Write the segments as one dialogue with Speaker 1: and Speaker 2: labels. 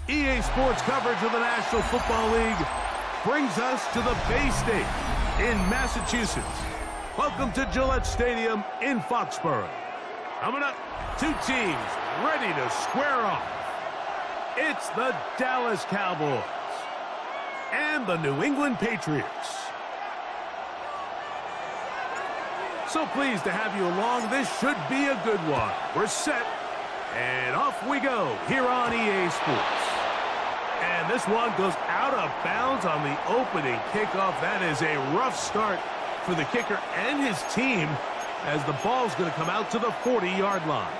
Speaker 1: EA Sports coverage of the National Football League brings us to the Bay State in Massachusetts. Welcome to Gillette Stadium in Foxborough. Coming up, two teams ready to square off. It's the Dallas Cowboys and the New England Patriots. So pleased to have you along. This should be a good one. We're set, and off we go here on EA Sports. And this one goes out of bounds on the opening kickoff. That is a rough start for the kicker and his team as the ball's going to come out to the 40-yard line.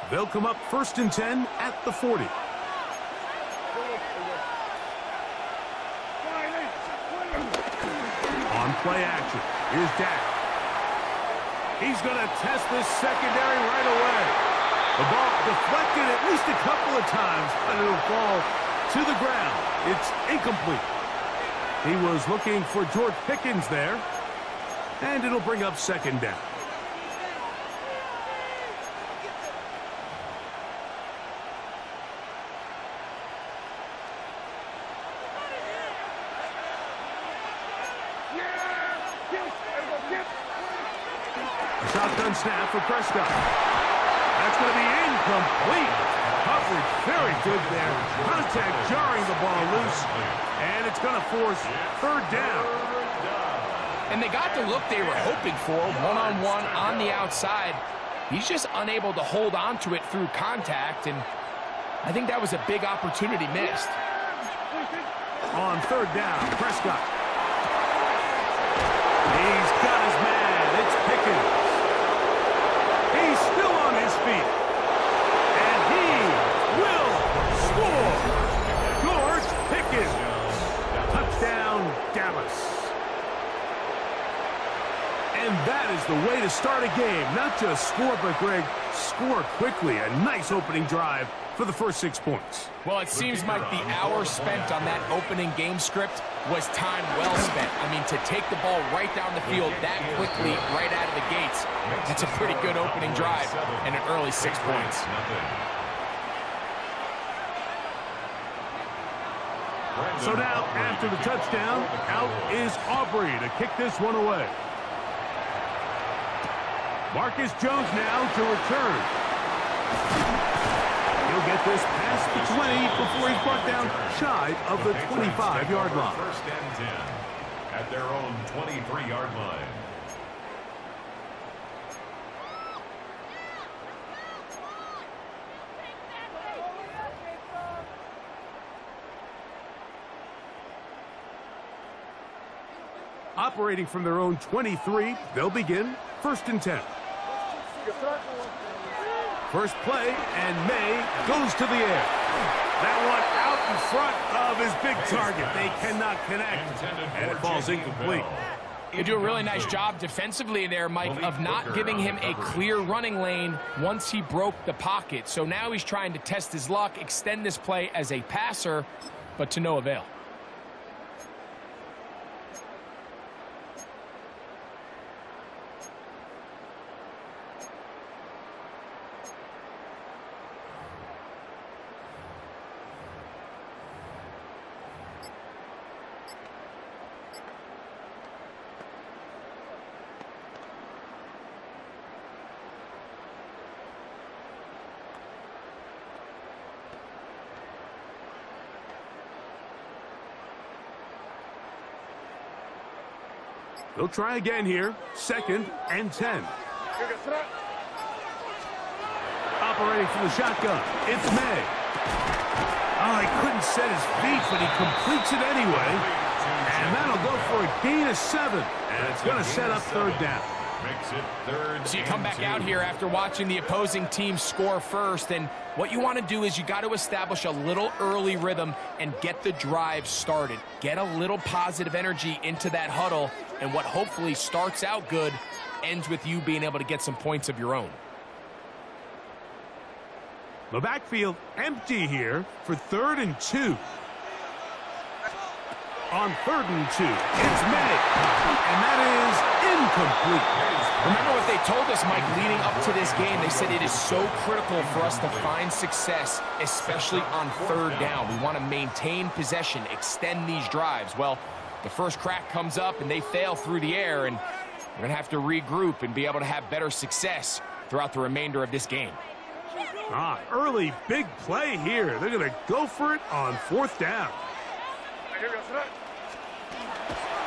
Speaker 1: They'll come up 1st and 10 at the 40. On play action, here's Dak. He's going to test this secondary right away. The ball deflected at least a couple of times, but it'll fall to the ground. It's incomplete. He was looking for George Pickens there, and it'll bring up 2nd down. Shotgun snap for Prescott. That's going to be incomplete. Coverage very good there. Contact jarring the ball loose. And it's going to force 3rd down.
Speaker 2: And they got the look they were hoping for, one-on-one on the outside. He's just unable to hold on to it through contact, and I think that was a big opportunity missed.
Speaker 1: On 3rd down, Prescott. He's got his man. It's Pickens. He's still on his feet. And he will score. George Pickens. Touchdown, Dallas. And that is the way to start a game. Not just score, but, Greg, score quickly. A nice opening drive for the first 6 points.
Speaker 2: Well, it seems like the hour spent on that opening game script was time well spent. I mean, to take the ball right down the field that quickly, right out of the gates, that's a pretty good opening drive and an early 6 points.
Speaker 1: So now, after the touchdown, out is Aubrey to kick this one away. Marcus Jones now to return. He'll get this past the 20 before he's brought down shy of the 25-yard line.
Speaker 3: 1st and 10 at their own 23-yard line.
Speaker 1: Operating from their own 23, they'll begin 1st and 10. First play, and May goes to the air. That one out in front of his big target. They cannot connect, and it falls incomplete.
Speaker 2: You do a really nice job defensively there, Mike, of not giving him a clear running lane once he broke the pocket. So now he's trying to test his luck, extend this play as a passer, but to no avail.
Speaker 1: They'll try again here. 2nd and 10. Operating from the shotgun, it's May. Oh, he couldn't set his feet, but he completes it anyway. And that'll go for a gain of 7. And it's going to set up 3rd down.
Speaker 3: Makes it 3rd.
Speaker 2: So you come back out here after watching the opposing team score first, and what you want to do is you got to establish a little early rhythm and get the drive started. Get a little positive energy into that huddle, and what hopefully starts out good ends with you being able to get some points of your own.
Speaker 1: The backfield empty here for 3rd and 2. On 3rd and 2, it's May. And that is incomplete.
Speaker 2: Remember what they told us, Mike, leading up to this game. They said it is so critical for us to find success, especially on 3rd down. We want to maintain possession, extend these drives. Well, the first crack comes up and they fail through the air, and we're going to have to regroup and be able to have better success throughout the remainder of this game.
Speaker 1: Early big play here. They're going to go for it on 4th down.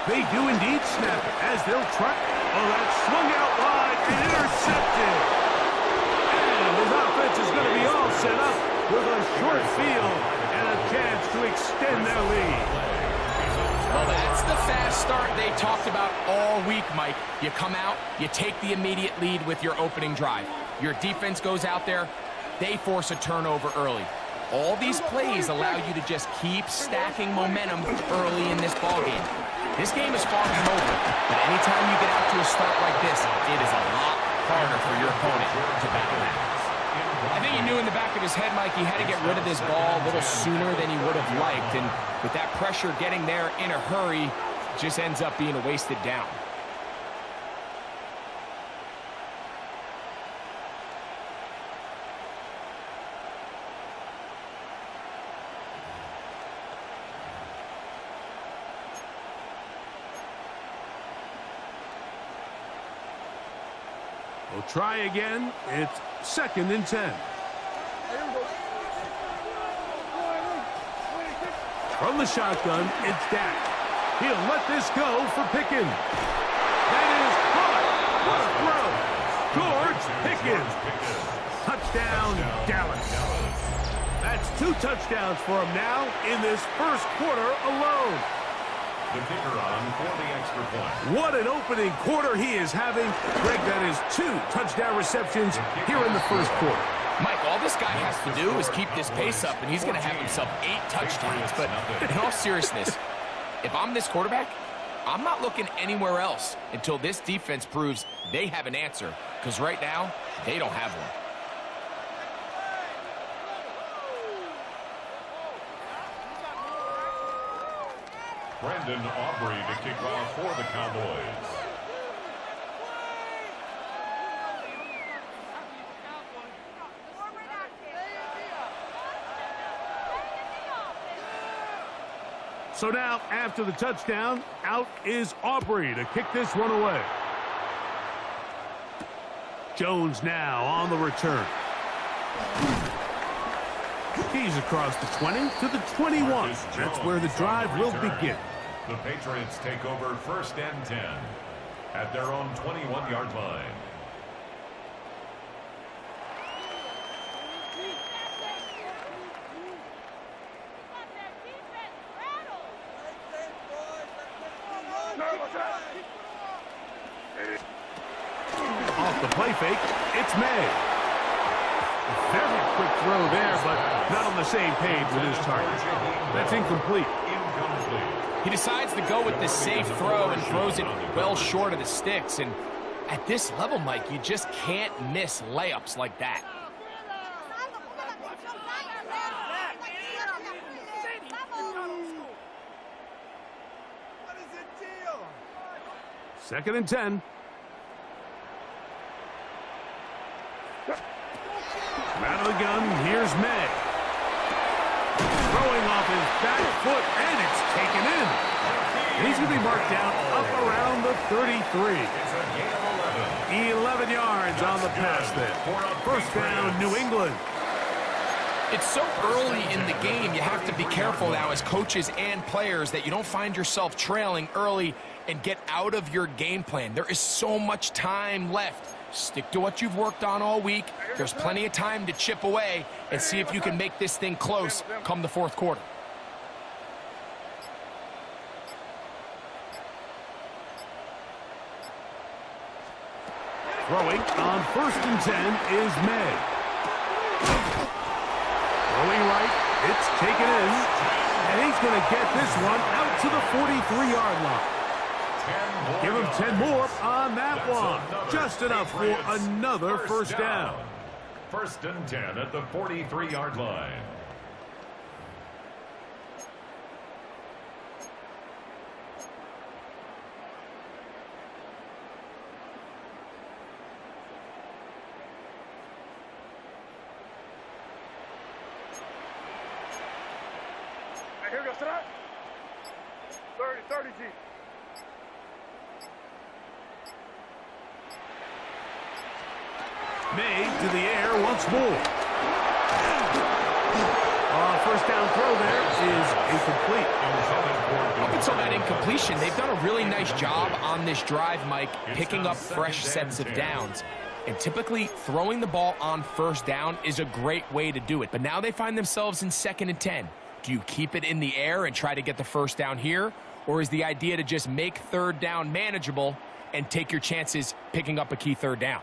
Speaker 1: They do indeed snap it as they'll try. Oh, that's swung out wide and intercepted. And his offense is going to be all set up with a short field and a chance to extend their lead.
Speaker 2: Well, that's the fast start they talked about all week, Mike. You come out, you take the immediate lead with your opening drive. Your defense goes out there, they force a turnover early. All these plays allow you to just keep stacking momentum early in this ballgame. This game is far from over, but anytime you get out to a start like this, it is a lot harder for your opponent to battle back. I think he knew in the back of his head, Mike, he had to get rid of this ball a little sooner than he would have liked, and with that pressure getting there in a hurry, it just ends up being a wasted down.
Speaker 1: We'll try again. It's 2nd and 10. From the shotgun, it's Dak. He'll let this go for Pickens. That is caught. What a throw. George Pickens. Touchdown, Dallas. That's 2 touchdowns for him now in this first quarter alone.
Speaker 3: The kicker on for the extra point.
Speaker 1: What an opening quarter he is having. Greg, that is 2 touchdown receptions here in the first quarter.
Speaker 2: Mike, all this guy has to do is keep this pace up, and he's going to have himself 8 touchdowns. But in all seriousness, if I'm this quarterback, I'm not looking anywhere else until this defense proves they have an answer. Because right now, they don't have one.
Speaker 3: Brandon Aubrey to kick off for the Cowboys.
Speaker 1: So now, after the touchdown, out is Aubrey to kick this one away. Jones now on the return. He's across the 20 to the 21. That's where the drive will begin.
Speaker 3: The Patriots take over 1st and 10 at their own 21-yard line.
Speaker 1: Off the play fake, it's May. Very quick throw there, but not on the same page with his target. That's incomplete.
Speaker 2: He decides to go with the safe throw and throws it well short of the sticks. And at this level, Mike, you just can't miss layups like that.
Speaker 1: Second and 10. Out of the gun, here's May. Throwing off his back foot, and it's taken in. He's going to be marked down up around the 33. 11 yards on the pass there. First down, New England.
Speaker 2: It's so early in the game, you have to be careful now as coaches and players that you don't find yourself trailing early and get out of your game plan. There is so much time left. Stick to what you've worked on all week. There's plenty of time to chip away and see if you can make this thing close come the fourth quarter.
Speaker 1: Throwing on 1st and 10 is May. Throwing right, it's taken in, and he's going to get this one out to the 43-yard line. Give him 10 more on that one. Just enough for another first down.
Speaker 3: 1st and 10 at the 43-yard line.
Speaker 4: here we go. Sit up. 30, G.
Speaker 1: Made to the air once more. First down throw there is incomplete.
Speaker 2: Up until that incompletion, they've done a really nice job on this drive, Mike, picking up fresh sets of downs. And typically, throwing the ball on first down is a great way to do it. But now they find themselves in 2nd and 10. Do you keep it in the air and try to get the first down here? Or is the idea to just make 3rd down manageable and take your chances picking up a key 3rd down?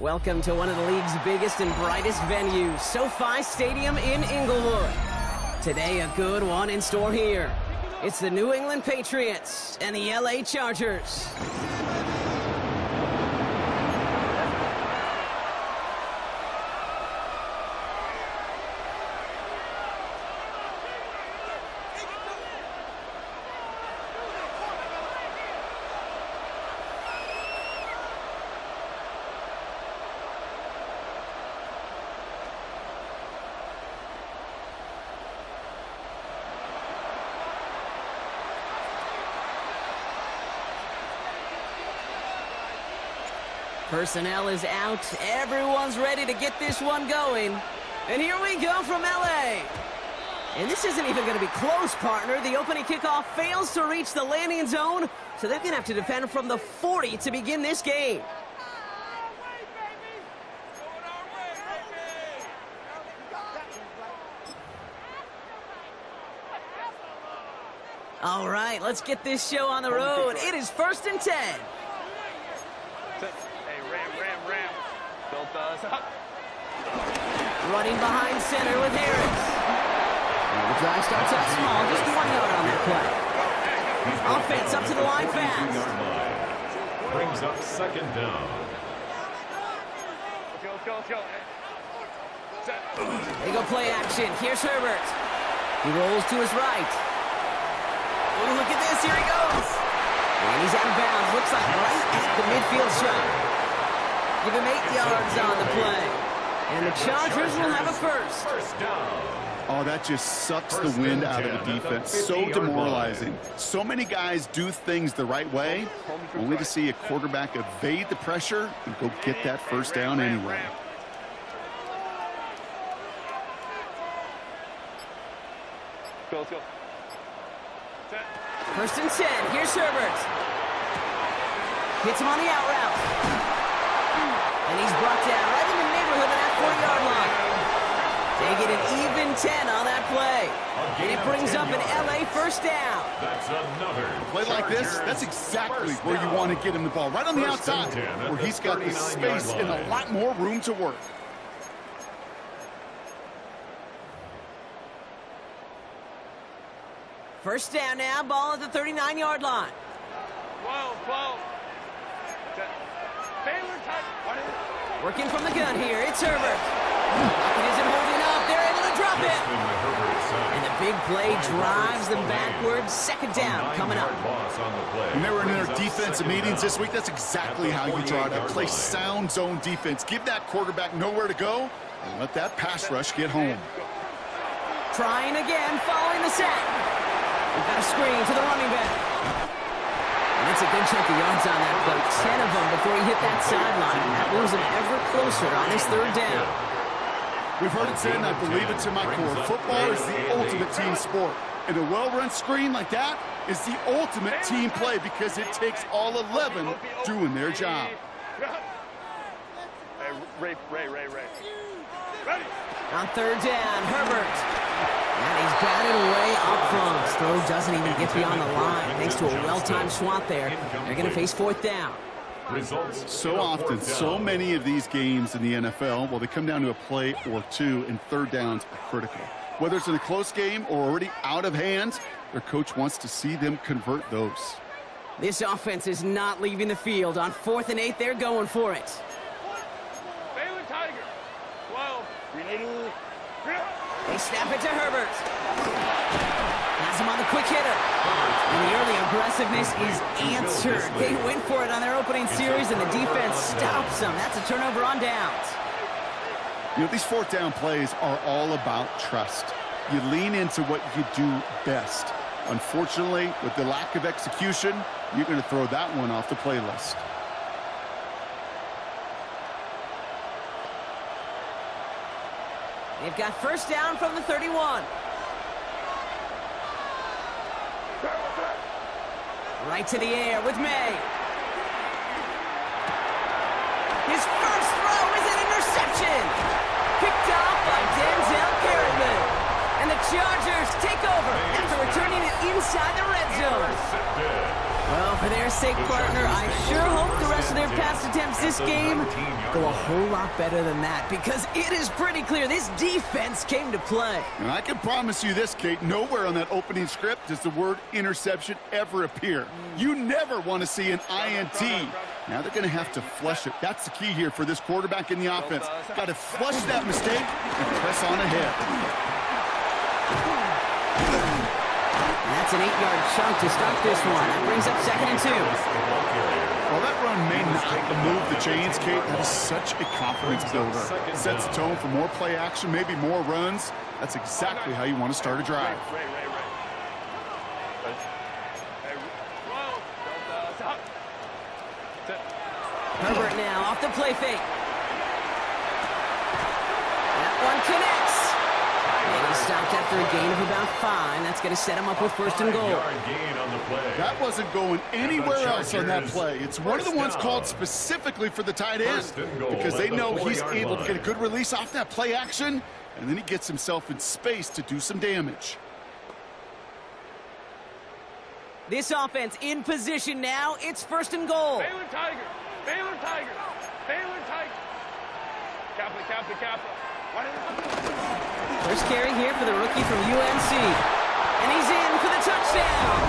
Speaker 5: Welcome to one of the league's biggest and brightest venues, SoFi Stadium in Inglewood. Today, a good one in store here. It's the New England Patriots and the LA Chargers. Personnel is out. Everyone's ready to get this one going. And here we go from LA. And this isn't even going to be close, partner. The opening kickoff fails to reach the landing zone, so they're going to have to defend from the 40 to begin this game. All right, let's get this show on the road. It is 1st and 10.
Speaker 4: Ram. Built us up.
Speaker 5: Running behind center with Harris. The drive starts out small, just 1 yard on that play. Offense up to the line fast.
Speaker 3: Brings up 2nd down.
Speaker 4: Let's go.
Speaker 5: They go play action. Here's Herbert. He rolls to his right. Oh, look at this. Here he goes. And he's out of bounds. Looks like right at the midfield stripe. Give him 8 yards on the play. And the Chargers will have a first.
Speaker 3: First down.
Speaker 6: Oh, that just sucks the wind out of the defense. So demoralizing. So many guys do things the right way, only to see a quarterback evade the pressure and go get that first down anyway.
Speaker 4: Let's go.
Speaker 5: 1st and 10. Here's Herbert. Hits him on the out route. And he's brought down right in the neighborhood of that 40-yard line. They get an even 10 on that play. And it brings up an LA first down.
Speaker 3: That's another
Speaker 6: Play like this, that's exactly where you want to get him the ball. Right on the outside, where he's got the space and a lot more room to work.
Speaker 5: First down now, ball at the 39-yard line.
Speaker 4: 12.
Speaker 5: Working from the gun here, it's Herbert. It isn't holding up, they're able to drop it. And the big play drives them backwards. 2nd down coming up.
Speaker 6: When they were in their defensive meetings this week, that's exactly how you draw it up. Play sound zone defense. Give that quarterback nowhere to go and let that pass rush get home.
Speaker 5: Trying again, following the set. We've got a screen to the running back. And it's a good chunk of yards on that play. 10 of them before he hit that sideline. That moves him ever closer on his 3rd down.
Speaker 6: We've heard it said, and I believe it to my core, football is the ultimate team sport. And a well-run screen like that is the ultimate team play because it takes all 11 doing their job.
Speaker 4: Hey, Ray. Ready?
Speaker 5: On 3rd down, Herbert. And he's batted away up front. Throw doesn't even get beyond the line. Thanks to a well-timed swat there. They're going to face 4th down.
Speaker 6: So often, so many of these games in the NFL, well, they come down to a play or two, and 3rd downs are critical. Whether it's in a close game or already out of hand, their coach wants to see them convert those.
Speaker 5: This offense is not leaving the field. On 4th and 8, they're going for it.
Speaker 4: Baylor Tiger. 12.
Speaker 5: They snap it to Herbert. Has him on the quick hitter. And the early aggressiveness is answered. They went for it on their opening series, and the defense stops them. That's a turnover on downs.
Speaker 6: You know, these 4th down plays are all about trust. You lean into what you do best. Unfortunately, with the lack of execution, you're going to throw that one off the playlist.
Speaker 5: They've got first down from the 31. Right to the air with May. His first throw is an interception. Picked off by Denzel Perryman. And the Chargers take over after returning it inside the red zone. Well, for their sake, partner, I sure hope the rest of their pass attempts halves this game go a whole lot better than that, because it is pretty clear this defense came to play.
Speaker 6: And I can promise you this, Kate, nowhere on that opening script does the word interception ever appear. You never want to see an INT. Now they're going to have to flush it. That's the key here for this quarterback in the offense. Got to flush that mistake and press on ahead.
Speaker 5: And that's an 8-yard chunk to start this one. That brings up 2nd and 2.
Speaker 6: While that run may not move the chains, Kate, that is such a confidence builder. Sets the tone for more play action, maybe more runs. That's exactly how you want to start a drive.
Speaker 5: Herbert now off the play fake. That one connects. And he stopped after a gain of about 5. That's going to set him up with 1st and goal.
Speaker 6: That wasn't going anywhere else on that play. It's one of the ones called specifically for the tight end, because they know he's able to get a good release off that play action, and then he gets himself in space to do some damage.
Speaker 5: This offense in position now. It's 1st and goal.
Speaker 4: Baylor Tiger. Baylor Tiger. Baylor Tiger. Kappa, Kappa, Kappa.
Speaker 5: First carry here for the rookie from UNC. And he's in for the touchdown.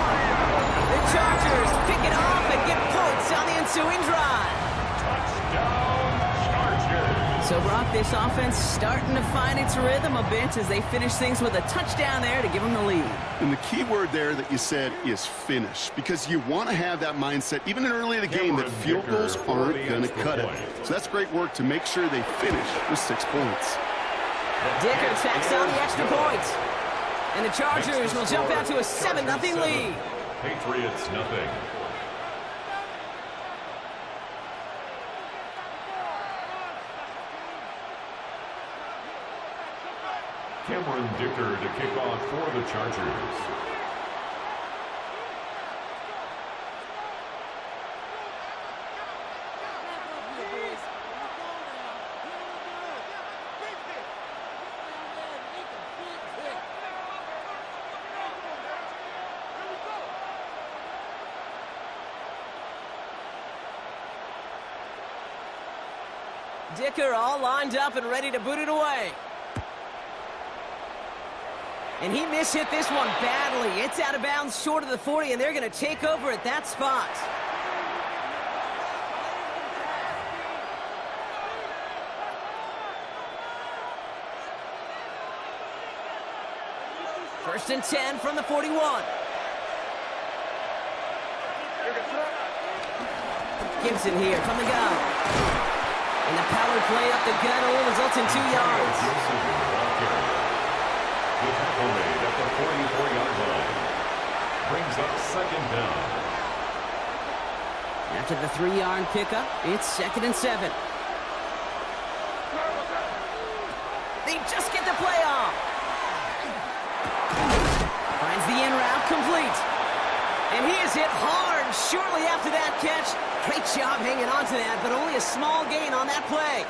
Speaker 5: The Chargers pick it off and get points on the ensuing drive.
Speaker 3: Touchdown, Chargers.
Speaker 5: So, Brock, this offense starting to find its rhythm a bit as they finish things with a touchdown there to give them the lead.
Speaker 6: And the key word there that you said is finish, because you want to have that mindset, even early in the game, that field goals aren't going to cut it. So that's great work to make sure they finish with 6 points.
Speaker 5: Dicker tacks on the extra point. And the Chargers will jump out to a 7-0 lead.
Speaker 3: Patriots nothing. Cameron Dicker to kick off for the Chargers.
Speaker 5: Dicker all lined up and ready to boot it away. And he mishit this one badly. It's out of bounds short of the 40, and they're going to take over at that spot. First and 10 from the 41. Gibson here from the gun. And the power play up the gun only results in 2 yards.
Speaker 3: With tackle made at the 44-yard line. Brings up 2nd down.
Speaker 5: After the 3-yard pickup, it's 2nd and 7. They just get the play off. Finds the in route complete. And he is hit hard shortly after that catch. Great job hanging on to that, but only a small gain on that play.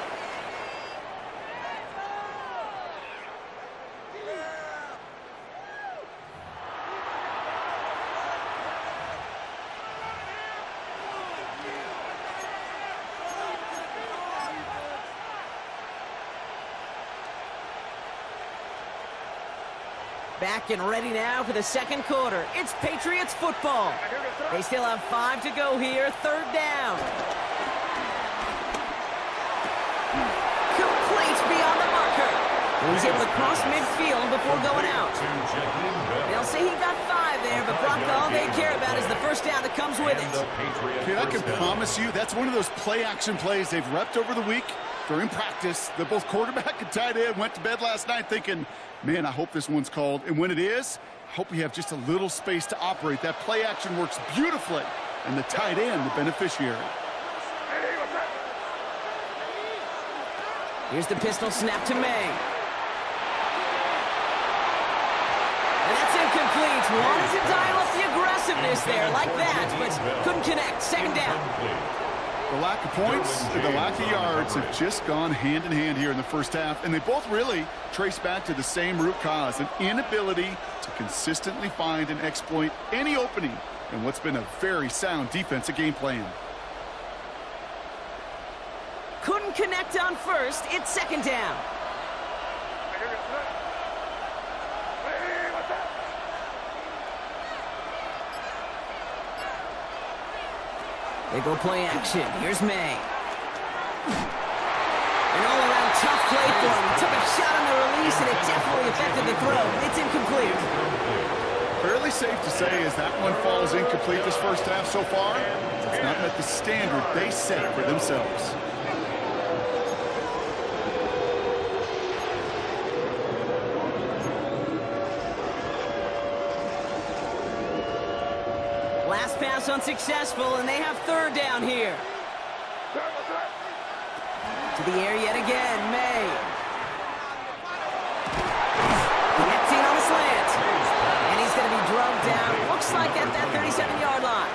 Speaker 5: Back and ready now for the 2nd quarter. It's Patriots football. They still have 5 to go here. 3rd down. Complete beyond the marker. And he's able to cross midfield before going out. They'll say he got 5 there, but Brock, all they care about is the first down that comes with it.
Speaker 6: Okay, I can promise you that's one of those play-action plays they've repped over the week during practice. That both quarterback and tight end went to bed last night thinking, man, I hope this one's called. And when it is, I hope we have just a little space to operate. That play action works beautifully, and the tight end, the beneficiary.
Speaker 5: Here's the pistol snap to May. And that's incomplete. Wanted to dial up the aggressiveness there like that, but couldn't connect. 2nd down.
Speaker 6: The lack of points and the lack of yards have just gone hand in hand here in the first half, and they both really trace back to the same root cause, an inability to consistently find and exploit any opening in what's been a very sound defensive game plan.
Speaker 5: Couldn't connect on first. It's second down. They go play action. Here's May. An all-around tough play for him. He took a shot on the release, and it definitely affected the throw. It's incomplete.
Speaker 6: Fairly safe to say as that one falls incomplete this first half so far. It's not met the standard they set for themselves.
Speaker 5: Last pass unsuccessful, and they have third down here. To the air yet again, May. Connecting on the slant. And he's going to be drugged down, looks like at that 37-yard line.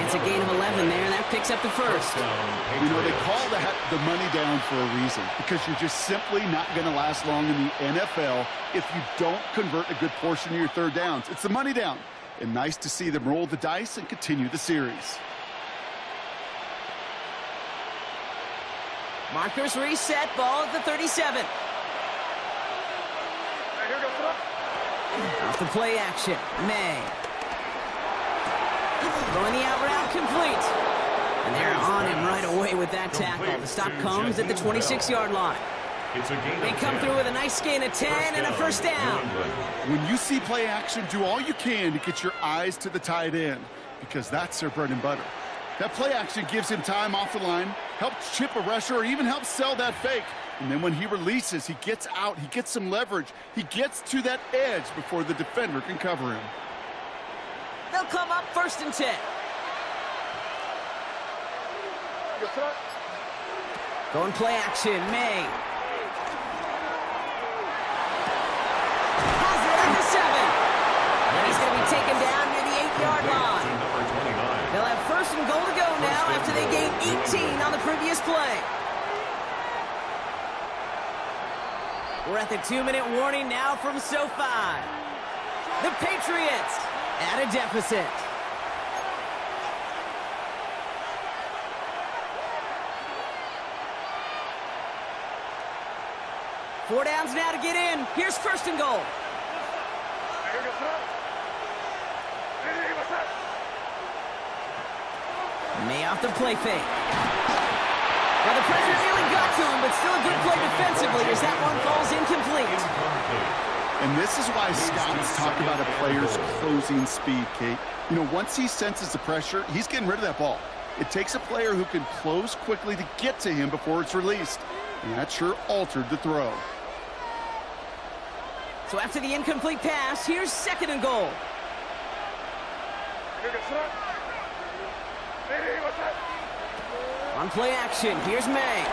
Speaker 5: It's a gain of 11 there, and that picks up the first.
Speaker 6: You know, they call that the money down for a reason, because you're just simply not going to last long in the NFL if you don't convert a good portion of your third downs. It's the money down. And nice to see them roll the dice and continue the series.
Speaker 5: Markers reset, ball at the 37. Off the play action, May. Throwing the out route complete. And they're on him right away with that tackle. The stop comes at the 26-yard line. They come through with a nice gain of 10 and a first down.
Speaker 6: When you see play action, do all you can to get your eyes to the tight end, because that's their bread and butter. That play action gives him time off the line, helps chip a rusher, or even helps sell that fake. And then when he releases, he gets out, he gets some leverage. He gets to that edge before the defender can cover him.
Speaker 5: They'll come up first and 10. Going play action, May. Has it at the 7. And he's going to be taken down near the 8-yard line. They'll have first and goal to go now after they gained 18 on the previous play. We're at the 2-minute warning now from SoFi. The Patriots at a deficit. Four downs now to get in. Here's first and goal. May off the play fake. Well, the pressure nearly got to him, but still a good play defensively as that one falls incomplete.
Speaker 6: And this is why scouts talk about a player's closing speed, Kate. You know, once he senses the pressure, he's getting rid of that ball. It takes a player who can close quickly to get to him before it's released. And that sure altered the throw.
Speaker 5: So after the incomplete pass, here's second and goal. On play action, here's May.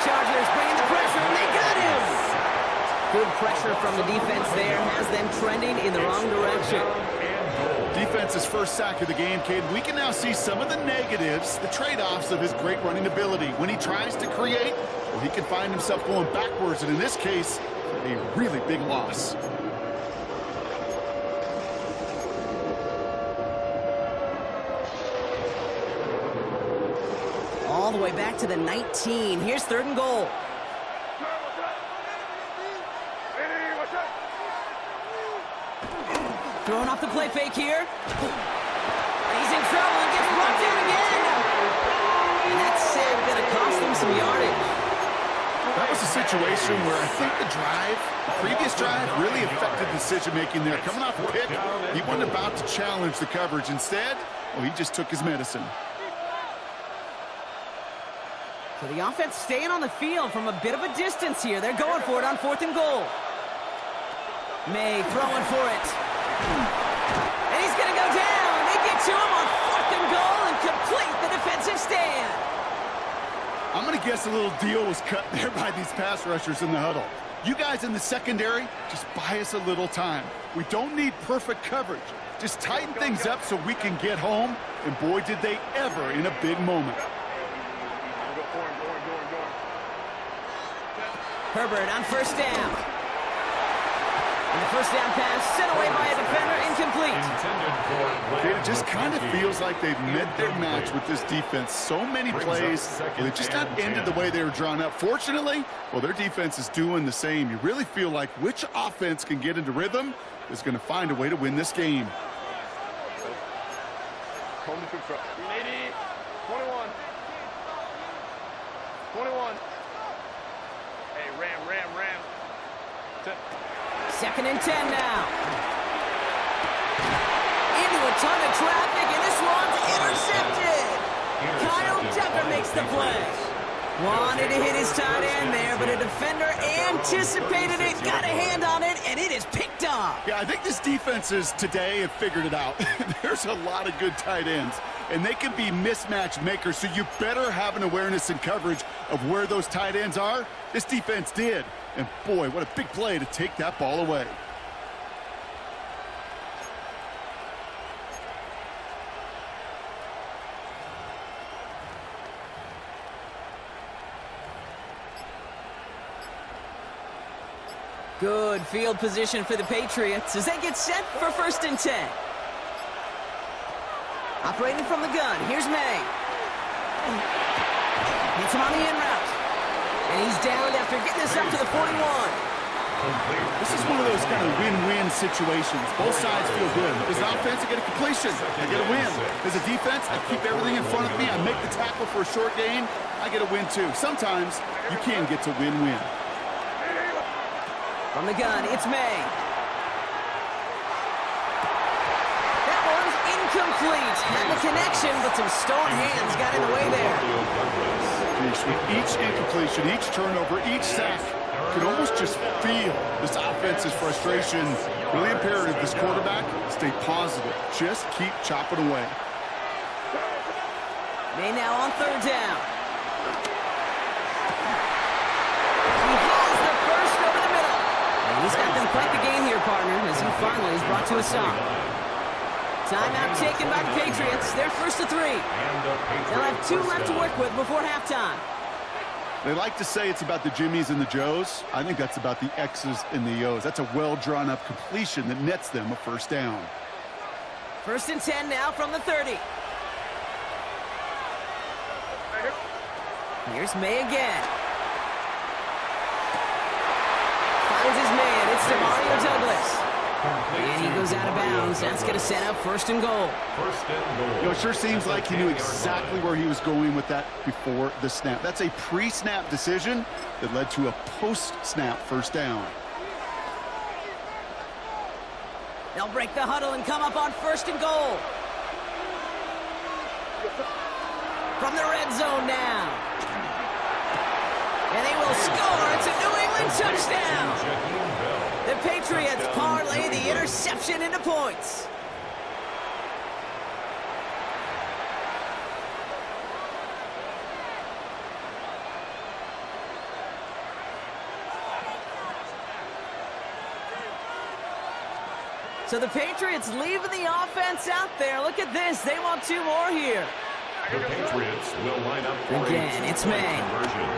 Speaker 5: Chargers bringing the pressure, and they got him! Good pressure from the defense there has them trending in the wrong direction.
Speaker 6: Defense's first sack of the game, Kate. We can now see some of the negatives, the trade-offs of his great running ability. When he tries to create, well, he can find himself going backwards, and in this case, a really big loss.
Speaker 5: All the way back to the 19. Here's third and goal. Throwing off the play fake here. He's in trouble and gets brought down again. And that's going to cost them some yardage.
Speaker 6: That was a situation where I think the previous drive really affected decision-making there. Coming off a pick, he wasn't about to challenge the coverage. Instead, well, he just took his medicine.
Speaker 5: So the offense staying on the field from a bit of a distance here. They're going for it on fourth and goal. May throwing for it. And he's going to go down. They get to him on fourth and goal and complete the defensive stand.
Speaker 6: I'm going to guess a little deal was cut there by these pass rushers in the huddle. You guys in the secondary, just buy us a little time. We don't need perfect coverage. Just tighten things up so we can get home. And boy, did they ever in a big moment.
Speaker 5: Herbert on first down. And the first down pass sent away by a defender, incomplete.
Speaker 6: It just kind of feels like they've met their match with this defense. So many plays, where they just not ended the way they were drawn up. Fortunately, well, their defense is doing the same. You really feel like which offense can get into rhythm is going to find a way to win this game.
Speaker 4: Home to control. 80, 21. 21. Hey, ram.
Speaker 5: Second and 10 now. Into a ton of traffic, and this one's intercepted. Kyle Tucker makes the play. Wanted to hit his tight end there, but a defender anticipated it, got a hand on it, and it is picked up.
Speaker 6: Yeah, I think this defenses today have figured it out. There's a lot of good tight ends, and they can be mismatch makers, so you better have an awareness and coverage of where those tight ends are. This defense did, and boy, what a big play to take that ball away.
Speaker 5: Good field position for the Patriots as they get set for first and 10. Operating from the gun, here's May. Hits him on the in route. And he's down after getting this up to the 41.
Speaker 6: This is one of those kind of win-win situations. Both sides feel good. As an offense, I get a completion. I get a win. As a defense, I keep everything in front of me. I make the tackle for a short gain. I get a win, too. Sometimes you can get to win-win.
Speaker 5: From the gun, it's May. That one's incomplete. Had the connection, but some stone hands got in the way there.
Speaker 6: With each incompletion, each turnover, each sack, you can almost just feel this offense's frustration. Really imperative, this quarterback, stay positive. Just keep chopping away.
Speaker 5: May now on third down. He's got them quite the game here, partner, as he finally is brought to a stop. Timeout taken by the Patriots. They're first to 3. They'll have 2 left to work with before halftime.
Speaker 6: They like to say it's about the Jimmies and the Joes. I think that's about the X's and the O's. That's a well-drawn-up completion that nets them a first down.
Speaker 5: First and 10 now from the 30. Here's May again. Finds his man. It's DeMario Douglas. And he goes out of bounds. That's going to set up first and goal.
Speaker 6: You know, it sure seems like he knew exactly where he was going with that before the snap. That's a pre-snap decision that led to a post-snap first down.
Speaker 5: They'll break the huddle and come up on first and goal. From the red zone now. And they will score. It's a New England touchdown. The Patriots parlay the interception into points. So the Patriots leaving the offense out there. Look at this. They want 2 more here.
Speaker 3: The Patriots will line up for
Speaker 5: again, it's May.
Speaker 3: Conversion.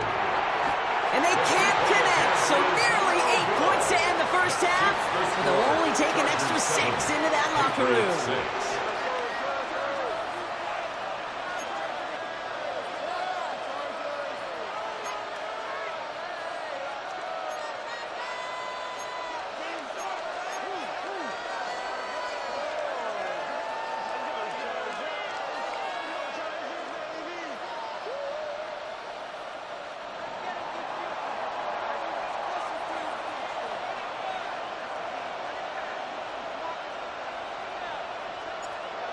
Speaker 5: And they can't connect, so nearly 8 points to end the first half. But they'll only take an extra 6 into that locker room.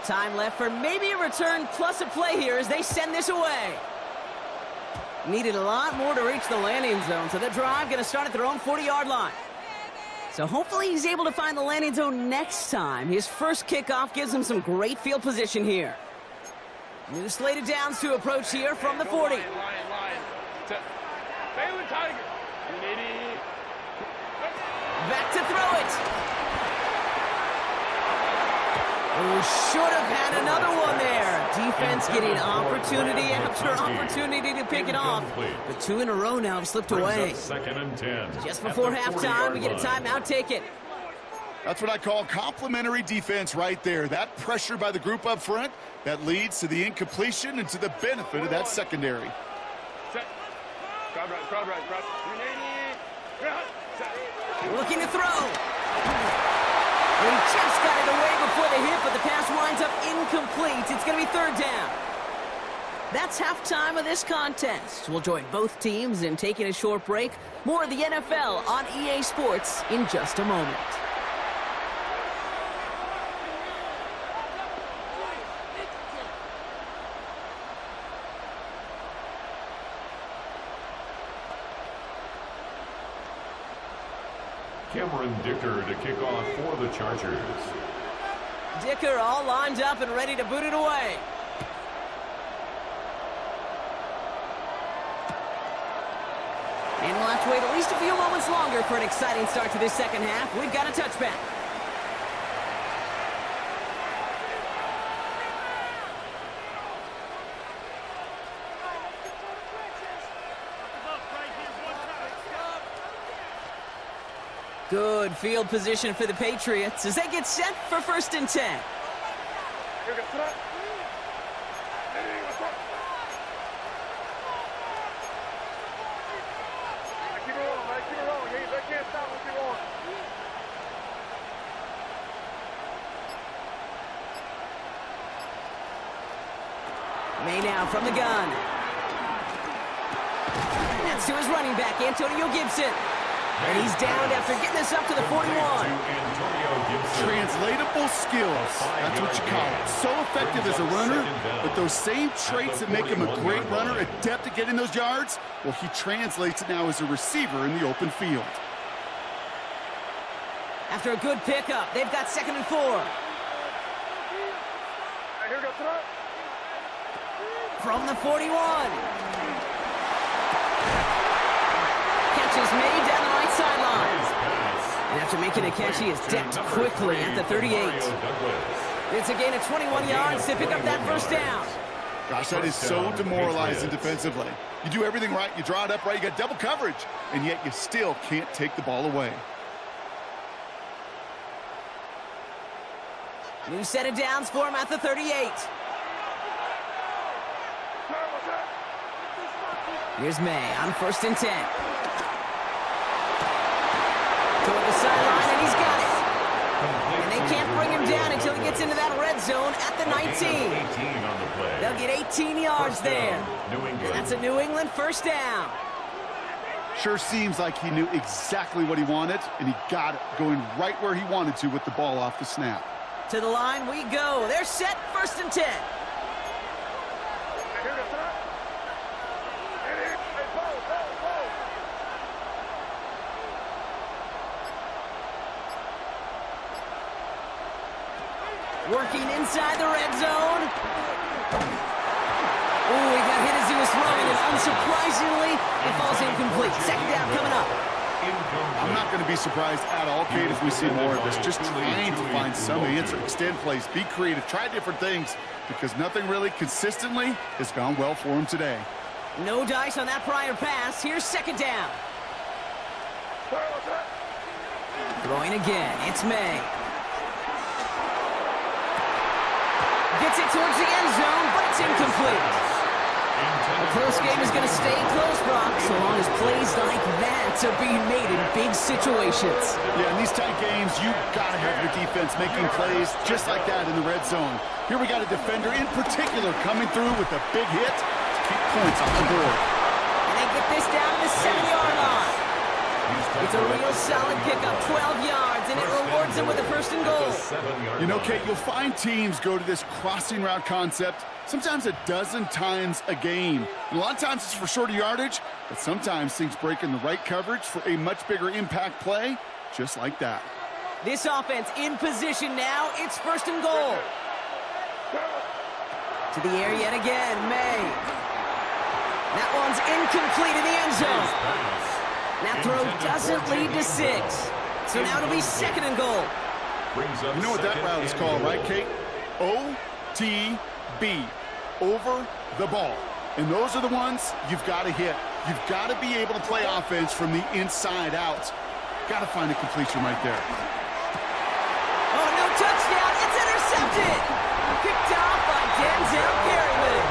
Speaker 5: Time left for maybe a return plus a play here as they send this away. Needed a lot more to reach the landing zone, so the drive going to start at their own 40-yard line. So hopefully he's able to find the landing zone next time. His first kickoff gives him some great field position here. New slated downs to approach here from the 40.
Speaker 4: Lion. Baylor Tiger.
Speaker 5: Back to throw it. Oh, should have had another one there. Defense getting opportunity after opportunity to pick it off. The 2 in a row now have slipped away.
Speaker 3: Second and 10.
Speaker 5: Just before halftime, we get a timeout taken.
Speaker 6: That's what I call complementary defense right there. That pressure by the group up front, that leads to the incompletion and to the benefit of that secondary.
Speaker 4: Set. Crowd right, crowd right, crowd. 380. Set.
Speaker 5: Looking to throw. He just got it away before the hit, but the pass winds up incomplete. It's going to be third down. That's halftime of this contest. We'll join both teams in taking a short break. More of the NFL on EA Sports in just a moment.
Speaker 3: Cameron Dicker to kick off for the Chargers.
Speaker 5: Dicker all lined up and ready to boot it away. And we'll have to wait at least a few moments longer for an exciting start to this second half. We've got a touchback. Good field position for the Patriots as they get set for 1st and 10.
Speaker 4: Here goes set. Keep it rolling, man. Keep it rolling. They can't stop what you want.
Speaker 5: May now from the gun. That's to his running back, Antonio Gibson. And he's down after getting this up to the 41.
Speaker 6: Translatable skills. That's what you call it. So effective as a runner, but those same traits that make him a great runner, adept at getting those yards, well, he translates it now as a receiver in the open field.
Speaker 5: After a good pickup, they've got 2nd and 4.
Speaker 4: Here goes set.
Speaker 5: From the 41. Catch is made down the right sideline. And after making a catch, he is decked quickly at the 38. It's a gain of 21 yards to pick up that 1st down.
Speaker 6: Gosh, that is so demoralizing defensively. You do everything right, you draw it up right, you got double coverage, and yet you still can't take the ball away.
Speaker 5: New set of downs for him at the 38. Here's May on 1st and 10. Toward the sideline, and he's got it. And they can't bring him down until he gets into that red zone at the 19. They'll get 18 yards there. And that's a New England 1st down.
Speaker 6: Sure seems like he knew exactly what he wanted, and he got it, going right where he wanted to with the ball off the snap.
Speaker 5: To the line we go. They're set, 1st and 10. Working inside the red zone. Oh, he got hit as he was throwing, and unsurprisingly, it falls incomplete. 2nd down coming up.
Speaker 6: I'm not going to be surprised at all, Kate, as we see more of this. Just trying to find some answer, extend plays, be creative, try different things, because nothing really consistently has gone well for him today.
Speaker 5: No dice on that prior pass. Here's 2nd down. Throwing again. It's May. Gets it towards the end zone, but it's incomplete. The close game is going to stay close, Brock, so long as plays like that are being made in big situations.
Speaker 6: Yeah, in these tight games, you've got to have your defense making plays just like that in the red zone. Here we got a defender in particular coming through with a big hit to keep points on the board.
Speaker 5: And they get this down to the 7-yard line. It's a real solid pickup, 12 yards, and it rewards them with a 1st and goal.
Speaker 6: You know, Kate, you'll find teams go to this crossing route concept sometimes a dozen times a game. And a lot of times it's for shorter yardage, but sometimes things break in the right coverage for a much bigger impact play, just like that.
Speaker 5: This offense in position now. It's 1st and goal. To the air yet again, May. That one's incomplete in the end zone. That throw doesn't lead to 6. So now it'll be 2nd and goal.
Speaker 6: You know what that route is called, right, Kate? OTB, over the ball. And those are the ones you've got to hit. You've got to be able to play offense from the inside out. Got to find a completion right there.
Speaker 5: grabbed it. Picked off by Denzel Perryman.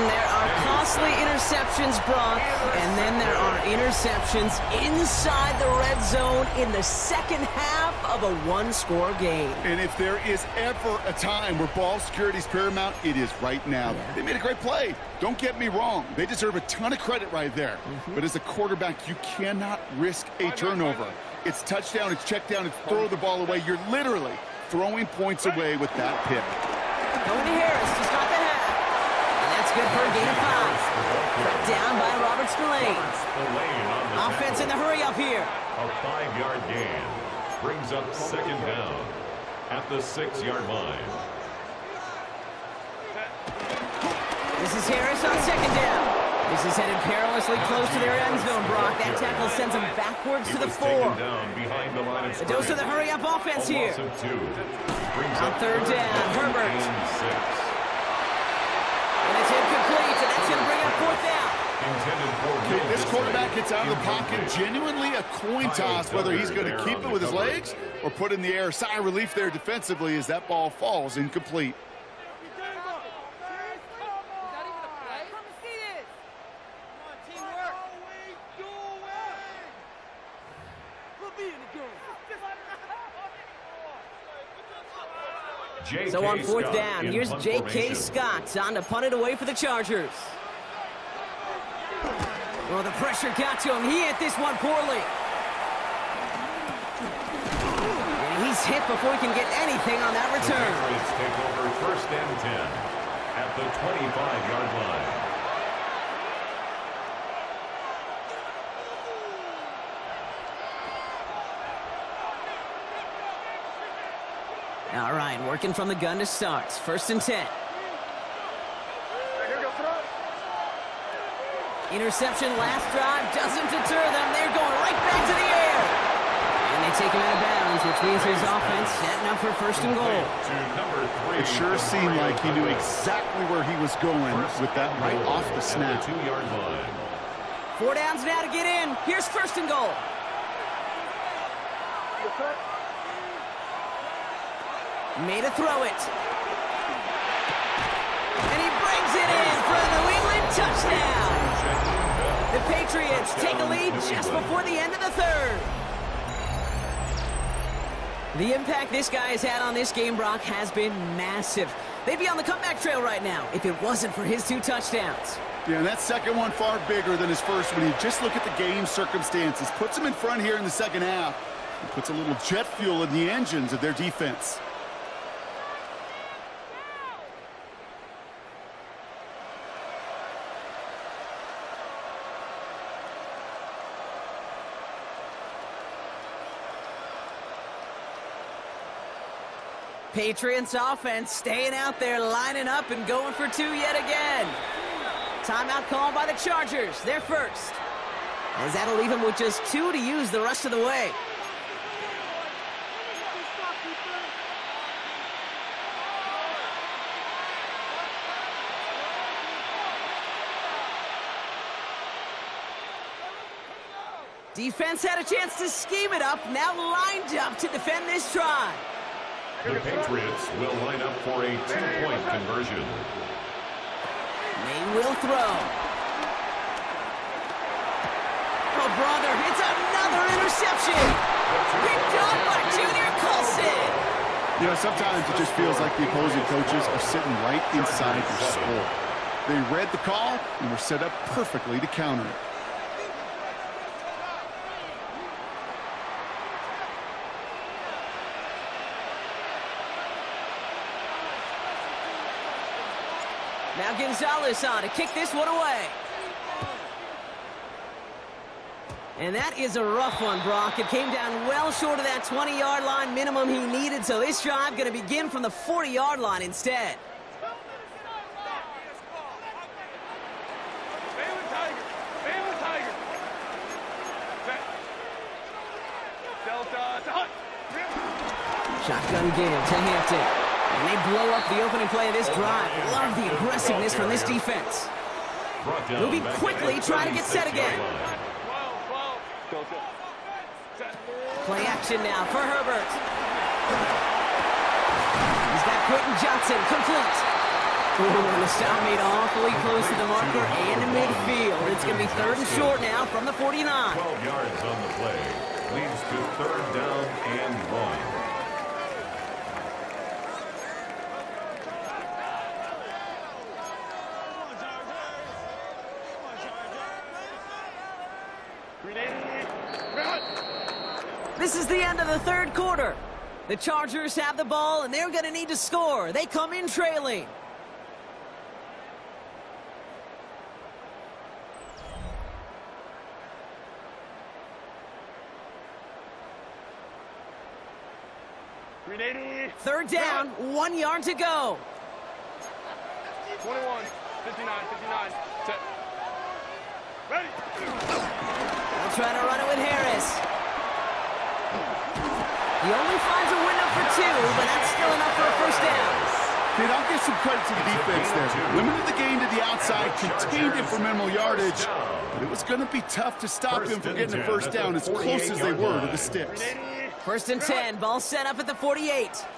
Speaker 5: There are costly interceptions, Brock, and then there are interceptions inside the red zone in the second half of a one-score game.
Speaker 6: And if there is ever a time where ball security is paramount, it is right now. Yeah. They made a great play. Don't get me wrong. They deserve a ton of credit right there. But as a quarterback, you cannot risk a turnover. It's touchdown, it's check down, it's throw the ball away. You're literally throwing points away with that pick.
Speaker 5: Cody Harris to start the half. And that's good for a gain of 5. Brought down by Robert Spillane. Offense in the hurry up here.
Speaker 3: A 5-yard gain brings up second down at the 6-yard line.
Speaker 5: This is Harris on second down. This is headed perilously close to their end zone, Brock. That tackle sends him backwards to the 4. A dose of the hurry-up offense here. On third down, Herbert. And it's incomplete, and that's going to bring up fourth down.
Speaker 6: This quarterback gets out of the pocket, genuinely a coin toss, whether he's going to keep it with his legs or put it in the air. Sigh of relief there defensively as that ball falls incomplete.
Speaker 5: So on fourth down, here's J.K. Scott on to punt it away for the Chargers. Well, the pressure got to him. He hit this one poorly. And he's hit before he can get anything on that return.
Speaker 3: Let's take over first and 10 at the 25-yard line.
Speaker 5: All right, working from the gun to start. First and 10. Interception last drive doesn't deter them. They're going right back to the air. And they take him out of bounds, which means his offense setting up for first and goal.
Speaker 6: It sure seemed like he knew exactly where he was going with that right off the snap.
Speaker 3: 2-yard line.
Speaker 5: 4 downs now to get in. Here's first and goal. Made a throw it. And he brings it in for a New England touchdown. The Patriots take a lead just before the end of the third. The impact this guy has had on this game, Brock, has been massive. They'd be on the comeback trail right now if it wasn't for his 2 touchdowns.
Speaker 6: Yeah, and that second one far bigger than his first one. You just look at the game circumstances. Puts him in front here in the second half. He puts a little jet fuel in the engines of their defense.
Speaker 5: Patriots offense staying out there, lining up and going for 2 yet again. Timeout called by the Chargers. They're first. As that'll leave them with just 2 to use the rest of the way. Defense had a chance to scheme it up, now lined up to defend this try.
Speaker 3: The Patriots will line up for a 2-point conversion.
Speaker 5: They will throw. Oh, brother, it's another interception. Picked up by Junior Colson.
Speaker 6: You know, sometimes it just feels like the opposing coaches are sitting right inside your score. They read the call and were set up perfectly to counter it.
Speaker 5: Now Gonzalez on to kick this one away. And that is a rough one, Brock. It came down well short of that 20-yard line minimum he needed, so this drive going to begin from the 40-yard line instead. Shotgun give to Hampton. And they blow up the opening play of this drive. Love the aggressiveness from this defense. Moving quickly, trying to get set again. Play action now for Herbert. Quentin Johnson, complete. Ooh, and the stop made awfully close to the marker and in midfield. It's going to be 3rd and short now from the 49.
Speaker 3: 12 yards on the play. Leads to 3rd down and 1.
Speaker 5: This is the end of the 3rd quarter. The Chargers have the ball, and they're going to need to score. They come in trailing. Third down, 1 yard to go.
Speaker 4: 21, 59, 59. Set. Ready.
Speaker 5: They'll try to run it with Harris. He only finds a window for 2, but that's still enough for a 1st down.
Speaker 6: Kid, I'll give some credit to the defense there. Limited the gain to the outside, contained it for minimal yardage, but it was going to be tough to stop him from getting a 1st down as close as they were to the sticks.
Speaker 5: 1st and 10, ball set up at the 48.
Speaker 4: Set.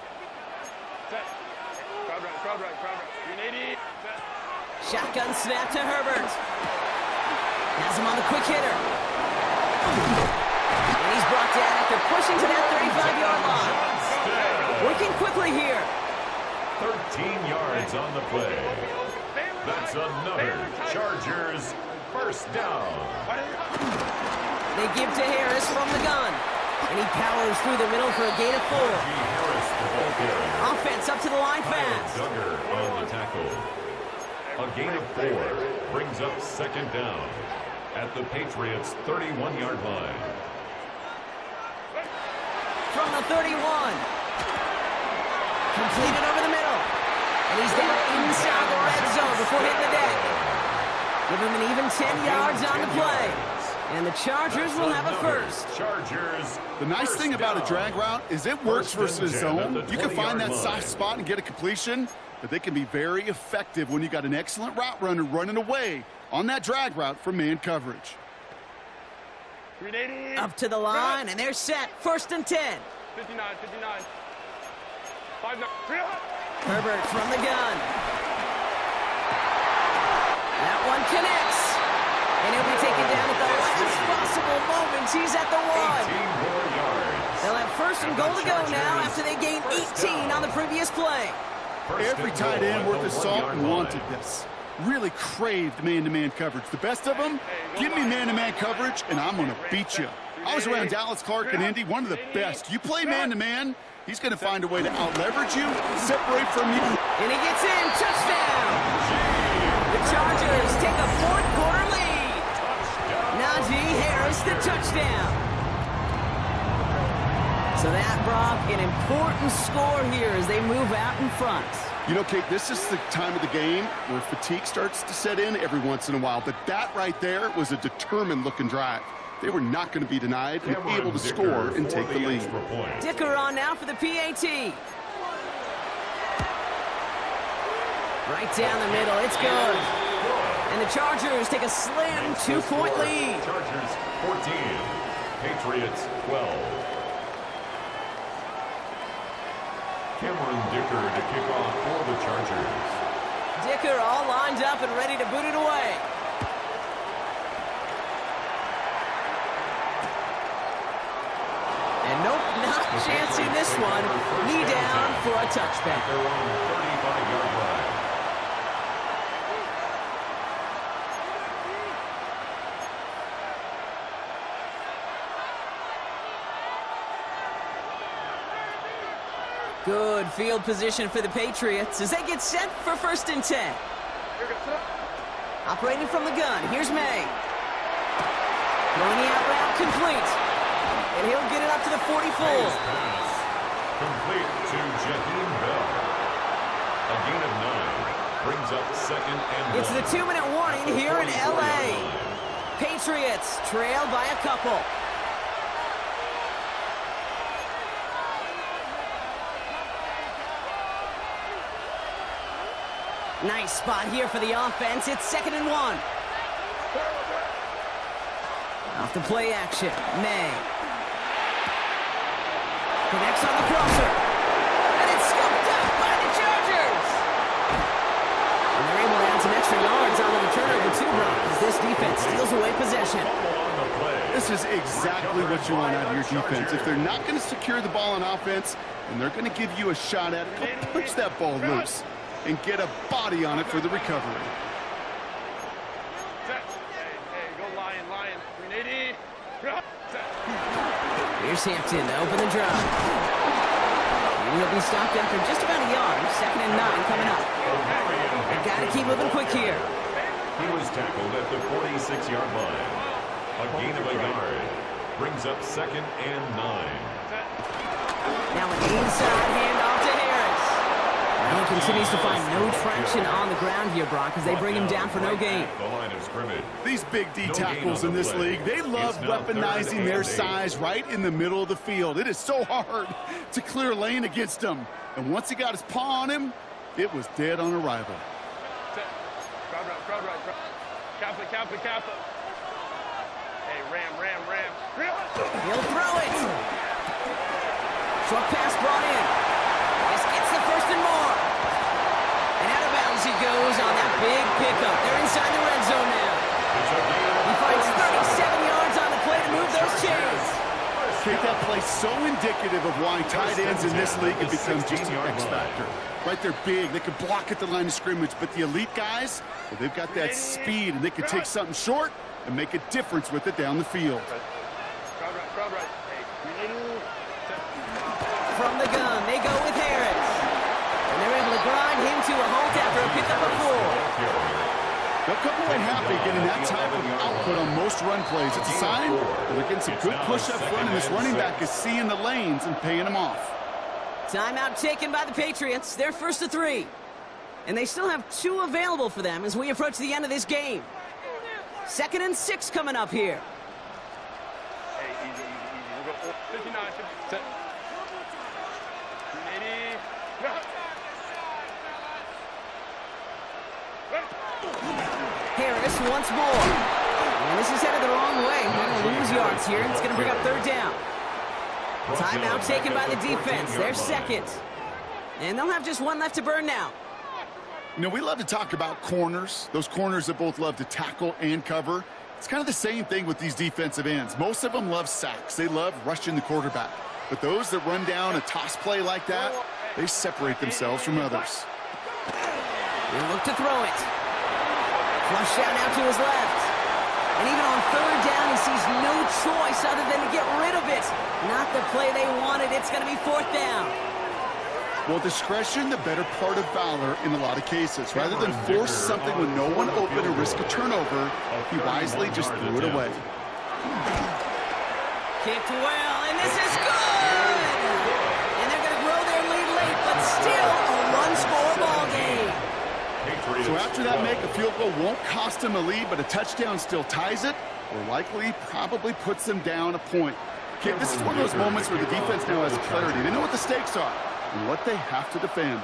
Speaker 4: Crowd right, crowd right, crowd right. 380. Set.
Speaker 5: Shotgun snap to Herbert. Has him on the quick hitter. And he's brought down after pushing to that 35-yard line. Working quickly here.
Speaker 3: 13 yards on the play. That's another Chargers 1st down.
Speaker 5: They give to Harris from the gun. And he powers through the middle for a gain of 4. Offense up to the line fast.
Speaker 3: Duggar on the tackle. A gain of 4 brings up 2nd down at the Patriots' 31-yard line.
Speaker 5: From the 31. Completed over the middle. And he's down inside the red zone before hitting the deck. Give him an even 10 yards on the play. And the Chargers will have a 1st.
Speaker 3: Chargers.
Speaker 6: The nice thing about a drag route is it works versus a zone. You can find that soft spot and get a completion, but they can be very effective when you got an excellent route runner running away on that drag route from man coverage.
Speaker 4: 380.
Speaker 5: Up to the line, and they're set. 1st and 10.
Speaker 4: 59, 59. 5, 9, 3,
Speaker 5: Herbert from the gun. That one connects. And he'll be taken down at the last possible moment. He's at the 1.
Speaker 3: 18 more yards.
Speaker 5: They'll have 1st and goal to go now after they gained 18 on the previous play.
Speaker 6: Every tight end worth his salt wanted this. Really craved man-to-man coverage. The best of them, give me man-to-man coverage, and I'm going to beat you. I was around Dallas Clark and Indy, one of the best. You play man-to-man, he's going to find a way to out-leverage you, separate from you.
Speaker 5: And he gets in. Touchdown. The Chargers take a 4th quarter lead. Najee Harris, the touchdown. So that, Brock, an important score here as they move out in front.
Speaker 6: You know, Kate, this is the time of the game where fatigue starts to set in every once in a while. But that right there was a determined-looking drive. They were not going to be denied and able to score and take the lead.
Speaker 5: Dicker on now for the PAT. Right down the middle. It's good. And the Chargers take a slim 2-point lead.
Speaker 3: Chargers 14, Patriots 12. Cameron Dicker to kick off for the Chargers.
Speaker 5: Dicker all lined up and ready to boot it away. And nope, not chancing this one. Knee down for a touchback.
Speaker 3: Their own 35-yard line.
Speaker 5: Good field position for the Patriots as they get set for 1st and 10. Operating from the gun, here's May. Throwing the out route complete. And he'll get it up to the 44.
Speaker 3: Nice pass. Complete to Jaheim Bell. A gain of 9 brings up 2nd and 1.
Speaker 5: It's the 2-minute warning here in L.A. Patriots trail by a couple. Nice spot here for the offense. It's 2nd and 1. Off the play action. May. Connects on the crosser. And it's scooped up by the Chargers. possession.
Speaker 6: This is exactly what you want out of your defense. If they're not going to secure the ball on offense, and they're going to give you a shot at it, go punch that ball loose and get a body on it for the recovery.
Speaker 4: Hey, go Lion. 380.
Speaker 5: Here's Hampton to open the drive. And he'll be stopped after just about a yard. 2nd and 9 coming up. They've got to keep moving quick here.
Speaker 3: He was tackled at the 46-yard line. A gain of a yard brings up 2nd and 9.
Speaker 5: Now an inside handoff to Harris. And he continues to find no traction on the ground here, Brock, as they bring him down for no gain.
Speaker 3: The line of scrimmage.
Speaker 6: These big D tackles in this league, they love weaponizing their size right in the middle of the field. It is so hard to clear lane against them. And once he got his paw on him, it was dead on arrival.
Speaker 4: Crowd right. Kappa. Hey, ram.
Speaker 5: He'll throw it. Short pass brought in. This gets the 1st and more. And out of bounds he goes on that big pickup. They're inside the red zone now. He finds 37 yards on the play to move those chains.
Speaker 6: Take that play so indicative of why tight ends in this league have become just an X factor. Right, they're big, they can block at the line of scrimmage, but the elite guys, well, they've got that speed and they can take something short and make a difference with it down the field.
Speaker 4: Crowd right. Hey, 380.
Speaker 5: From the gun, they go with Harris. And they're able to grind him to a halt after a pickup of 4.
Speaker 6: They'll come away happy getting that type of output on most run plays. It's a sign that they're getting some good push up front, and this running back is seeing the lanes and paying them off.
Speaker 5: Timeout taken by the Patriots. They're 1st and 3. And they still have 2 available for them as we approach the end of this game. 2nd and 6 coming up here.
Speaker 4: Hey, easy. We'll go 59. Set. 380.
Speaker 5: Harris once more. And this is headed the wrong way. They're going to lose yards here. It's going to bring up 3rd down. Timeout taken by the defense. They're 2nd. And they'll have just 1 left to burn now.
Speaker 6: You know, we love to talk about corners, those corners that both love to tackle and cover. It's kind of the same thing with these defensive ends. Most of them love sacks. They love rushing the quarterback. But those that run down a toss play like that, they separate themselves from others.
Speaker 5: He'll look to throw it. Flush out now to his left. And even on 3rd down, he sees no choice other than to get rid of it. Not the play they wanted. It's going to be 4th down.
Speaker 6: Well, discretion, the better part of valor in a lot of cases. Rather than force something with no one open and risk a turnover, he wisely just threw it away.
Speaker 5: Kicked well, and this is good! And they're going to grow their lead late, but still a one-score ball game.
Speaker 6: So after that make, a field goal won't cost them a lead, but a touchdown still ties it, or likely probably puts them down a point. Okay, this is one of those moments where the defense now has clarity. They know what the stakes are and what they have to defend.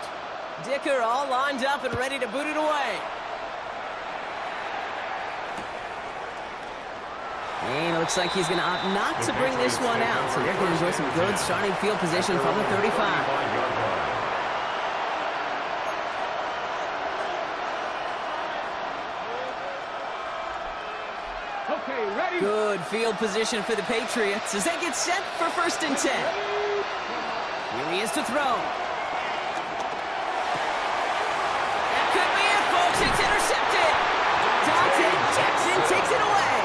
Speaker 5: Dicker all lined up and ready to boot it away. And it looks like he's going to opt not to bring this one out. So they're going to enjoy some good starting field position from the 35.
Speaker 4: Okay, ready.
Speaker 5: Good field position for the Patriots as they get set for 1st and 10. Here he is to throw. That could be it, folks. It's intercepted. Dante Jackson takes it away.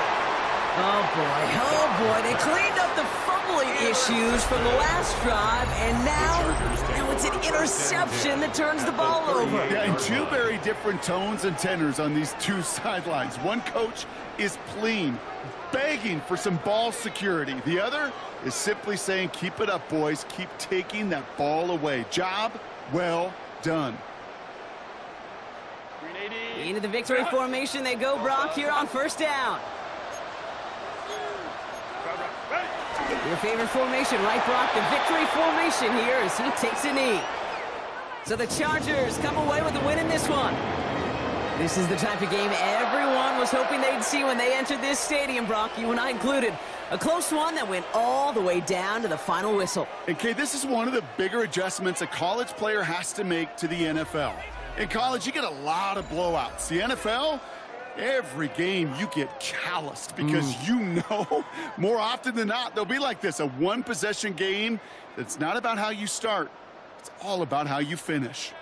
Speaker 5: Oh, boy. They cleaned up the fumbling issues from the last drive, and now it's an interception that turns the ball over.
Speaker 6: Yeah, and 2 very different tones and tenors on these 2 sidelines. One coach is pleading, begging for some ball security. The other is simply saying, keep it up, boys. Keep taking that ball away. Job well done.
Speaker 5: Into the victory formation they go, Brock, here on 1st down. Your favorite formation, right, Brock? The victory formation here as he takes a knee. So the Chargers come away with the win in this one. This is the type of game everyone was hoping they'd see when they entered this stadium, Brock, you and I included. A close one that went all the way down to the final whistle.
Speaker 6: Okay, this is one of the bigger adjustments a college player has to make to the NFL. In college, you get a lot of blowouts. The NFL, Every game you get calloused because you know more often than not they'll be like this, a one-possession game. It's not about how you start. It's all about how you finish.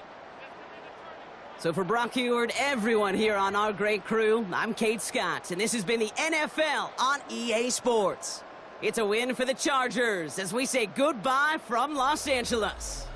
Speaker 5: So for Brock Heward, everyone here on our great crew, I'm Kate Scott, and this has been the NFL on EA Sports. It's a win for the Chargers as we say goodbye from Los Angeles.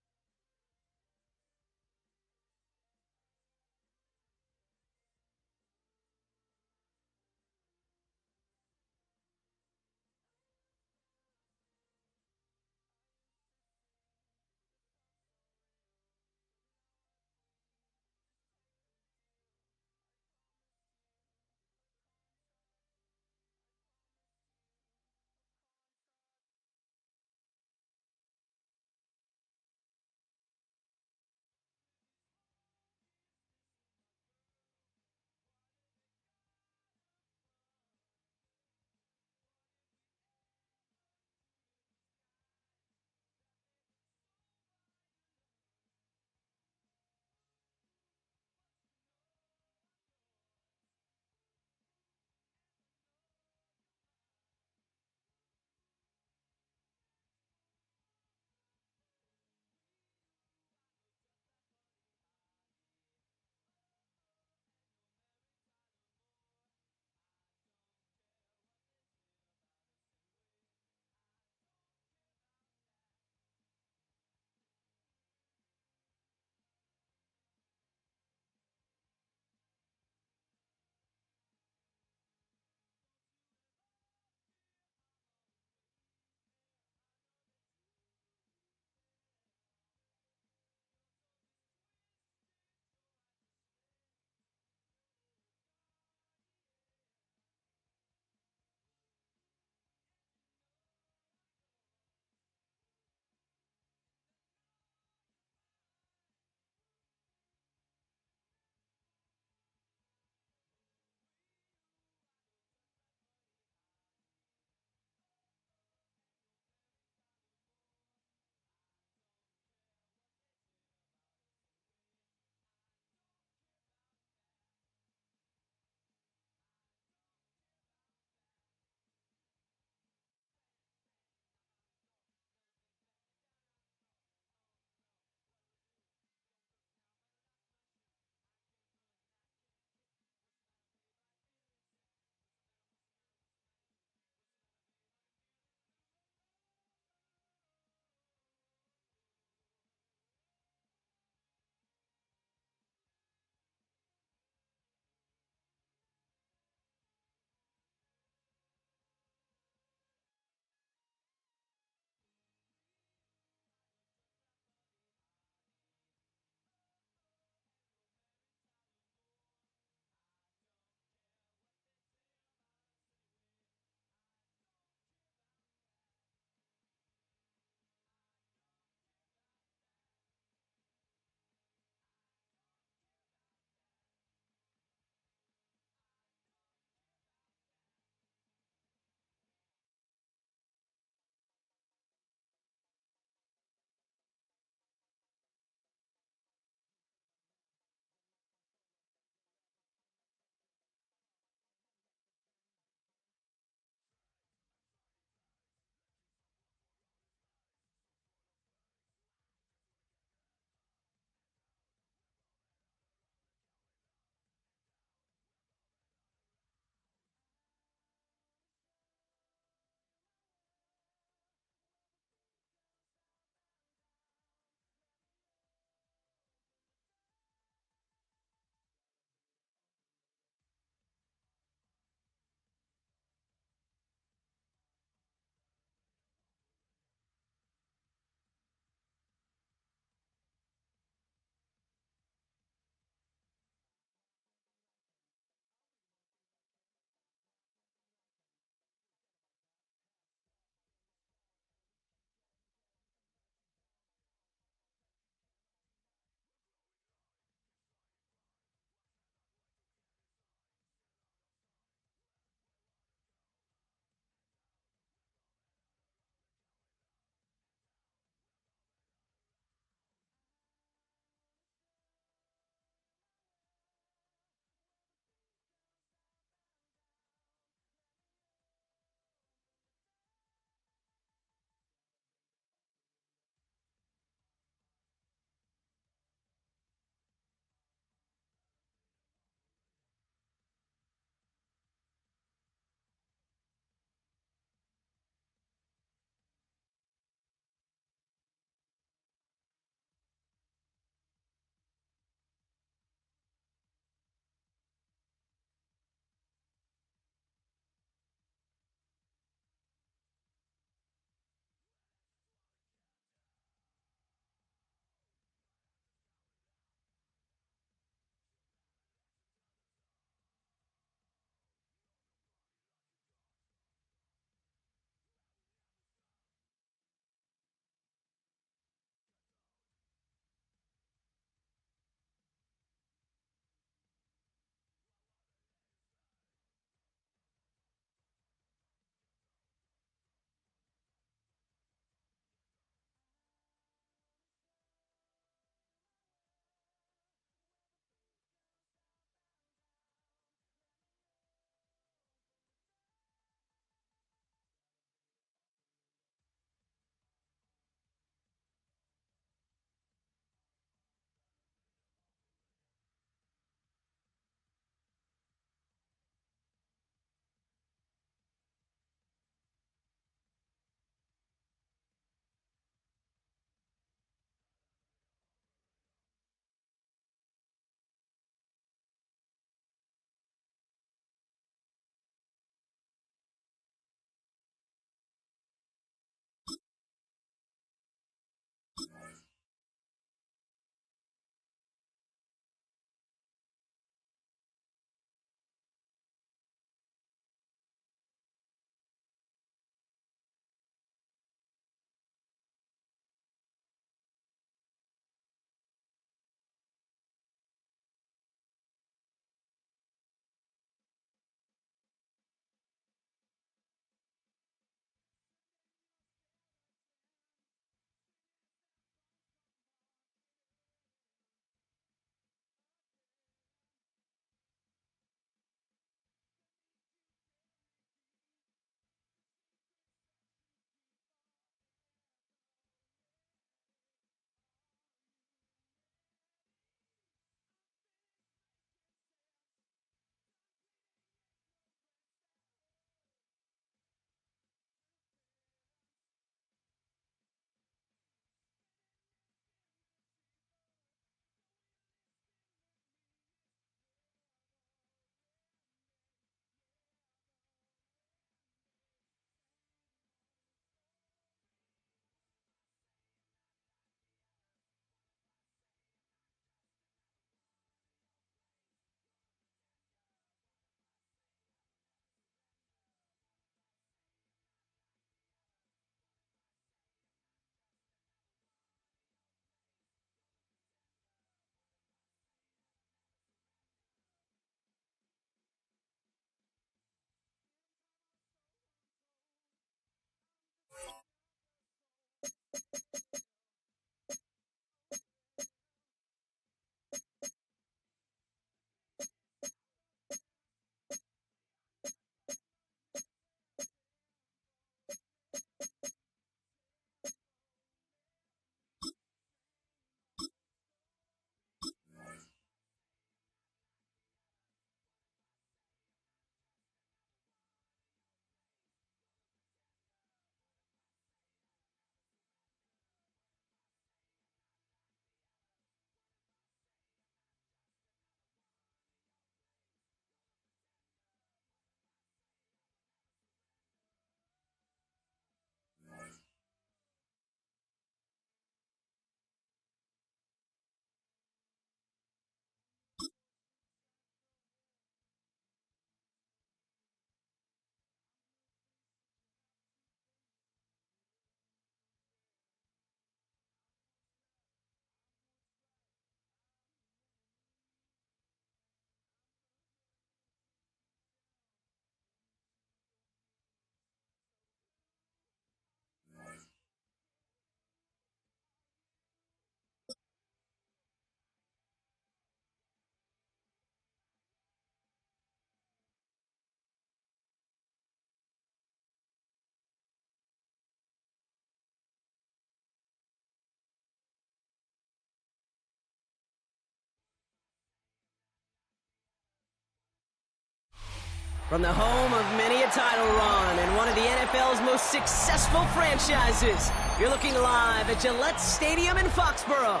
Speaker 5: From the home of many a title run and one of the NFL's most successful franchises, you're looking live at Gillette Stadium in Foxborough.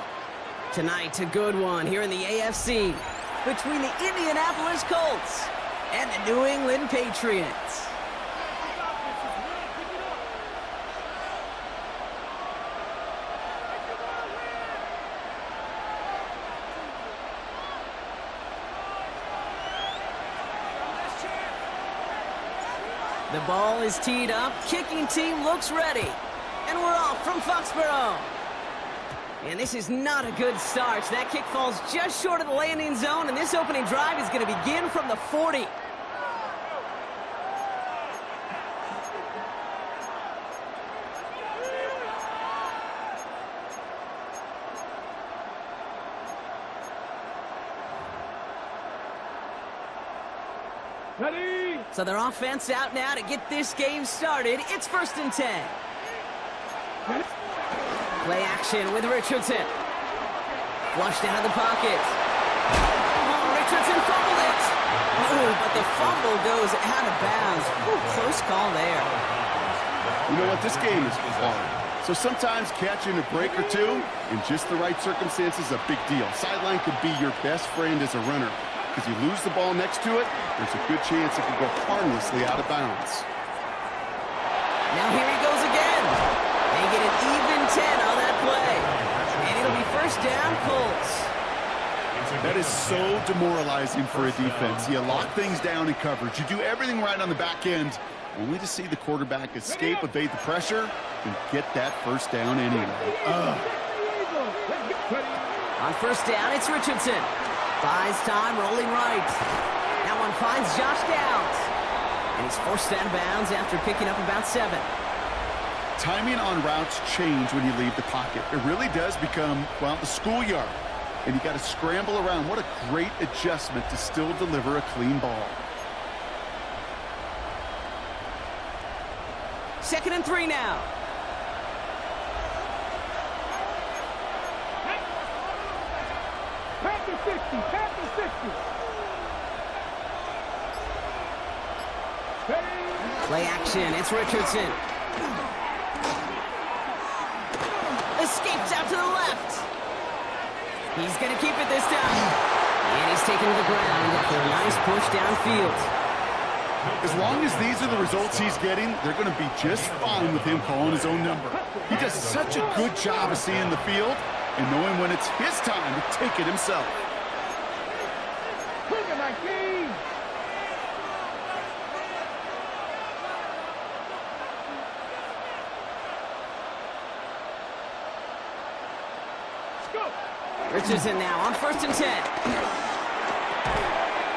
Speaker 5: Tonight, a good one here in the AFC between the Indianapolis Colts and the New England Patriots. The ball is teed up, kicking team looks ready, and we're off from Foxborough. And this is not a good start. That kick falls just short of the landing zone, and this opening drive is going to begin from the 40.
Speaker 4: Ready?
Speaker 5: So their offense out now to get this game started. It's 1st and 10. Play action with Richardson. Flushed out of the pocket. Oh, Richardson fumbled it. Oh, but the fumble goes out of bounds. Ooh, close call there.
Speaker 6: You know what? This game is hard. So sometimes catching a break or two in just the right circumstances is a big deal. Sideline could be your best friend as a runner. Because you lose the ball next to it, there's a good chance it could go harmlessly out of bounds.
Speaker 5: Now here he goes again. They get an even 10 on that play. And it'll be 1st down, Colts.
Speaker 6: That is so demoralizing for a defense. You lock things down in coverage. You do everything right on the back end, only to see the quarterback escape, evade the pressure, and get that 1st down anyway.
Speaker 5: On 1st down, it's Richardson. Buys time, rolling right. That one finds Josh Downs. And he's forced out of bounds after picking up about 7.
Speaker 6: Timing on routes change when you leave the pocket. It really does become, well, the schoolyard. And you got to scramble around. What a great adjustment to still deliver a clean ball.
Speaker 5: 2nd and 3 now.
Speaker 4: Panther 60, Panther 60.
Speaker 5: Play action, it's Richardson. Escapes out to the left. He's going to keep it this time. And he's taken to the ground for a nice push downfield.
Speaker 6: As long as these are the results he's getting, they're going to be just fine with him calling his own number. He does such a good job of seeing the field and knowing when it's his time to take it himself.
Speaker 5: Richardson now on 1st and 10.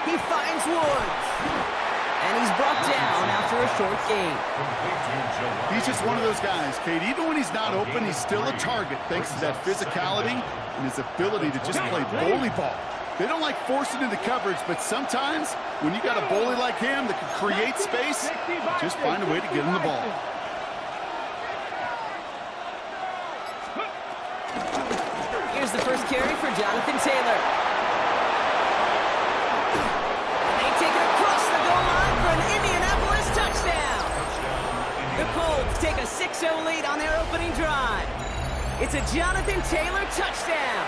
Speaker 5: He finds Woods. And he's brought down after a short gain.
Speaker 6: He's just one of those guys, Kate. Even when he's not open, he's still a target thanks to that physicality and his ability to just play bully ball. They don't like forcing into coverage, but sometimes when you got a bully like him that can create space, just find a way to get him the ball.
Speaker 5: Here's the first carry for Jonathan Taylor. They take it across the goal line for an Indianapolis touchdown. The Colts take a 6-0 lead on their opening drive. It's a Jonathan Taylor touchdown.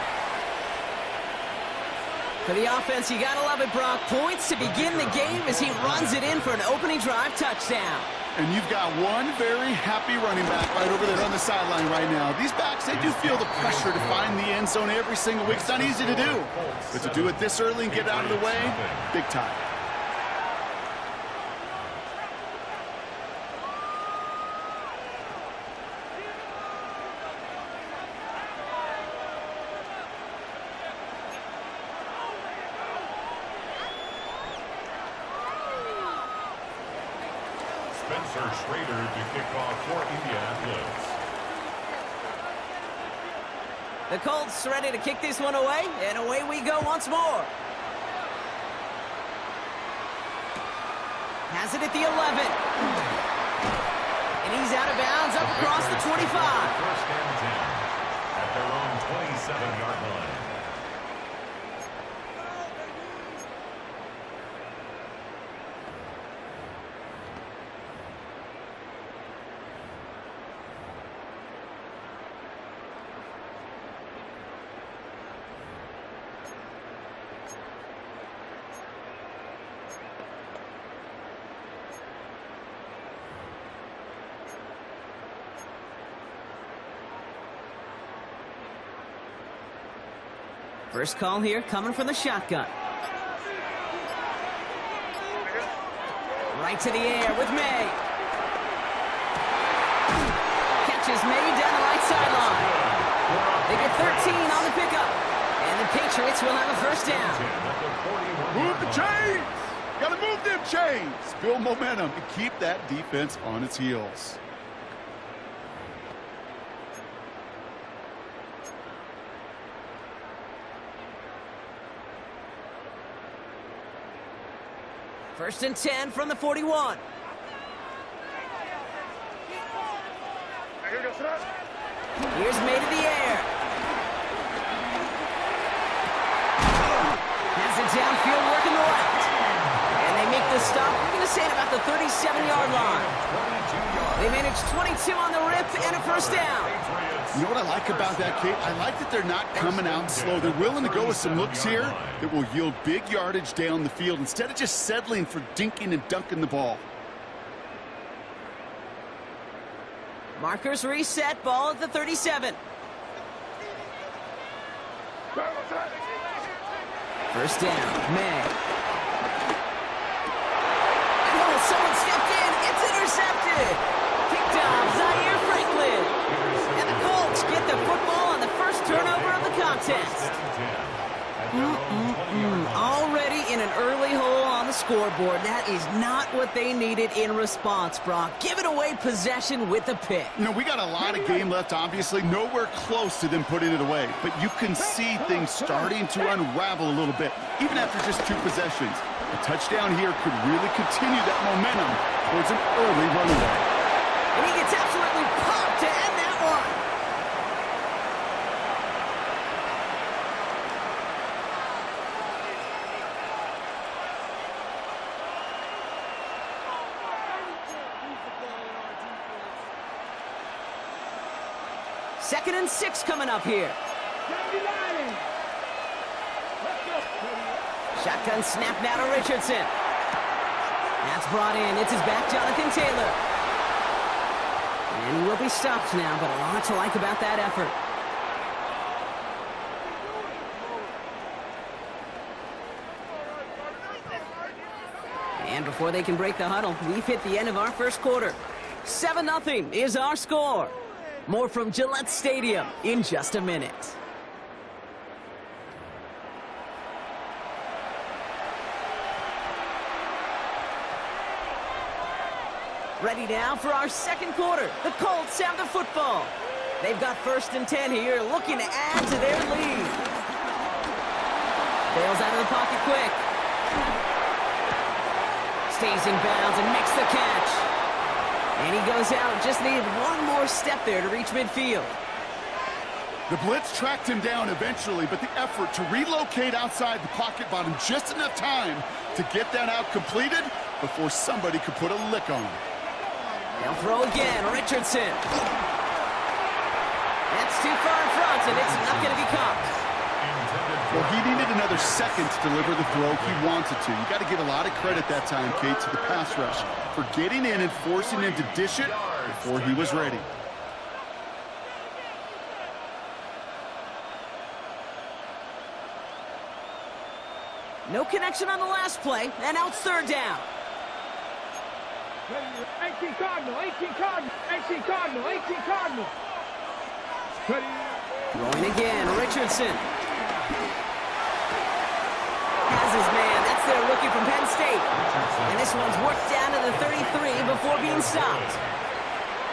Speaker 5: For the offense, you gotta love it, Brock. Points to begin the game as he runs it in for an opening drive touchdown.
Speaker 6: And you've got one very happy running back right over there on the sideline right now. These backs, they do feel the pressure to find the end zone every single week. It's not easy to do. But to do it this early and get out of the way, big time.
Speaker 3: Schrader to kick off for Indianapolis.
Speaker 5: The Colts ready to kick this one away, and away we go once more. Has it at the 11. And he's out of bounds up across the 25.
Speaker 3: 1st and 10 at their own 27-yard line.
Speaker 5: First call here coming from the shotgun. Right to the air with May. Catches May down the right sideline. They get 13 on the pickup. And the Patriots will have a first down.
Speaker 6: Move the chains! Gotta move them chains! Build momentum and keep that defense on its heels.
Speaker 5: First and 10 from the 41. Here's May to the air. Has it downfield working the left. And they make the stop. We're going to say it about the 37-yard line. They managed 22 on the rip and a first down.
Speaker 6: You know what I like about that, Kate? I like that they're not coming out slow. They're willing to go with some looks here that will yield big yardage down the field instead of just settling for dinking and dunking the ball.
Speaker 5: Markers reset, ball at the 37. First down, May. Oh, someone stepped in. It's intercepted. Picked off Zaire Franklin. And the Colts get the football on the first turnover of the contest. Already in an early hole on the scoreboard. That is not what they needed in response, Brock. Giving away possession with the pick.
Speaker 6: You know, we got a lot of game left, obviously. Nowhere close to them putting it away. But you can see things starting to unravel a little bit, even after just 2 possessions. A touchdown here could really continue that momentum towards an early runaway.
Speaker 5: And he gets absolutely pumped to end that one. Second and 6 coming up here. Shotgun snap now to Richardson. That's brought in. It's his back, Jonathan Taylor. And he will be stopped now, but a lot to like about that effort. And before they can break the huddle, we've hit the end of our first quarter. 7-0 is our score. More from Gillette Stadium in just a minute. Ready now for our second quarter. The Colts have the football. They've got first and 10 here, looking to add to their lead. Bails out of the pocket quick. Stays in bounds and makes the catch. And he goes out, just needed one more step there to reach midfield.
Speaker 6: The blitz tracked him down eventually, but the effort to relocate outside the pocket bought him just enough time to get that out completed before somebody could put a lick on him.
Speaker 5: They'll throw again, Richardson. That's too far in front, and it's not going to be caught.
Speaker 6: Well, he needed another second to deliver the throw he wanted to. You got to give a lot of credit that time, Kate, to the pass rush for getting in and forcing him to dish it before he was ready.
Speaker 5: No connection on the last play, and now it's third down.
Speaker 4: 18 Cardinal, 18 Cardinal, 18 Cardinal, 18 Cardinal.
Speaker 5: Throwing again, Richardson. Has his man. That's their rookie from Penn State. And this one's worked down to the 33 before being stopped.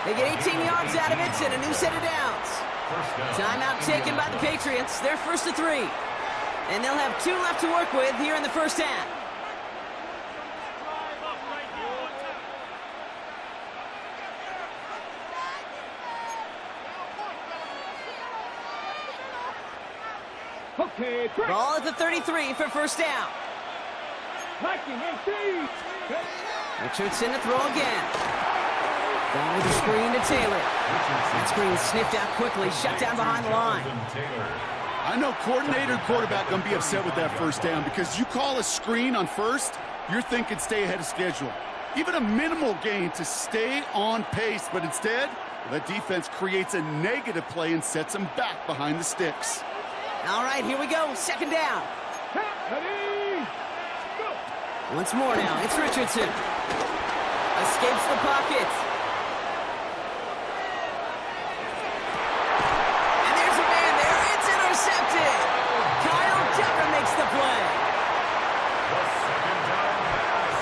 Speaker 5: They get 18 yards out of it and a new set of downs. Timeout taken by the Patriots. They're first to 3. And they'll have 2 left to work with here in the first half.
Speaker 4: Okay,
Speaker 5: Ball at the 33 for first down. Richardson to throw again. Going with the screen to Taylor. That screen sniffed out quickly, shut down behind the line.
Speaker 6: I know coordinator and quarterback going to be upset with that first down because you call a screen on first, you're thinking stay ahead of schedule. Even a minimal gain to stay on pace, but instead, that defense creates a negative play and sets them back behind the sticks.
Speaker 5: All right, here we go. Second down.
Speaker 4: Ready, go.
Speaker 5: Once more now. It's Richardson. Escapes the pocket. And there's a man there. It's intercepted. Kyle Decker makes the play.
Speaker 3: The second down pass.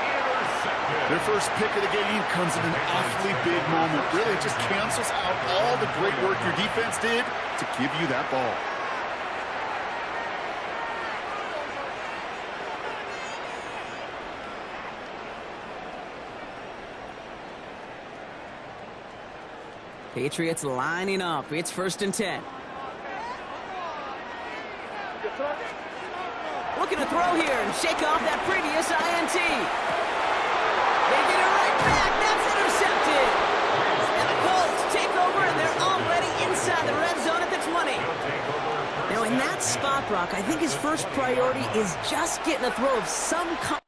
Speaker 3: Intercepted.
Speaker 6: Their first pick of the game comes in an awfully big moment. Really just cancels out all the great work your defense did to give you that ball.
Speaker 5: Patriots lining up. It's 1st and 10. Looking to throw here and shake off that previous INT. They get it right back. That's intercepted. And the Colts take over, and they're already inside the red zone at the 20. Now, in that spot, Brock, I think his first priority is just getting a throw of some kind.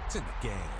Speaker 7: It's in the game.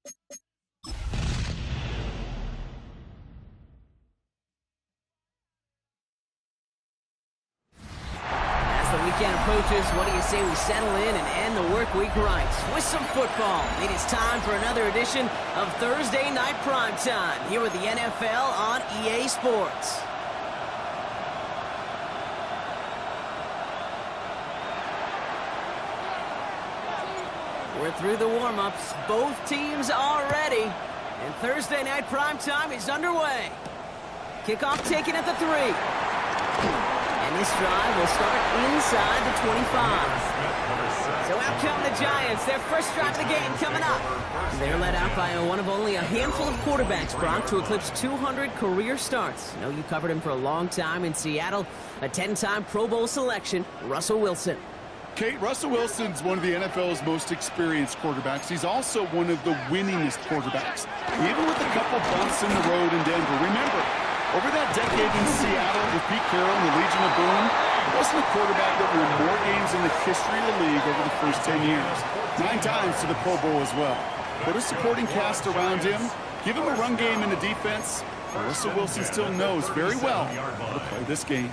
Speaker 5: As the weekend approaches, what do you say we settle in and end the work week right with some football? It is time for another edition of Thursday Night Primetime here with the NFL on EA Sports. We're through the warm-ups. Both teams are ready. And Thursday Night Primetime is underway. Kickoff taken at the 3. And this drive will start inside the 25. So out come the Giants. Their first drive of the game coming up. They're led out by one of only a handful of quarterbacks, Brock, to eclipse 200 career starts. I know you covered him for a long time in Seattle. A 10-time Pro Bowl selection, Russell Wilson.
Speaker 6: Kate, Russell Wilson's one of the NFL's most experienced quarterbacks. He's also one of the winningest quarterbacks, even with a couple bumps in the road in Denver. Remember, over that decade in Seattle with Pete Carroll and the Legion of Boom, he wasn't a quarterback that won more games in the history of the league over the first 10 years. 9 times to the Pro Bowl as well. Put a supporting cast around him, give him a run game in the defense. Russell Wilson still knows very well how to play this game.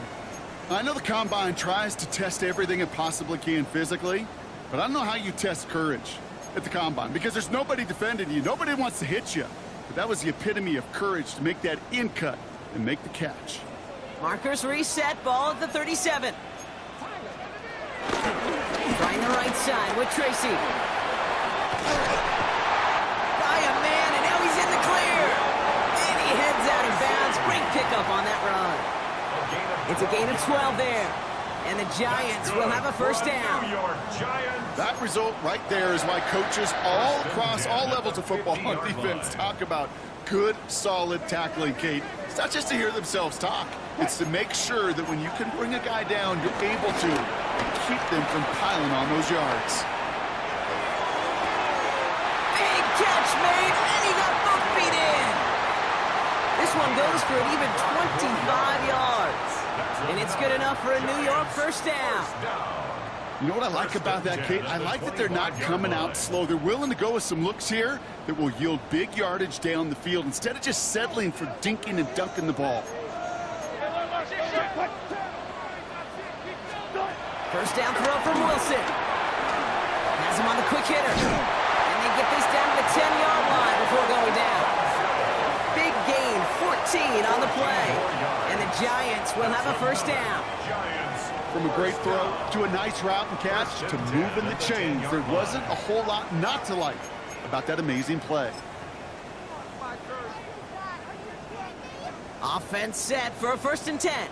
Speaker 6: I know the Combine tries to test everything it possibly can physically, but I don't know how you test courage at the Combine because there's nobody defending you. Nobody wants to hit you. But that was the epitome of courage to make that in cut and make the catch.
Speaker 5: Markers reset, ball at the 37. Trying the right side with Tracy. By a man, and now he's in the clear. And he heads out of bounds. Great pickup on that run. It's a gain of 12 there. And the Giants will have a first down.
Speaker 6: That result right there is why coaches all across all levels of football on defense talk about good, solid tackling, Kate. It's not just to hear themselves talk. It's to make sure that when you can bring a guy down, you're able to keep them from piling on those yards.
Speaker 5: Big catch made, and he got both feet in. This one goes for an even 25 yards. And it's good enough for a New York first down.
Speaker 6: You know what I like about that, Kate? I like that they're not coming out slow. They're willing to go with some looks here that will yield big yardage down the field instead of just settling for dinking and dunking the ball.
Speaker 5: First down throw from Wilson. Has him on the quick hitter. And they get this down to the 10-yard line before going down. Big gain, 14 on the play. And the Giants will have a first down.
Speaker 6: From a great throw to a nice route and catch to moving the chains, there wasn't a whole lot not to like about that amazing play.
Speaker 5: Offense set for a 1st and 10.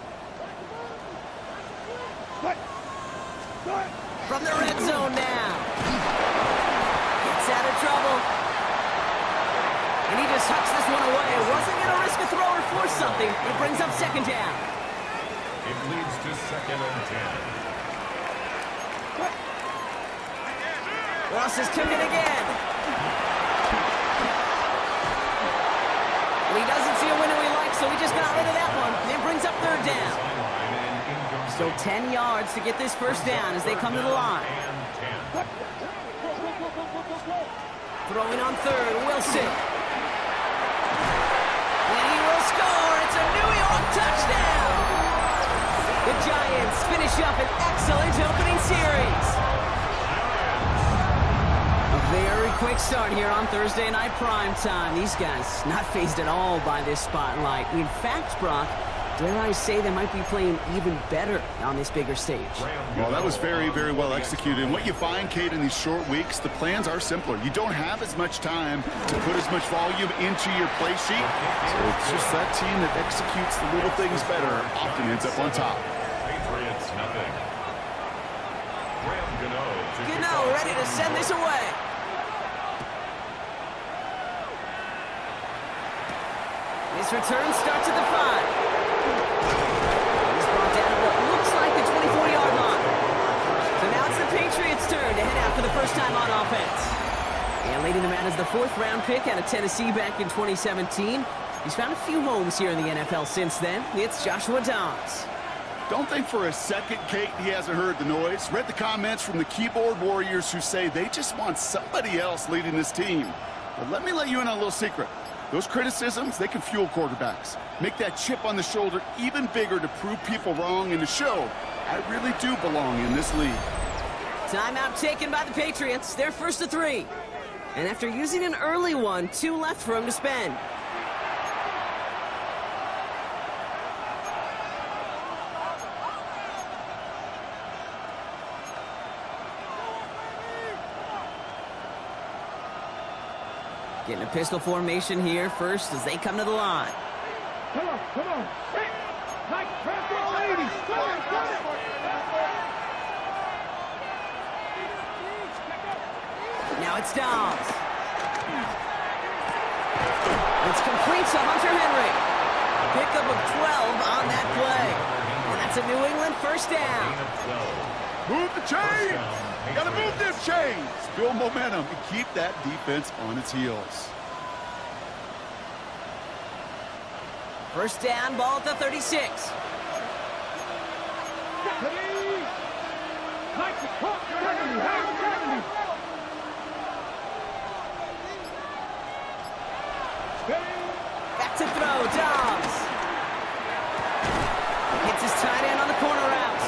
Speaker 5: From the red zone now. Gets out of trouble. And he just hucks this one away. Wasn't going to risk a throw or force something. It brings up 2nd down.
Speaker 3: It leads to 2nd and 10.
Speaker 5: Ross is cooking again. Well, he doesn't see a window he likes, so he just got rid of that one. And it brings up 3rd down. So 10 yards to get this first down as they come to the line. Throwing on 3rd, Wilson. And he will score. It's a New York touchdown. The Giants finish up an excellent opening series. A very quick start here on Thursday Night Primetime. These guys not fazed at all by this spotlight. In fact, Brock, dare I say they might be playing even better on this bigger stage.
Speaker 6: Well, that was very, very well executed. And what you find, Kate, in these short weeks, the plans are simpler. You don't have as much time to put as much volume into your play sheet. So it's just that team that executes the little things better often ends up on top.
Speaker 3: Patriots nothing.
Speaker 5: Gano ready to send this away. This return starts at the 5. He's brought down at what looks like the 24-yard line. So now it's the Patriots' turn to head out for the first time on offense. And leading them out is the 4th-round pick out of Tennessee back in 2017. He's found a few homes here in the NFL since then. It's Joshua Dobbs.
Speaker 6: Don't think for a second, Kate, he hasn't heard the noise. Read the comments from the keyboard warriors who say they just want somebody else leading this team. But let me let you in on a little secret. Those criticisms, they can fuel quarterbacks. Make that chip on the shoulder even bigger to prove people wrong and to show I really do belong in this league.
Speaker 5: Timeout taken by the Patriots. They're first to 3. And after using an early one, 2 left for him to spend. Getting a pistol formation here first as they come to the line.
Speaker 4: Come on, come on. Hey, Mike, press the ladies. Come on, come on.
Speaker 5: Now it's Dobbs. It's complete to Hunter Henry. Pickup of 12 on that play. And that's a New England first down.
Speaker 6: Move the chain! Gotta move this chain! Build momentum and keep that defense on its heels.
Speaker 5: First down, ball at the 36. Back to throw, Dobbs. Hits his tight end on the corner route.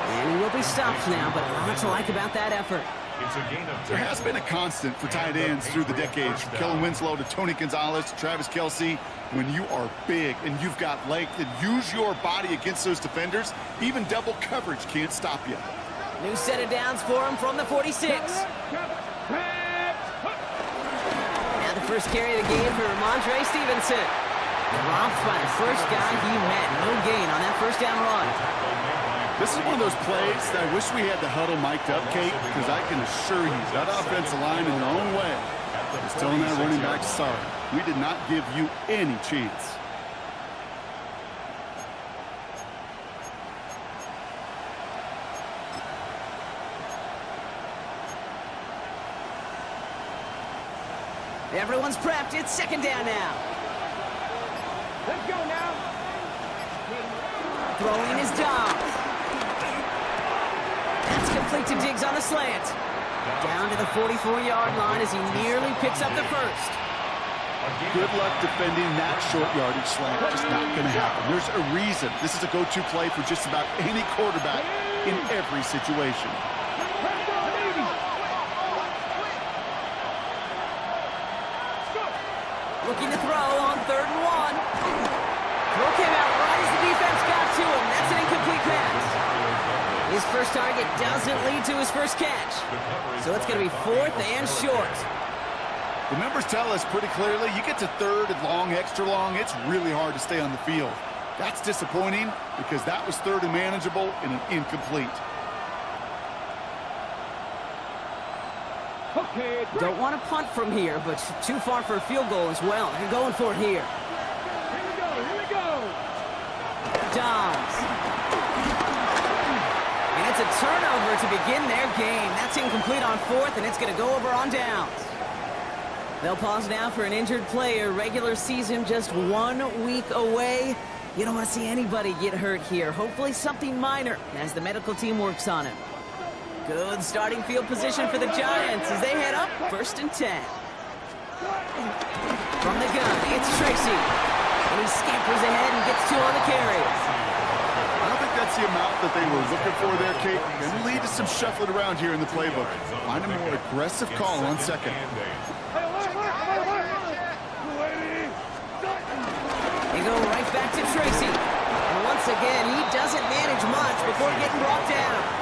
Speaker 5: And he will be stopped now, but a lot to like about that effort.
Speaker 3: It's a gain of 10.
Speaker 6: There has been a constant for tight ends through the decades, from Kellen Winslow to Tony Gonzalez to Travis Kelce. When you are big and you've got length and use your body against those defenders, even double coverage can't stop you.
Speaker 5: New set of downs for him from the 46. Now the first carry of the game for Ramondre Stevenson. Dropped by the first guy he met. No gain on that first down run.
Speaker 6: This is one of those plays that I wish we had the huddle mic'd up, Kate, because I can assure you that offensive line in their own way is telling that running back, sorry, we did not give you any chance.
Speaker 5: Everyone's prepped. It's second down now.
Speaker 4: Let's go now.
Speaker 5: Throwing his Dobbs. That's complete to Diggs on the slant. Down to the 44-yard line as he nearly picks up the first.
Speaker 6: Good luck defending that short yardage slant. Just not going to happen. There's a reason this is a go-to play for just about any quarterback in every situation.
Speaker 5: Looking to throw on 3rd and 1. Throw came out right as the defense got to him. That's an incomplete pass. His first target doesn't lead to his first catch. So it's going to be 4th and short.
Speaker 6: The numbers tell us pretty clearly, you get to 3rd and long, extra long, it's really hard to stay on the field. That's disappointing because that was 3rd and manageable and an incomplete.
Speaker 4: Okay,
Speaker 5: Don't want to punt from here, but too far for a field goal as well. They're going for it here.
Speaker 4: here we go, here we go.
Speaker 5: Dobbs. And it's a turnover to begin their game. That's incomplete on 4th, and it's going to go over on downs. They'll pause now for an injured player. Regular season just 1 week away. You don't want to see anybody get hurt here. Hopefully something minor as the medical team works on it. Good starting field position for the Giants as they head up 1st and 10. From the gun, it's Tracy. And he scampers ahead and gets 2 on the carry.
Speaker 6: I don't think that's the amount that they were looking for there, Kate. Going to lead to some shuffling around here in the playbook. Find a more aggressive call on 2nd.
Speaker 5: They go right back to Tracy. And once again, he doesn't manage much before getting brought down.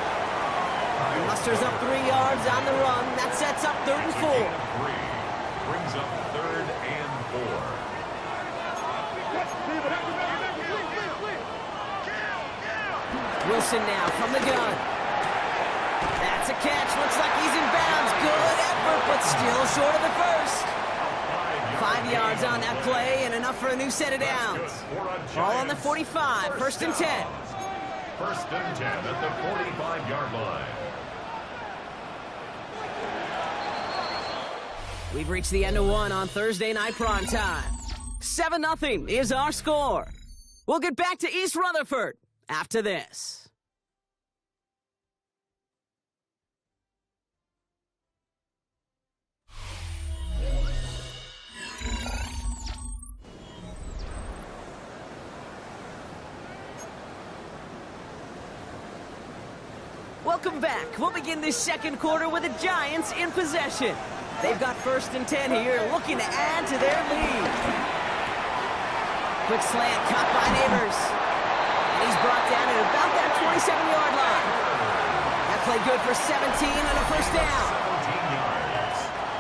Speaker 5: He musters up 3 yards on the run. That sets up 3rd and 4.
Speaker 3: Brings up 3rd and 4.
Speaker 5: Wilson now from the gun. That's a catch. Looks like he's in bounds. Good effort, but still short of the first. 5 yards on that play and enough for a new set of downs. All on the 45. 1st and 10.
Speaker 3: 1st and 10 at the 45-yard line.
Speaker 5: We've reached the end of 1 on Thursday night prime time. 7-0 is our score. We'll get back to East Rutherford after this. welcome back. We'll begin this second quarter with the Giants in possession. They've got 1st and 10 here, looking to add to their lead. Quick slant caught by Neighbors. And he's brought down at about that 27-yard line. That play good for 17 and a first down.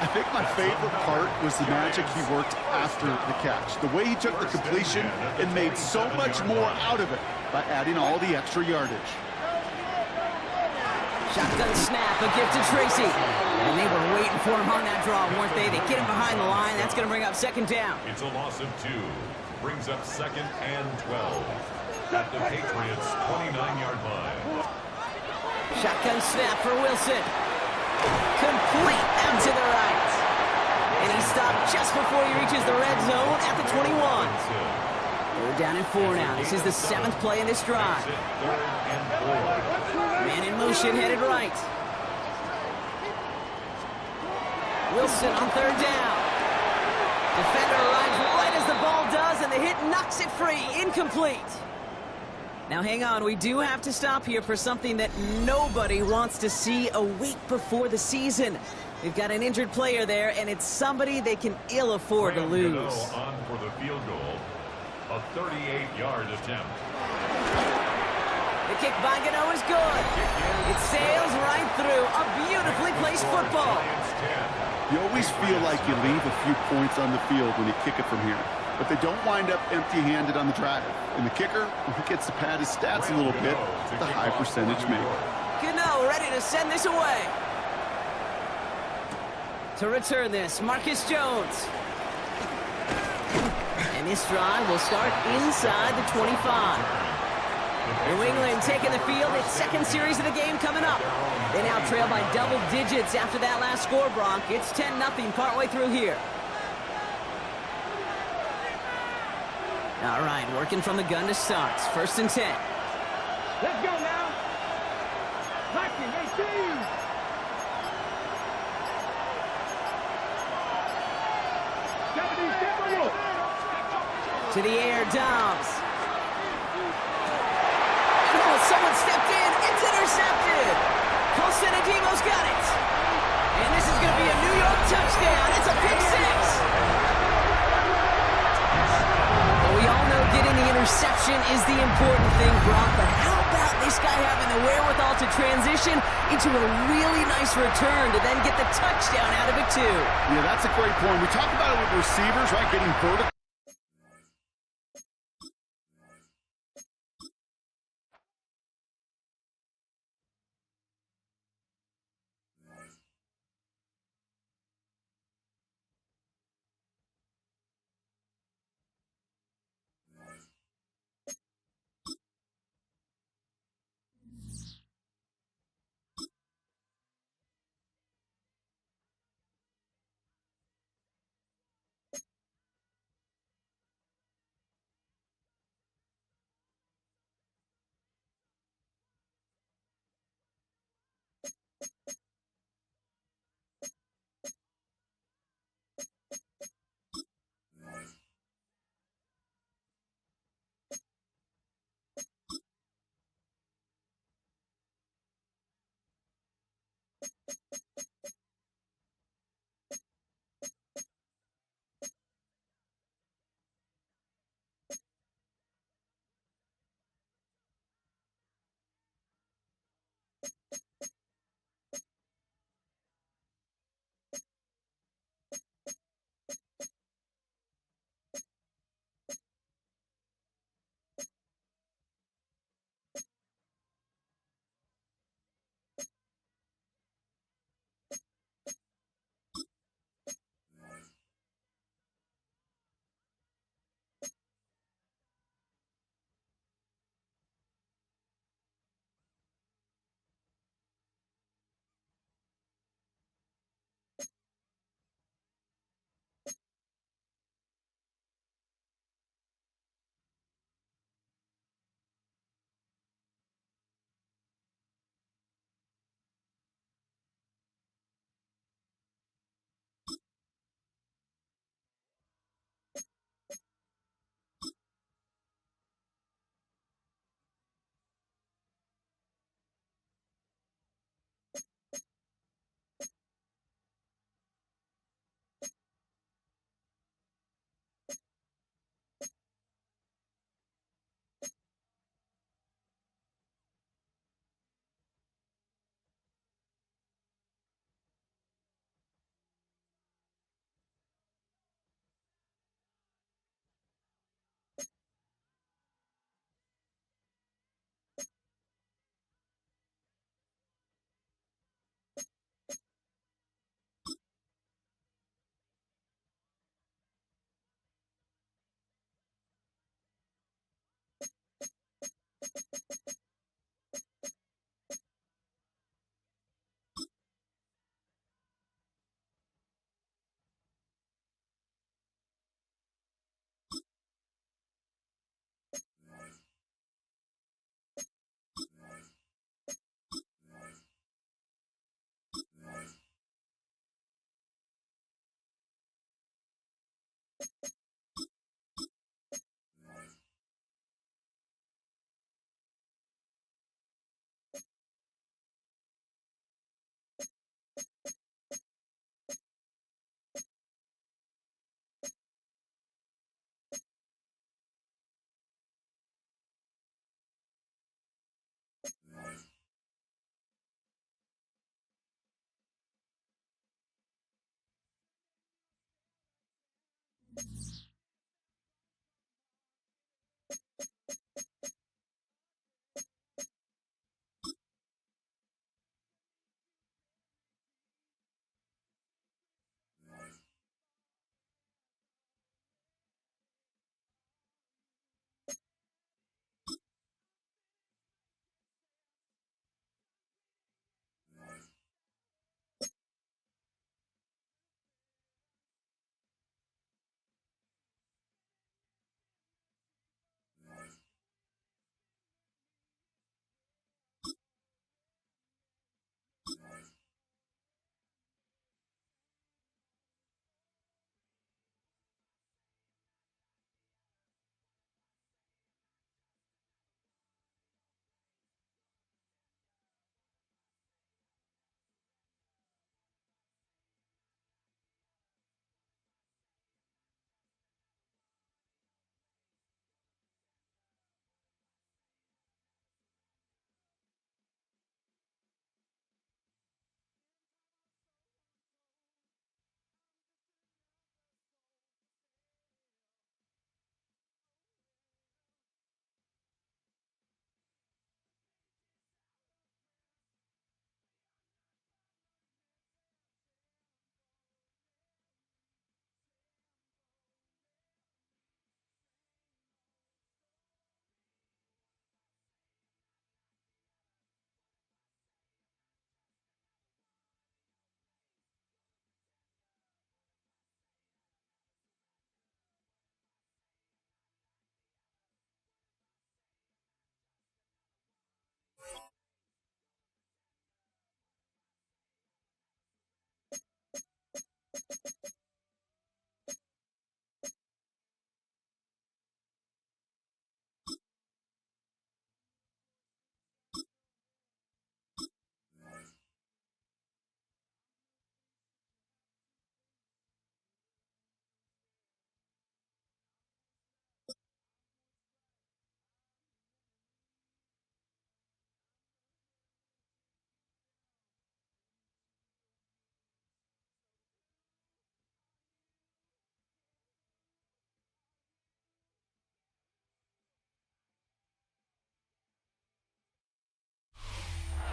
Speaker 6: I think my favorite part was the magic he worked after the catch. The way he took the completion and made so much more out of it by adding all the extra yardage.
Speaker 5: Shotgun snap, a gift to Tracy. And they were waiting for him on that draw, weren't they? They get him behind the line. That's going to bring up 2nd down.
Speaker 3: It's a loss of 2. Brings up 2nd and 12 at the Patriots' 29-yard line.
Speaker 5: Shotgun snap for Wilson. Complete out to the right. And he stopped just before he reaches the red zone at the 21. We're down in 4 now. This is the 7th play in this drive. Man in motion, headed right. Wilson on 3rd down. Defender arrives right as the ball does, and the hit knocks it free. Incomplete. Now hang on, we do have to stop here for something that nobody wants to see a week before the season. We've got an injured player there, and it's somebody they can ill afford to lose.
Speaker 3: On for the field goal. A 38-yard attempt.
Speaker 5: The kick by Gano is good. It sails right through. A beautifully placed football.
Speaker 6: You always feel like you leave a few points on the field when you kick it from here, but they don't wind up empty-handed on the drive. And the kicker, he gets to pad his stats a little bit, the high percentage make.
Speaker 5: Gano ready to send this away. To return this, Marcus Jones. And this drive will start inside the 25. New England taking the field. Its 2nd series of the game coming up. They now trail by double digits after that last score, Bronk. It's 10-0 partway through here. All right, working from the gun to start. 1st and 10.
Speaker 4: Let's go now. Vikings, they see you.
Speaker 5: To the air, Dobbs. Oh, someone stepped in. It's intercepted. Colson Adimo's got it. And this is going to be a New York touchdown. It's a pick 6. Well, we all know getting the interception is the important thing, Brock, but how about this guy having the wherewithal to transition into a really nice return to then get the touchdown out of it, too?
Speaker 6: Yeah, that's a great point. We talk about it with receivers, right, getting vertical.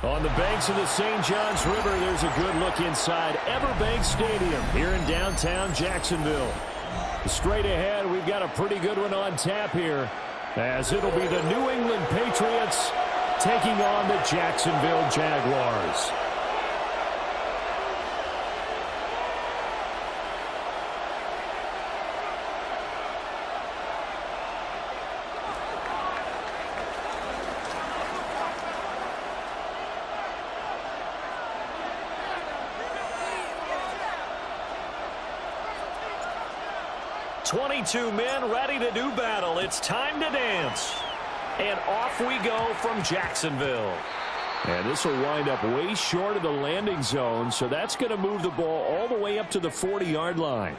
Speaker 7: On the banks of the St. Johns River, there's a good look inside Everbank Stadium here in downtown Jacksonville. Straight ahead, we've got a pretty good one on tap here, as it'll be the New England Patriots taking on the Jacksonville Jaguars. Men ready to do battle. It's time to dance. And off we go from Jacksonville. And this will wind up way short of the landing zone, so that's going to move the ball all the way up to the 40-yard line.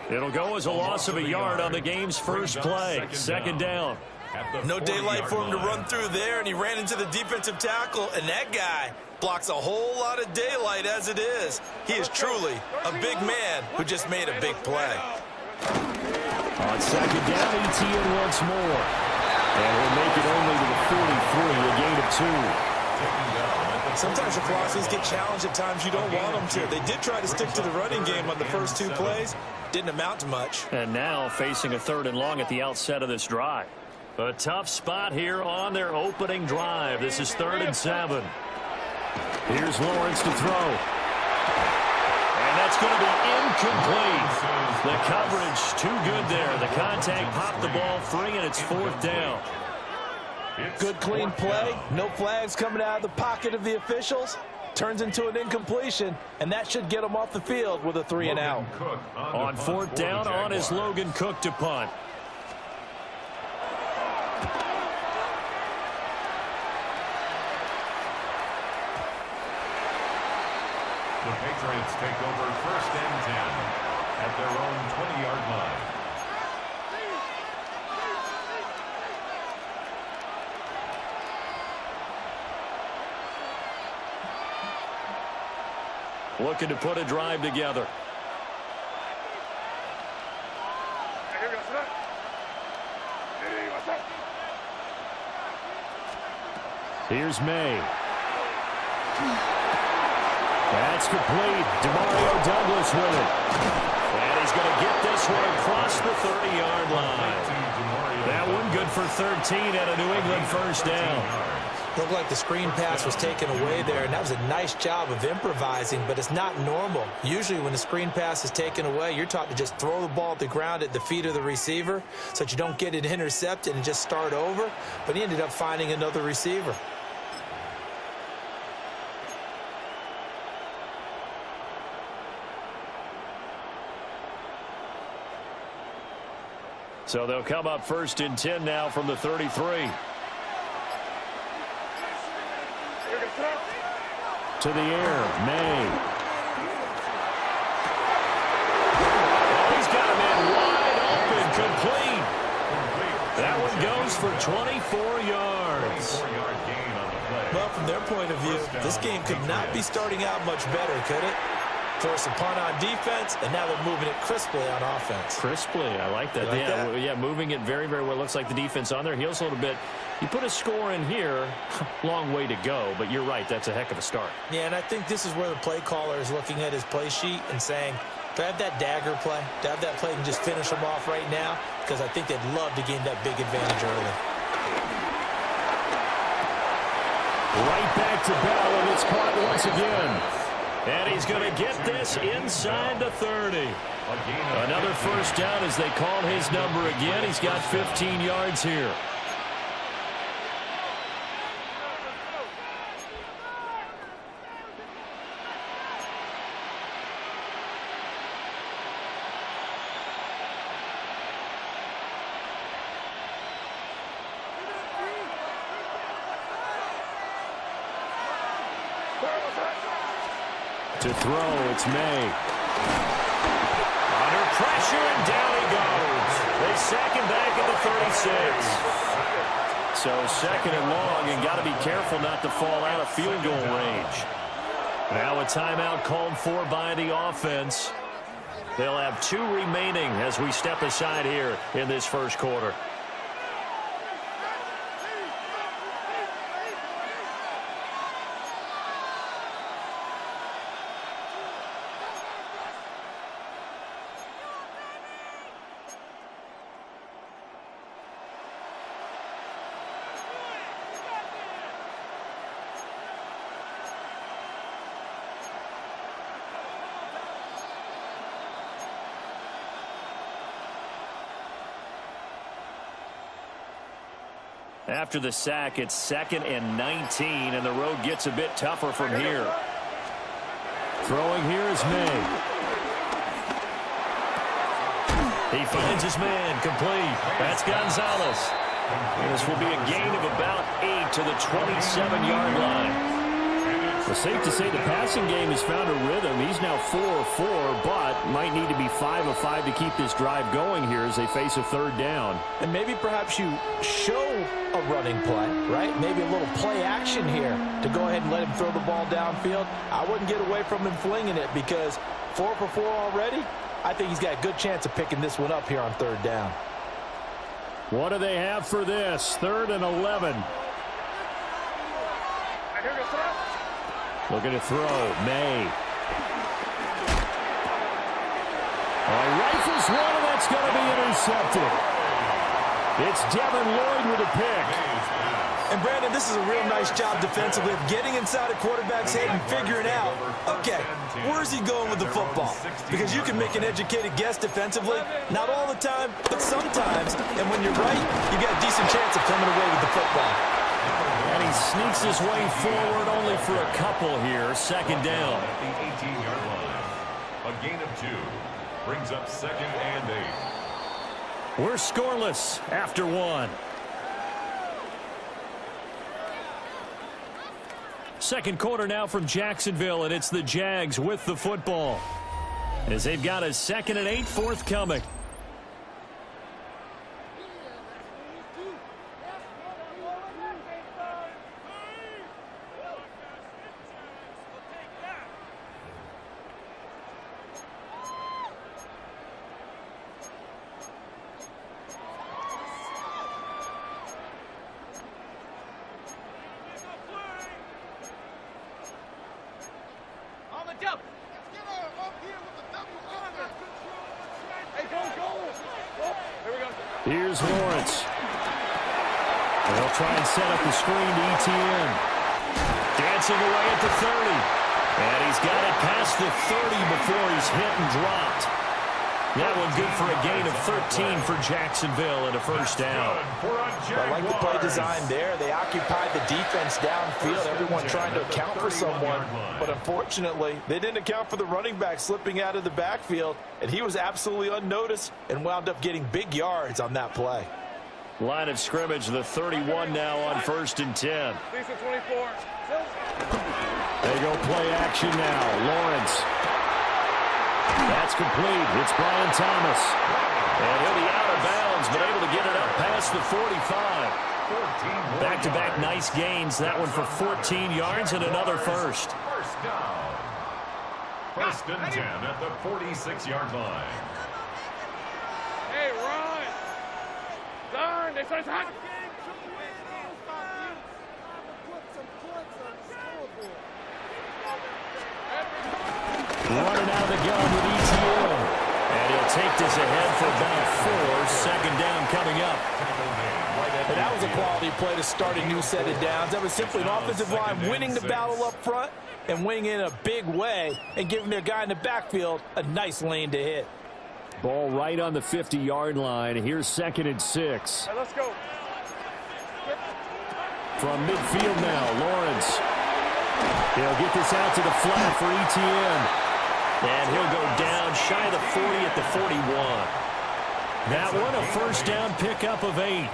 Speaker 7: It'll go as a loss of a yard on the game's first play. Second down.
Speaker 8: No daylight for him to run through there, and he ran into the defensive tackle, and that guy blocks a whole lot of daylight as it is. He is truly a big man who just made a big play.
Speaker 7: On second down, Etienne once more. And we'll make it only to the 43, a gain of 2.
Speaker 8: Sometimes your philosophies get challenged at times you don't want them to. They did try to stick to the running game on the first 2 plays. Didn't amount to much.
Speaker 7: And now facing a 3rd and long at the outset of this drive. A tough spot here on their opening drive. This is 3rd and 7. Here's Lawrence to throw. And that's going to be incomplete. The coverage too good there. The contact popped the ball free, and it's 4th down.
Speaker 8: Good clean play. No flags coming out of the pocket of the officials. Turns into an incompletion, and that should get him off the field with a 3 and out.
Speaker 7: On 4th down, on is Logan Cook to punt.
Speaker 3: The Patriots take over 1st and 10 at their own 20-yard line.
Speaker 7: Looking to put a drive together. Here's May. That's complete. Demario Douglas with it. And he's going to get this one across the 30-yard line. That one good for 13 at a New England 1st down.
Speaker 8: Looked like the screen pass was taken away there, and that was a nice job of improvising, but it's not normal. Usually when the screen pass is taken away, you're taught to just throw the ball at the ground at the feet of the receiver so that you don't get it intercepted and just start over, but he ended up finding another receiver.
Speaker 7: So they'll come up 1st and 10 now from the 33. To the air, May. He's got him in wide open, complete. That one goes for 24 yards.
Speaker 8: Well, from their point of view, this game could not be starting out much better, could it? Force a punt on defense, and now they're moving it crisply on offense.
Speaker 7: Crisply, I like that. Yeah, moving it very, very well. Looks like the defense on their heels a little bit. You put a score in here, long way to go, but you're right, that's a heck of a start.
Speaker 8: Yeah, and I think this is where the play caller is looking at his play sheet and saying, do I have that dagger play? Do I have that play and just finish them off right now? Because I think they'd love to gain that big advantage early.
Speaker 7: Right back to Bell, and it's caught once again. And he's going to get this inside the 30. Another 1st down as they call his number again. He's got 15 yards here. To throw, it's May. Under pressure, and down he goes. They sack him back at the 36. So 2nd and long, and got to be careful not to fall out of field goal range. Now a timeout called for by the offense. They'll have 2 remaining as we step aside here in this 1st quarter. After the sack, it's 2nd and 19, and the road gets a bit tougher from here. Throwing here is May. He finds his man, complete. That's Gonzalez. And this will be a gain of about 8 to the 27-yard line. It's safe to say the passing game has found a rhythm. He's now 4 of 4, but might need to be 5 of 5 to keep this drive going here as they face a 3rd down.
Speaker 8: And maybe perhaps you show a running play, right? Maybe a little play action here to go ahead and let him throw the ball downfield. I wouldn't get away from him flinging it because 4 for 4 already. I think he's got a good chance of picking this one up here on 3rd down.
Speaker 7: What do they have for this? 3rd and 11. Looking to throw. May. Rifles one, and that's going to be intercepted. It's Devin Lloyd with a pick.
Speaker 8: And Brandon, this is a real nice job defensively of getting inside a quarterback's head and figuring out, okay, where's he going with the football? Because you can make an educated guess defensively, not all the time, but sometimes. And when you're right, you got a decent chance of coming away with the football.
Speaker 7: And he sneaks his way forward only for a couple here. Second down.
Speaker 3: At the 18-yard line. A gain of 2 brings up 2nd and 8.
Speaker 7: We're scoreless after 1. Second quarter now from Jacksonville, and it's the Jags with the football as they've got a 2nd and 8 forthcoming. Here's Lawrence. They'll try and set up the screen to ETN. Dancing away at the 30. And he's got it past the 30 before he's hit and dropped. That one good for a gain of 13 for Jacksonville and a first down.
Speaker 8: I like the play design there. They occupied the defense downfield, everyone trying to account for someone. But unfortunately, they didn't account for the running back slipping out of the backfield, and he was absolutely unnoticed and wound up getting big yards on that play.
Speaker 7: Line of scrimmage, the 31 now on 1st and 10. They go play action now. Lawrence. That's complete. It's Brian Thomas. And he'll be out of bounds, but able to get it up past the 45. Back-to-back nice gains. That one for 14 yards and another first.
Speaker 3: First down. 1st and 10 at the 46-yard line.
Speaker 4: Hey, run! Darn, they started hot.
Speaker 7: Running out of the gun with ETN. And he'll take this ahead for about 4. Second down coming up.
Speaker 8: And that was a quality play to start a new set of downs. That was simply an offensive line winning the battle up front and winning in a big way and giving their guy in the backfield a nice lane to hit.
Speaker 7: Ball right on the 50-yard line. Here's 2nd and 6.
Speaker 4: Right, let's go.
Speaker 7: From midfield now, Lawrence. He'll get this out to the flat for ETN. And he'll go down shy of the 40 at the 41. That one a first down pickup of 8.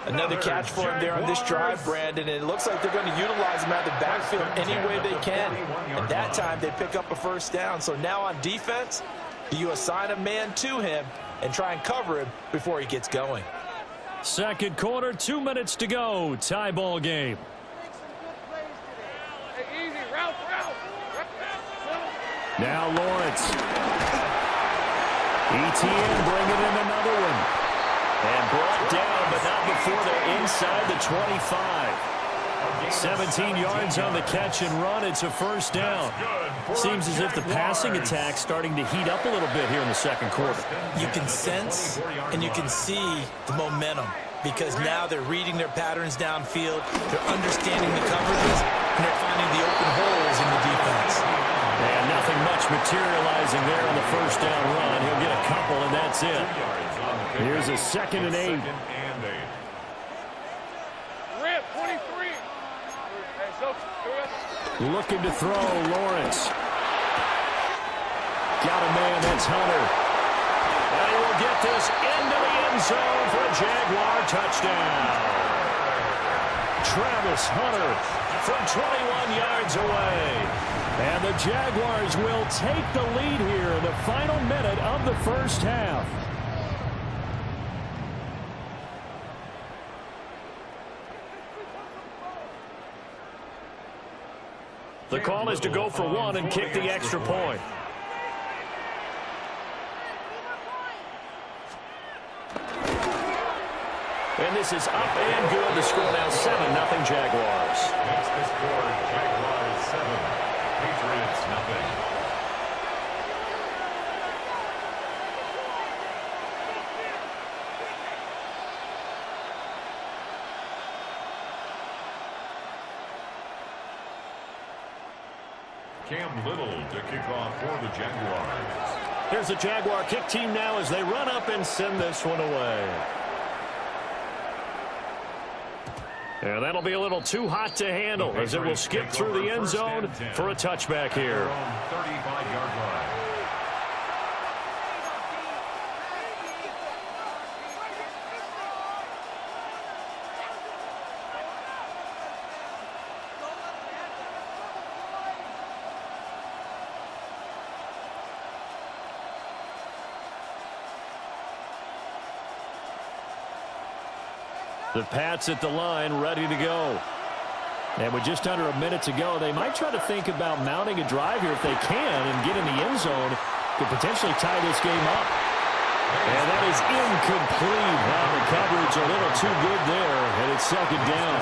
Speaker 8: Another catch for him there on this drive, Brandon. And it looks like they're going to utilize him out of the backfield any way they can. And that time they pick up a first down. So now on defense, you assign a man to him and try and cover him before he gets going.
Speaker 7: Second quarter, 2 minutes to go. Tie ball game.
Speaker 4: Hey, easy, route.
Speaker 7: Now Lawrence. ETN bringing in another one. And brought down, but not before they're inside the 25. 17 yards on the catch and run. It's a first down. Seems as if the passing attack's starting to heat up a little bit here in the second quarter.
Speaker 8: You can sense and you can see the momentum because now they're reading their patterns downfield, they're understanding the coverages, and they're finding the open holes in the defense.
Speaker 7: And nothing much materializing there on the first down run. He'll get a couple, and that's it. Here's a 2nd and 8.
Speaker 4: Rip, 23.
Speaker 7: Looking to throw, Lawrence. Got a man, that's Hunter. And he will get this into the end zone for a Jaguar touchdown. Travis Hunter from 21 yards away. And the Jaguars will take the lead here in the final minute of the first half. The call is to go for 1 and kick the extra point. And this is up and good. The score now 7-0 Jaguars.
Speaker 3: Makes the score Jaguars 7. Patriots nothing. Cam Little to kick off for the Jaguars.
Speaker 7: Here's the Jaguar kick team now as they run up and send this one away. And that'll be a little too hot to handle as it will skip through the end zone for a touchback here.
Speaker 3: 35-yard line.
Speaker 7: The Pats at the line, ready to go. And with just under a minute to go, they might try to think about mounting a drive here if they can and get in the end zone. Could potentially tie this game up. And that is incomplete. Now the coverage a little too good there, and it's second down.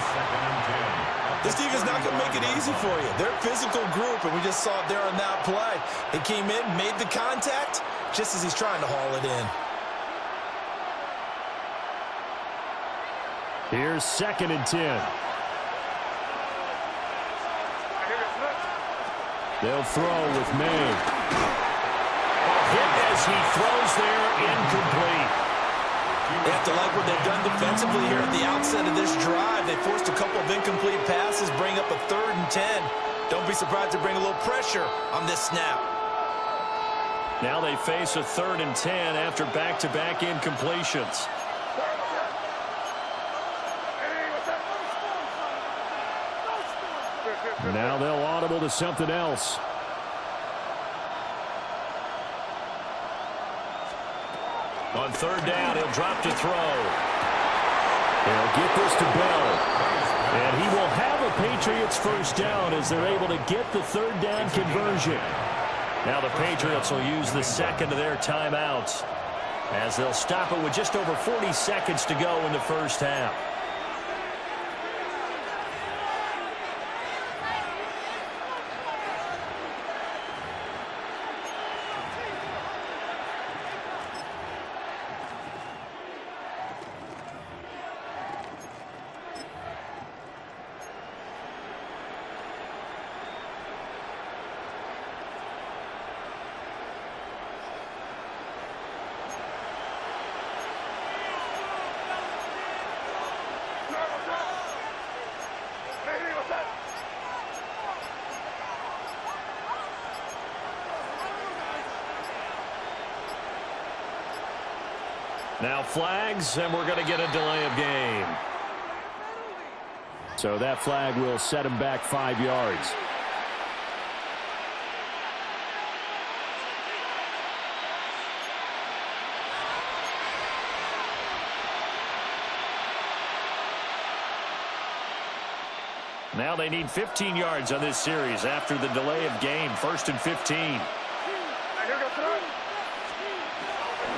Speaker 8: This defense not going to make it easy for you. They're a physical group, and we just saw it there on that play. He came in, made the contact, just as he's trying to haul it in.
Speaker 7: Here's 2nd and 10. They'll throw with May. A hit as he throws there, incomplete.
Speaker 8: They have to like what they've done defensively here at the outset of this drive. They forced a couple of incomplete passes, bring up a 3rd and 10. Don't be surprised to bring a little pressure on this snap.
Speaker 7: Now they face a 3rd and 10 after back-to-back incompletions. Now they'll audible to something else. On 3rd down, he'll drop to throw. They'll get this to Bell. And he will have a Patriots first down as they're able to get the 3rd down conversion. Now the Patriots will use the 2nd of their timeouts as they'll stop it with just over 40 seconds to go in the first half. Now flags, and we're going to get a delay of game. So that flag will set him back 5 yards. Now they need 15 yards on this series after the delay of game. 1st and 15.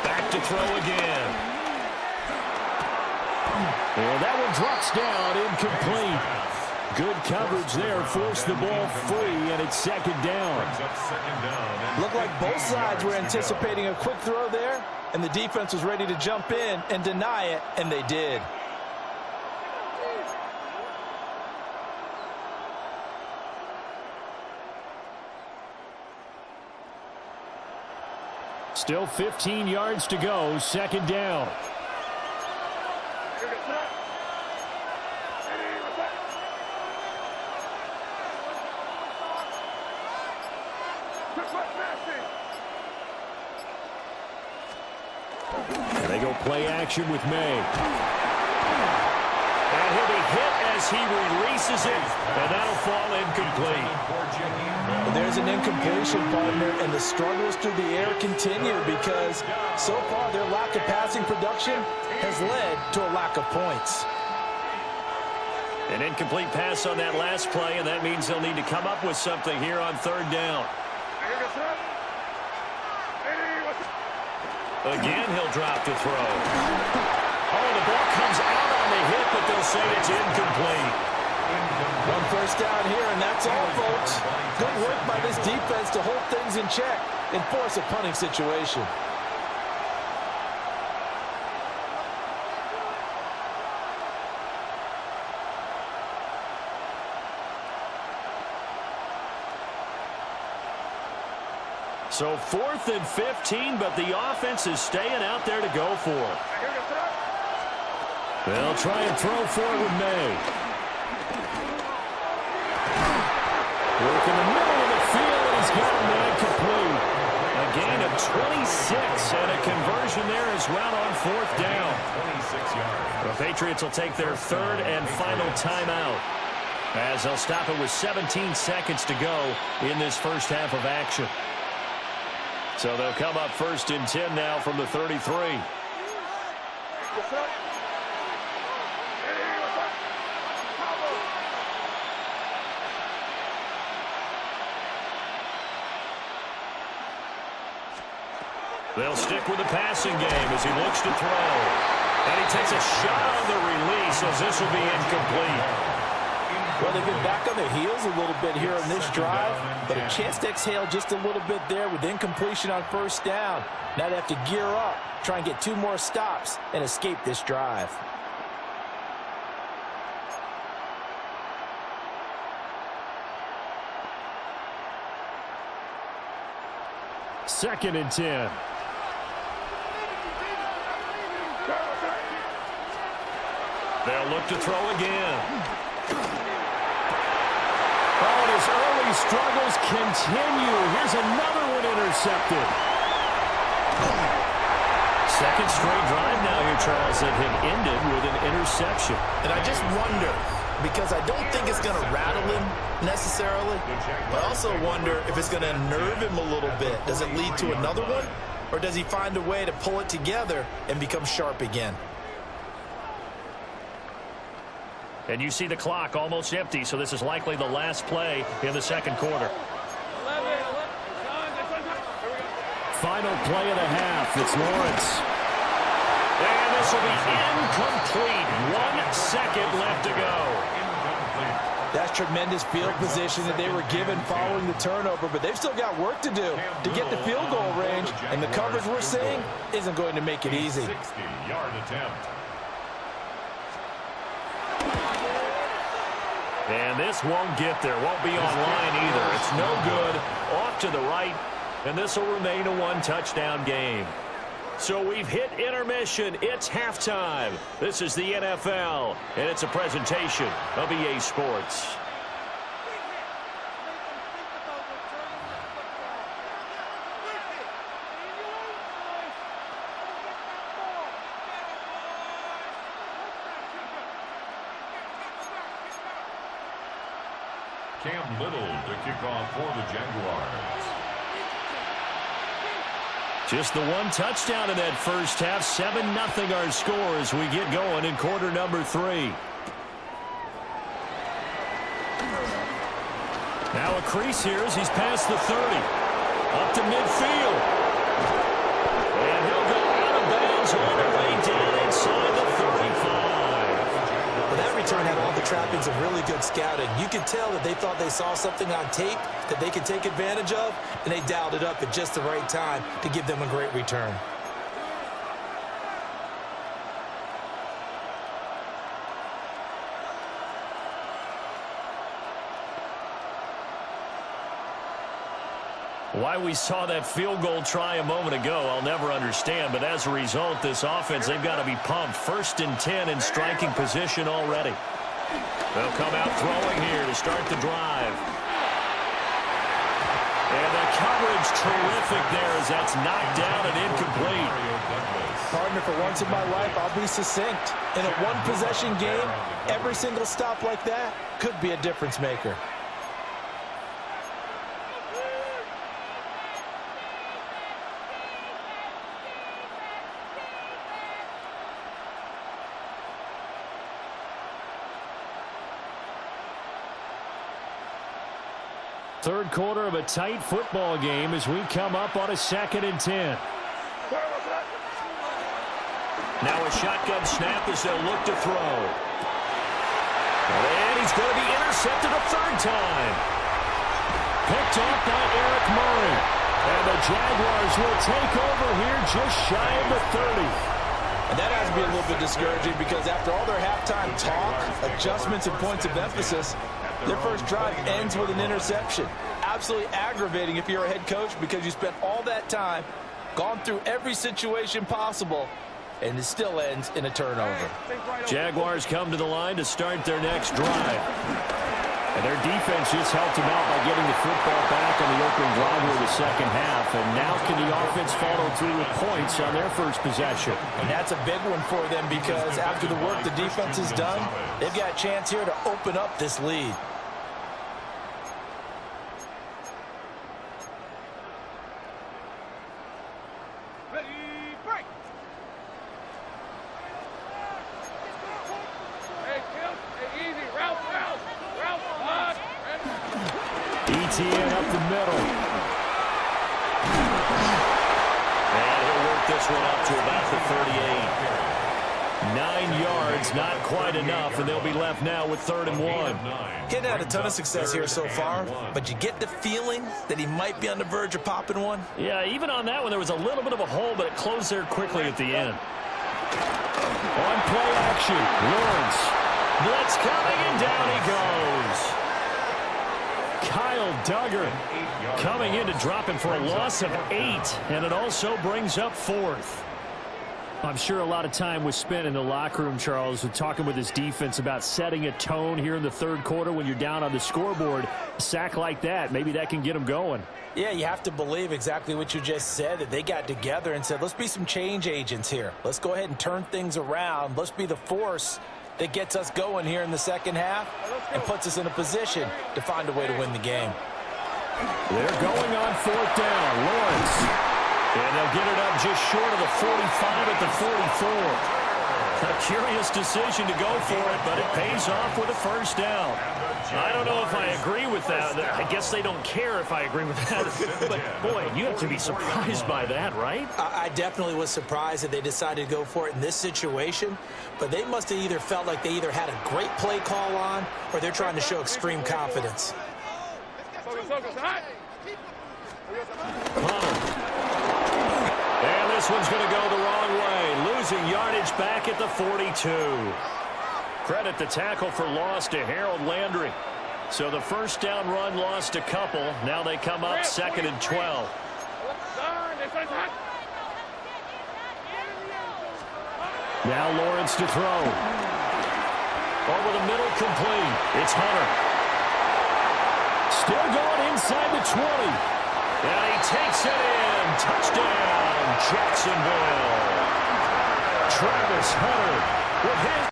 Speaker 7: Back to throw again. And that one drops down, incomplete. Good coverage there, forced the ball free, and it's 2nd down.
Speaker 8: Looked like both sides were anticipating a quick throw there, and the defense was ready to jump in and deny it, and they did.
Speaker 7: Still 15 yards to go, 2nd down. And they go play action with May. And he'll be hit as he releases it, and that'll fall incomplete.
Speaker 8: Well, there's an incompletion, partner, and the struggles through the air continue because so far their lack of passing production has led to a lack of points.
Speaker 7: An incomplete pass on that last play, and that means they'll need to come up with something here on 3rd down. Again, he'll drop to throw. Oh, the ball comes out on the hit, but they'll say it's incomplete.
Speaker 8: One first down here, and that's all, folks. Good work by this defense to hold things in check and force a punting situation.
Speaker 7: So 4th and 15, but the offense is staying out there to go for it. They'll try and throw for it with May. Work in the middle of the field, and he's got a man complete. A gain of 26, and a conversion there as well on 4th down.
Speaker 3: 26 yards.
Speaker 7: The Patriots will take their 3rd and final timeout, as they'll stop it with 17 seconds to go in this first half of action. So they'll come up 1st and 10 now from the 33. They'll stick with the passing game as he looks to throw. And he takes a shot on the release as this will be incomplete.
Speaker 8: Well, they've been back on their heels a little bit here on this drive, but a chance to exhale just a little bit there with incompletion on 1st down. Now they have to gear up, try and get 2 more stops, and escape this drive.
Speaker 7: Second and 10. They'll look to throw again. Oh, and his early struggles continue. Here's another one intercepted. Second straight drive now here, Charles, that had ended with an interception.
Speaker 9: And I just wonder, because I don't think it's going to rattle him necessarily, but I also wonder if it's going to unnerve him a little bit. Does it lead to another one, or does he find a way to pull it together and become sharp again?
Speaker 7: And you see the clock almost empty, so this is likely the last play in the second quarter. Final play of the half. It's Lawrence. And this will be incomplete. 1 second left to go.
Speaker 8: That's tremendous field position that they were given following the turnover, but they've still got work to do to get the field goal range, and the coverage we're seeing isn't going to make it easy.
Speaker 3: 60-yard attempt.
Speaker 7: And this won't get there. Won't be online either. It's no good. Off to the right. And this will remain a 1-touchdown game. So we've hit intermission. It's halftime. This is the NFL, and it's a presentation of EA Sports.
Speaker 3: Cam Little to kick off for the Jaguars.
Speaker 7: Just the 1 touchdown in that first half. 7-0 our score as we get going in quarter number 3. Now a crease here as he's past the 30. Up to midfield. And he'll go out of bounds all the way down inside the 35.
Speaker 8: But that return had all the trappings of really good scouting. You could tell that they thought they saw something on tape that they could take advantage of, and they dialed it up at just the right time to give them a great return.
Speaker 7: Why we saw that field goal try a moment ago, I'll never understand. But as a result, this offense, they've got to be pumped. 1st and 10 in striking position already. They'll come out throwing here to start the drive. And the coverage terrific there as that's knocked down and incomplete.
Speaker 8: Partner, for once in my life, I'll be succinct. In a 1-possession game, every single stop like that could be a difference maker.
Speaker 7: Third quarter of a tight football game as we come up on a 2nd and 10. Now a shotgun snap as they'll look to throw. And he's is going to be intercepted a third time. Picked off by Eric Murray. And the Jaguars will take over here just shy of the 30.
Speaker 8: And that has to be a little bit discouraging because after all their halftime talk, adjustments, and points of emphasis, their first drive ends with an interception. Absolutely aggravating if you're a head coach because you spent all that time, gone through every situation possible, and it still ends in a turnover.
Speaker 7: Jaguars come to the line to start their next drive. And their defense just helped them out by getting the football back on the opening drive of the second half. And now can the offense follow through with points on their first possession?
Speaker 8: And that's a big one for them because after the work the defense has done, they've got a chance here to open up this lead.
Speaker 7: ETN up the middle. And he'll work this one up to about the 38. 9 yards, not quite enough, and they'll be left now with 3rd and 1.
Speaker 8: Getting had a ton of success here so far, but you get the feeling that he might be on the verge of popping one.
Speaker 7: Yeah, even on that one, there was a little bit of a hole, but it closed there quickly at the end. On play action, Lawrence. Blitz coming, and down he goes. Kyle Duggar coming in to drop him for a loss of 8, and it also brings up 4th. I'm sure a lot of time was spent in the locker room, Charles, with talking with his defense about setting a tone here in the third quarter when you're down on the scoreboard. A sack like that, maybe that can get them going.
Speaker 8: Yeah, you have to believe exactly what you just said, that they got together and said, let's be some change agents here. Let's go ahead and turn things around. Let's be the force that gets us going here in the second half and puts us in a position to find a way to win the game.
Speaker 7: They're going on 4th down. Lawrence. And they'll get it up just short of the 45 at the 44. A curious decision to go for it, but it pays off with a first down. I don't know if I agree with that. I guess they don't care if I agree with that. But, boy, you have to be surprised by that, right?
Speaker 8: I definitely was surprised that they decided to go for it in this situation, but they must have either felt like they either had a great play call on or they're trying to show extreme confidence.
Speaker 7: And this one's going to go the wrong way, losing yardage back at the 42. Credit the tackle for loss to Harold Landry. So the first down run lost a couple. Now they come up 2nd and 12. Now Lawrence to throw. Over the middle, complete. It's Hunter. Still going inside the 20. And he takes it in. Touchdown, Jacksonville. Travis Hunter with his.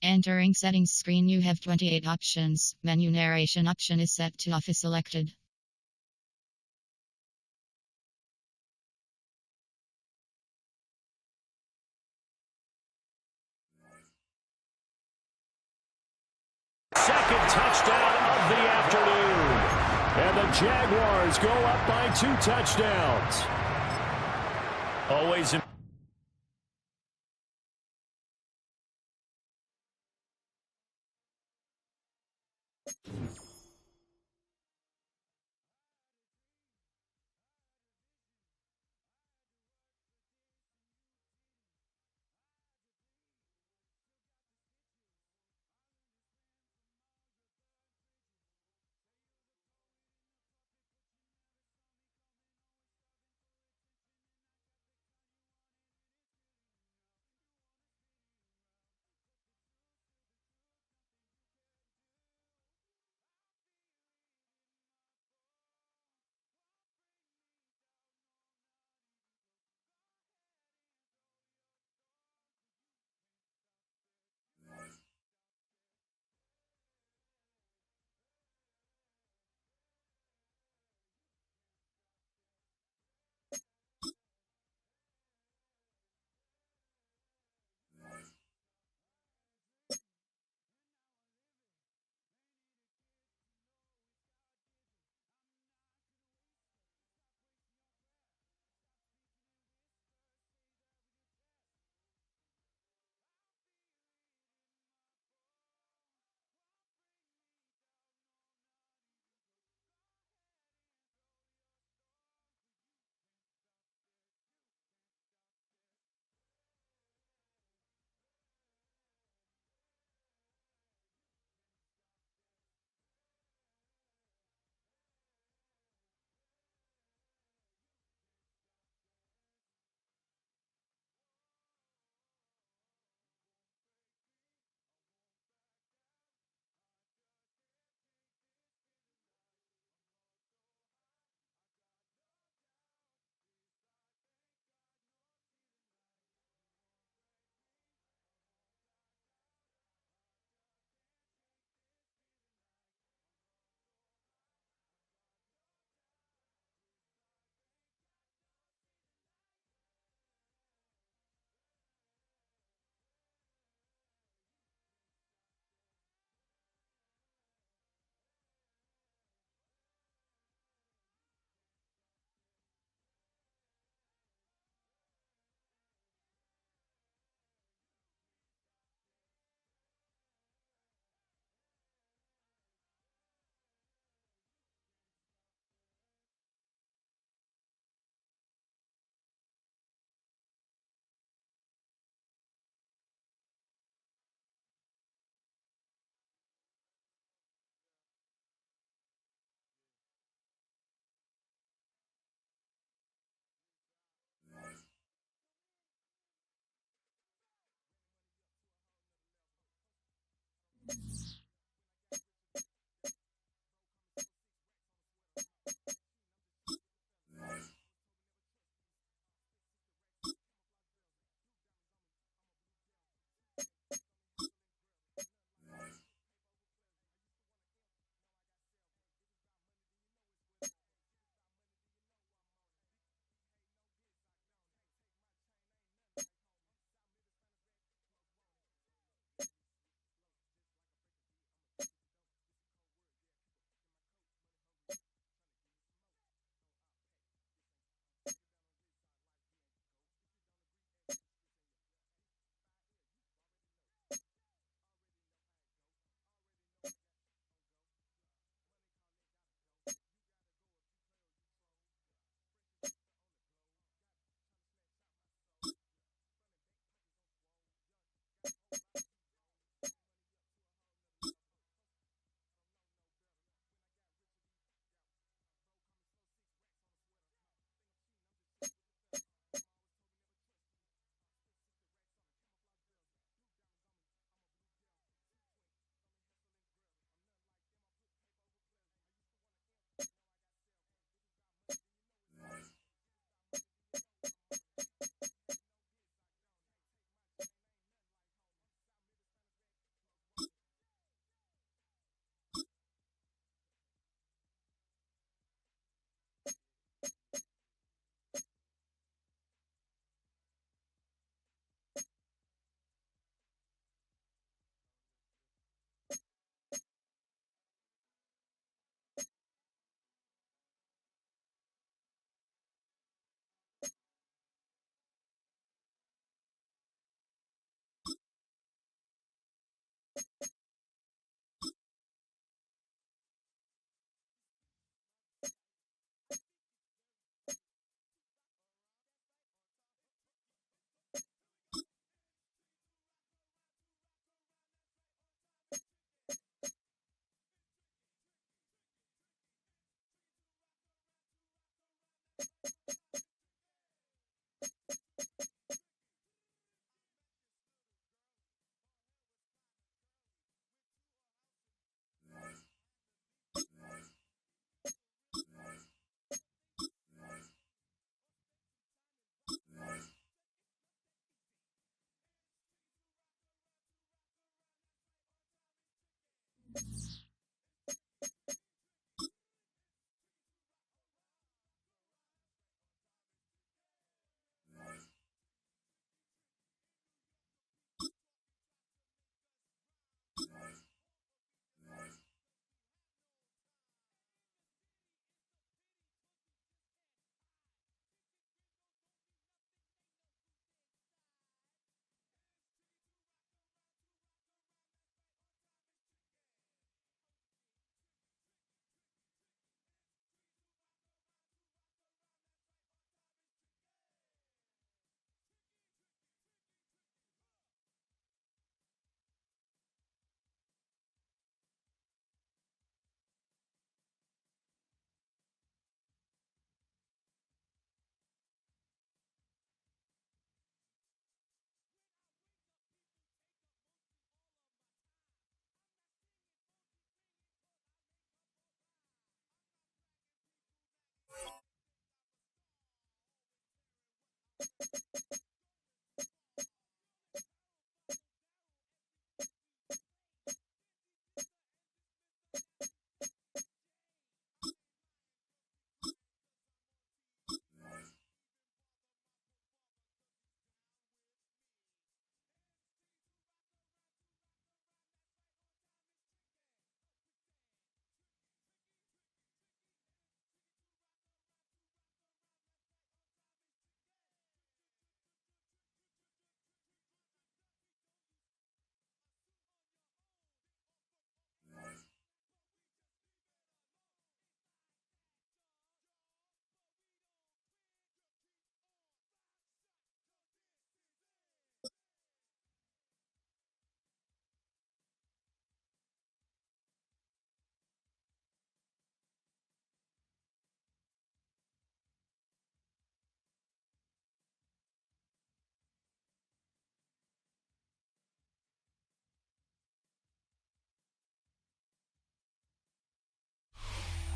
Speaker 10: Entering settings screen, you have 28 options. Menu narration option is set to off is selected.
Speaker 7: Second touchdown of the afternoon. And the Jaguars go up by 2 touchdowns. Always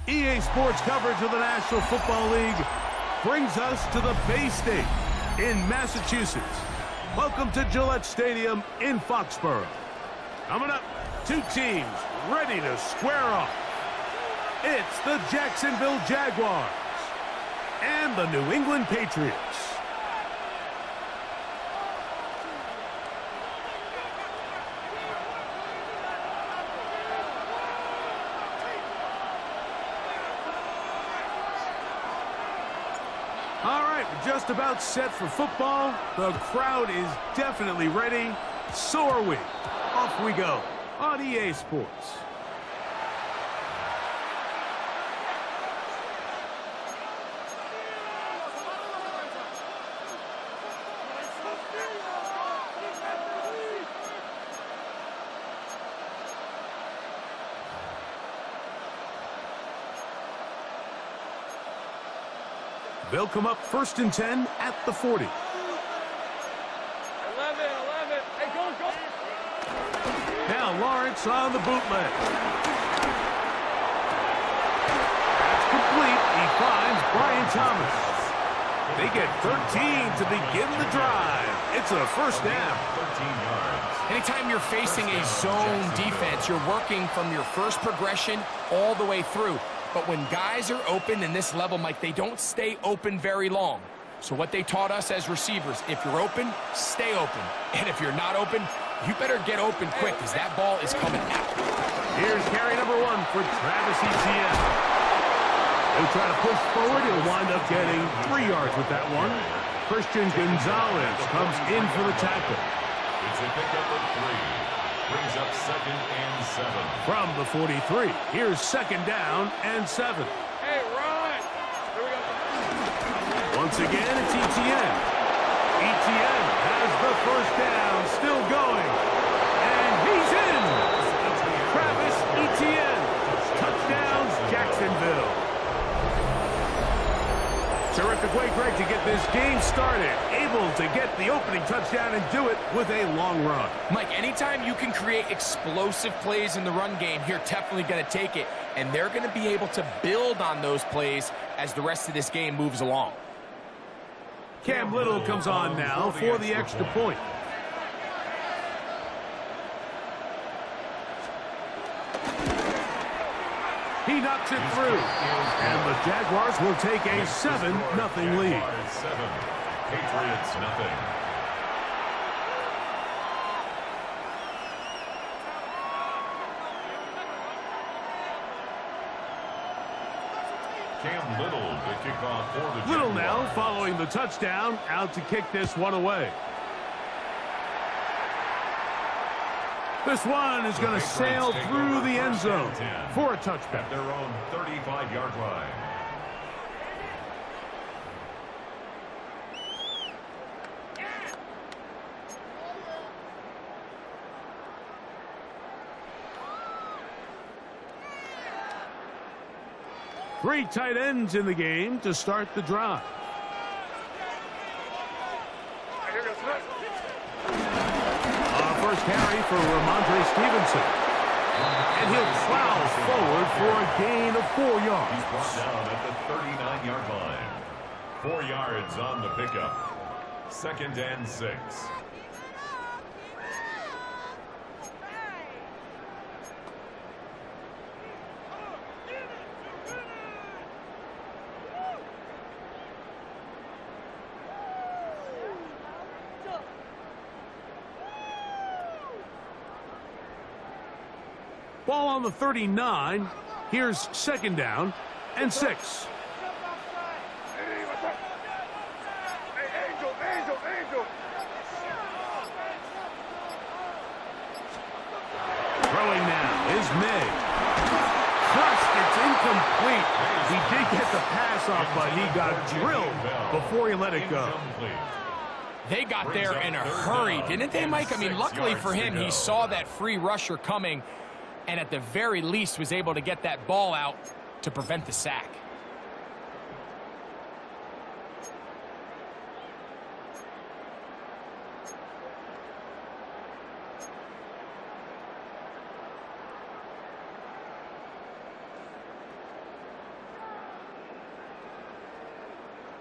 Speaker 1: EA Sports coverage of the National Football League brings us to the Bay State in Massachusetts. Welcome to Gillette Stadium in Foxborough. Coming up, two teams ready to square off. It's the Jacksonville Jaguars and the New England Patriots. All right, we're just about set for football. The crowd is definitely ready. So are we. Off we go on EA Sports. They'll come up 1st and 10 at the 40.
Speaker 4: 11. Hey, go.
Speaker 1: Now Lawrence on the bootleg. That's complete. He finds Brian Thomas. They get 13 to begin the drive. It's a first down.
Speaker 3: 13 yards.
Speaker 2: Anytime you're facing a zone defense, you're working from your first progression all the way through. But when guys are open in this level, Mike, they don't stay open very long. So what they taught us as receivers, if you're open, stay open. And if you're not open, you better get open quick because that ball is coming out.
Speaker 1: Here's carry number 1 for Travis Etienne. He'll try to push forward. He'll wind up getting 3 yards with that one. Christian Gonzalez comes in for the tackle.
Speaker 3: It's a pickup of 3. brings up 2nd and 7.
Speaker 1: From the 43, here's 2nd down and 7.
Speaker 4: Hey, run! Here we go.
Speaker 1: Once again, it's Etienne. Etienne has the 1st down, still going. And he's in! Travis Etienne. Touchdowns, Jacksonville. Terrific way, Greg, to get this game started. Able to get the opening touchdown and do it with a long run.
Speaker 2: Mike, anytime you can create explosive plays in the run game, you're definitely going to take it. And they're going to be able to build on those plays as the rest of this game moves along.
Speaker 1: Cam Little comes on now for the extra point. He knocks it through. And the Jaguars will take a 7-0 lead.
Speaker 3: 7. Patriots nothing. Cam Little to kick off for the Jaguars.
Speaker 1: Little now following the touchdown, out to kick this one away. This one is going to sail through the end zone for a touchback.
Speaker 3: At their own 35-yard line.
Speaker 1: Three tight ends in the game to start the drive. First carry for Ramondre Stevenson. And he'll plow forward for a gain of 4 yards.
Speaker 3: He's brought down at the 39-yard line. 4 yards on the pickup. 2nd and 6.
Speaker 1: Ball on the 39. Here's 2nd down and 6. Throwing now is May. Crushed, it's incomplete. He did get the pass off, but he got drilled before he let it go.
Speaker 2: They got there in a hurry, didn't they, Mike? I mean, luckily for him, he saw that free rusher coming, and at the very least was able to get that ball out to prevent the sack.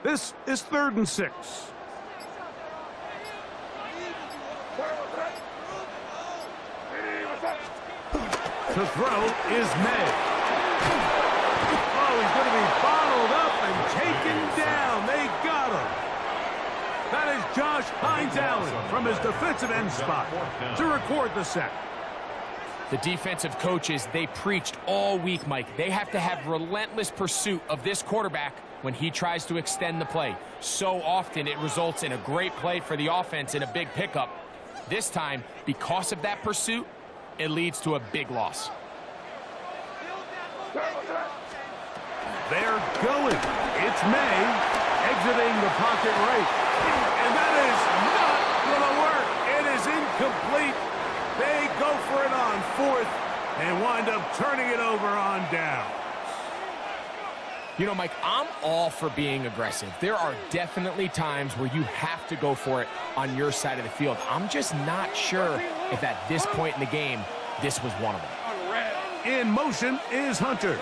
Speaker 1: This is 3rd and 6. To throw is May. Oh, he's going to be bottled up and taken down. They got him. That is Josh Hines Allen from his defensive end spot to record the sack.
Speaker 2: The defensive coaches, they preached all week, Mike. They have to have relentless pursuit of this quarterback when he tries to extend the play. So often it results in a great play for the offense and a big pickup. This time, because of that pursuit, it leads to a big loss.
Speaker 1: They're going. It's May exiting the pocket right. And that is not going to work. It is incomplete. They go for it on 4th and wind up turning it over on down.
Speaker 2: You know, Mike, I'm all for being aggressive. There are definitely times where you have to go for it on your side of the field. I'm just not sure if at this point in the game, this was one of them.
Speaker 1: In motion is Hunter.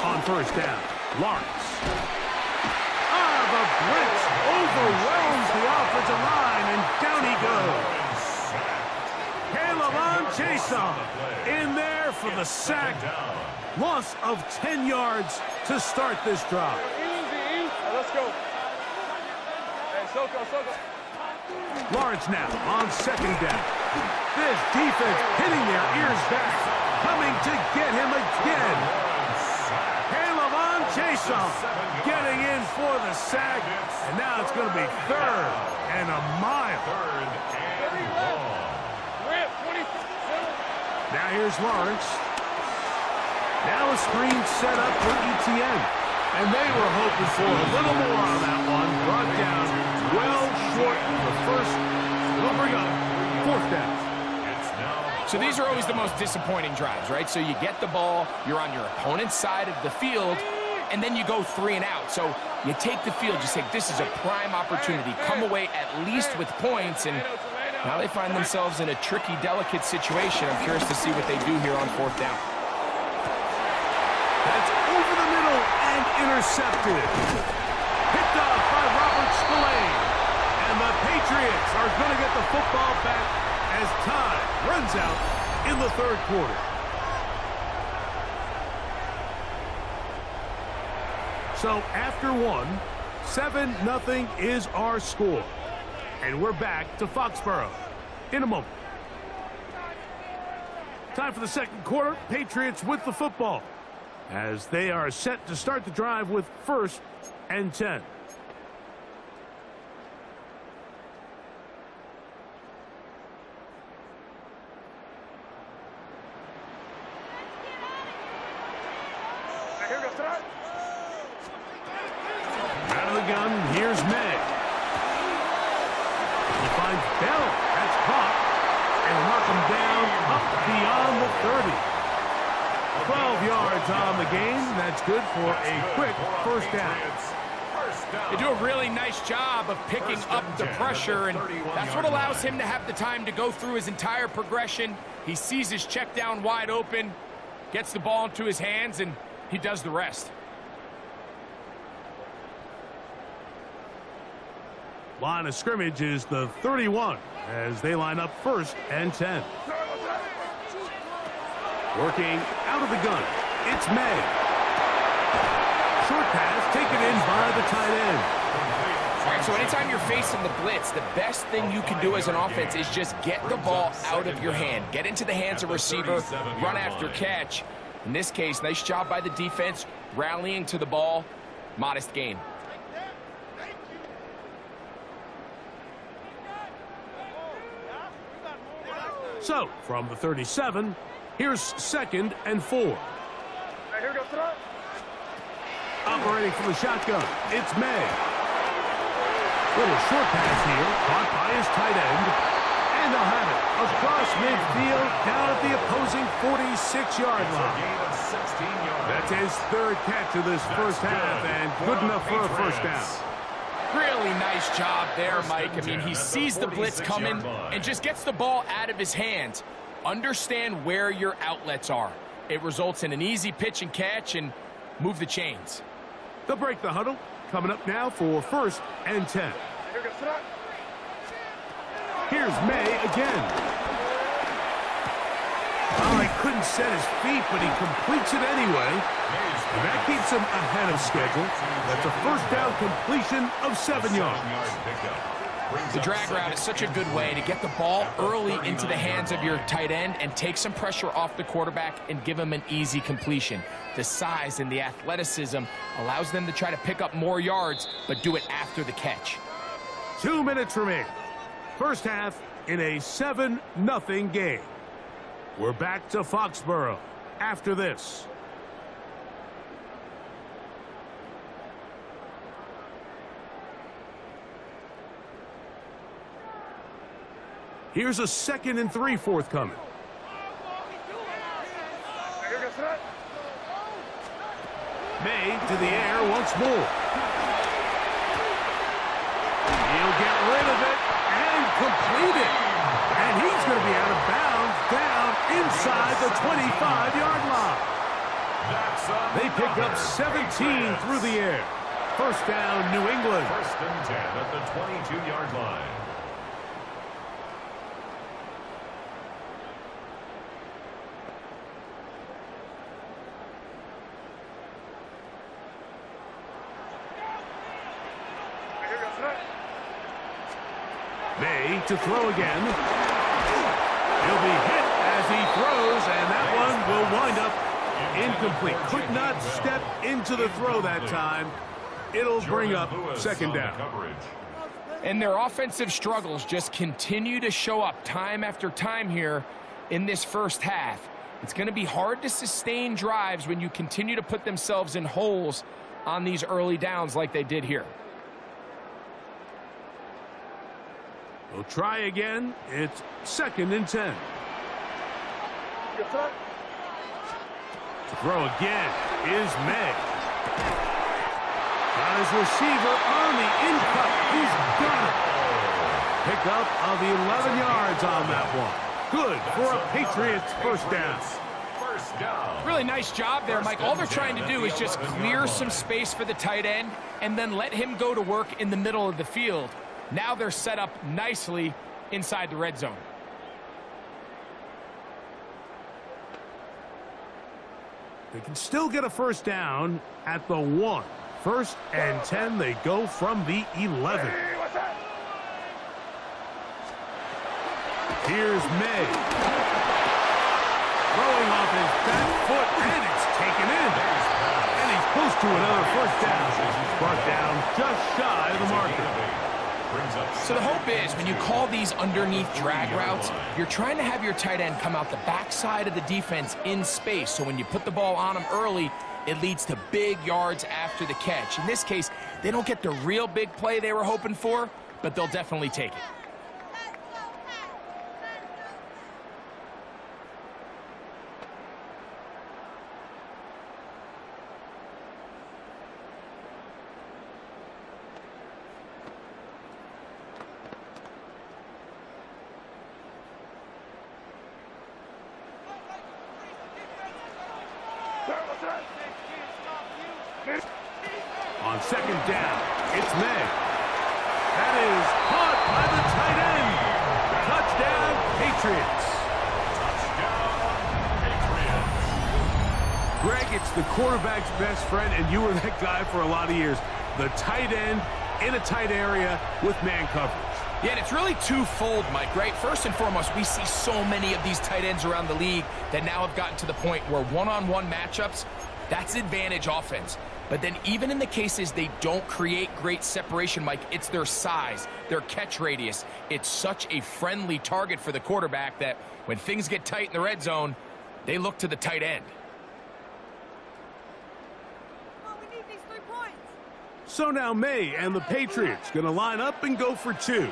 Speaker 1: On 1st down, Lawrence. The blitz overwhelms the offensive line, and down he goes. Caleb Chason in there for the sack. Loss of 10 yards to start this drive.
Speaker 4: Let's go. Hey, Soko.
Speaker 1: Lawrence now on 2nd down. This defense hitting their ears back, coming to get him again. Caleb Chason getting in for the sack, and now it's going to be 3rd and a mile.
Speaker 3: 3rd and long.
Speaker 4: Grip, 20.
Speaker 1: Now here's Lawrence. Now a screen set up for ETN. And they were hoping for a little more on that one. Brought down well short of the first. It'll bring up fourth down.
Speaker 2: So these are always the most disappointing drives, right? So you get the ball, you're on your opponent's side of the field, and then you go 3 and out. So you take the field, you say, this is a prime opportunity. Come away at least with points, and now they find themselves in a tricky, delicate situation. I'm curious to see what they do here on fourth down.
Speaker 1: That's over the middle and intercepted. Picked off by Robert Spillane. And the Patriots are going to get the football back as time runs out in the third quarter. So after one, 7-0 is our score. And we're back to Foxborough in a moment. Time for the second quarter. Patriots with the football as they are set to start the drive with 1st and 10. Out of the gun, here's May. He finds Bell. That's caught. And knock him down up beyond the 30. 12 yards on the game. That's good for a quick first down.
Speaker 2: They do a really nice job of picking up the pressure, and that's what allows him to have the time to go through his entire progression. He sees his check down wide open, gets the ball into his hands, and he does the rest.
Speaker 1: Line of scrimmage is the 31 as they line up 1st and 10. Working out of the gun, it's May. Short pass taken in by the tight end.
Speaker 2: All right, so anytime you're facing the blitz, the best thing you can do as an offense is just get the ball out of your hand. Get into the hands of receiver, run after catch. In this case, nice job by the defense, rallying to the ball. Modest gain.
Speaker 1: So, from the 37, here's 2nd and 4. Operating from the shotgun, it's May. Little short pass here, caught by his tight end. And they'll have it across midfield, down at the opposing 46-yard line. That's his 3rd catch of this first half, and good enough for a first down.
Speaker 2: Really nice job there, Mike. I mean, he sees the blitz coming and just gets the ball out of his hands. Understand where your outlets are. It results in an easy pitch and catch and move the chains.
Speaker 1: They'll break the huddle. Coming up now for 1st and 10. Here's May again. Oh, he couldn't set his feet, but he completes it anyway. And that keeps him ahead of schedule. That's a first down completion of 7 yards.
Speaker 2: The drag route is such a good way to get the ball early into the hands of your tight end and take some pressure off the quarterback and give him an easy completion. The size and the athleticism allows them to try to pick up more yards, but do it after the catch.
Speaker 1: 2 minutes remaining. First half in a 7-0 game. We're back to Foxborough after this. Here's a 2nd and 3 forthcoming. May to the air once more. He'll get rid of it and complete it. And he's going to be out of bounds down inside the 25-yard line. They pick up 17 through the air. First down, New England.
Speaker 3: 1st and 10 at the 22-yard line.
Speaker 1: May to throw again. He'll be hit as he throws, and that one will wind up incomplete. Could not step into the throw that time. It'll bring up 2nd down.
Speaker 2: And their offensive struggles just continue to show up time after time here in this first half. It's going to be hard to sustain drives when you continue to put themselves in holes on these early downs like they did here.
Speaker 1: We'll try again. It's 2nd and 10. To throw again is May. Got his receiver on the in-cut. He's got it. Pickup of 11 yards on that one. Good for a Patriots first down.
Speaker 2: Really nice job there, Mike. All they're trying to do is just clear some space for the tight end and then let him go to work in the middle of the field. Now they're set up nicely inside the red zone.
Speaker 1: They can still get a first down at the 1. 1st and 10. They go from the 11. Here's May. Throwing off his back foot, and it's taken in. And he's close to another first down. Brought down just shy of the marker.
Speaker 2: So the hope is when you call these underneath drag routes, you're trying to have your tight end come out the backside of the defense in space. So when you put the ball on him early, it leads to big yards after the catch. In this case, they don't get the real big play they were hoping for, but they'll definitely take it.
Speaker 1: On 2nd down, it's May. That is caught by the tight end. Touchdown, Patriots. Greg, it's the quarterback's best friend, and you were that guy for a lot of years. The tight end in a tight area with man coverage.
Speaker 2: Yeah, and it's really twofold, Mike, right? First and foremost, we see so many of these tight ends around the league that now have gotten to the point where one-on-one matchups, that's advantage offense. But then even in the cases they don't create great separation, Mike, it's their size, their catch radius. It's such a friendly target for the quarterback that when things get tight in the red zone, they look to the tight end.
Speaker 1: So now May and the Patriots going to line up and go for 2.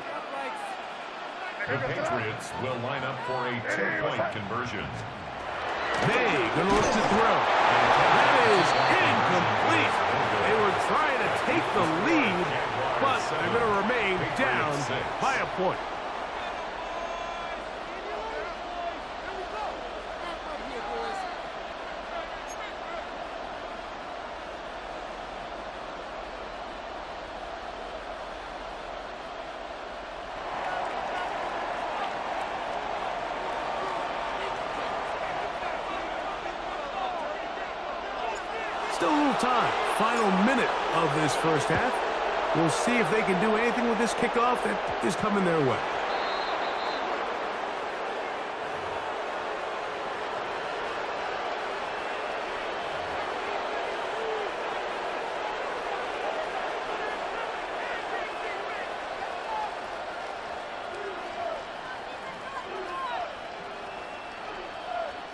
Speaker 3: The Patriots will line up for a 2-point conversion.
Speaker 1: May going to look to throw. That is incomplete. They were trying to take the lead, but they're going to remain down by a point. Still a little time. Final minute of this first half. We'll see if they can do anything with this kickoff that is coming their way.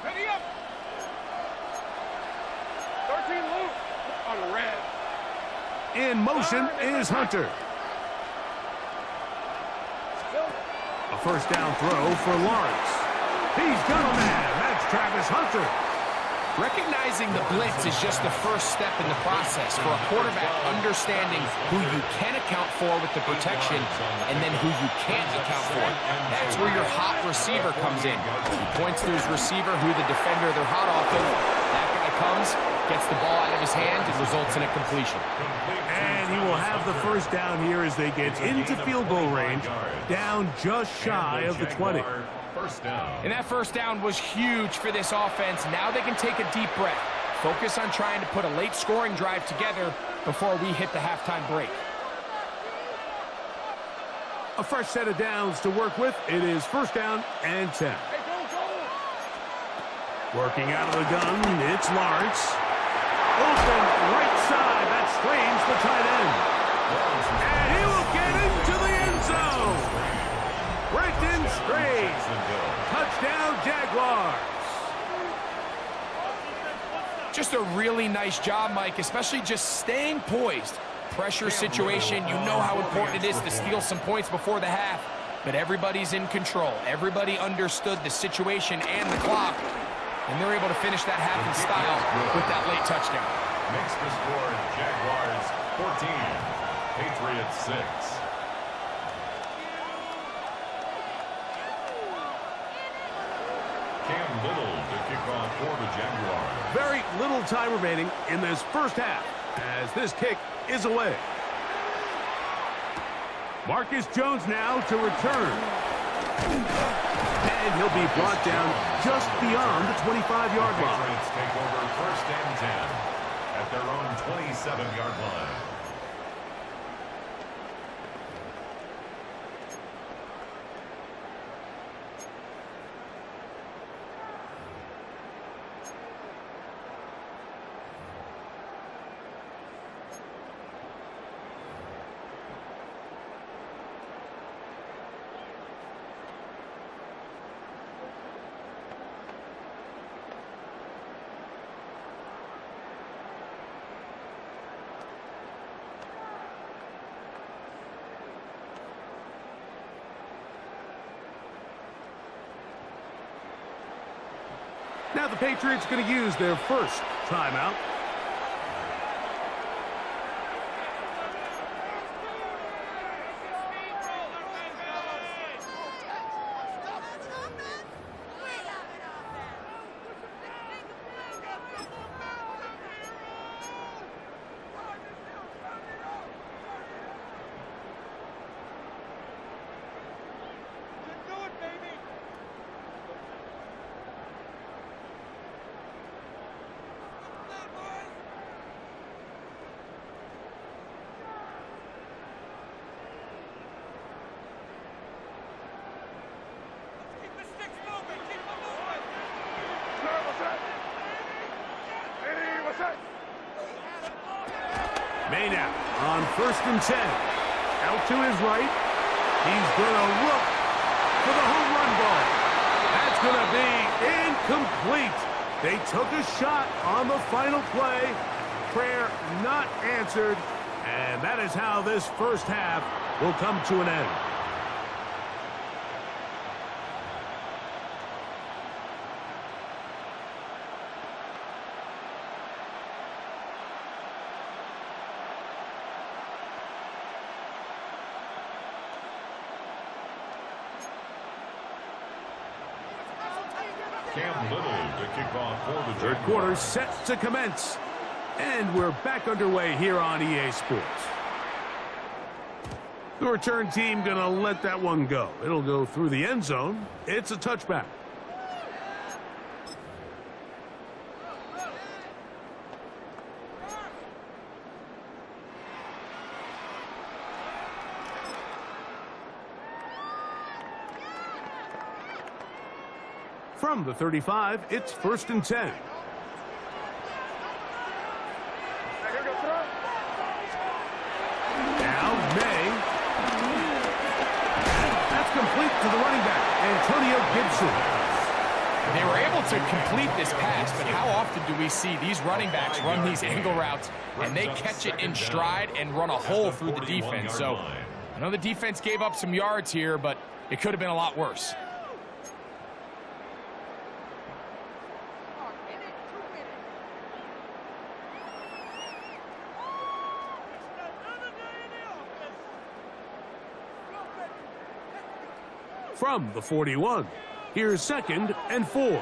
Speaker 4: Ready up. 13 loose on the red.
Speaker 1: In motion is Hunter. A first down throw for Lawrence. He's got a man. That's Travis Hunter.
Speaker 2: Recognizing the blitz is just the first step in the process for a quarterback understanding who you can account for with the protection and then who you can't account for. That's where your hot receiver comes in. He points to his receiver who the defender they're hot off of. That guy comes, gets the ball out of his hand, and results in a completion.
Speaker 1: And he will have the first down here as they get into field goal range, down just shy of the 20.
Speaker 2: And that first down was huge for this offense. Now they can take a deep breath. Focus on trying to put a late scoring drive together before we hit the halftime break.
Speaker 1: A fresh set of downs to work with. It is first down and 10. Working out of the gun, it's Lawrence. Open right side. That screens the tight end. And he will get into the end
Speaker 2: Just a really nice job, Mike, especially just staying poised. Pressure situation, you know how important it is to steal some points before the half, but everybody's in control. Everybody understood the situation and the clock, and they're able to finish that half in style with that late touchdown.
Speaker 3: Makes the score Jaguars 14, Patriots 6. Cam Little to kick off for the Jaguars.
Speaker 1: Very little time remaining in this first half as this kick is away. Marcus Jones now to return. And he'll be brought down just beyond the 25-yard line.
Speaker 3: Patriots take over 1st and 10 at their own 27-yard line.
Speaker 1: Now the Patriots going to use their first timeout. Maynard on 1st and 10. Out to his right. He's going to look for the home run ball. That's going to be incomplete. They took a shot on the final play. Prayer not answered. And that is how this first half will come to an end.
Speaker 3: Cam Little to kick off for the Jaguars.
Speaker 1: Third quarter set to commence. And we're back underway here on EA Sports. The return team going to let that one go. It'll go through the end zone. It's a touchback. From the 35, it's 1st and 10. Now May. That's complete to the running back, Antonio Gibson.
Speaker 2: They were able to complete this pass, but how often do we see these running backs run these angle routes and they catch it in stride and run a hole through the defense? So I know the defense gave up some yards here, but it could have been a lot worse.
Speaker 1: From the 41, here's 2nd and 4.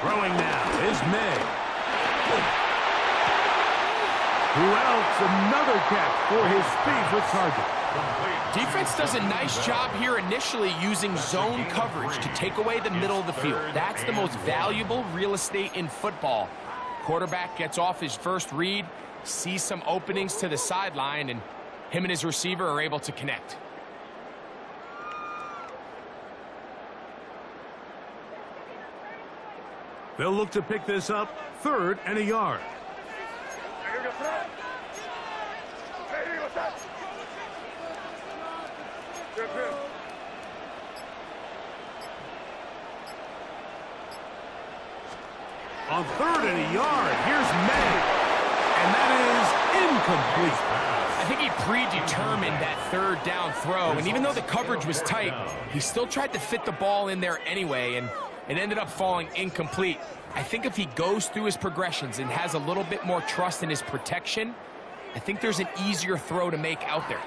Speaker 1: Throwing now is May. Who else? Another catch for his favorite target.
Speaker 2: Defense does a nice job here initially using zone coverage to take away the middle of the field. That's the most valuable real estate in football. Quarterback gets off his first read, sees some openings to the sideline, and him and his receiver are able to connect.
Speaker 1: They'll look to pick this up 3rd and a yard. On 3rd and a yard, here's May. And that is incomplete.
Speaker 2: I think he predetermined that 3rd down throw, and even though the coverage was tight, he still tried to fit the ball in there anyway, and it ended up falling incomplete. I think if he goes through his progressions and has a little bit more trust in his protection, I think there's an easier throw to make out there.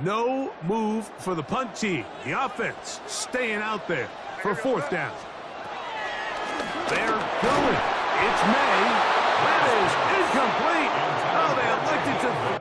Speaker 1: No move for the punt team. The offense staying out there for 4th down. They're going. It's May. That is incomplete. Oh, they elected to...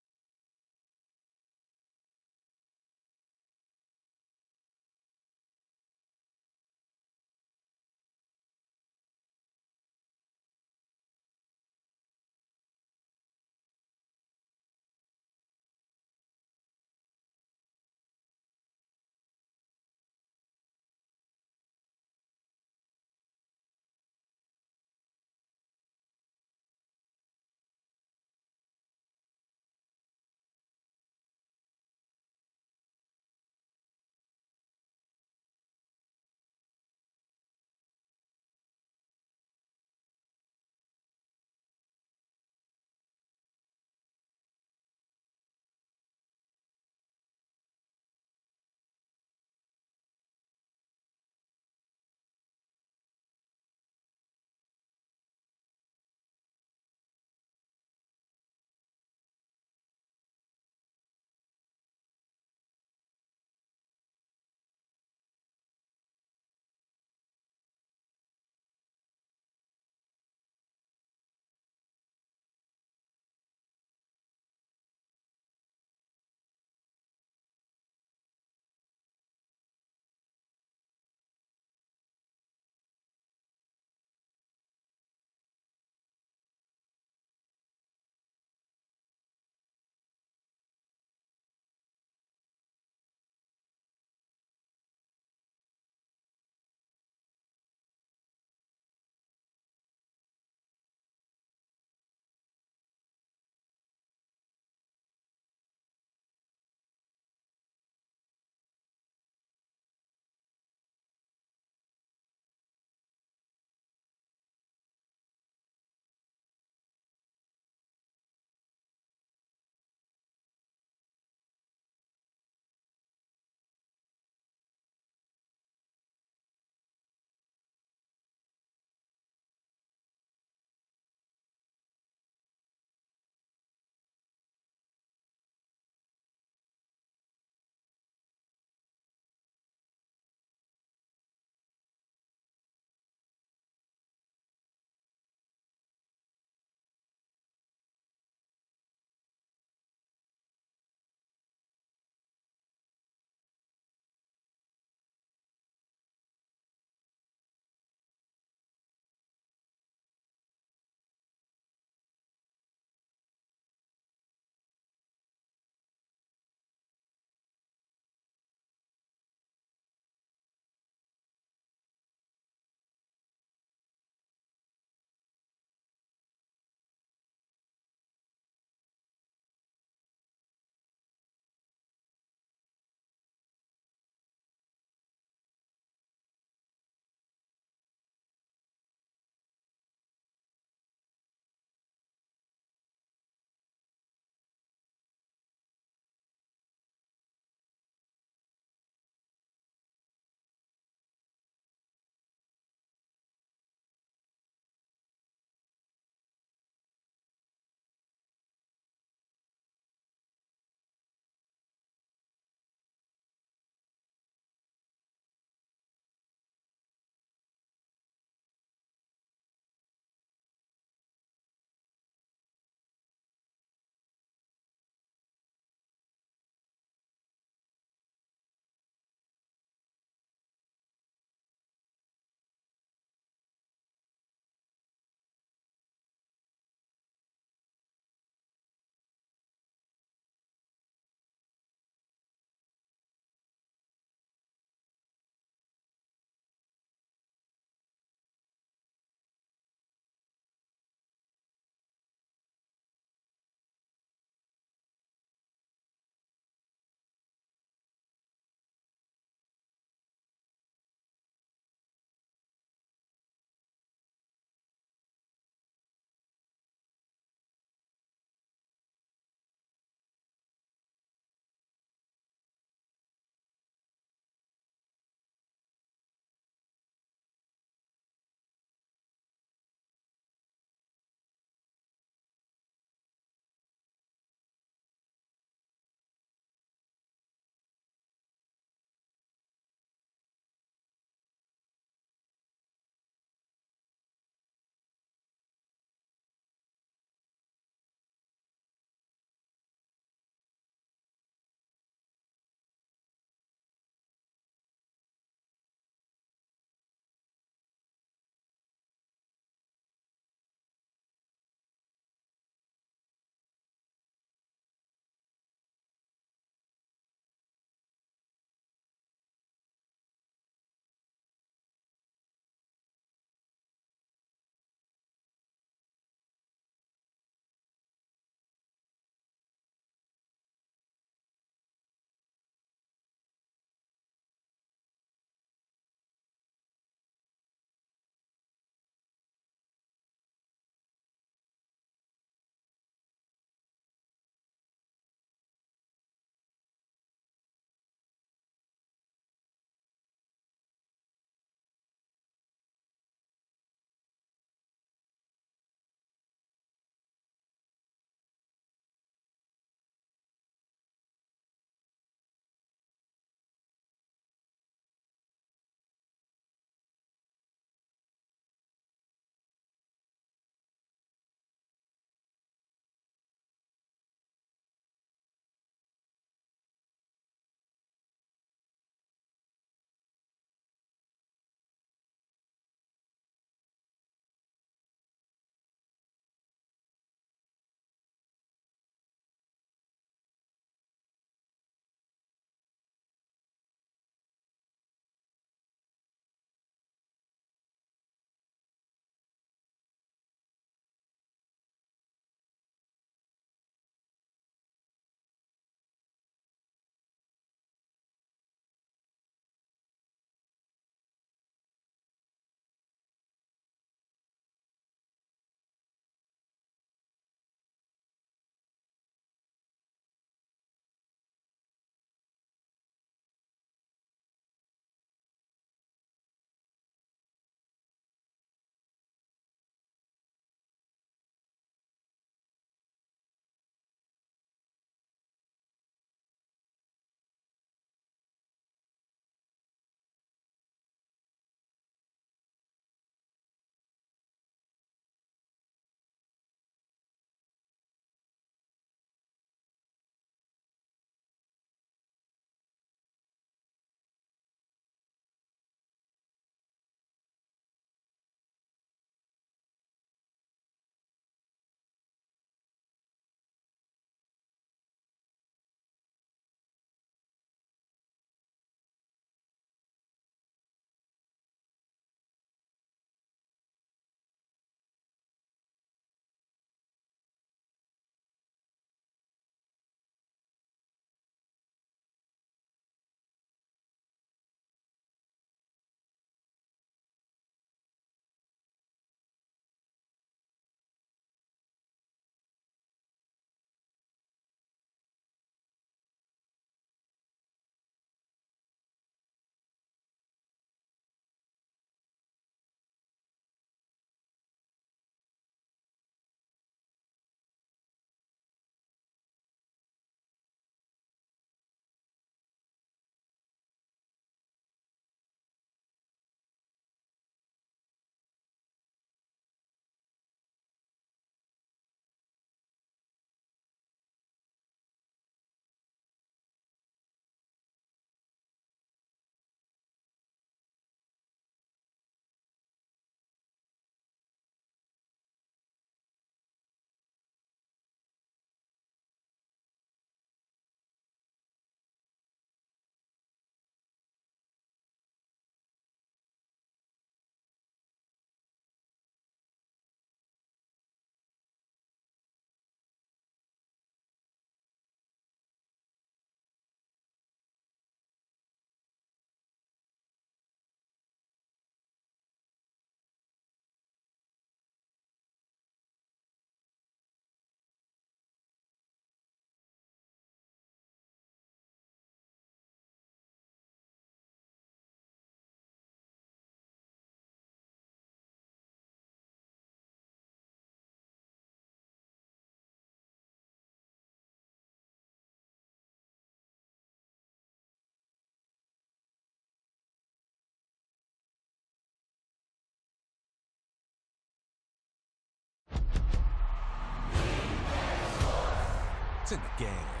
Speaker 11: It's in the game.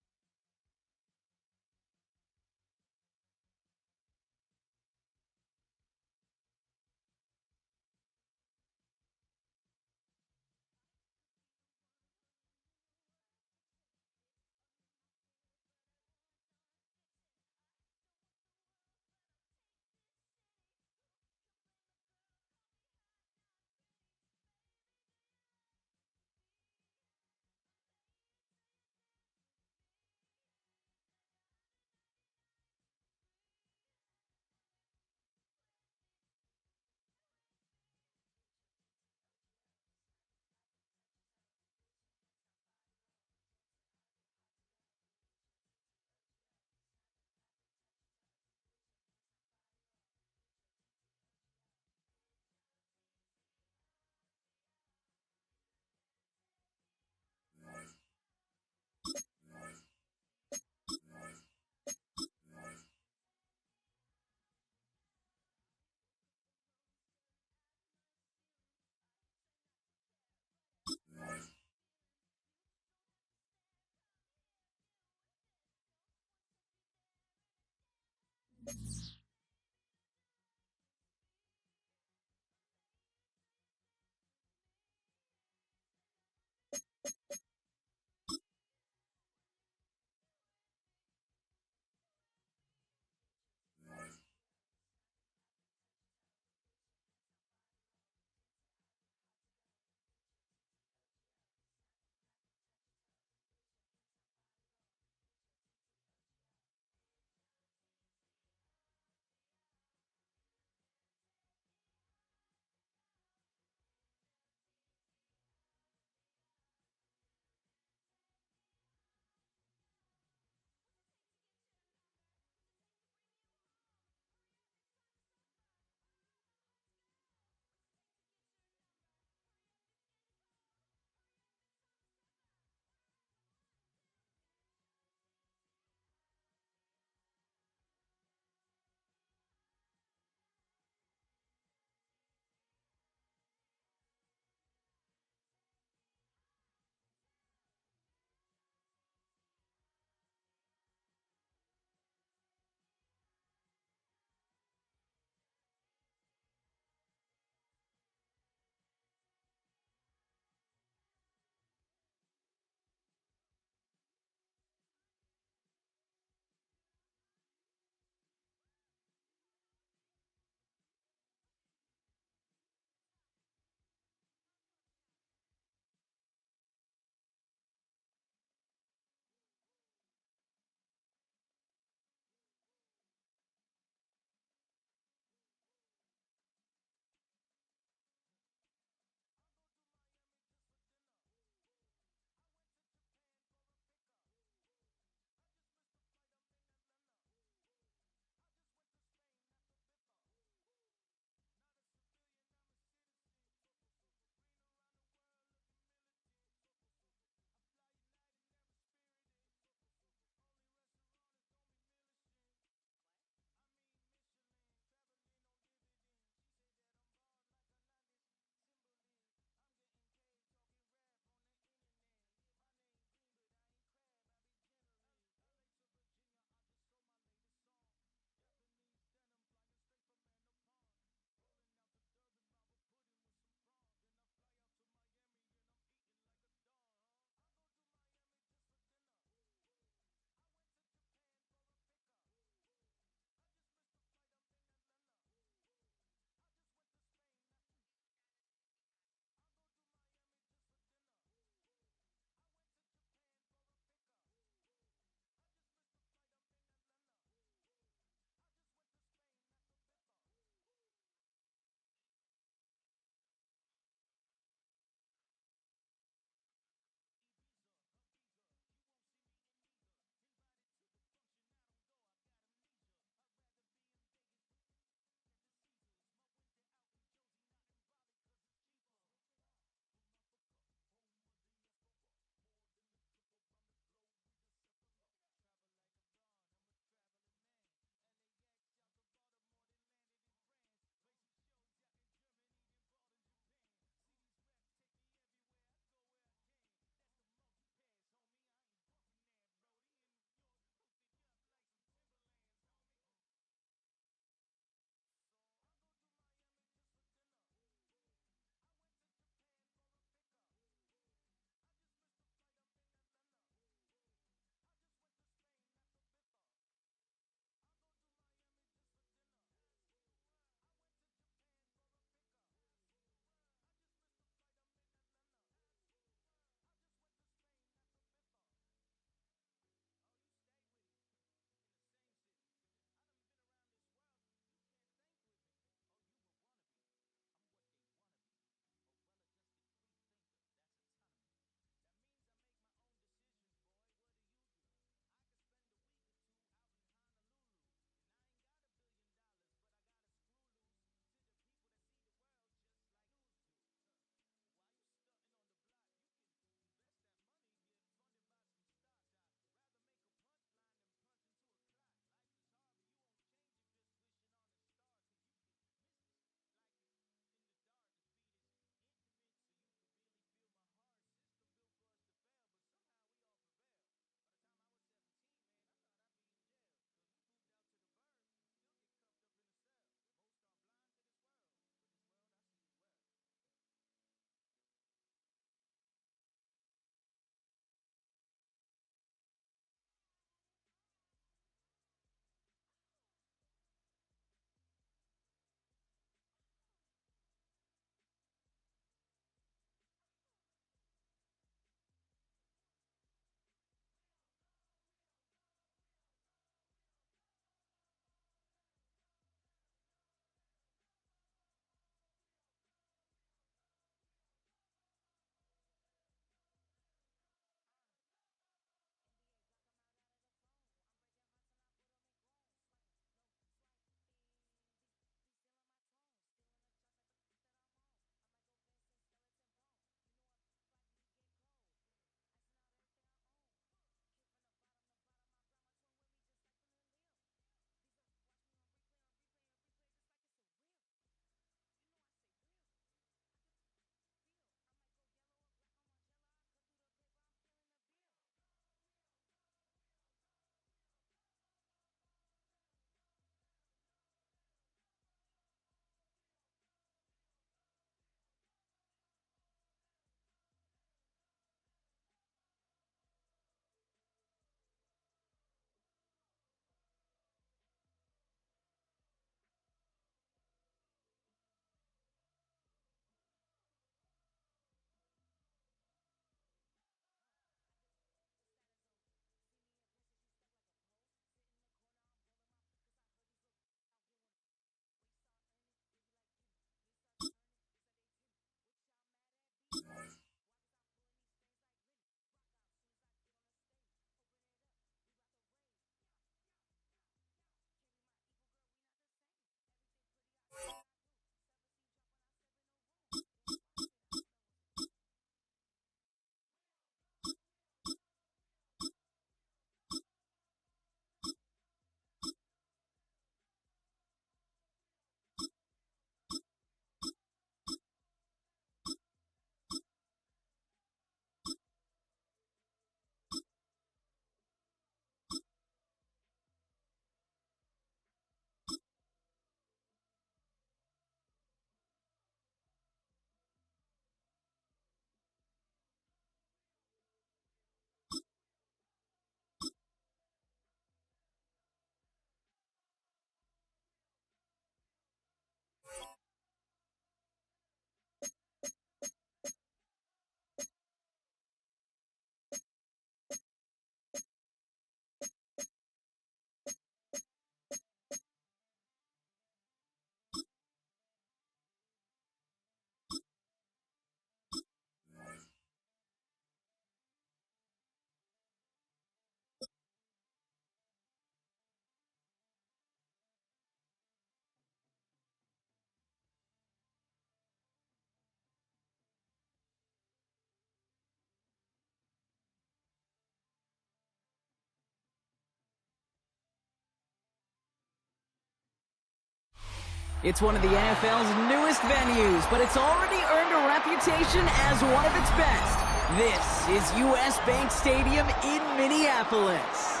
Speaker 5: It's one of the NFL's newest venues, but it's already earned a reputation as one of its best. This is US Bank Stadium in Minneapolis.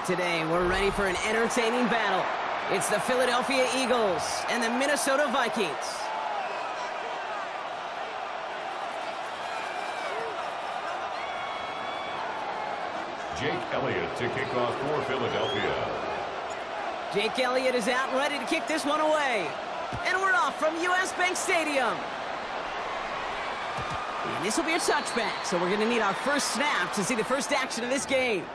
Speaker 5: Today, we're ready for an entertaining battle. It's the Philadelphia Eagles and the Minnesota Vikings.
Speaker 3: Jake Elliott to kick off for Philadelphia.
Speaker 5: Jake Elliott is out ready to kick this one away. And we're off from US Bank Stadium. And this will be a touchback, so we're going to need our first snap to see the first action of this game.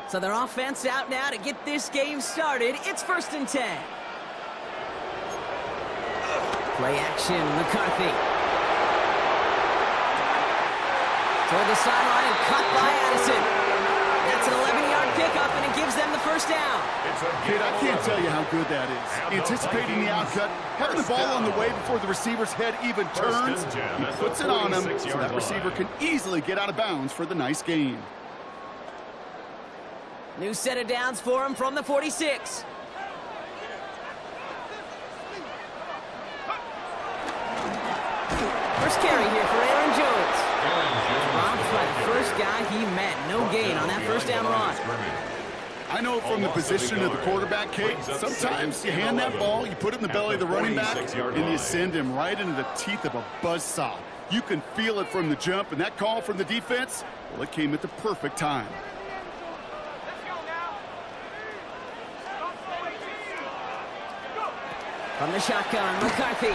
Speaker 5: So their offense out now to get this game started. It's 1st and 10. Play action, McCarthy. Toward the sideline and cut by Addison. That's an 11-yard pickup, and it gives them the first down.
Speaker 6: Kid, I can't tell you how good that is. Anticipating the outcut, having the ball on the way before the receiver's head even turns. He puts it on him so that receiver can easily get out of bounds for the nice gain.
Speaker 5: New set of downs for him from the 46. First carry here for Aaron Jones. Dropped by the first guy he met. No gain on that first down run.
Speaker 6: I know from the position of the quarterback, Kate, sometimes you hand that ball, you put it in the belly of the running back, and you send him right into the teeth of a buzzsaw. You can feel it from the jump, and that call from the defense, well, it came at the perfect time.
Speaker 5: From the shotgun, McCarthy.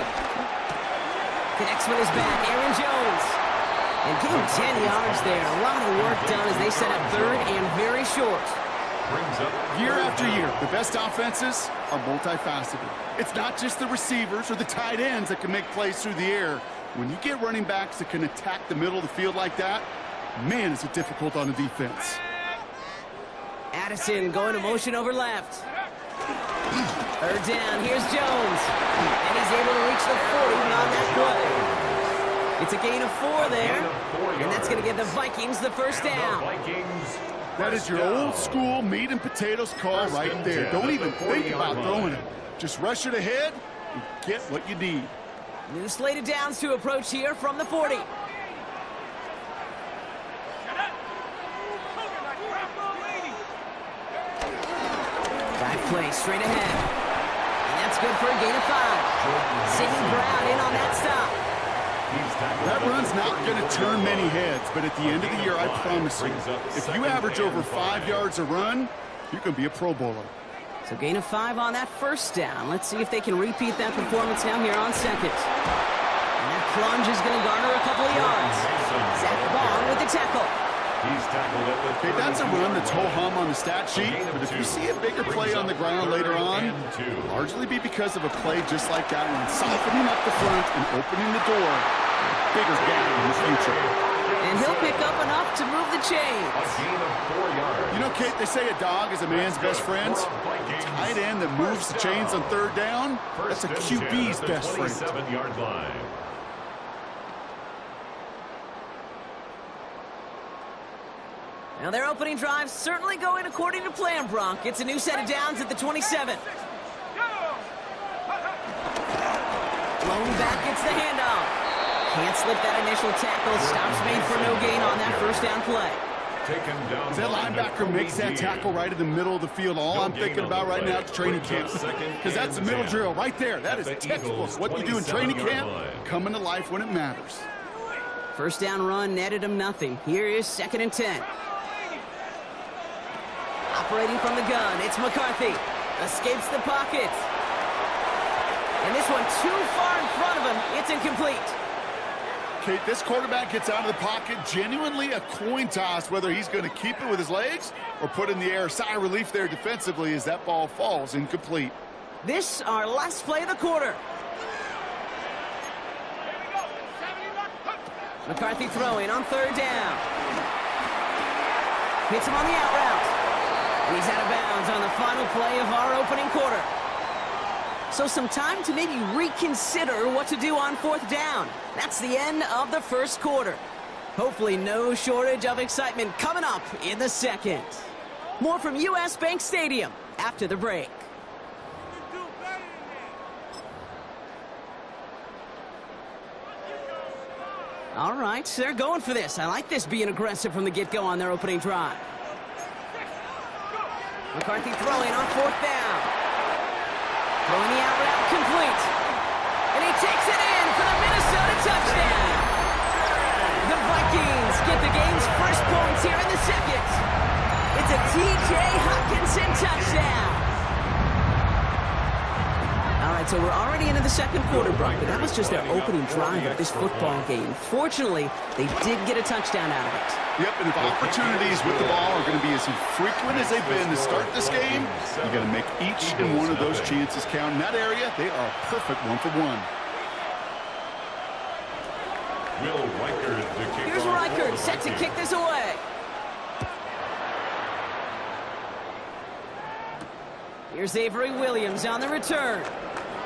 Speaker 5: Connects with his back, Aaron Jones. And give him 10 yards there. A lot of work done as they set up 3rd and very short.
Speaker 6: Year after year, the best offenses are multifaceted. It's not just the receivers or the tight ends that can make plays through the air. When you get running backs that can attack the middle of the field like that, man, is it difficult on the defense.
Speaker 5: Addison going to motion over left. 3rd down, here's Jones. And he's able to reach the 40 on that play. It's a gain of 4 there. And that's going to give the Vikings the first down.
Speaker 6: That is your old school meat and potatoes call right there. Don't even think about throwing it. Just rush it ahead and get what you need.
Speaker 5: New slate of downs to approach here from the 40. Play straight ahead. And that's good for a gain of 5. Sidney Brown in on that stop.
Speaker 6: That run's not going to turn many heads, but at the end of the year, I promise you, if you average over 5 yards a run, you can be a Pro Bowler.
Speaker 5: So gain of 5 on that first down. Let's see if they can repeat that performance now here on 2nd. And that plunge is going to garner a couple of yards. Zach Bond with the tackle.
Speaker 6: Okay, that's a run that's ho-hum on the stat sheet, but if you see a bigger play on the ground later on, it'll largely be because of a play just like that one, softening up the front and opening the door for a bigger gap in the future.
Speaker 5: And he'll pick up enough to move the chains.
Speaker 6: You know, Kate, they say a dog is a man's best friend. A tight end that moves the chains on 3rd down, that's a QB's best friend.
Speaker 5: Now their opening drive certainly going according to plan, Bronk. It's a new set of downs at the 27. Blown back, it's the handoff. Can't slip that initial tackle. Stops made for no gain on that first down play.
Speaker 6: That linebacker makes that tackle right in the middle of the field. All I'm thinking about right now is training camp. Because that's the middle drill right there. That is textbook. What you do in training camp, coming to life when it matters.
Speaker 5: First down run netted him nothing. Here is 2nd and 10. Operating from the gun, it's McCarthy. Escapes the pocket. And this one too far in front of him. It's incomplete.
Speaker 6: Kate, this quarterback gets out of the pocket, genuinely a coin toss whether he's going to keep it with his legs or put it in the air. Sigh of relief there defensively as that ball falls incomplete.
Speaker 5: This our last play of the quarter. McCarthy throwing on 3rd down. Hits him on the out route. And he's out of bounds on the final play of our opening quarter. So some time to maybe reconsider what to do on 4th down. That's the end of the first quarter. Hopefully no shortage of excitement coming up in the second. More from US Bank Stadium after the break. All right, they're going for this. I like this being aggressive from the get-go on their opening drive. McCarthy throwing on 4th down. Throwing the out route complete. And he takes it in for the Minnesota touchdown. The Vikings get the game's first points here in the second. It's a T.J. Hockenson touchdown. All right, so we're already into the second quarter, Brock, but that was just their opening drive of this football game. Fortunately, they did get a touchdown out of it.
Speaker 6: Yep, and if opportunities with the ball are going to be as infrequent as they've been to start this game, you got to make each and one of those chances count. In that area, they are a perfect 1-for-1.
Speaker 3: Will Reichard, the kickoff.
Speaker 5: Here's Reichard, set to kick this away. Here's Avery Williams on the return.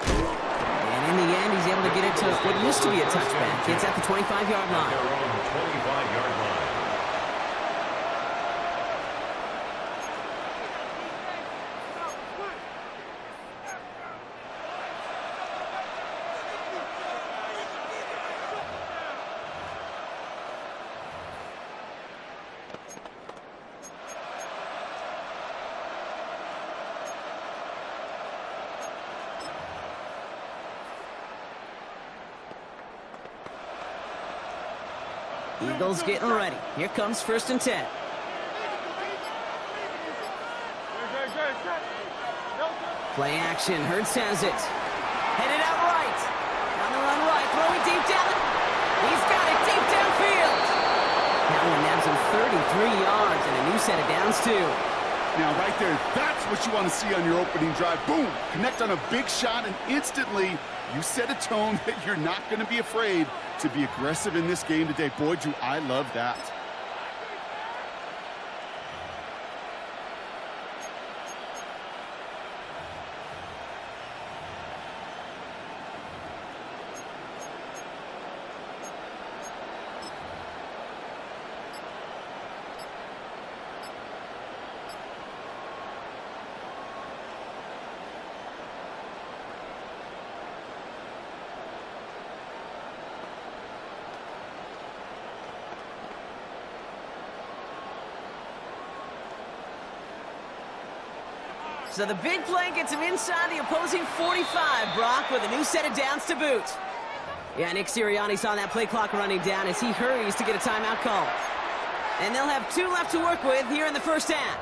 Speaker 5: And in the end, he's able to get it to what used to be a touchback. It's at the 25-yard line.
Speaker 3: They're on the 25-yard line.
Speaker 5: Eagles getting ready. Here comes 1st and 10. Play action. Hurts has it. Headed out right. On the run right. Throwing deep down. He's got it deep downfield. Allen nabs him 33 yards and a new set of downs too.
Speaker 6: Now, right there, that's what you want to see on your opening drive. Boom! Connect on a big shot, and instantly you set a tone that you're not going to be afraid to be aggressive in this game today. Boy, do I love that.
Speaker 5: So the big play gets him inside the opposing 45, Brock, with a new set of downs to boot. Yeah, Nick Sirianni saw that play clock running down as he hurries to get a timeout call. And they'll have 2 left to work with here in the first half.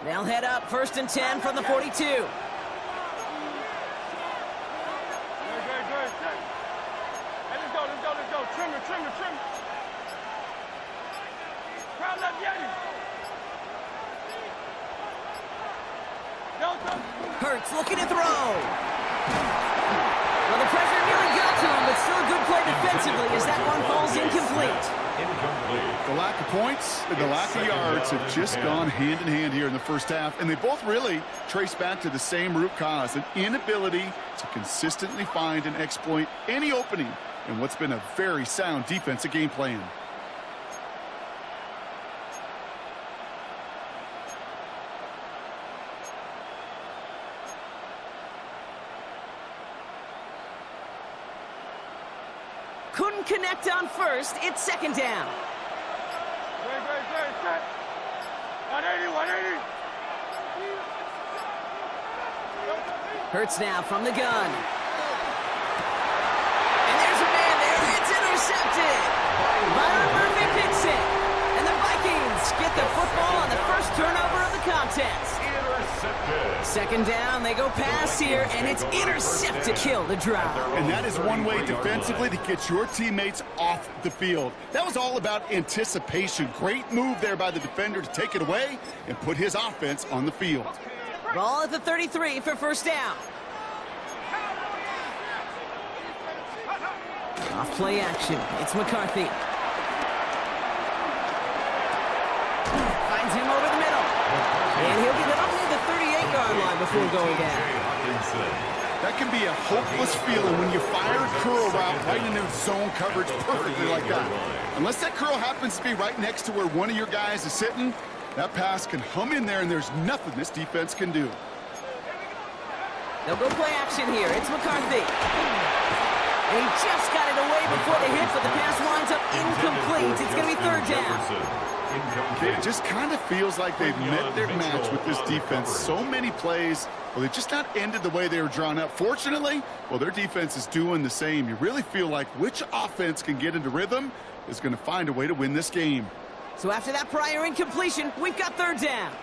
Speaker 5: They'll head up 1st and 10 from the 42.
Speaker 4: Good. Hey, let's go. Trim it. Crowd left Yeti.
Speaker 5: Hurts looking to throw. Well, the pressure nearly got to him, but still a good play defensively as that one falls incomplete.
Speaker 6: The lack of points and the lack of yards have just gone hand in hand here in the first half, and they both really trace back to the same root cause, an inability to consistently find and exploit any opening in what's been a very sound defensive game plan.
Speaker 5: Couldn't connect on first. It's 2nd down.
Speaker 4: Great. 180.
Speaker 5: Hurts now from the gun. And there's a man there. It's intercepted. Byron Murphy picks it. And the Vikings get the football on the first turnover of the contest.
Speaker 3: Intercepted.
Speaker 5: Second down, they go pass here, and it's intercepted. Kill the drive.
Speaker 6: And that is one way defensively to get your teammates off the field. That was all about anticipation. Great move there by the defender to take it away and put his offense on the field.
Speaker 5: Ball at the 33 for first down. Off play action. It's McCarthy. Finds him over the middle. And he'll get it up to the 38-yard line before going down.
Speaker 6: That can be a hopeless feeling when you fire a curl route right into zone coverage perfectly like that. Unless that curl happens to be right next to where one of your guys is sitting, that pass can hum in there and there's nothing this defense can do.
Speaker 5: They'll go play action here. It's McCarthy. And he just got it away before the hit, but the pass winds up incomplete. It's going to be third down.
Speaker 6: It just kind of feels like they've met their match with this defense. So many plays, well, they just not ended the way they were drawn up. Fortunately, well, their defense is doing the same. You really feel like which offense can get into rhythm is going to find a way to win this game.
Speaker 5: So after that prior incompletion, we've got third down.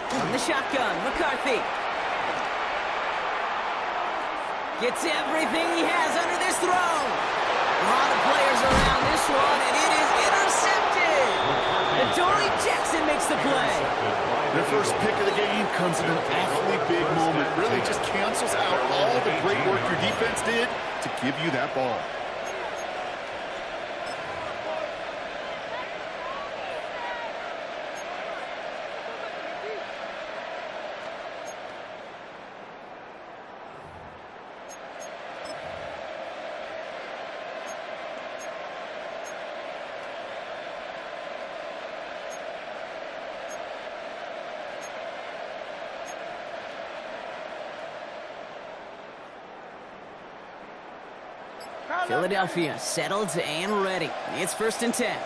Speaker 5: From the shotgun, McCarthy. Gets everything he has under this throw. A lot of players around this one, and it is intercepted. Adoree Jackson makes the play.
Speaker 6: Their first pick of the game comes in an awfully big moment. Really just cancels out all the great work your defense did to give you that ball.
Speaker 5: Philadelphia settled and ready. It's first and 10. They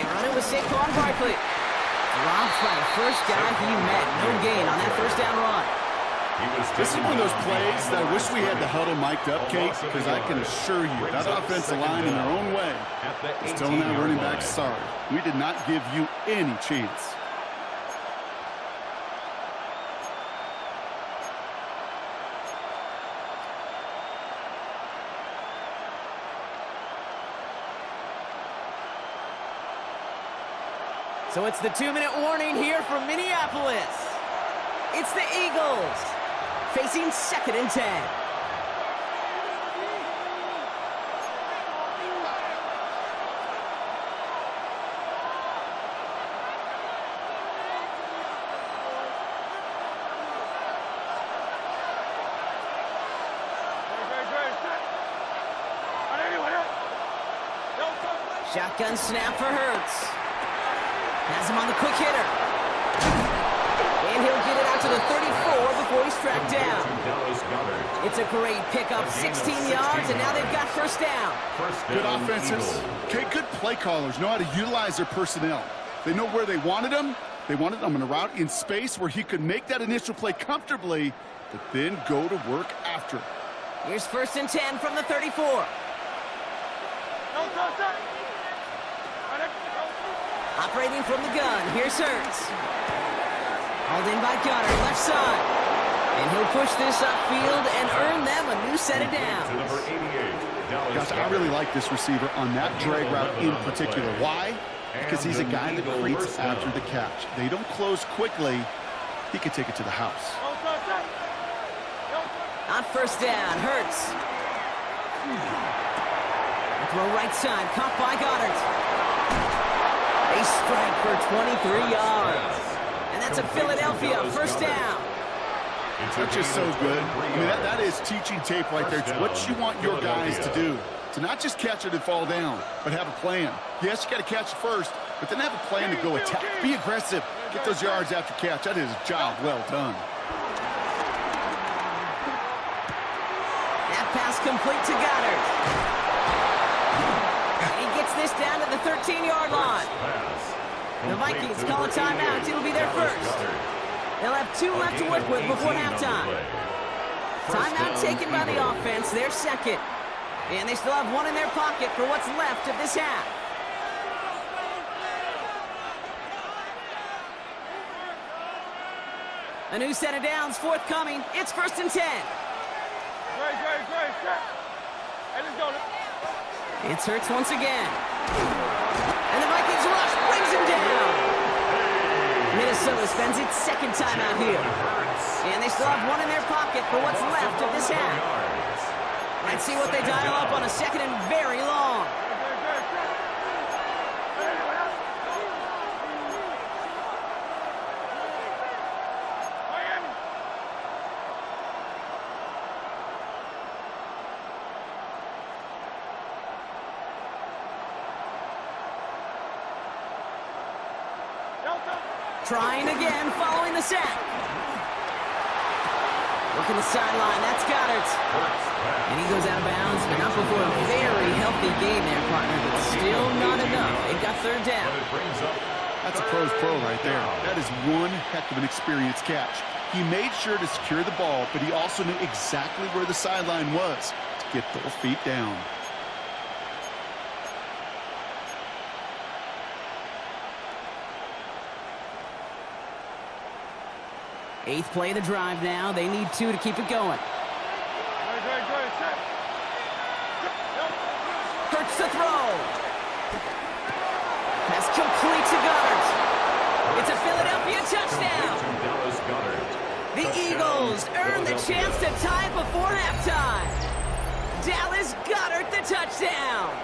Speaker 5: run it with Saquon Barkley. Dropped by the first guy he met. No gain on that first down run.
Speaker 6: This is one of those plays that I wish we had the huddle mic'd up, Kate, because I can assure you that offensive line in their own way is telling that running back, sorry, we did not give you any chance.
Speaker 5: So it's the 2-minute warning here from Minneapolis. It's the Eagles facing second and 10. Shotgun snap for Hurts. Has him on the quick hitter. And he'll get it out to the 34 before he's tracked down. It's a great pickup, 16 yards, and now they've got first down.
Speaker 6: Good offenses. Okay, good play callers know how to utilize their personnel. They know where they wanted them. They wanted them on a route in space where he could make that initial play comfortably, but then go to work after.
Speaker 5: Here's first and 10 from the 34. Operating from the gun, here's Hurts. Hauled in by Goddard, left side. And he'll push this upfield and earn them a new set of downs.
Speaker 6: Gosh, I really like this receiver on that drag route in particular. Why? Because he's a guy that creates after the catch. They don't close quickly. He can take it to the house.
Speaker 5: On first down, Hurts. Throw right side, caught by Goddard. A strike for 23 yards. And that's a Philadelphia first down.
Speaker 6: That's just so good. I mean, that is teaching tape right there. It's what you want your guys to do. To not just catch it and fall down, but have a plan. Yes, you got to catch it first, but then have a plan to go attack. Be aggressive. Get those yards after catch. That is a job well done.
Speaker 5: That pass complete to Goddard. He gets this down to the 13-yard line. The Vikings call a timeout. It'll be their first. They'll have 2 left to work with before halftime. Timeout taken by the offense, their second. And they still have 1 in their pocket for what's left of this half. A new set of downs forthcoming. It's 1st and 10.
Speaker 4: Great. Hey, let's go.
Speaker 5: It's Hurts once again. And the Vikings rush brings him down. Minnesota spends its second time out here. And they still have one in their pocket for what's left of this half. Let's see what they dial up on a 2nd and very long. Trying again, following the sack. Working the sideline, that's Goddard. And he goes out of bounds, but not before a very healthy game there, partner, but still not enough. They got 3rd down.
Speaker 6: That's a pro's pro right there. That is one heck of an experienced catch. He made sure to secure the ball, but he also knew exactly where the sideline was to get those feet down.
Speaker 5: Eighth play of the drive now. They need 2 to keep it going. Hurts to throw. Pass complete to Goddard. It's a Philadelphia touchdown. The Eagles earn the chance to tie before halftime. Dallas Goddard the touchdown.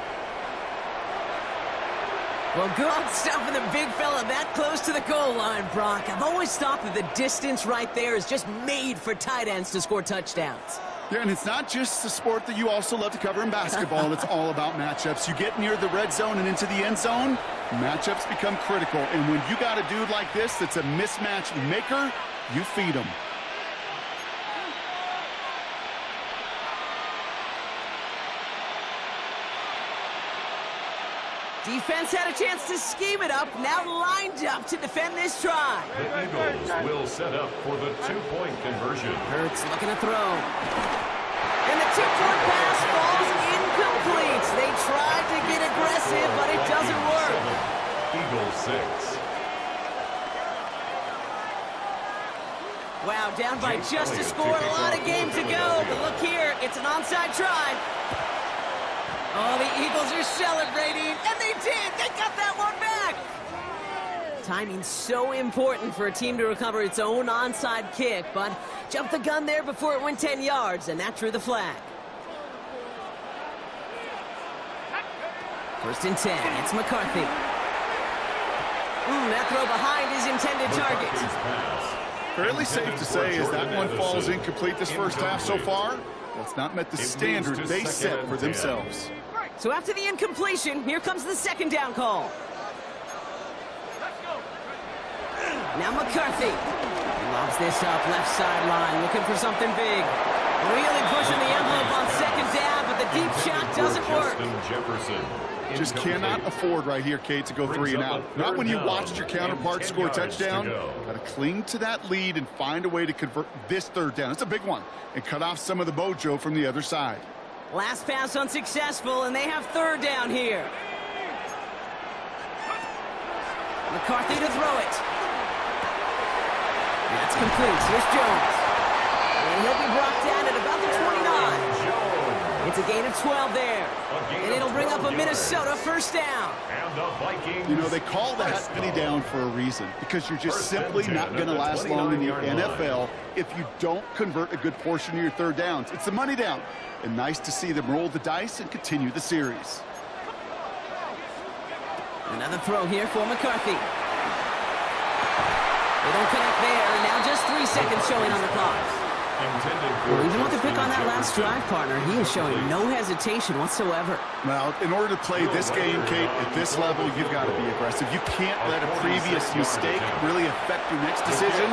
Speaker 5: Well, good stuff for the big fella that close to the goal line, Brock. I've always thought that the distance right there is just made for tight ends to score touchdowns.
Speaker 6: Yeah, and it's not just the sport that you also love to cover in basketball. It's all about matchups. You get near the red zone and into the end zone, matchups become critical. And when you got a dude like this that's a mismatch maker, you feed him.
Speaker 5: Defense had a chance to scheme it up, now lined up to defend this try.
Speaker 3: The Eagles will set up for the 2-point conversion.
Speaker 5: Hurts looking to throw. And the 2-point pass falls incomplete. They tried to get aggressive, but it doesn't work.
Speaker 3: Eagles 6.
Speaker 5: Wow, down by just a score. A lot of game to go. But look here, it's an onside try. Oh, the Eagles are celebrating, and they did! They got that one back! Timing's so important for a team to recover its own onside kick, but jumped the gun there before it went 10 yards, and that drew the flag. 1st and 10, it's McCarthy. That throw behind his intended target.
Speaker 6: Fairly safe to say as that one falls incomplete this first half so far. Well, it's not met the standard they set for themselves.
Speaker 5: So after the incompletion, here comes the 2nd down call. Now McCarthy. He lobs this up, left sideline, looking for something big. Really pushing the envelope on 2nd down, but the deep shot doesn't work.
Speaker 6: Just cannot afford right here, Kate, to go 3 and out. Not when you watched your counterpart score a touchdown. Got to cling to that lead and find a way to convert this 3rd down. It's a big one. And cut off some of the mojo from the other side.
Speaker 5: Last pass unsuccessful, and they have 3rd down here. McCarthy to throw it. That's complete. Here's Jones. And he'll be brought down at about the 29. It's a gain of 12 there. And it'll bring up a Minnesota 1st down.
Speaker 6: You know, they call that money down for a reason, because you're just simply not going to last long in the NFL if you don't convert a good portion of your 3rd downs. It's the money down. And nice to see them roll the dice and continue the series.
Speaker 5: Another throw here for McCarthy. They don't connect there. Now just 3 seconds showing on the clock. Well, even with the pick on that last drive, partner, he is showing no hesitation whatsoever.
Speaker 6: Well, in order to play this game, Kate, at this level, you've got to be aggressive. You can't let a previous mistake really affect your next decision.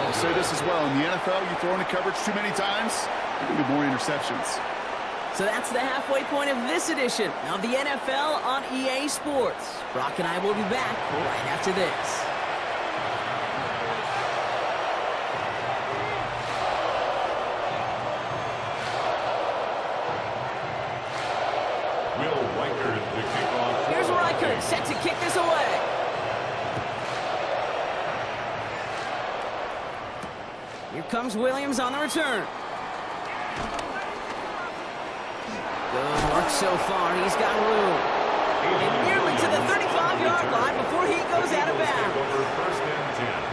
Speaker 6: I'll say this as well. In the NFL, you throw into coverage too many times, there will be more interceptions.
Speaker 5: So that's the halfway point of this edition of the NFL on EA Sports. Brock and I will be back right after this. Set to kick this away. comes Williams on the return. Good work so far. He's got room. And nearly to the 35-yard line before he goes out of bounds.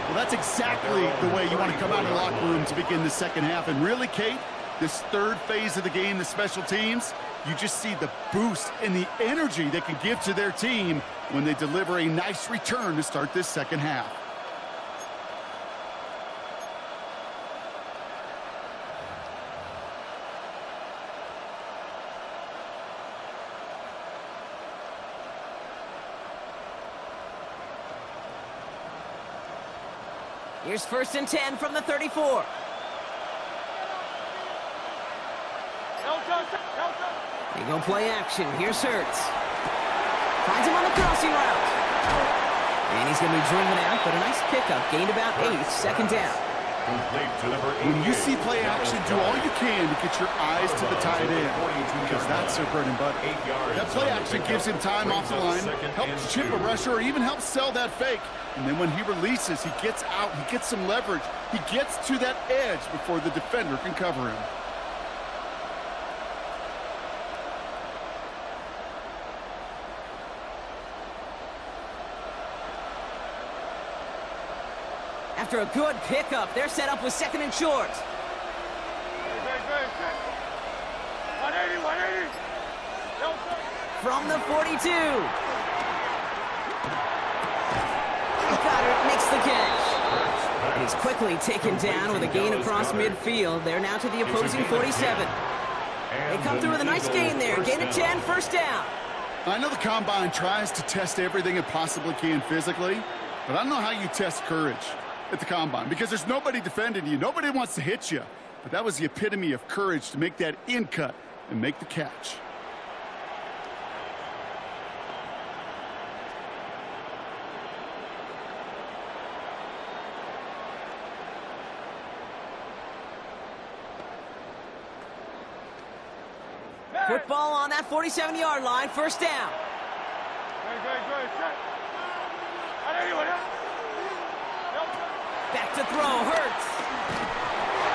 Speaker 6: Well, that's exactly the way you want to come out of the locker room to begin the second half. And really, Kate, this third phase of the game, the special teams, you just see the boost and the energy they can give to their team when they deliver a nice return to start this second half.
Speaker 5: Here's 1st and 10 from the 34. They go play action. Here's Hurts. Finds him on the crossing route. And he's going to be driven out, but a nice pickup. Gained about 8. 2nd down.
Speaker 6: When you see play action, do all you can to get your eyes to the tight end, because that's their bread and butter. That play action gives him time off the line, helps chip a rusher, or even helps sell that fake. And then when he releases, he gets out, he gets some leverage. He gets to that edge before the defender can cover him.
Speaker 5: After a good pickup, they're set up with 2nd and short.
Speaker 4: 180.
Speaker 5: From the 42. Goddard makes the catch. And he's quickly taken down with a gain across midfield. They're now to the opposing 47. They come through with a nice gain there. Gain of 10, 1st down.
Speaker 6: I know the Combine tries to test everything it possibly can physically, but I don't know how you test courage at the Combine, because there's nobody defending you. Nobody wants to hit you. But that was the epitome of courage to make that in cut and make the catch.
Speaker 5: Football on that 47-yard line, 1st down. Back to throw, Hurts.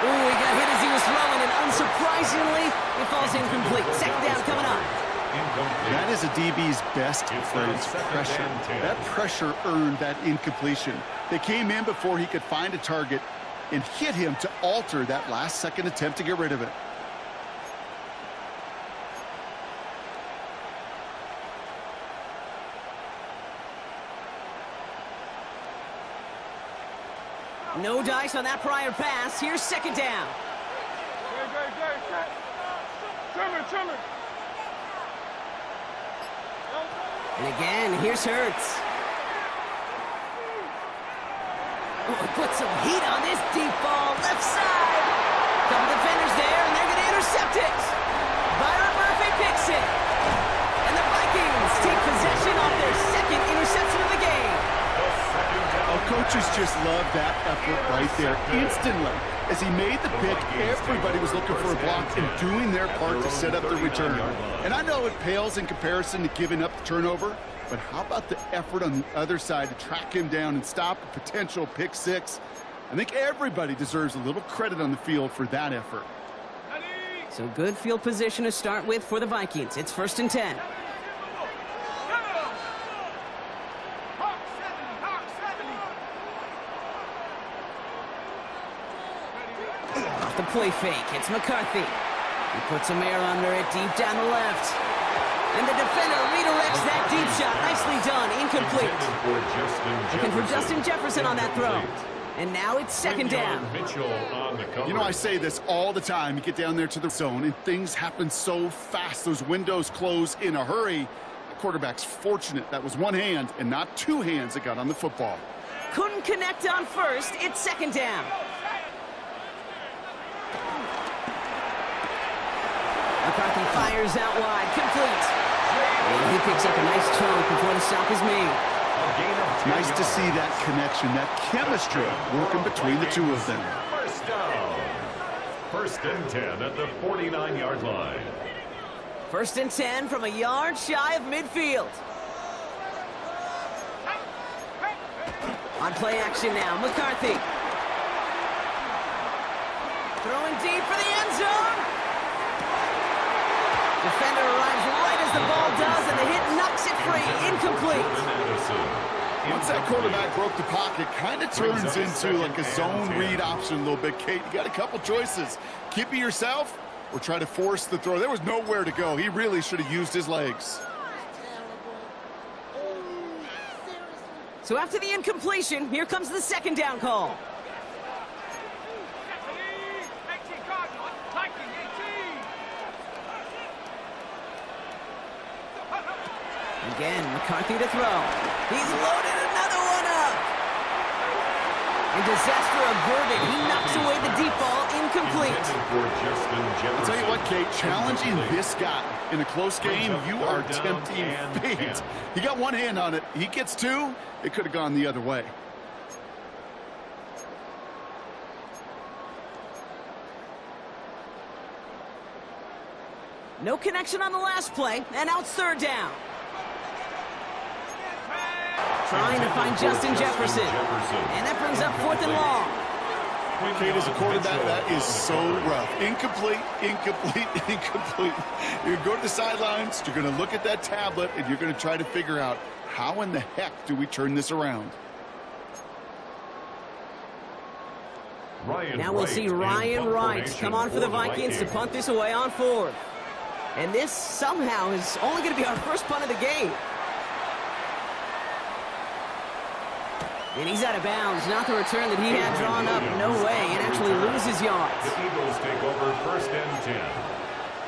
Speaker 5: Ooh, he got hit as he was throwing, and unsurprisingly, it falls incomplete. 2nd down coming up.
Speaker 6: That is a DB's best phrase, pressure. That pressure earned that incompletion. They came in before he could find a target and hit him to alter that last-second attempt to get rid of it.
Speaker 5: No dice on that prior pass. Here's 2nd down.
Speaker 4: Trimmer.
Speaker 5: And again, here's Hurts. Oh, put some heat on this deep ball. Left side. Couple defenders there, and they're going to intercept it. Byron Murphy picks it. And the Vikings take possession on their 2nd interception of the game.
Speaker 6: Oh, coaches just love that effort right there. Instantly, as he made the pick, everybody was looking for a block and doing their part to set up the return. And I know it pales in comparison to giving up the turnover, but how about the effort on the other side to track him down and stop a potential pick 6? I think everybody deserves a little credit on the field for that effort.
Speaker 5: So good field position to start with for the Vikings. It's 1st and 10. Off the play fake, it's McCarthy. He puts some air under it deep down the left. And the defender redirects that deep shot. Nicely done, incomplete. Looking for Justin Jefferson on that throw. And now it's 2nd down.
Speaker 6: You know, I say this all the time. You get down there to the zone, and things happen so fast. Those windows close in a hurry. The quarterback's fortunate. That was one hand and not two hands that got on the football.
Speaker 5: Couldn't connect on 1st. It's 2nd down. McCarthy fires out wide. Complete. And he picks up a nice chunk before the stop is made.
Speaker 6: Nice to see that connection, that chemistry working between the two of them.
Speaker 3: 1st and 10 at the 49-yard line.
Speaker 5: 1st and 10 from a yard shy of midfield. On play action now, McCarthy. Throwing deep for the end zone. Defender arrives right as the ball does, and the hit knocks it free. Incomplete.
Speaker 6: Once that quarterback broke the pocket, kind of turns into like a zone read option a little bit. Kate, you got a couple choices. Keep it yourself or try to force the throw. There was nowhere to go. He really should have used his legs.
Speaker 5: So after the incompletion, here comes the second down call. Again, McCarthy to throw. He's loaded another one up. And disaster averted. He knocks away the deep ball, incomplete.
Speaker 6: I'll tell you what, Kate, challenging this guy in a close game, you are tempting fate. He got one hand on it. He gets two. It could have gone the other way.
Speaker 5: No connection on the last play, and now it's third down. Trying to find Justin Jefferson. And that brings up 4th and long.
Speaker 6: Kate, as a quarterback, that is so rough. Incomplete, incomplete, incomplete. You're going to go to the sidelines, you're going to look at that tablet, and you're going to try to figure out how in the heck do we turn this around?
Speaker 5: Now we'll see Ryan Wright come on for the Vikings to punt this away on 4th. And this somehow is only going to be our first punt of the game. And he's out of bounds. Not the return that he had drawn up. No way. And actually loses yards.
Speaker 3: The Eagles take over 1st and 10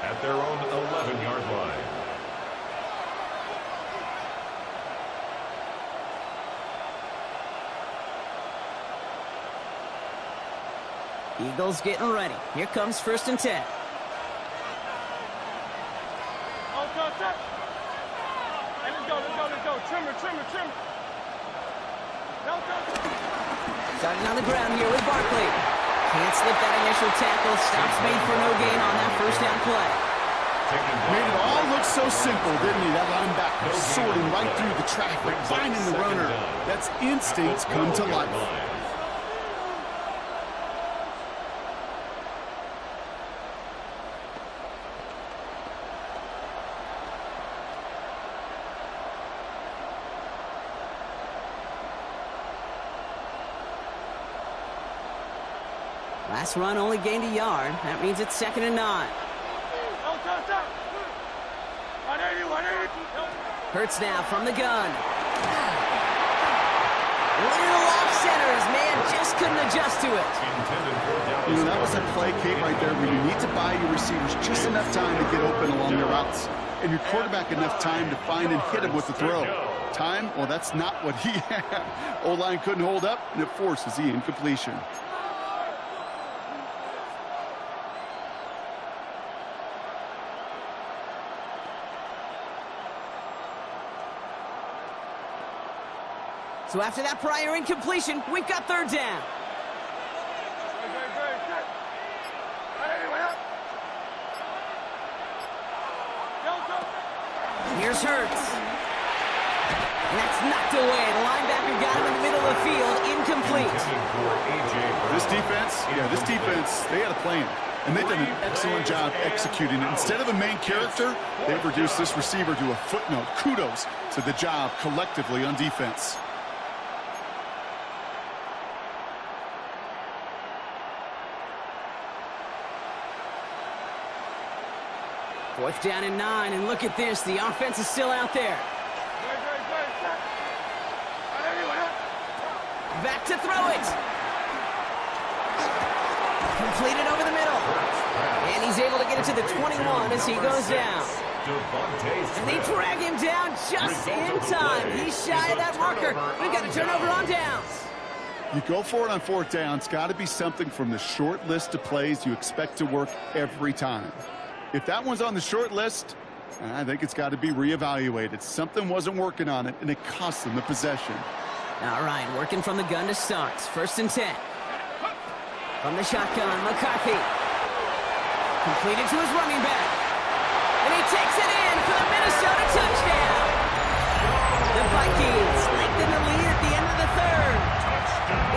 Speaker 3: at their own 11-yard line.
Speaker 5: Eagles getting ready. Here comes 1st and 10.
Speaker 4: Let's go. Trimmer.
Speaker 5: Starting on the ground here with Barkley. Can't slip that initial tackle. Stops made for no gain on that 1st down play.
Speaker 6: Made it all look so simple, didn't he? That linebacker sorting right through the traffic, finding the runner. That's instincts come to life.
Speaker 5: Last run only gained a yard. That means it's 2nd and 9. Hurts now from the gun. Little off center. His man just couldn't adjust to it.
Speaker 6: You know, that was a play, Kate, right there where you need to buy your receivers just enough time to get open along their routes. And your quarterback enough time to find and hit him with the throw. Time? Well, that's not what he had. O-line couldn't hold up, and it forces the incompletion.
Speaker 5: So after that prior incompletion, we've got 3rd down. Here's Hurts. And that's knocked away. The linebacker got him in the middle of the field. Incomplete.
Speaker 6: This defense, they had a plan. And they've done an excellent job executing it. Instead of a main character, they've reduced this receiver to a footnote. Kudos to the job collectively on defense.
Speaker 5: 4th down and 9, and look at this. The offense is still out there. Back to throw it. Completed over the middle. And he's able to get it to the 21 as he goes down. And they drag him down just in time. He's shy of that marker. We've got a turnover on downs.
Speaker 6: You go for it on 4th down. It's got to be something from the short list of plays you expect to work every time. If that one's on the short list, I think it's got to be reevaluated. Something wasn't working on it, and it cost them the possession.
Speaker 5: All right, working from the gun to start. 1st and 10. From the shotgun, McCarthy. Completed to his running back. And he takes it in for the Minnesota touchdown. The Vikings lengthen the lead at the end of the 3rd.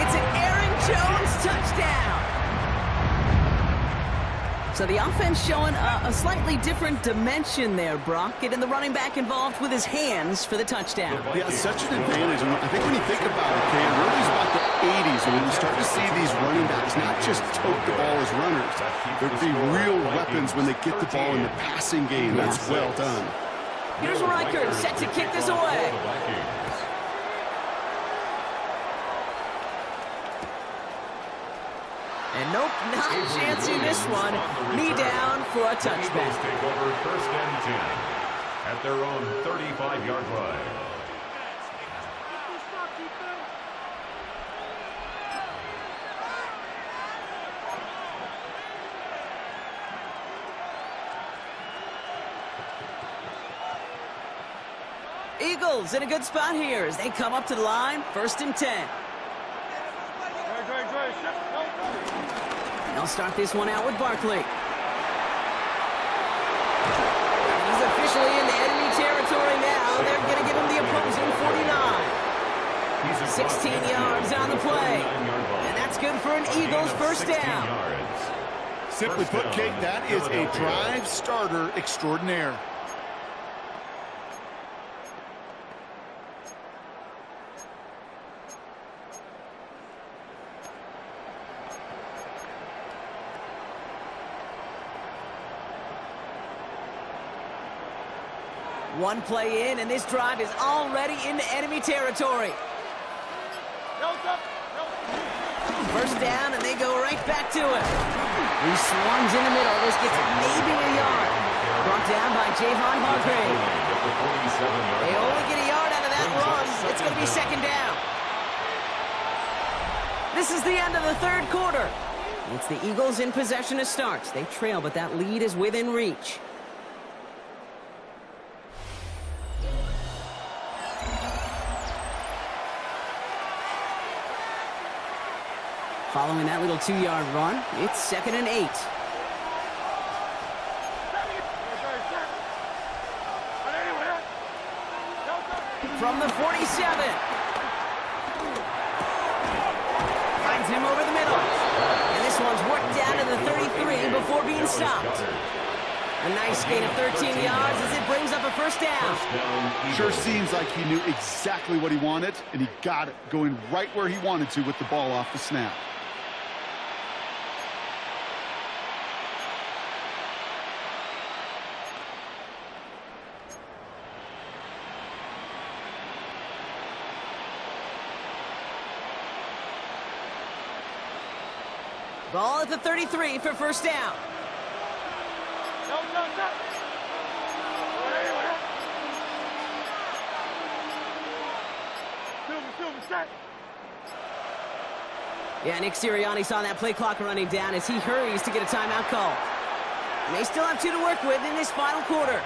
Speaker 5: It's an Aaron Jones touchdown. So the offense showing a slightly different dimension there, Brock. Getting the running back involved with his hands for the touchdown.
Speaker 6: Yeah, such an advantage. And I think when you think about it, okay, it really is about the 80s when you start to see these running backs not just tote the ball as runners. They'd be real weapons when they get the ball in the passing game. That's well done.
Speaker 5: Here's Reichert set to kick this away. And nope, not chancing this one. Knee down for a touchback.
Speaker 3: Take over 1st and 10 at their own 35-yard line.
Speaker 5: Eagles in a good spot here as they come up to the line. 1st and 10. They'll start this one out with Barkley. He's officially in the enemy territory now. They're going to give him the opposing 49. 16 yards on the play. And that's good for an Eagles first down.
Speaker 6: Simply put, Kate, that is a drive starter extraordinaire.
Speaker 5: One play in, and this drive is already into enemy territory. First down, and they go right back to it. He swarms in the middle. This gets maybe a yard. Brought down by Javon Hargrave. They only get a yard out of that run. It's going to be 2nd down. This is the end of the 3rd quarter. It's the Eagles in possession to start. They trail, but that lead is within reach. Following that little 2-yard run, it's 2nd and 8. From the 47. Finds him over the middle. And this one's worked down to the 33 before being stopped. A nice gain of 13 yards as it brings up a 1st down.
Speaker 6: Sure seems like he knew exactly what he wanted, and he got it, going right where he wanted to with the ball off the snap.
Speaker 5: Ball at the 33 for 1st down. Yeah, Nick Sirianni saw that play clock running down as he hurries to get a timeout call. And they still have 2 to work with in this final quarter.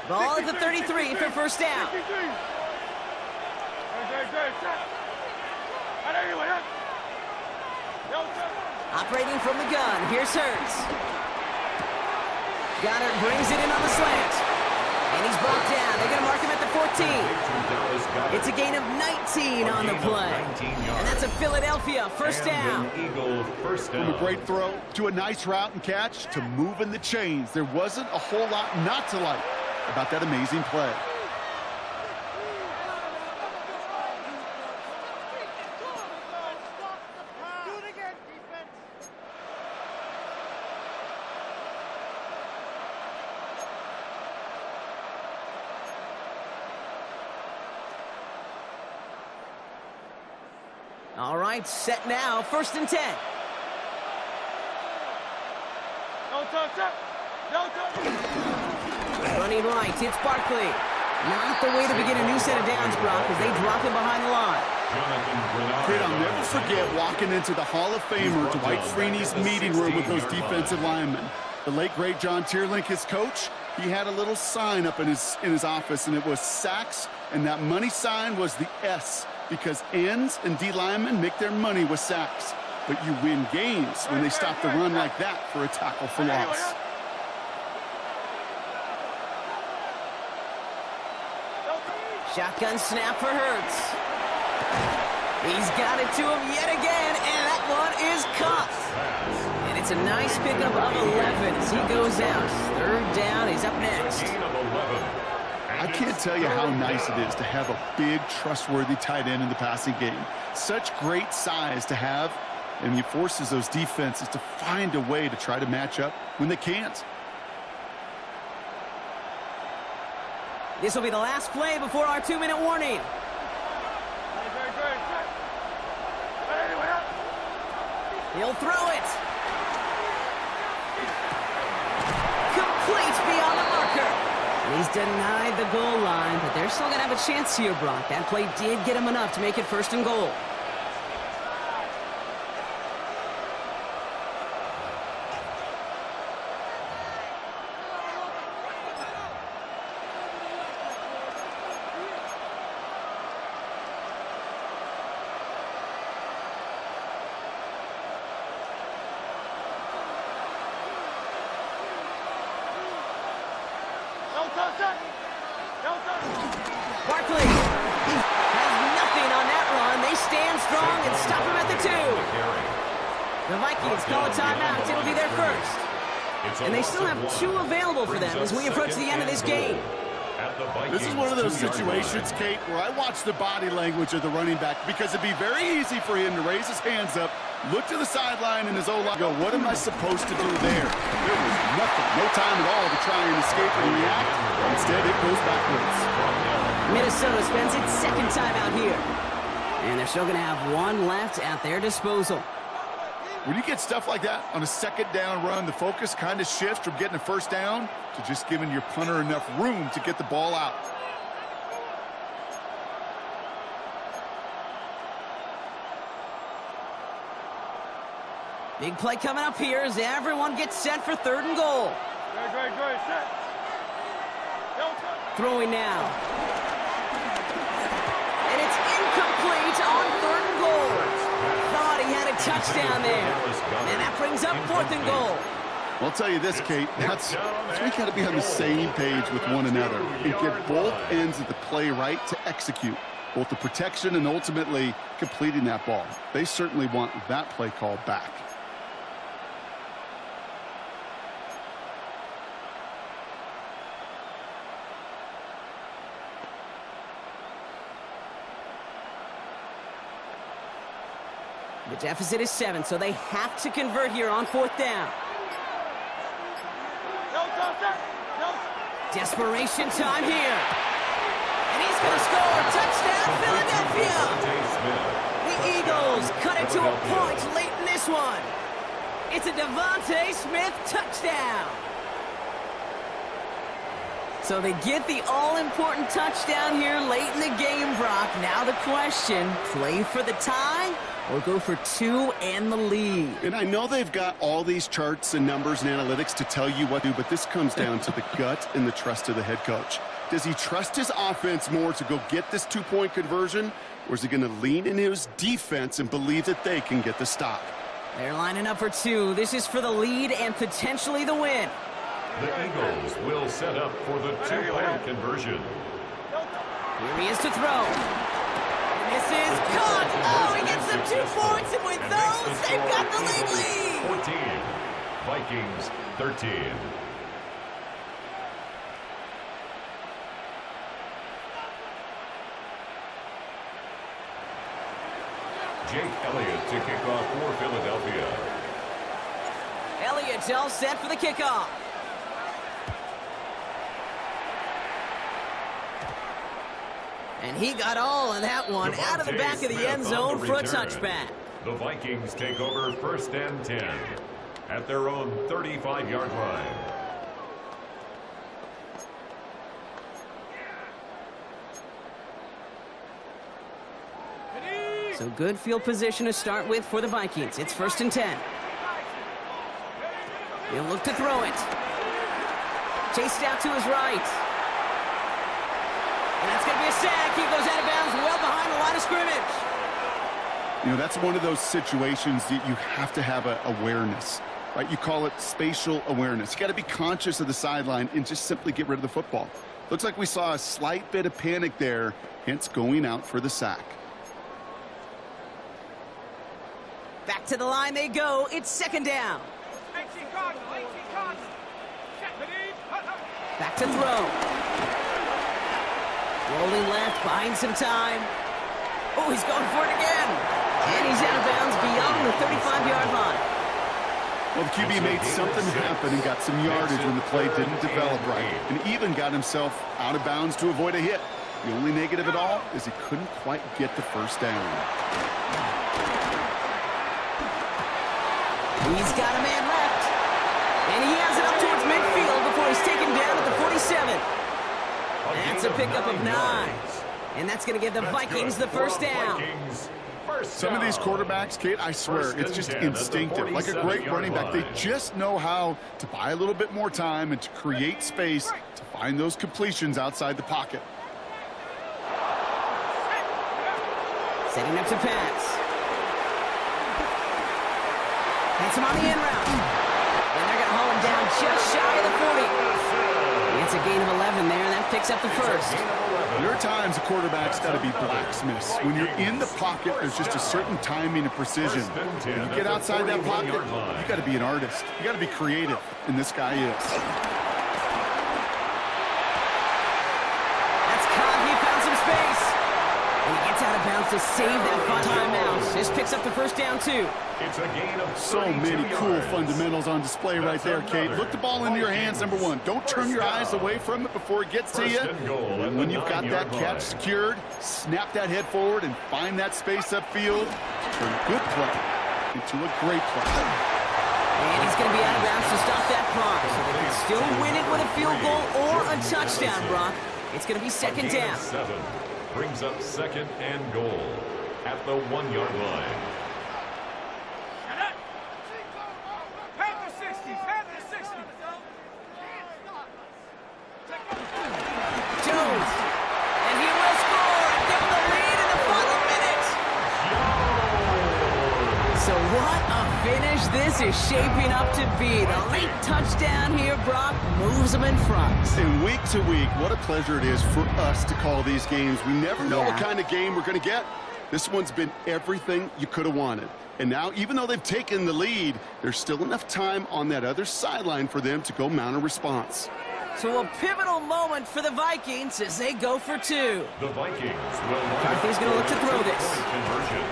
Speaker 5: Ball at the 33 for 1st down. Operating from the gun, here's Hurts. Goddard brings it in on the slant. And he's brought down. They're going to mark him at the 14. It's a gain of 19 on the play. And that's a Philadelphia 1st down.
Speaker 6: From a great throw to a nice route and catch to moving the chains. There wasn't a whole lot not to like about that amazing play.
Speaker 5: All right, set now, 1st and 10. Running right, it's Barkley. Not the way to begin a new set of downs, Brock, as they drop him behind the line.
Speaker 6: Kid, I'll never forget walking into the Hall of Famer Dwight Freeney's meeting room with those defensive linemen. The late, great John Tierlink, his coach, he had a little sign up in his office, and it was sacks, and that money sign was the S, because ends and D linemen make their money with sacks. but you win games when they stop the run like that for a tackle for loss.
Speaker 5: Shotgun snap for Hurts. He's got it to him yet again, and that one is caught. And it's a nice pickup of 11 as he goes out. Third down, he's up next.
Speaker 6: I can't tell you how nice it is to have a big, trustworthy tight end in the passing game. Such great size to have, and he forces those defenses to find a way to try to match up when they can't.
Speaker 5: This will be the last play before our 2-minute warning. He'll throw it. Complete beyond the marker. He's denied the goal line, but they're still going to have a chance here, Brock. That play did get him enough to make it 1st and goal. Barkley has nothing on that run. They stand strong and stop him at the 2. The Vikings call a timeout. It'll be their first. And they still have 2 available for them as we approach the end of this game.
Speaker 6: This is one of those situations, Kate, where I watch the body language of the running back because it'd be very easy for him to raise his hands up, look to the sideline, and his O-line go, what am I supposed to do there? There was nothing, no time at all to try and escape and react. Instead, it goes backwards.
Speaker 5: Minnesota spends its 2nd timeout here. And they're still going to have 1 left at their disposal.
Speaker 6: When you get stuff like that on a 2nd down run, the focus kind of shifts from getting a 1st down to just giving your punter enough room to get the ball out.
Speaker 5: Big play coming up here as everyone gets set for 3rd and goal.
Speaker 4: Great. Set.
Speaker 5: Throwing now. And it's incomplete on 3rd and goal. Thought he had a touchdown there. And that brings up 4th and goal.
Speaker 6: I'll tell you this, Kate, that's we got to be on the same page with one another and get both ends of the play right to execute, both the protection and ultimately completing that ball. They certainly want that play call back.
Speaker 5: The deficit is 7, so they have to convert here on 4th down. Desperation time here. And he's going to score. Touchdown, Philadelphia. The Eagles cut it to a point late in this one. It's a Devontae Smith touchdown. So they get the all-important touchdown here late in the game, Brock. Now the question, play for the tie or go for 2 and the lead?
Speaker 6: And I know they've got all these charts and numbers and analytics to tell you what to do, but this comes down to the gut and the trust of the head coach. Does he trust his offense more to go get this 2-point conversion, or is he going to lean into his defense and believe that they can get the stop?
Speaker 5: They're lining up for 2. This is for the lead and potentially the win.
Speaker 3: The Eagles will set up for the 2-point conversion.
Speaker 5: Here he is to throw. This is caught. Oh, he gets them 2 points, and with those, they've got the lead.
Speaker 3: 14, Vikings 13. Jake Elliott to kick off for Philadelphia.
Speaker 5: Elliott's all set for the kickoff. And he got all of that one out of the back of the end zone for a touchback.
Speaker 3: The Vikings take over 1st and 10 at their own 35-yard line.
Speaker 5: So good field position to start with for the Vikings. It's 1st and 10. He'll look to throw it. Chased out to his right. And that's going to be a sack. He goes out of bounds well behind the line of scrimmage.
Speaker 6: You know, that's one of those situations that you have to have awareness, right? You call it spatial awareness. You got to be conscious of the sideline and just simply get rid of the football. Looks like we saw a slight bit of panic there, hence going out for the sack.
Speaker 5: Back to the line they go. It's second down. Back to throw. Rolling left, buying some time. Oh, he's going for it again. And he's out of bounds beyond the 35-yard line.
Speaker 6: Well, the QB made something happen and got some yardage when the play didn't develop right, and even got himself out of bounds to avoid a hit. The only negative at all is he couldn't quite get the first down.
Speaker 5: He's got a man left. And he has it up towards midfield before he's taken down at the 47. That's a pickup of 9. And that's going to give the Vikings the first down.
Speaker 6: Some of these quarterbacks, Kate, I swear, it's just instinctive. Like a great running back, they just know how to buy a little bit more time and to create space to find those completions outside the pocket.
Speaker 5: Setting up to pass. Hits him on the end route. And they're going to haul him down just shy of the 40. It's a gain of 11 there, and that picks up the first.
Speaker 6: There are times a quarterback's got to be blacksmiths. When you're in the pocket, there's just a certain timing and precision. When you get outside that pocket, you got to be an artist. You got to be creative, and this guy is.
Speaker 5: That's caught. He found some space. And he gets out of bounds to save that final timeout. Just picks up the first down, too.
Speaker 3: It's a gain of
Speaker 6: so many cool fundamentals on display right there, Kate. Look the ball into your hands, number one. Don't turn your eyes away from it before it gets to you. And when you've got that catch secured, snap that head forward and find that space upfield. Turn a good play into a great play.
Speaker 5: And he's going to be out of bounds to stop that clock. So they can still win it with a field goal or a touchdown, Brock. It's going to be second down.
Speaker 3: 7 brings up second and goal at the 1-yard line.
Speaker 5: This is shaping up to be. The late touchdown here, Brock, moves them in front.
Speaker 6: And week to week, what a pleasure it is for us to call these games. We never know what kind of game we're going to get. This one's been everything you could have wanted. And now, even though they've taken the lead, there's still enough time on that other sideline for them to go mount a response.
Speaker 5: So a pivotal moment for the Vikings as they go for 2.
Speaker 3: The Vikings will
Speaker 5: McCarthy's going to look to throw this.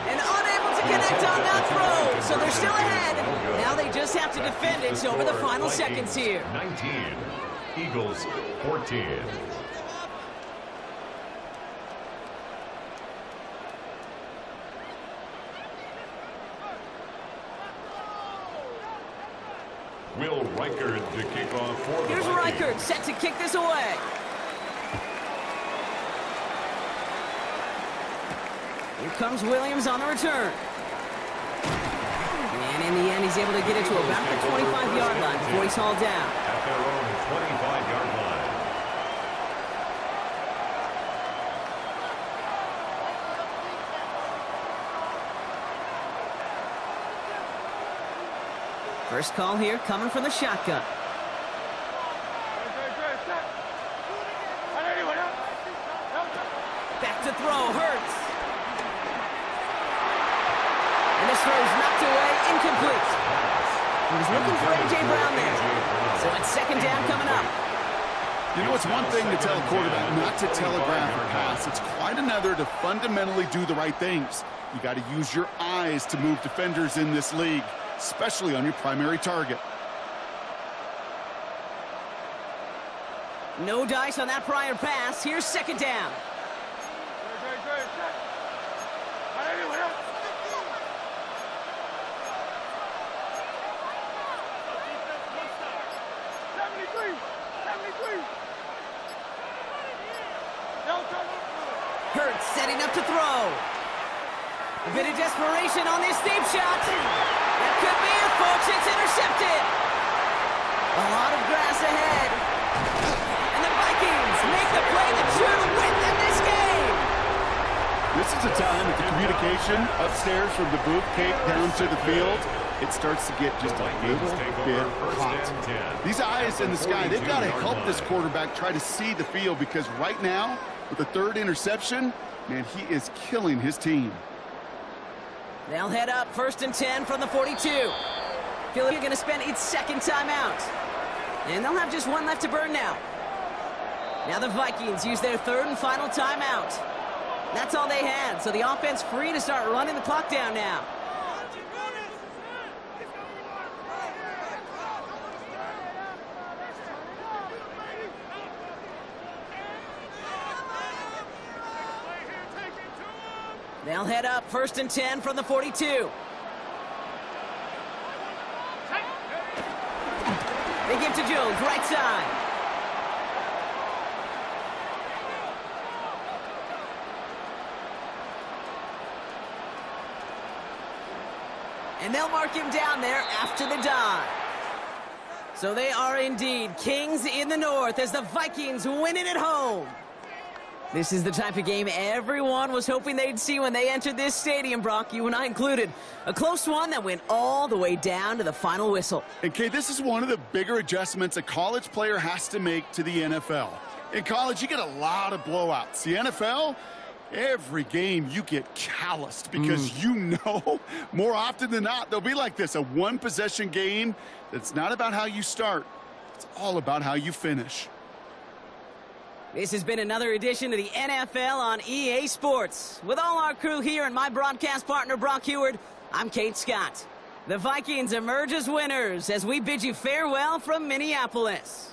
Speaker 5: And unable to connect on that throw. So they're still ahead. Now they just have to defend it over the final seconds here.
Speaker 3: 19, Eagles 14. Will Reichard to kick off for the
Speaker 5: Here's
Speaker 3: Vikings.
Speaker 5: Reichard set to kick this away. Here comes Williams on the return. And in the end, he's able to get it to about the 25-yard line before he's hauled down.
Speaker 3: At their own 25-yard line.
Speaker 5: First call here coming from the shotgun. Back to throw, Hurts. And this throw is knocked away, incomplete. He was looking for A.J. Brown there. So it's second down coming up.
Speaker 6: You know, it's one thing to tell a quarterback not to telegraph a pass. It's quite another to fundamentally do the right things. You got to use your eyes to move defenders in this league, especially on your primary target.
Speaker 5: No dice on that prior pass. Here's second down. Hurts setting up to throw. A bit of desperation on this deep shot. That could be it, folks. It's intercepted. A lot of grass ahead. And the Vikings make the play that should win them this game.
Speaker 6: This This is a time that the communication upstairs from the booth cake down to the field, it starts to get just a little bit hot. These eyes in the sky, they've got to help this quarterback try to see the field, because right now, with the third interception, man, he is killing his team.
Speaker 5: They'll head up 1st and 10 from the 42. Philly going to spend its second timeout. And they'll have just one left to burn now. Now the Vikings use their third and final timeout. That's all they had, so the offense free to start running the clock down now. They'll head up 1st and 10 from the 42. They give to Jones, right side. And they'll mark him down there after the dive. So they are indeed kings in the north as the Vikings win it at home. This is the type of game everyone was hoping they'd see when they entered this stadium, Brock, you and I included. A close one that went all the way down to the final whistle.
Speaker 6: And, Kay, this is one of the bigger adjustments a college player has to make to the NFL. In college, you get a lot of blowouts. The NFL, every game you get calloused because you know more often than not they'll be like this, a one-possession game that's not about how you start. It's all about how you finish.
Speaker 5: This has been another edition of the NFL on EA Sports. With all our crew here and my broadcast partner, Brock Heward, I'm Kate Scott. The Vikings emerge as winners as we bid you farewell from Minneapolis.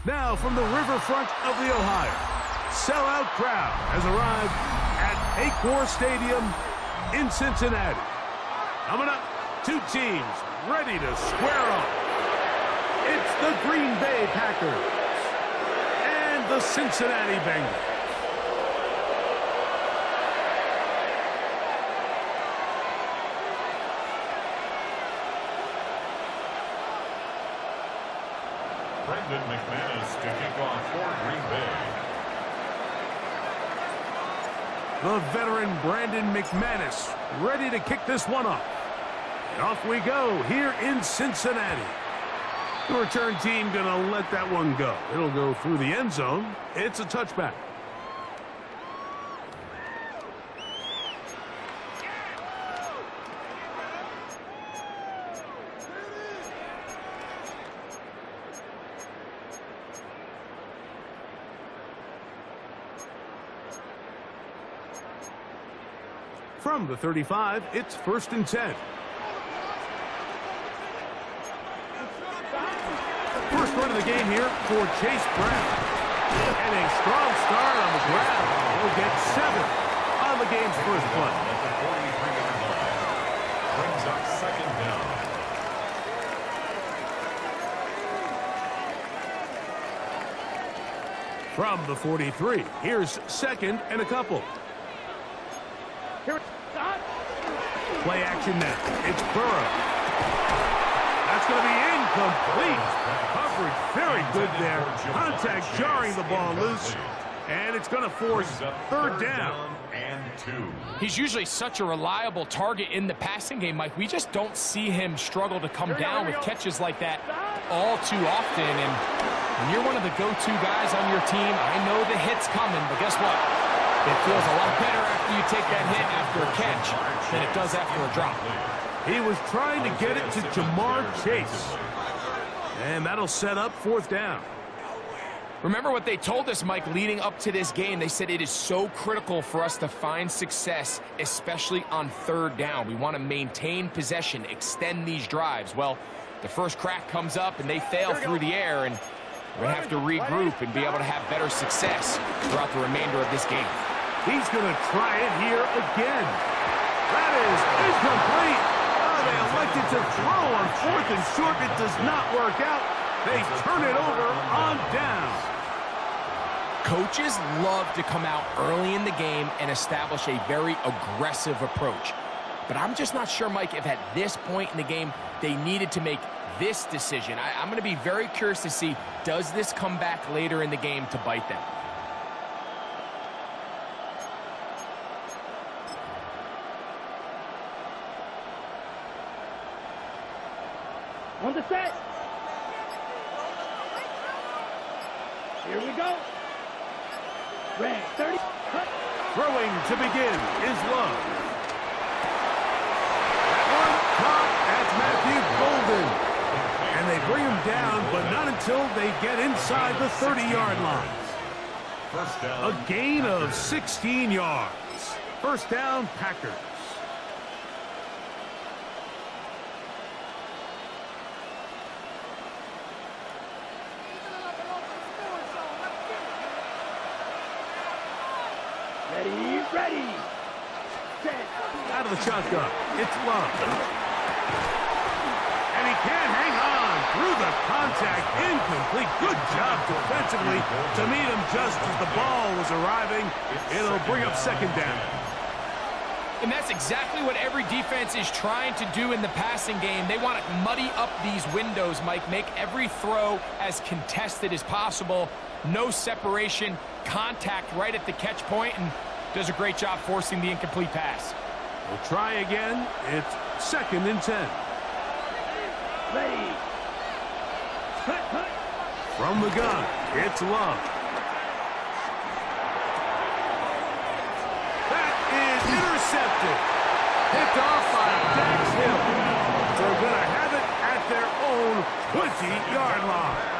Speaker 1: Now from the riverfront of the Ohio, sellout crowd has arrived at Paycor Stadium in Cincinnati. Coming up, two teams ready to square up. It's the Green Bay Packers and the Cincinnati Bengals.
Speaker 3: Brendan McManus to kick off for Green Bay.
Speaker 1: The veteran Brandon McManus ready to kick this one off. And off we go here in Cincinnati. The return team going to let that one go. It'll go through the end zone. It's a touchback. From the 35, it's 1st and 10. First run of the game here for Chase Brown. And a strong start on the ground. He'll get 7 on the game's first play.
Speaker 3: At the 43-yard line. Brings up 2nd down.
Speaker 1: From the 43, here's 2nd and a couple. Play action now. It's Burrow. That's going to be incomplete. Coverage very good there. Contact jarring the ball loose. And it's going to force 3rd down.
Speaker 3: And 2.
Speaker 2: He's usually such a reliable target in the passing game, Mike. We just don't see him struggle to come down with catches like that all too often. And when you're one of the go-to guys on your team, I know the hit's coming, but guess what? It feels a lot better after you take that hit after a catch than it does after a drop.
Speaker 1: He was trying to get it to Jamar Chase. And that'll set up 4th down.
Speaker 2: Remember what they told us, Mike, leading up to this game. They said it is so critical for us to find success, especially on 3rd down. We want to maintain possession, extend these drives. Well, the first crack comes up and they fail through the air, and we're going to have to regroup and be able to have better success throughout the remainder of this game.
Speaker 1: He's going to try it here again. That is incomplete. Oh, they elected to throw on 4th and short. It does not work out. They turn it over on down.
Speaker 2: Coaches love to come out early in the game and establish a very aggressive approach. But I'm just not sure, Mike, if at this point in the game they needed to make this decision. I'm going to be very curious to see, does this come back later in the game to bite them?
Speaker 4: On the set. Here we go. Red 30.
Speaker 1: Throwing to begin is Love. That one caught. That's Matthew Golden. And they bring him down, but not until they get inside the 30-yard line.
Speaker 3: First down.
Speaker 1: A gain of 16 yards. 1st down, Packers.
Speaker 4: Ready. Set.
Speaker 1: out of the shotgun. It's Love. And he can't hang on through the contact. Incomplete. Good job defensively to meet him just as the ball was arriving. It'll bring up second down.
Speaker 2: And that's exactly what every defense is trying to do in the passing game. They want to muddy up these windows, Mike, make every throw as contested as possible. No separation, contact right at the catch point, and does a great job forcing the incomplete pass.
Speaker 1: We'll try again. It's 2nd and 10.
Speaker 4: Ready.
Speaker 1: From the gun, it's Love. That is intercepted. Picked off by Dax Hill. They're going to have it at their own 20-yard line.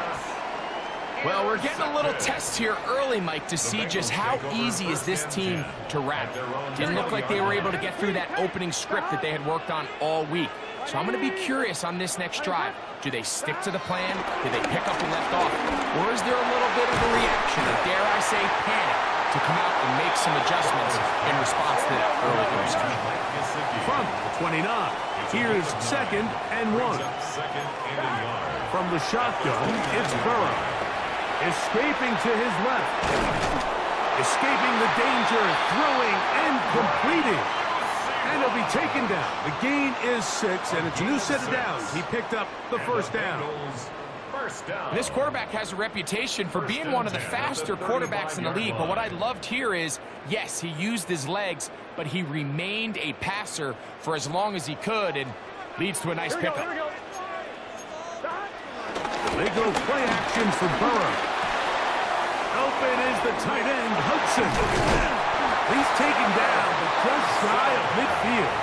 Speaker 2: Well, we're getting a little test here early, Mike, to see just how easy is this team to wrap. Didn't look like they were able to get through that opening script that they had worked on all week. So I'm going to be curious on this next drive. Do they stick to the plan? Do they pick up and left off? Or is there a little bit of a reaction, or dare I say panic, to come out and make some adjustments in response to that early interception?
Speaker 1: From the 29, here's 2nd and 1. From the shotgun, it's Burrow. Escaping to his left. Escaping the danger, throwing and completing. And he'll be taken down. The gain is 6, and it's a new set of downs. He picked up the first down.
Speaker 2: This quarterback has a reputation for being one of the faster quarterbacks in the league, but what I loved here is, yes, he used his legs, but he remained a passer for as long as he could, and leads to a nice pickup.
Speaker 1: They go play action for Burrow. Open is the tight end, Hudson. He's taken down, but just shy of midfield.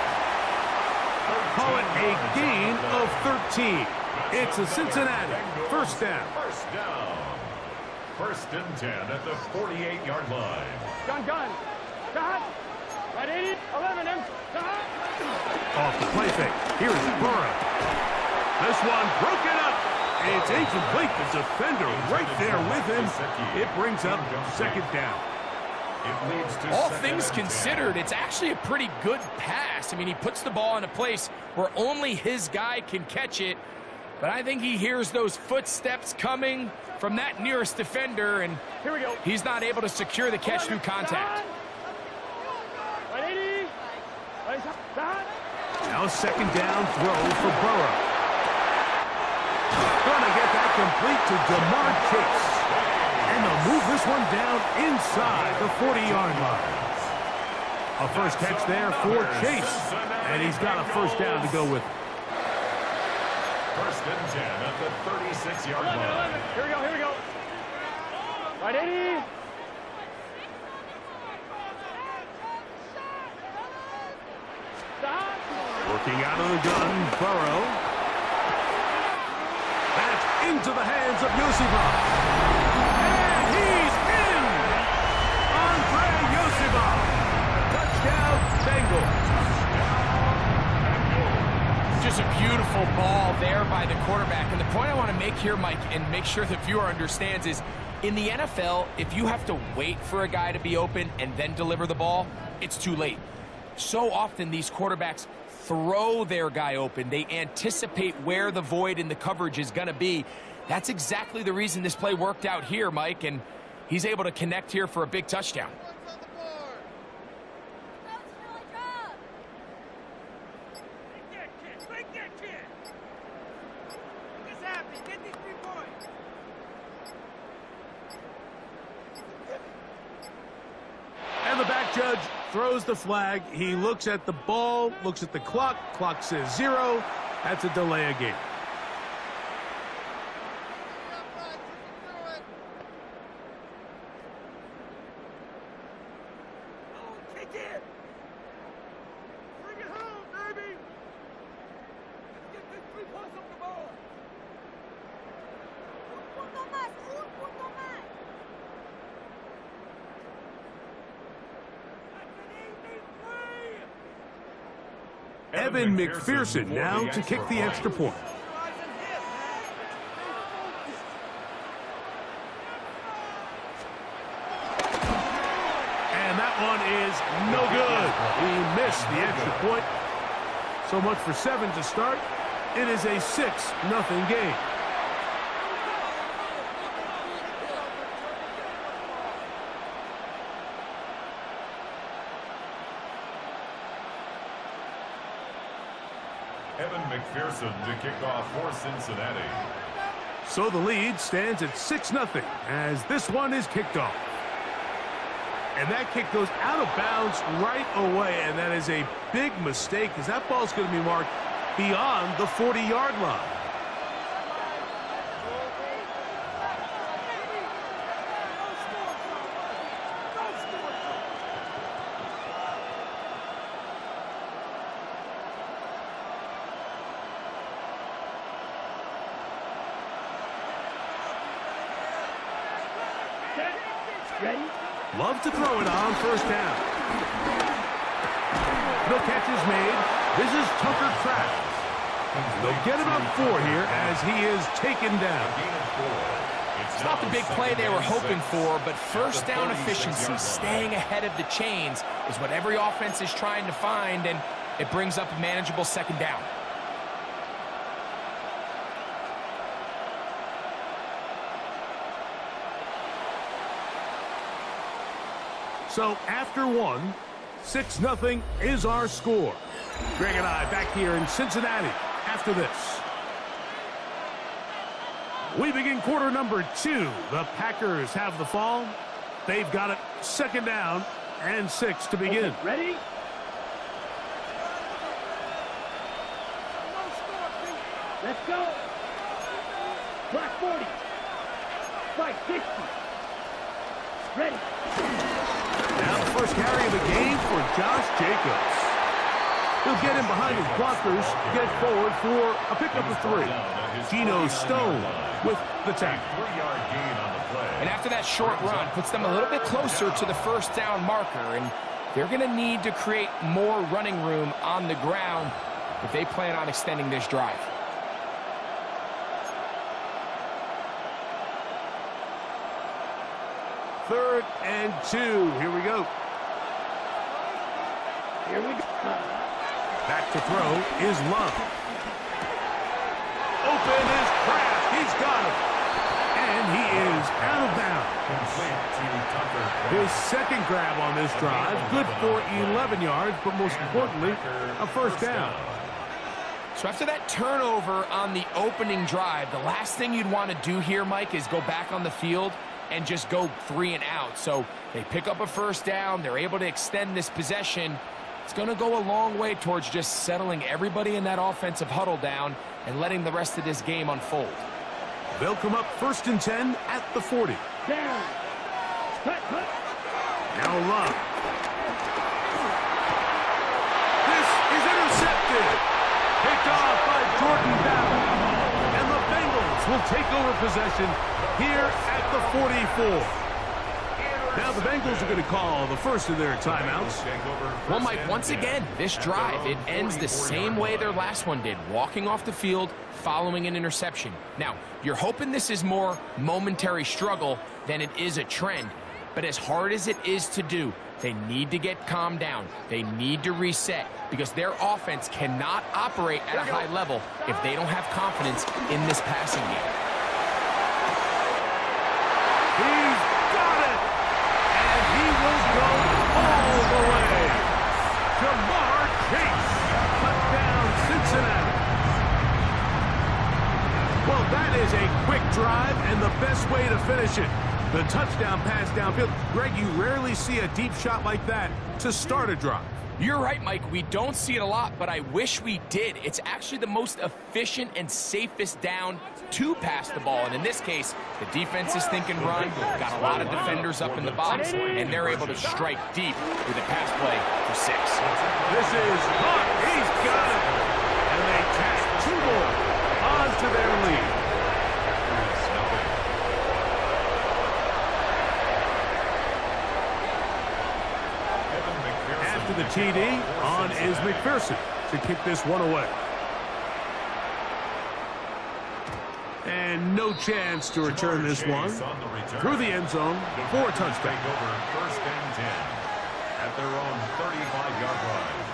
Speaker 1: Call it a gain of 13. It's a Cincinnati first down.
Speaker 3: 1st and 10 at the 48-yard line.
Speaker 4: Gun. Right 80, 11, and
Speaker 1: Off the play fake. Here's Burrow. This one broken up. It's incomplete. The defender right there with him. It brings up 2nd down.
Speaker 2: All things considered, it's actually a pretty good pass. I mean, he puts the ball in a place where only his guy can catch it. But I think he hears those footsteps coming from that nearest defender, and
Speaker 4: here we go.
Speaker 2: He's not able to secure the catch through contact.
Speaker 1: Now 2nd down throw for Burrow. Gonna get that complete to Jamar Chase. And they'll move this one down inside the 40-yard line. A first catch there for Chase. And he's got a first down to go with it.
Speaker 3: 1st and 10 at the 36-yard line.
Speaker 4: Here we go. Right 80.
Speaker 1: Working out of the gun, Burrow. That's into the hands of Yosibov. And he's in! Andre Yosibov. Touchdown, Bengals.
Speaker 2: Just a beautiful ball there by the quarterback. And the point I want to make here, Mike, and make sure the viewer understands is, in the NFL, if you have to wait for a guy to be open and then deliver the ball, it's too late. So often these quarterbacks throw their guy open. They anticipate where the void in the coverage is going to be. That's exactly the reason this play worked out here, Mike, and he's able to connect here for a big touchdown.
Speaker 1: And the back judge throws the flag. He looks at the ball, looks at the clock. Clock says 0. That's a delay of game. Evan McPherson now to kick the extra point. And that one is no good. He missed the extra point. So much for 7 to start. It is a 6-0 game.
Speaker 3: Evan McPherson to kick off for Cincinnati.
Speaker 1: So the lead stands at 6-0 as this one is kicked off. And that kick goes out of bounds right away, and that is a big mistake because that ball's going to be marked beyond the 40-yard line.
Speaker 4: Ready?
Speaker 1: Love to throw it on first down. The catch is made. This is Tucker Kraft. They'll get about 4 here as he is taken down.
Speaker 2: It's not the big play they were hoping for, but first down efficiency, staying ahead of the chains, is what every offense is trying to find, and it brings up a manageable second down.
Speaker 1: So after 1, 6-0 is our score. Greg and I back here in Cincinnati after this. We begin quarter number 2. The Packers have the fall. They've got it 2nd down and 6 to begin.
Speaker 4: Okay, ready? Let's go. Clock 40. Fight 60. Ready.
Speaker 1: Now the first carry of the game for Josh Jacobs. He'll get in behind his blockers, get forward for a pickup of 3. Geno Stone with the tackle.
Speaker 3: 3-yard gain on the play.
Speaker 2: And after that short run, puts them a little bit closer to the first down marker, and they're going to need to create more running room on the ground if they plan on extending this drive.
Speaker 1: Third and 2. Here we go.
Speaker 4: Here we go.
Speaker 1: Back to throw is Love. Open is Kraft. He's got him. And he is out of bounds. His second grab on this drive. Good for 11 yards, but most importantly, a first down.
Speaker 2: So after that turnover on the opening drive, the last thing you'd want to do here, Mike, is go back on the field and just go 3 and out. So they pick up a first down. They're able to extend this possession. It's going to go a long way towards just settling everybody in that offensive huddle down and letting the rest of this game unfold.
Speaker 1: They'll come up 1st and 10 at the 40.
Speaker 4: Down. Cut.
Speaker 1: Now Love. This is intercepted. Picked off by Jordan Battle. And the Bengals will take over possession here at the 44. Now the Bengals are going to call the first of their timeouts.
Speaker 2: Well, Mike, once again, this drive, it ends the same way their last one did, walking off the field, following an interception. Now, you're hoping this is more momentary struggle than it is a trend, but as hard as it is to do, they need to get calmed down. They need to reset because their offense cannot operate at a high level if they don't have confidence in this passing game.
Speaker 1: He's got it! And he will go all the way. Jamar Chase, touchdown Cincinnati. Well, that is a quick drive and the best way to finish it. The touchdown pass downfield. Greg, you rarely see a deep shot like that to start a drive.
Speaker 2: You're right, Mike. We don't see it a lot, but I wish we did. It's actually the most efficient and safest down to pass the ball. And in this case, the defense is thinking run, got a lot of defenders up in the box, and they're able to strike deep with a pass play for 6.
Speaker 1: This is hot. He's got it. And they tack 2 more onto their lead. After the TD, on is McPherson to kick this one away. And no chance to return this one through the end zone for a touchdown.
Speaker 3: at their own 35-yard line.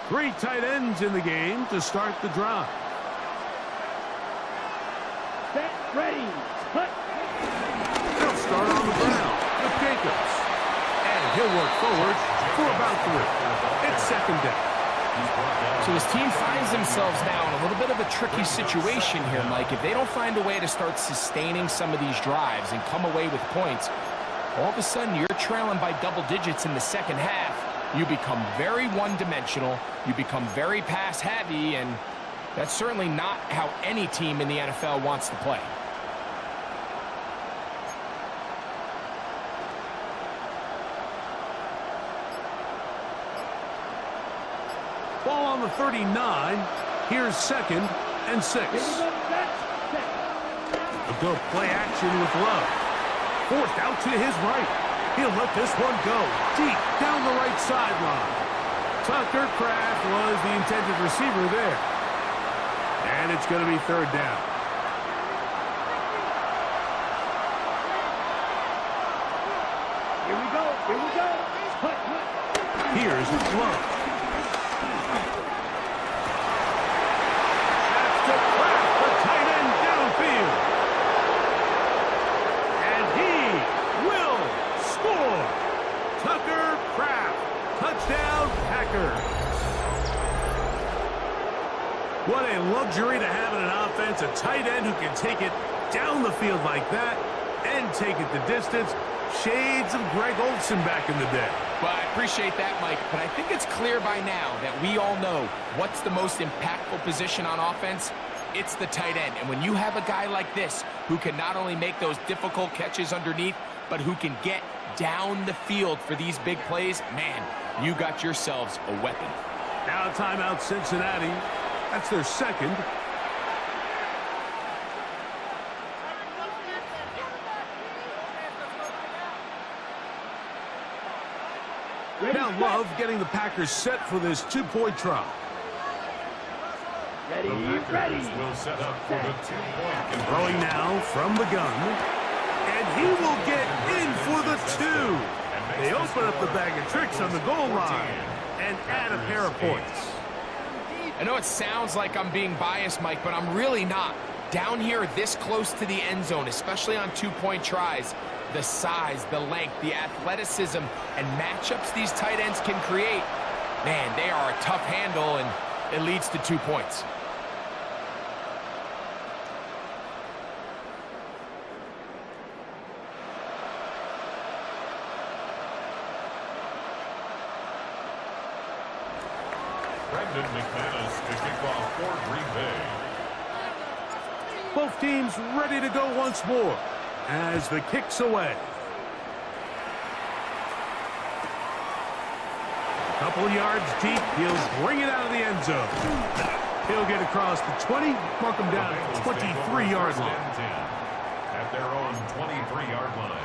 Speaker 1: Three tight ends in the game to start the drive.
Speaker 4: Set, ready, put.
Speaker 1: They'll start on the ground with Jacobs. And he'll work forward for about 3. It's second down.
Speaker 2: So his team finds themselves now in a little bit of a tricky situation here, Mike. If they don't find a way to start sustaining some of these drives and come away with points, all of a sudden you're trailing by double digits in the second half. You become very one-dimensional, you become very pass-heavy, and that's certainly not how any team in the NFL wants to play.
Speaker 1: Ball on the 39. Here's 2nd and 6. A good play action with Love. Forced out to his right. He'll let this one go deep down the right sideline. Tucker Kraft was the intended receiver there. And it's going to be 3rd down.
Speaker 4: Here we go, here we go. Put.
Speaker 1: Here's Love. That's to Kraft, the tight end downfield. And he will score. Tucker Kraft. Touchdown, Packers. What a luxury to have in an offense. A tight end who can take it down the field like that and take it the distance. Shades of Greg Olsen back in the day.
Speaker 2: Well, I appreciate that, Mike, but I think it's clear by now that we all know what's the most impactful position on offense. It's the tight end. And when you have a guy like this who can not only make those difficult catches underneath, but who can get down the field for these big plays, man, you got yourselves a weapon.
Speaker 1: Now timeout Cincinnati. That's their 2nd. Now Love getting the Packers set for this 2-point try.
Speaker 4: Ready,
Speaker 3: the Packers will set up for the 2-point conversion.
Speaker 1: Throwing now from the gun. And he will get in for the 2. They open up the bag of tricks on the goal line and add a pair of points.
Speaker 2: I know it sounds like I'm being biased, Mike, but I'm really not. Down here this close to the end zone, especially on 2-point tries, the size, the length, the athleticism, and matchups these tight ends can create, man, they are a tough handle, and it leads to 2 points.
Speaker 3: Brendan McManus to kick off for Green Bay.
Speaker 1: Both teams ready to go once more as the kick's away. A couple of yards deep, he'll bring it out of the end zone. He'll get across the 20, mark him down at the 23-yard line.
Speaker 3: At their own 23-yard line.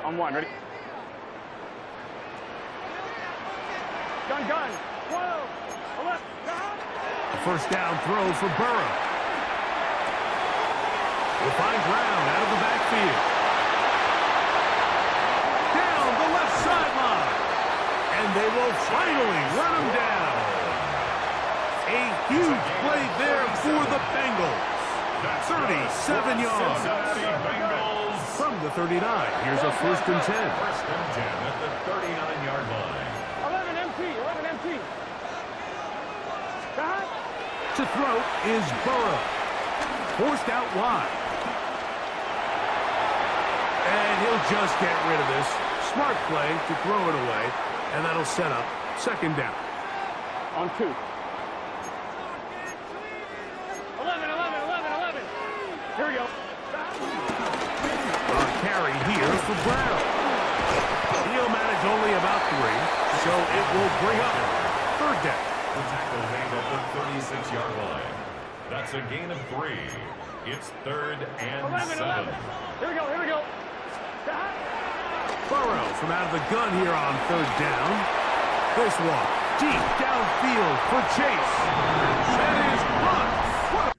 Speaker 4: On 1, ready? Gun. 12, 11,
Speaker 1: A first down throw for Burrow. Will find ground out of the backfield. Down the left sideline. And they will finally run him down. A huge play there for the Bengals. 37 yards. From the 39, here's a 1st and 10.
Speaker 3: 1st and 10 at the 39-yard line.
Speaker 4: 11 empty.
Speaker 1: To throw is Burrow. Forced out wide. And he'll just get rid of this. Smart play to throw it away. And that'll set up 2nd down.
Speaker 4: On 2. 11. Here we go.
Speaker 1: Carry here for Brown. He'll manage only about 3, so it will bring up 3rd down.
Speaker 3: The tackle made at the 36-yard line. That's a gain of 3. It's 3rd and 7.
Speaker 4: Here we go, here we go.
Speaker 1: Burrow from out of the gun here on 3rd down. This one, deep downfield for Chase. That is run. What a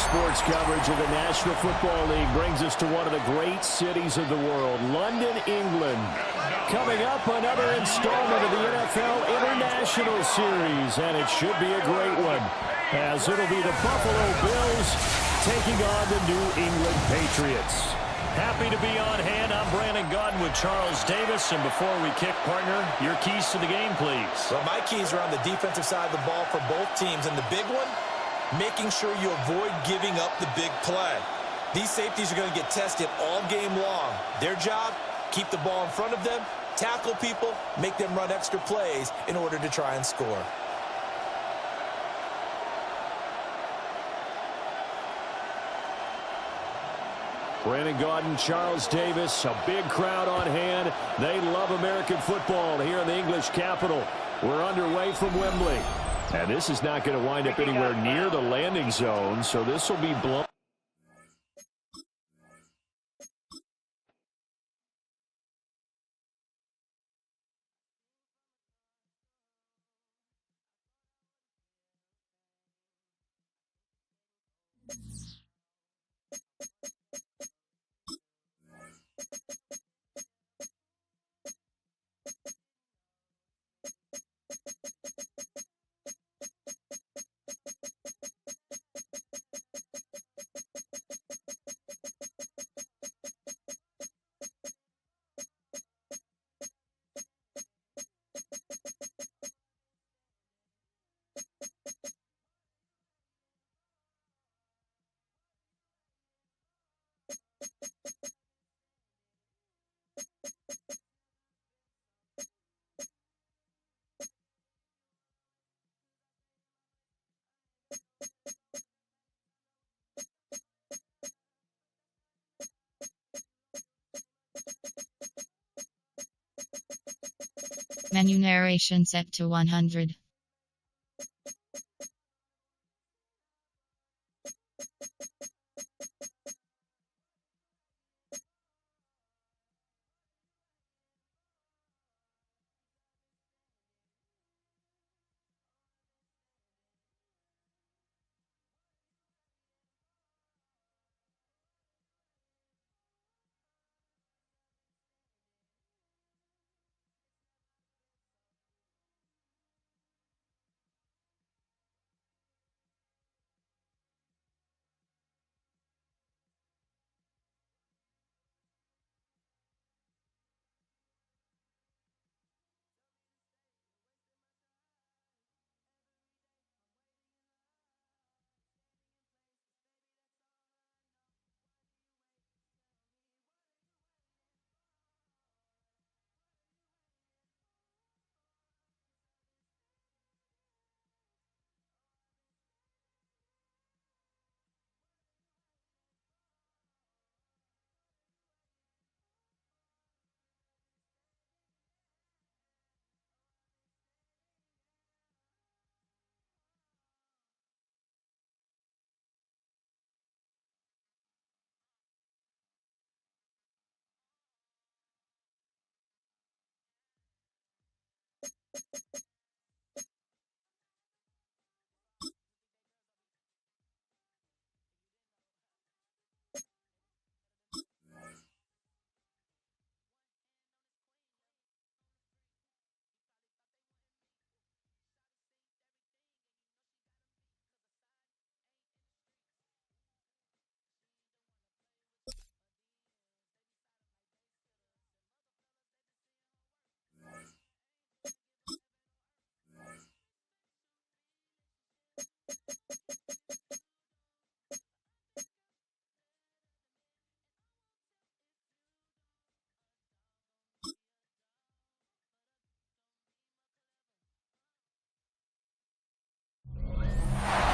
Speaker 7: Sports coverage of the National Football League brings us to one of the great cities of the world, London, England. Coming up, another installment of the NFL International Series, and it should be a great one, as it'll be the Buffalo Bills taking on the New England Patriots. Happy to be on hand. I'm Brandon Gaudin with Charles Davis, and before we kick, partner, your keys to the game, please.
Speaker 8: Well, my keys are on the defensive side of the ball for both teams, and the big one, making sure you avoid giving up the big play. These safeties are going to get tested all game long. Their job, keep the ball in front of them, tackle people, make them run extra plays in order to try and score.
Speaker 7: Brandon Gaudin, Charles Davis, a big crowd on hand. They love American football here in the English capital. We're underway from Wembley. And this is not going to wind up anywhere near the landing zone, so this will be blown.
Speaker 10: Menu narration set to 100.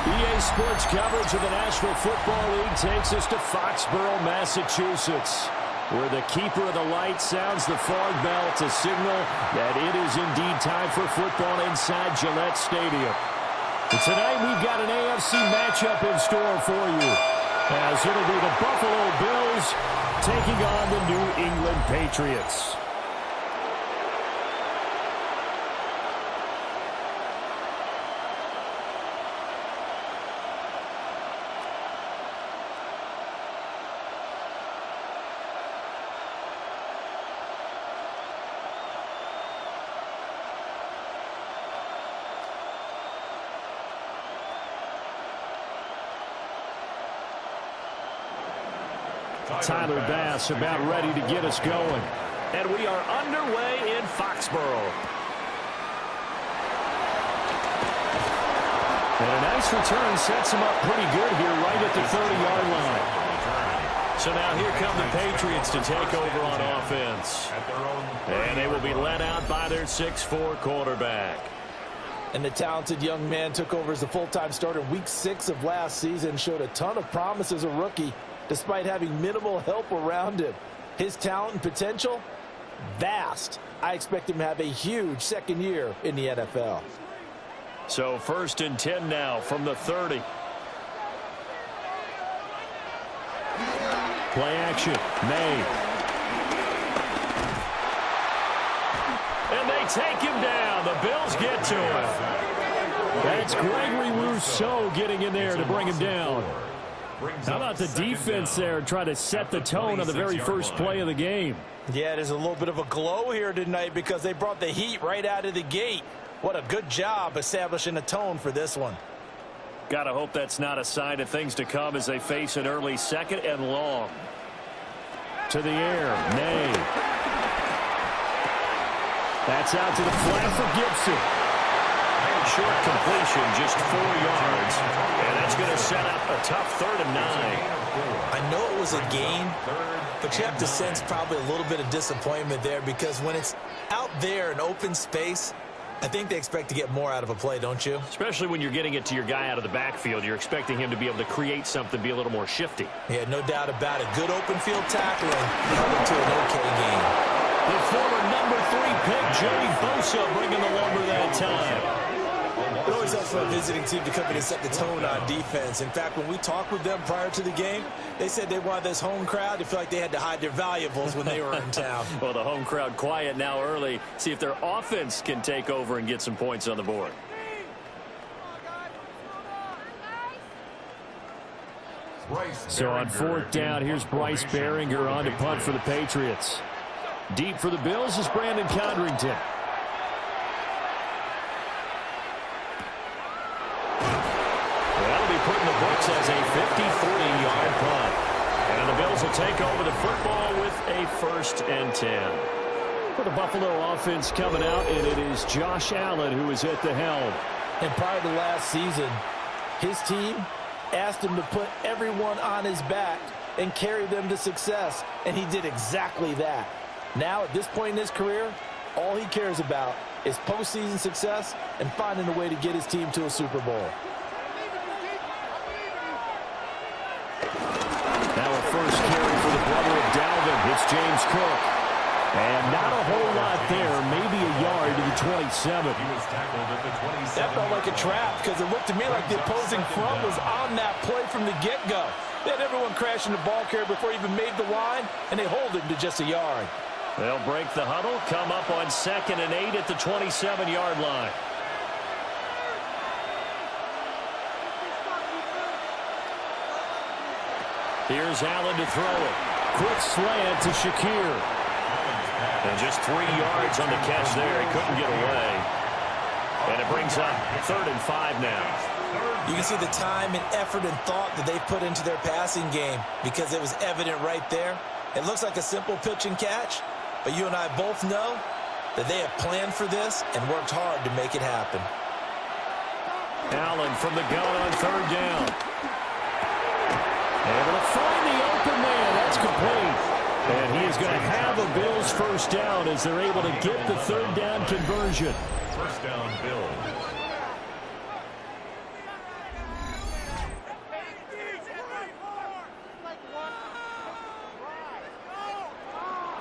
Speaker 7: EA Sports coverage of the National Football League takes us to Foxborough, Massachusetts, where the keeper of the light sounds the fog bell to signal that it is indeed time for football inside Gillette Stadium. And tonight we've got an AFC matchup in store for you, as it'll be the Buffalo Bills taking on the New England Patriots. Tyler Bass about ready to get us going. And we are underway in Foxborough. And a nice return sets him up pretty good here right at the 30-yard line. So now here come the Patriots to take over on offense. And they will be led out by their 6'4" quarterback.
Speaker 8: And the talented young man took over as a full-time starter week 6 of last season, showed a ton of promise as a rookie, despite having minimal help around him. His talent and potential, vast. I expect him to have a huge second year in the NFL.
Speaker 7: So 1st and 10 now from the 30. Play action, May. And they take him down. The Bills get to him. That's Gregory Rousseau getting in there to bring him down. How about the defense there trying to set the tone on the very first play of the game?
Speaker 8: Yeah, there's a little bit of a glow here tonight because they brought the heat right out of the gate. What a good job establishing a tone for this one.
Speaker 7: Gotta hope that's not a sign of things to come as they face an early 2nd and long. To the air, May. That's out to the flat for Gibson. Short completion, just 4 yards. And that's going to set up a tough 3rd and 9.
Speaker 8: I know it was a gain, but you have to sense probably a little bit of disappointment there because when it's out there in open space, I think they expect to get more out of a play, don't you?
Speaker 7: Especially when you're getting it to your guy out of the backfield. You're expecting him to be able to create something, be a little more shifty.
Speaker 8: Yeah, no doubt about it. Good open field tackling held it to an okay game.
Speaker 7: The former number 3 pick, Joey Bosa, bringing the lumber that time.
Speaker 8: It always helps for a visiting team to come in and set the tone on defense. In fact, when we talked with them prior to the game, they said they wanted this home crowd to feel like they had to hide their valuables when they were in town.
Speaker 7: Well, the home crowd quiet now early. See if their offense can take over and get some points on the board. So on 4th down, here's Bryce Behringer on to punt for the Patriots. Deep for the Bills is Brandon Condrington. Putting the books as a 53-yard punt. And the Bills will take over the football with a 1st and 10. For the Buffalo offense coming out, and it is Josh Allen who is at the helm.
Speaker 8: And prior to last season, his team asked him to put everyone on his back and carry them to success, and he did exactly that. Now, at this point in his career, all he cares about is postseason success and finding a way to get his team to a Super Bowl.
Speaker 7: Now a first carry for the brother of Dalvin. It's James Cook. And not a whole lot there. Maybe a yard to the 27.
Speaker 8: That felt like a trap because it looked to me like the opposing front was on that play from the get-go. They had everyone crashing the ball carrier before he even made the line, and they hold him to just a yard.
Speaker 7: They'll break the huddle, come up on 2nd and 8 at the 27-yard line. Here's Allen to throw it. Quick slant to Shakir. And just 3 yards on the catch there. He couldn't get away. And it brings up 3rd and 5 now.
Speaker 8: You can see the time and effort and thought that they put into their passing game because it was evident right there. It looks like a simple pitch and catch, but you and I both know that they have planned for this and worked hard to make it happen.
Speaker 7: Allen from the gun on 3rd down. Able to find the open man. That's complete. And he is going to have a Bills 1st down as they're able to get the 3rd down conversion.
Speaker 3: 1st down, Bills.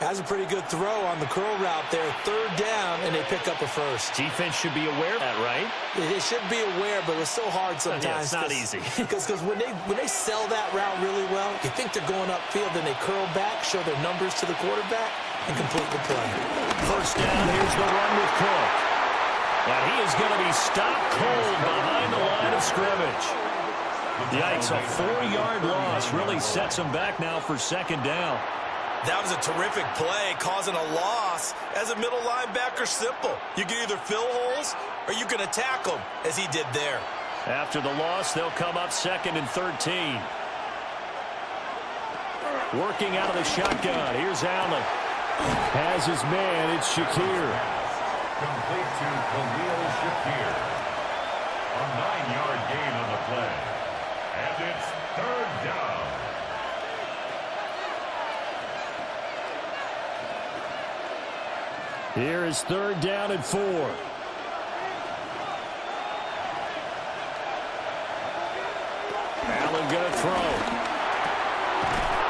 Speaker 8: Has a pretty good throw on the curl route there. 3rd down, and they pick up a first.
Speaker 7: Defense should be aware of that, right?
Speaker 8: They should be aware, but it's so hard sometimes.
Speaker 7: Yeah, it's not easy.
Speaker 8: Because when they sell that route really well, you think they're going upfield, then they curl back, show their numbers to the quarterback, and complete the play.
Speaker 7: 1st down, here's the run with Cook. And he is going to be stopped cold behind the line of scrimmage. Yikes, a 4-yard loss really sets him back now for 2nd down.
Speaker 9: That was a terrific play, causing a loss. As a middle linebacker, simple. You can either fill holes or you can attack them, as he did there.
Speaker 7: After the loss, they'll come up 2nd and 13. Working out of the shotgun. Here's Allen. Has his man. It's Shakir.
Speaker 3: Complete to Khalil Shakir. A 9-yard gain on the play. And it's 3rd down.
Speaker 7: Here is 3rd down and 4. Allen going to throw.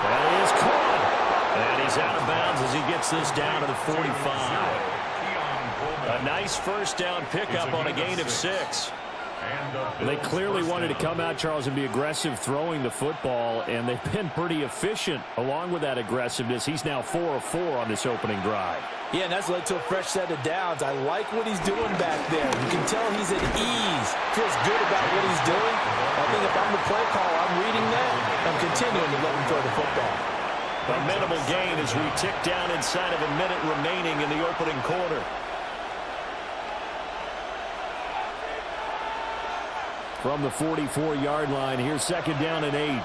Speaker 7: That is caught. And he's out of bounds as he gets this down to the 45. A nice first down pickup on a gain of 6. They clearly wanted to come out, Charles, and be aggressive throwing the football, and they've been pretty efficient along with that aggressiveness. He's now 4 of 4 on this opening drive.
Speaker 8: Yeah, and that's led to a fresh set of downs. I like what he's doing back there. You can tell he's at ease. Feels good about what he's doing. I think if I'm the play caller, I'm reading that. I'm continuing to let him throw the football.
Speaker 7: A minimal gain as we tick down inside of a minute remaining in the opening quarter. From the 44-yard line, here's 2nd down and 8.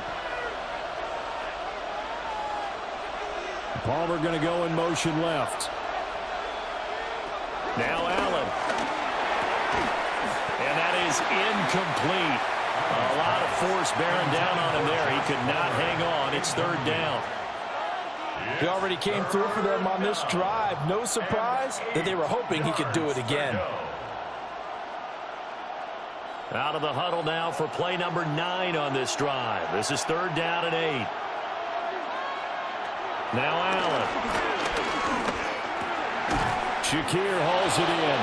Speaker 7: Palmer going to go in motion left. Now Allen. And that is incomplete. A lot of force bearing down on him there. He could not hang on. It's 3rd down.
Speaker 8: He already came through for them on this drive. No surprise that they were hoping he could do it again.
Speaker 7: Out of the huddle now for play number 9 on this drive. This is 3rd down and 8. Now Allen. Shakir hauls it in.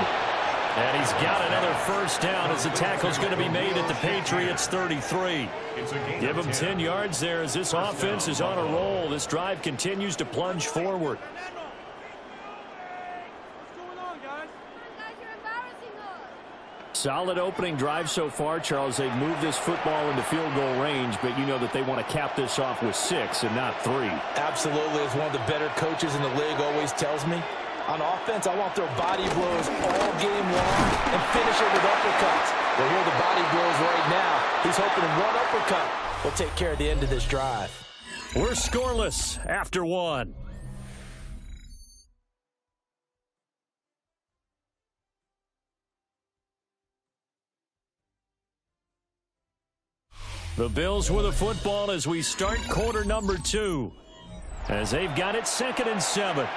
Speaker 7: And he's got another first down as the tackle's going to be made at the Patriots 33. Give him 10 yards there as this offense is on a roll. This drive continues to plunge forward. Solid opening drive so far, Charles. They've moved this football into field goal range, but you know that they want to cap this off with 6 and not 3.
Speaker 8: Absolutely. As one of the better coaches in the league always tells me, on offense, I want their body blows all game long and finish it with uppercuts. Well, here are the body blows right now. He's hoping one uppercut will take care of the end of this drive.
Speaker 7: We're scoreless after 1. The Bills with a football as we start quarter number 2. As they've got it 2nd and 7.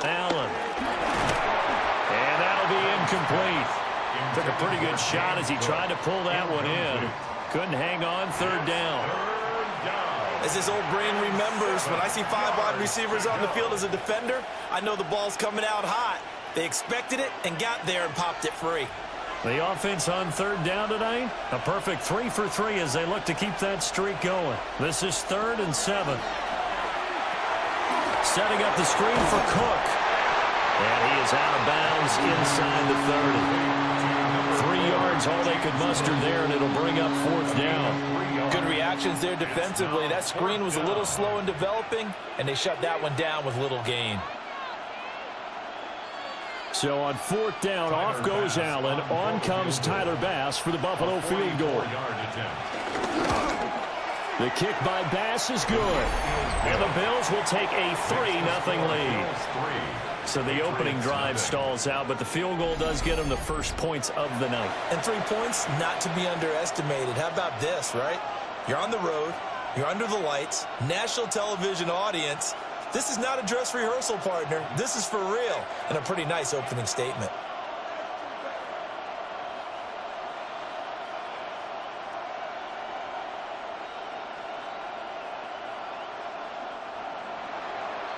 Speaker 7: Allen. And that'll be incomplete. Took a pretty good shot as he tried to pull that one in. Couldn't hang on. 3rd down.
Speaker 9: As his old brain remembers, when I see 5 wide receivers on the field as a defender, I know the ball's coming out hot. They expected it and got there and popped it free.
Speaker 7: The offense on 3rd down tonight, a perfect 3 for 3 as they look to keep that streak going. This is 3rd and 7. Setting up the screen for Cook. And he is out of bounds inside the 30. 3 yards, all they could muster there, and it'll bring up 4th down.
Speaker 8: Good reactions there defensively. That screen was a little slow in developing, and they shut that one down with little gain.
Speaker 7: So on 4th down, off goes Allen. On comes Tyler Bass for the Buffalo field goal. The kick by Bass is good. And the Bills will take a 3-0 lead. So the opening drive stalls out, but the field goal does get them the first points of the night.
Speaker 8: And 3 points, not to be underestimated. How about this, right? You're on the road. You're under the lights. National television audience. This is not a dress rehearsal, partner. This is for real. And a pretty nice opening statement.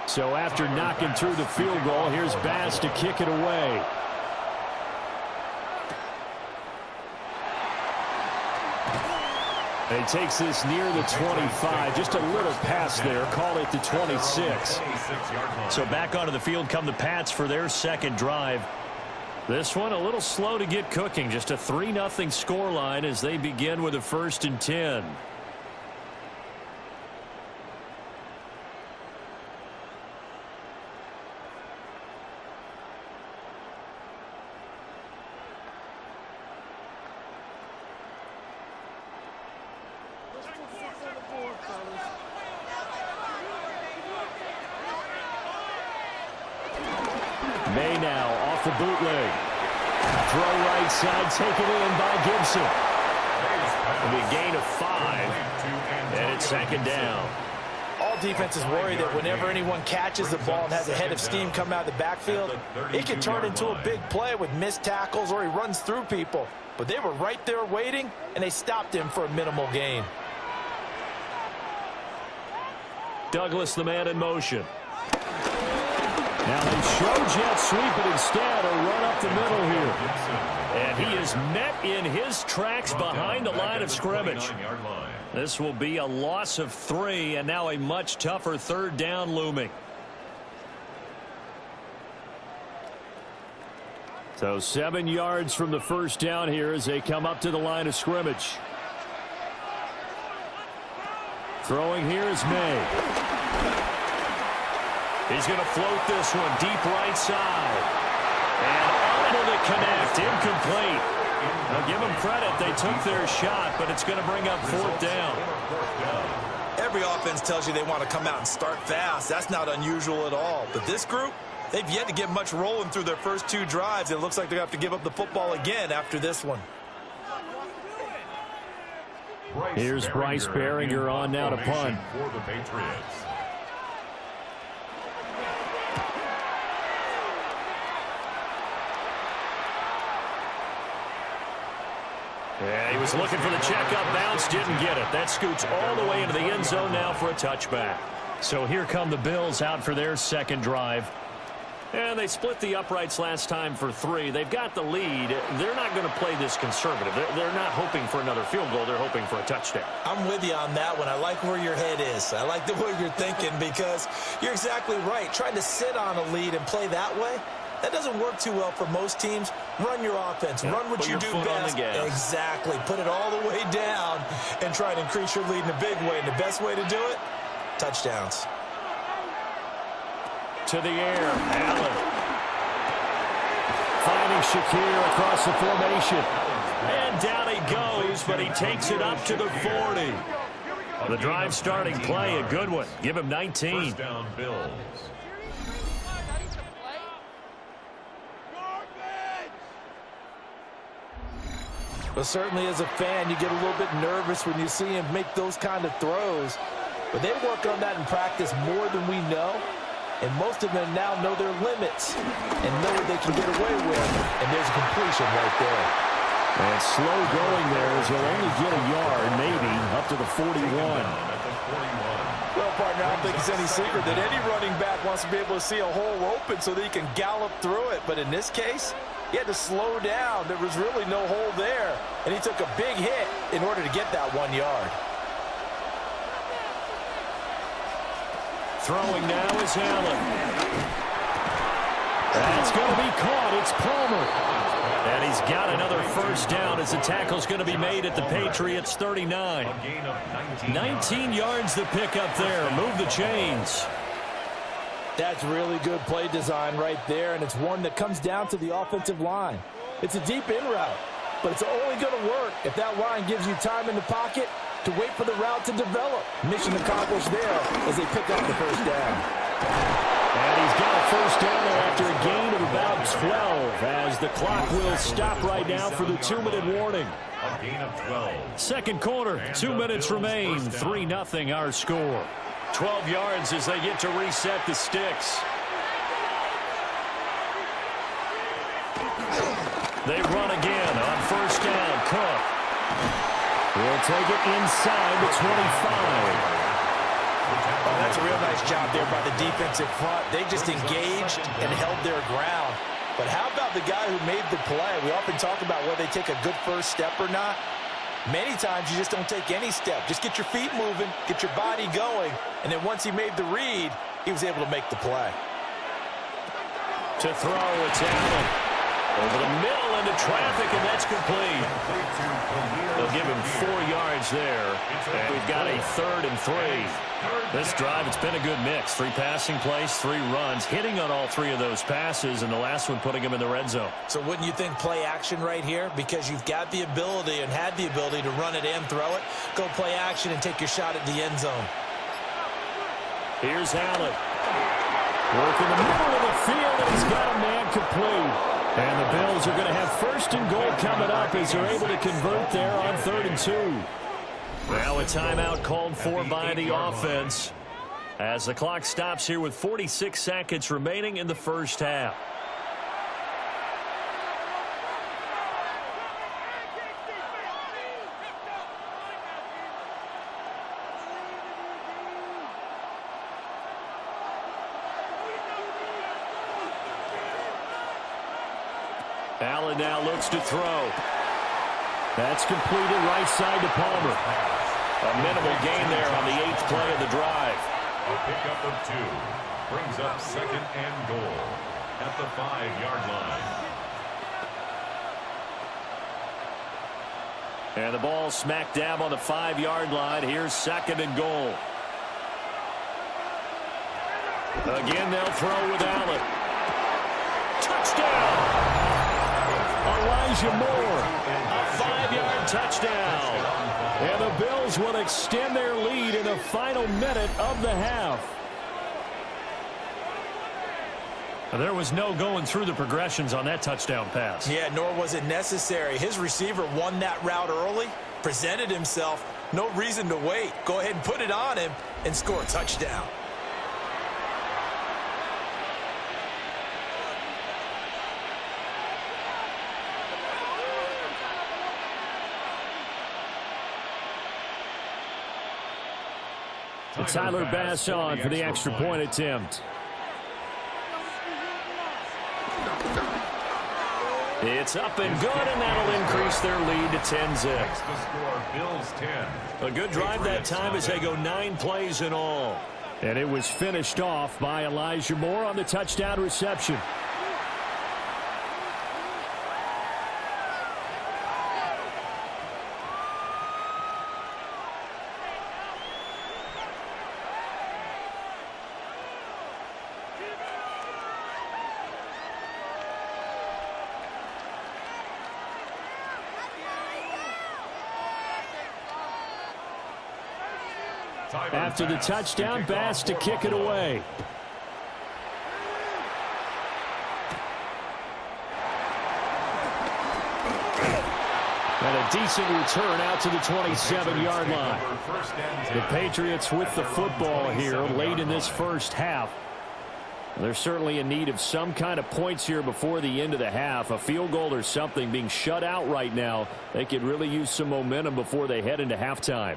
Speaker 7: So after knocking through the field goal, here's Bass to kick it away. And he takes this near the 25. Just a little pass there. Call it the 26. So back onto the field come the Pats for their 2nd drive. This one a little slow to get cooking. Just a 3-0 scoreline as they begin with a 1st and 10. May now off the bootleg. Throw right side taken in by Gibson. It'll be a gain of 5. And it's 2nd down.
Speaker 8: All defenses worry that whenever anyone catches the ball and has a head of steam come out of the backfield, it can turn into a big play with missed tackles or he runs through people. But they were right there waiting, and they stopped him for a minimal gain.
Speaker 7: Douglas, the man in motion. Now they show jet sweep, but instead a run up the middle here. And he is met in his tracks behind the line of scrimmage. This will be a loss of 3, and now a much tougher 3rd down looming. So 7 yards from the 1st down here as they come up to the line of scrimmage. Throwing here is May. He's going to float this one deep right side. And unable to connect. Incomplete. Now give them credit. They took their shot, but it's going to bring up 4th down.
Speaker 9: Every offense tells you they want to come out and start fast. That's not unusual at all. But this group, they've yet to get much rolling through their first 2 drives. It looks like they're going to have to give up the football again after this one.
Speaker 7: Here's Bryce Behringer on now to punt.
Speaker 3: For the Patriots.
Speaker 7: Yeah, he was looking for the checkup bounce, didn't get it. That scoots all the way into the end zone now for a touchback. So here come the Bills out for their 2nd drive. And they split the uprights last time for 3. They've got the lead. They're not going to play this conservative. They're not hoping for another field goal. They're hoping for a touchdown.
Speaker 8: I'm with you on that one. I like where your head is. I like the way you're thinking because you're exactly right. Trying to sit on a lead and play that way, that doesn't work too well for most teams. Run your offense. Run what you do best. Exactly. Put it all the way down and try to increase your lead in a big way. And the best way to do it, touchdowns.
Speaker 7: To the air, Allen. Finding Shakir across the formation. And down he goes, but he takes it up to the 40. The drive starting play, a good one. Give him 19.
Speaker 3: 1st down, Bills.
Speaker 8: Well, certainly as a fan, you get a little bit nervous when you see him make those kind of throws. But they work on that in practice more than we know. And most of them now know their limits and know what they can get away with. And there's a completion right there.
Speaker 7: And slow going there as he'll only get a yard, maybe, up to the 41.
Speaker 8: Well, partner, I don't think it's any secret that any running back wants to be able to see a hole open so that he can gallop through it. But in this case, he had to slow down. There was really no hole there. And he took a big hit in order to get that 1 yard.
Speaker 7: Throwing now is Allen. That's going to be caught. It's Palmer. And he's got another 1st down as the tackle's going to be made at the Patriots 39. 19 yards to pick up there. Move the chains.
Speaker 8: That's really good play design right there, and it's one that comes down to the offensive line. It's a deep in route, but it's only going to work if that line gives you time in the pocket to wait for the route to develop. Mission accomplished there as they pick up the 1st down.
Speaker 7: And he's got a 1st down there after a gain of about 12 as the clock will stop right now for the 2-minute warning.
Speaker 3: A gain of 12.
Speaker 7: 2nd quarter, 2 minutes remain, 3-0 our score. 12 yards as they get to reset the sticks. They run again on 1st down. Cook. He'll take it inside the 25.
Speaker 8: Oh, that's a real nice job there by the defensive front. They just engaged and held their ground. But how about the guy who made the play? We often talk about whether they take a good first step or not. Many times you just don't take any step. Just get your feet moving, get your body going, and then once he made the read, he was able to make the play.
Speaker 7: To throw, it's Allen. Over the middle into traffic, and that's complete. They'll give him 4 yards there. And we've got a 3rd and 3. This drive, it's been a good mix. 3 passing plays, 3 runs, hitting on all 3 of those passes, and the last one putting him in the red zone.
Speaker 8: So wouldn't you think play action right here? Because you've got the ability and had the ability to run it and throw it. Go play action and take your shot at the end zone.
Speaker 7: Here's Allen. Working the middle of the field, and he's got a man complete. And the Bills are going to have 1st and goal coming up as they're able to convert there on 3rd and 2. Now a timeout called for by the offense as the clock stops here with 46 seconds remaining in the first half. Allen now looks to throw. That's completed right side to Palmer. A minimal gain there on the 8th play of the drive.
Speaker 3: A pickup of 2 brings up 2nd and goal at the 5-yard line.
Speaker 7: And the ball smack dab on the 5-yard line. Here's 2nd and goal. Again, they'll throw with Allen. Touchdown! Elijah Moore, a 5-yard touchdown. And the Bills will extend their lead in the final minute of the half. There was no going through the progressions on that touchdown pass.
Speaker 8: Yeah, nor was it necessary. His receiver won that route early, presented himself. No reason to wait. Go ahead and put it on him and score a touchdown.
Speaker 7: Tyler Bass on for the extra point attempt. It's up and good, and that'll increase their lead to 10-zip.
Speaker 3: The score, Bills 10.
Speaker 7: A good drive that time as they go 9 plays in all. And it was finished off by Elijah Moore on the touchdown reception. After the touchdown, Bass to kick it away. And a decent return out to the 27-yard line. The Patriots with the football here late in this first half. They're certainly in need of some kind of points here before the end of the half. A field goal or something being shut out right now. They could really use some momentum before they head into halftime.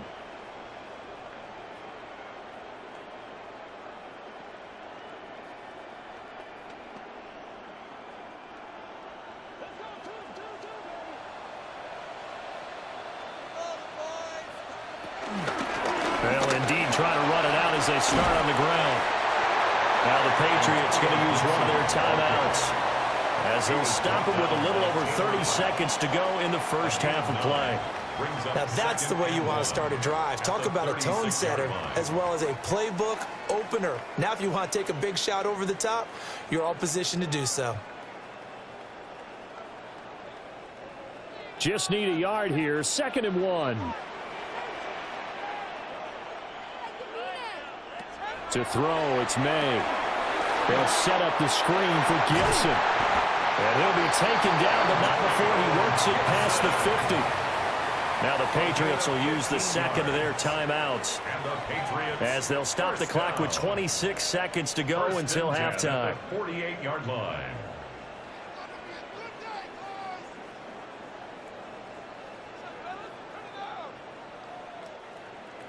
Speaker 7: They start on the ground. Now the Patriots going to use one of their timeouts as they'll stop them with a little over 30 seconds to go in the first half of play.
Speaker 8: Now that's the way you want to start a drive. Talk about a tone setter as well as a playbook opener. Now if you want to take a big shot over the top, you're all positioned to do so.
Speaker 7: Just need a yard here. 2nd and 1. To throw, it's May. They'll set up the screen for Gibson. And he'll be taken down, but not before he works it past the 50. Now the Patriots will use the second of their timeouts as they'll stop the clock with 26 seconds to go until halftime.
Speaker 3: 48-yard line.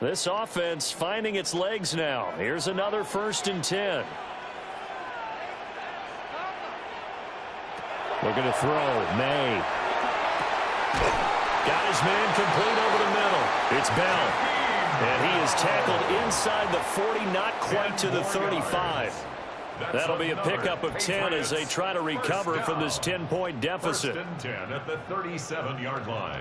Speaker 7: This offense finding its legs now. Here's another 1st and 10. Looking to throw. May. Got his man complete over the middle. It's Bell. And he is tackled inside the 40, not quite to the 35. That'll be a pickup of 10 as they try to recover from this 10-point deficit.
Speaker 3: 1st and 10 at the 37-yard line.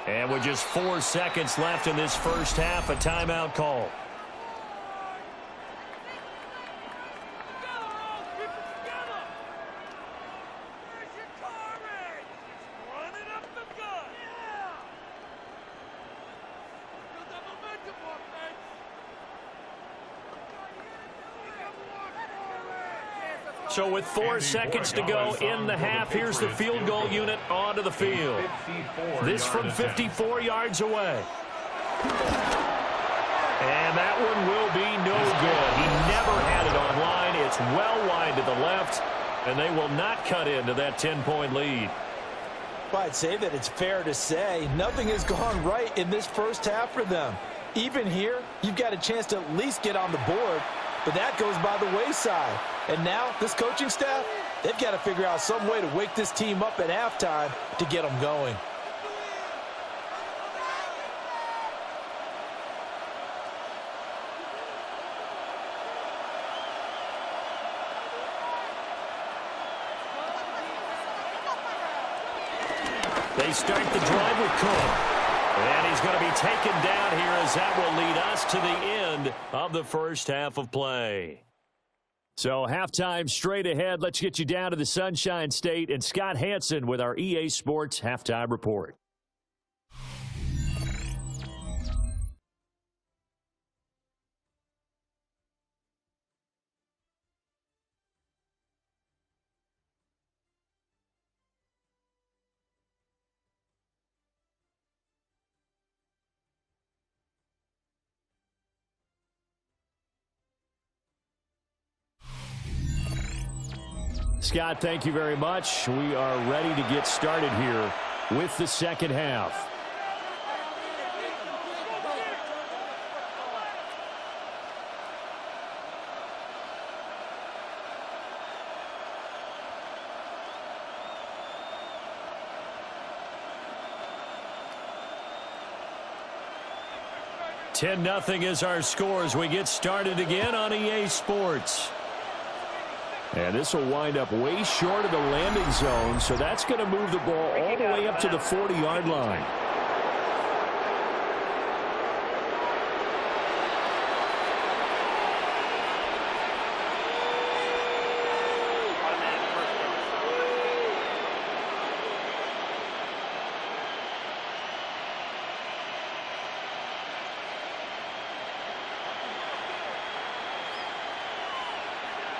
Speaker 7: And with just 4 seconds left in this first half, a timeout call. So with 4 seconds to go in the half, here's the field goal unit onto the field. This from 54 yards away. And that one will be no good. He never had it on line. It's well wide to the left, and they will not cut into that 10-point lead.
Speaker 8: Well, I'd say that it's fair to say nothing has gone right in this first half for them. Even here, you've got a chance to at least get on the board, but that goes by the wayside. And now, this coaching staff, they've got to figure out some way to wake this team up at halftime to get them going.
Speaker 7: They start the drive with Cook. And he's going to be taken down here as that will lead us to the end of the first half of play. So halftime straight ahead. Let's get you down to the Sunshine State and Scott Hansen with our EA Sports Halftime Report. Scott, thank you very much. We are ready to get started here with the second half. (10-0) is our score as we get started again on EA Sports. And this will wind up way short of the landing zone, so that's going to move the ball all the way up to the 40-yard line.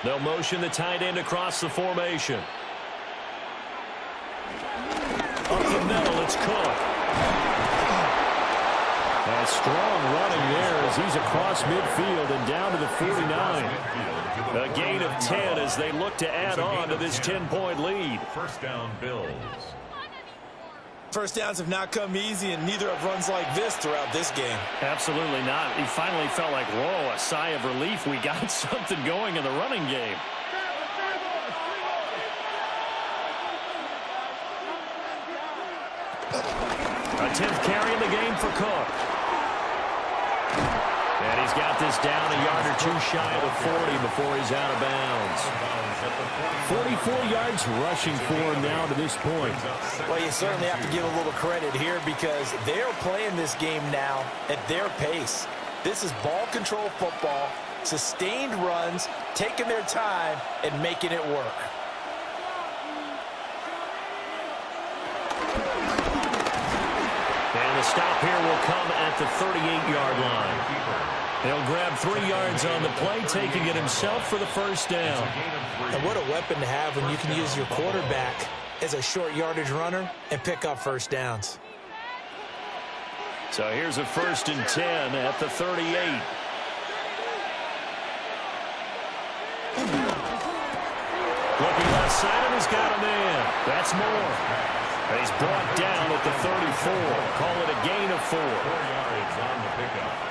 Speaker 7: They'll motion the tight end across the formation. Up the middle, it's Cook. And strong running there as he's across midfield and down to the 49. A gain of 10 as they look to add on to this 10-point lead.
Speaker 3: First down, Bills.
Speaker 8: First downs have not come easy, and neither have runs like this throughout this game.
Speaker 7: Absolutely not. He finally felt like, whoa, a sigh of relief. We got something going in the running game. A 10th carry in the game for Cook. And he's got this down a yard or two shy of the 40 before he's out of bounds. 44 yards rushing for him now to this point.
Speaker 8: Well, you certainly have to give a little credit here because they're playing this game now at their pace. This is ball control football, sustained runs, taking their time and making it work.
Speaker 7: And the stop here will come at the 38-yard line. He'll grab 3 yards on the play, taking it himself for the first down.
Speaker 8: And what a weapon to have when you can use your quarterback as a short yardage runner and pick up first downs.
Speaker 7: So here's a 1st and 10 at the 38. Looking left side, and he's got a man. That's more. And he's brought down at the 34. Call it a gain of 4.
Speaker 3: 4 yards on the pickup.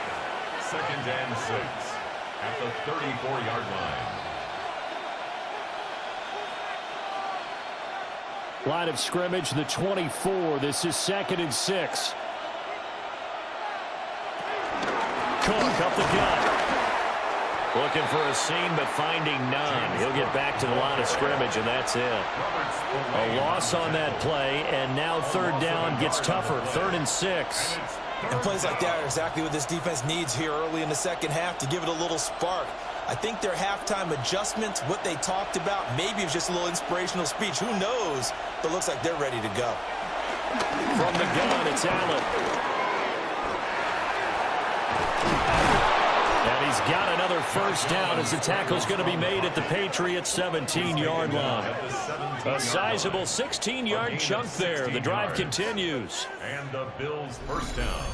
Speaker 3: 2nd and 6 at the 34-yard line.
Speaker 7: Line of scrimmage, the 24. This is 2nd and 6. Cook up the gut. Looking for a seam, but finding none. He'll get back to the line of scrimmage, and that's it. A loss on that play, and now third down gets tougher. 3rd and 6.
Speaker 8: And plays like that are exactly what this defense needs here early in the second half to give it a little spark. I think their halftime adjustments, what they talked about, maybe it's just a little inspirational speech. Who knows? But it looks like they're ready to go.
Speaker 7: From the gun, it's Allen. And he's got another first down as the tackle's going to be made at the Patriots' 17-yard line. A sizable 16-yard chunk there. The drive continues.
Speaker 3: And the Bills' first down.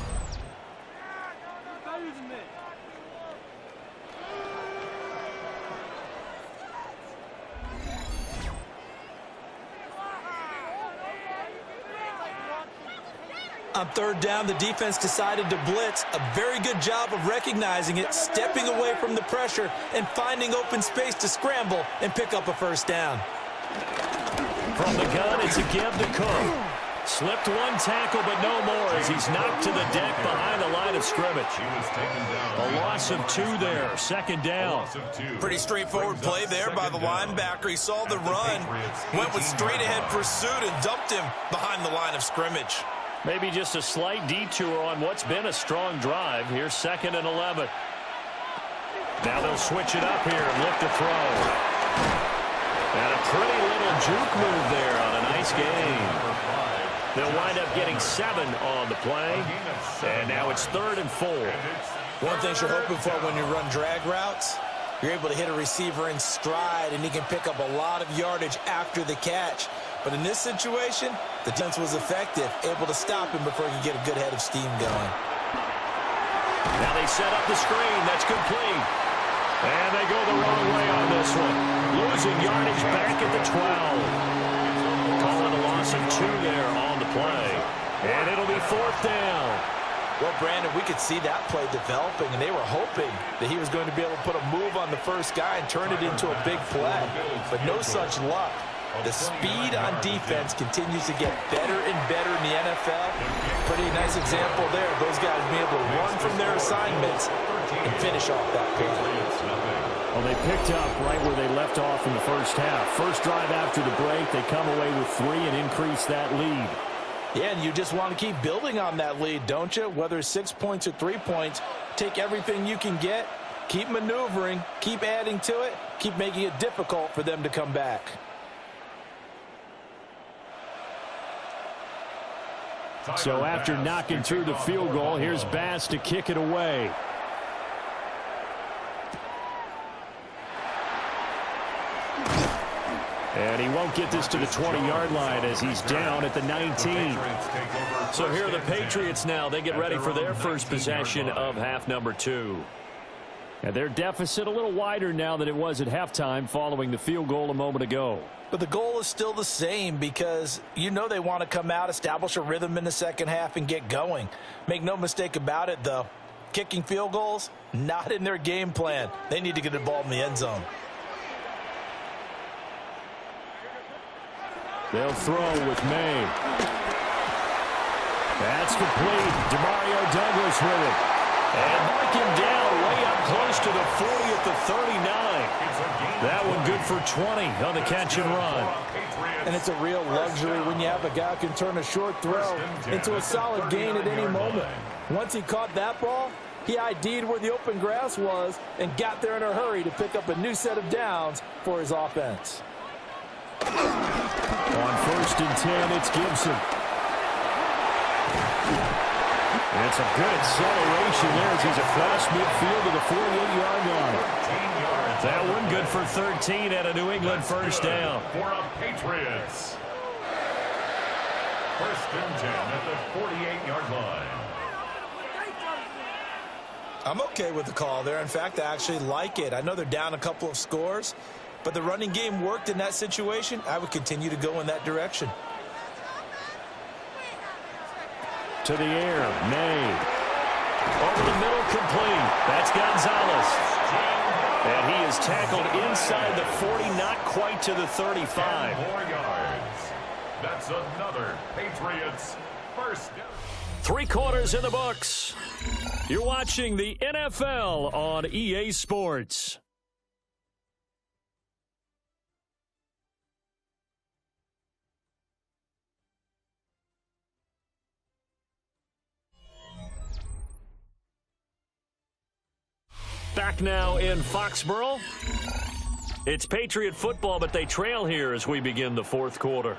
Speaker 8: On third down, the defense decided to blitz. A very good job of recognizing it, stepping away from the pressure, and finding open space to scramble and pick up a first down.
Speaker 7: From the gun, it's a give to Cook. Slipped one tackle, but no more as he's knocked to the deck behind the line of scrimmage. A loss of 2 there, 2nd down.
Speaker 8: Pretty straightforward play there by the linebacker. He saw the run, went with straight-ahead pursuit, and dumped him behind the line of scrimmage.
Speaker 7: Maybe just a slight detour on what's been a strong drive. Here's 2nd and 11. Now they'll switch it up here and look to throw. And a pretty little juke move there on a nice game. They'll wind up getting 7 on the play. And now it's 3rd and 4.
Speaker 8: One thing you're hoping for when you run drag routes, you're able to hit a receiver in stride, and he can pick up a lot of yardage after the catch. But in this situation, the defense was effective, able to stop him before he could get a good head of steam going.
Speaker 7: Now they set up the screen. That's complete. And they go the wrong way on this one. Losing yardage back at the 12. Calling a loss of 2 there on the play. And it'll be 4th down.
Speaker 8: Well, Brandon, we could see that play developing, and they were hoping that he was going to be able to put a move on the first guy and turn it into a big play. But no such luck. The speed on defense continues to get better and better in the NFL. Pretty nice example there. Those guys being able to run from their assignments and finish off that play.
Speaker 7: Well, they picked up right where they left off in the first half. First drive after the break, they come away with 3 and increase that lead.
Speaker 8: Yeah, and you just want to keep building on that lead, don't you? Whether it's 6 points or 3 points, take everything you can get, keep maneuvering, keep adding to it, keep making it difficult for them to come back.
Speaker 7: So after knocking through the field goal, here's Bass to kick it away. And he won't get this to the 20-yard line as he's down at the 19. So here are the Patriots now. They get ready for their first possession of half number 2. And their deficit a little wider now than it was at halftime following the field goal a moment ago.
Speaker 8: But the goal is still the same because you know they want to come out, establish a rhythm in the second half, and get going. Make no mistake about it, though. Kicking field goals, not in their game plan. They need to get the ball in the end zone.
Speaker 7: They'll throw with May. That's complete. Demario Douglas with it. And mark him down way up close to the 40 at the 39. That one good for 20 on the catch and run.
Speaker 8: And it's a real luxury when you have a guy who can turn a short throw into a solid gain at any moment. Once he caught that ball, he ID'd where the open grass was and got there in a hurry to pick up a new set of downs for his offense.
Speaker 7: On 1st and 10, it's Gibson. And it's a good acceleration there as he's across midfield to the 48-yard line. That one good for 13 at a New England first down.
Speaker 3: For a Patriots. 1st and 10 at the 48-yard line.
Speaker 8: I'm okay with the call there. In fact, I actually like it. I know they're down a couple of scores, but the running game worked in that situation. I would continue to go in that direction.
Speaker 7: To the air, May. Over the middle, complete. That's Gonzalez. And he is tackled inside the 40, not quite to the 35.
Speaker 3: 10 more yards. That's another Patriots first down.
Speaker 7: 3 quarters in the books. You're watching the NFL on EA Sports. Back now in Foxborough. It's Patriot football, but they trail here as we begin the 4th quarter.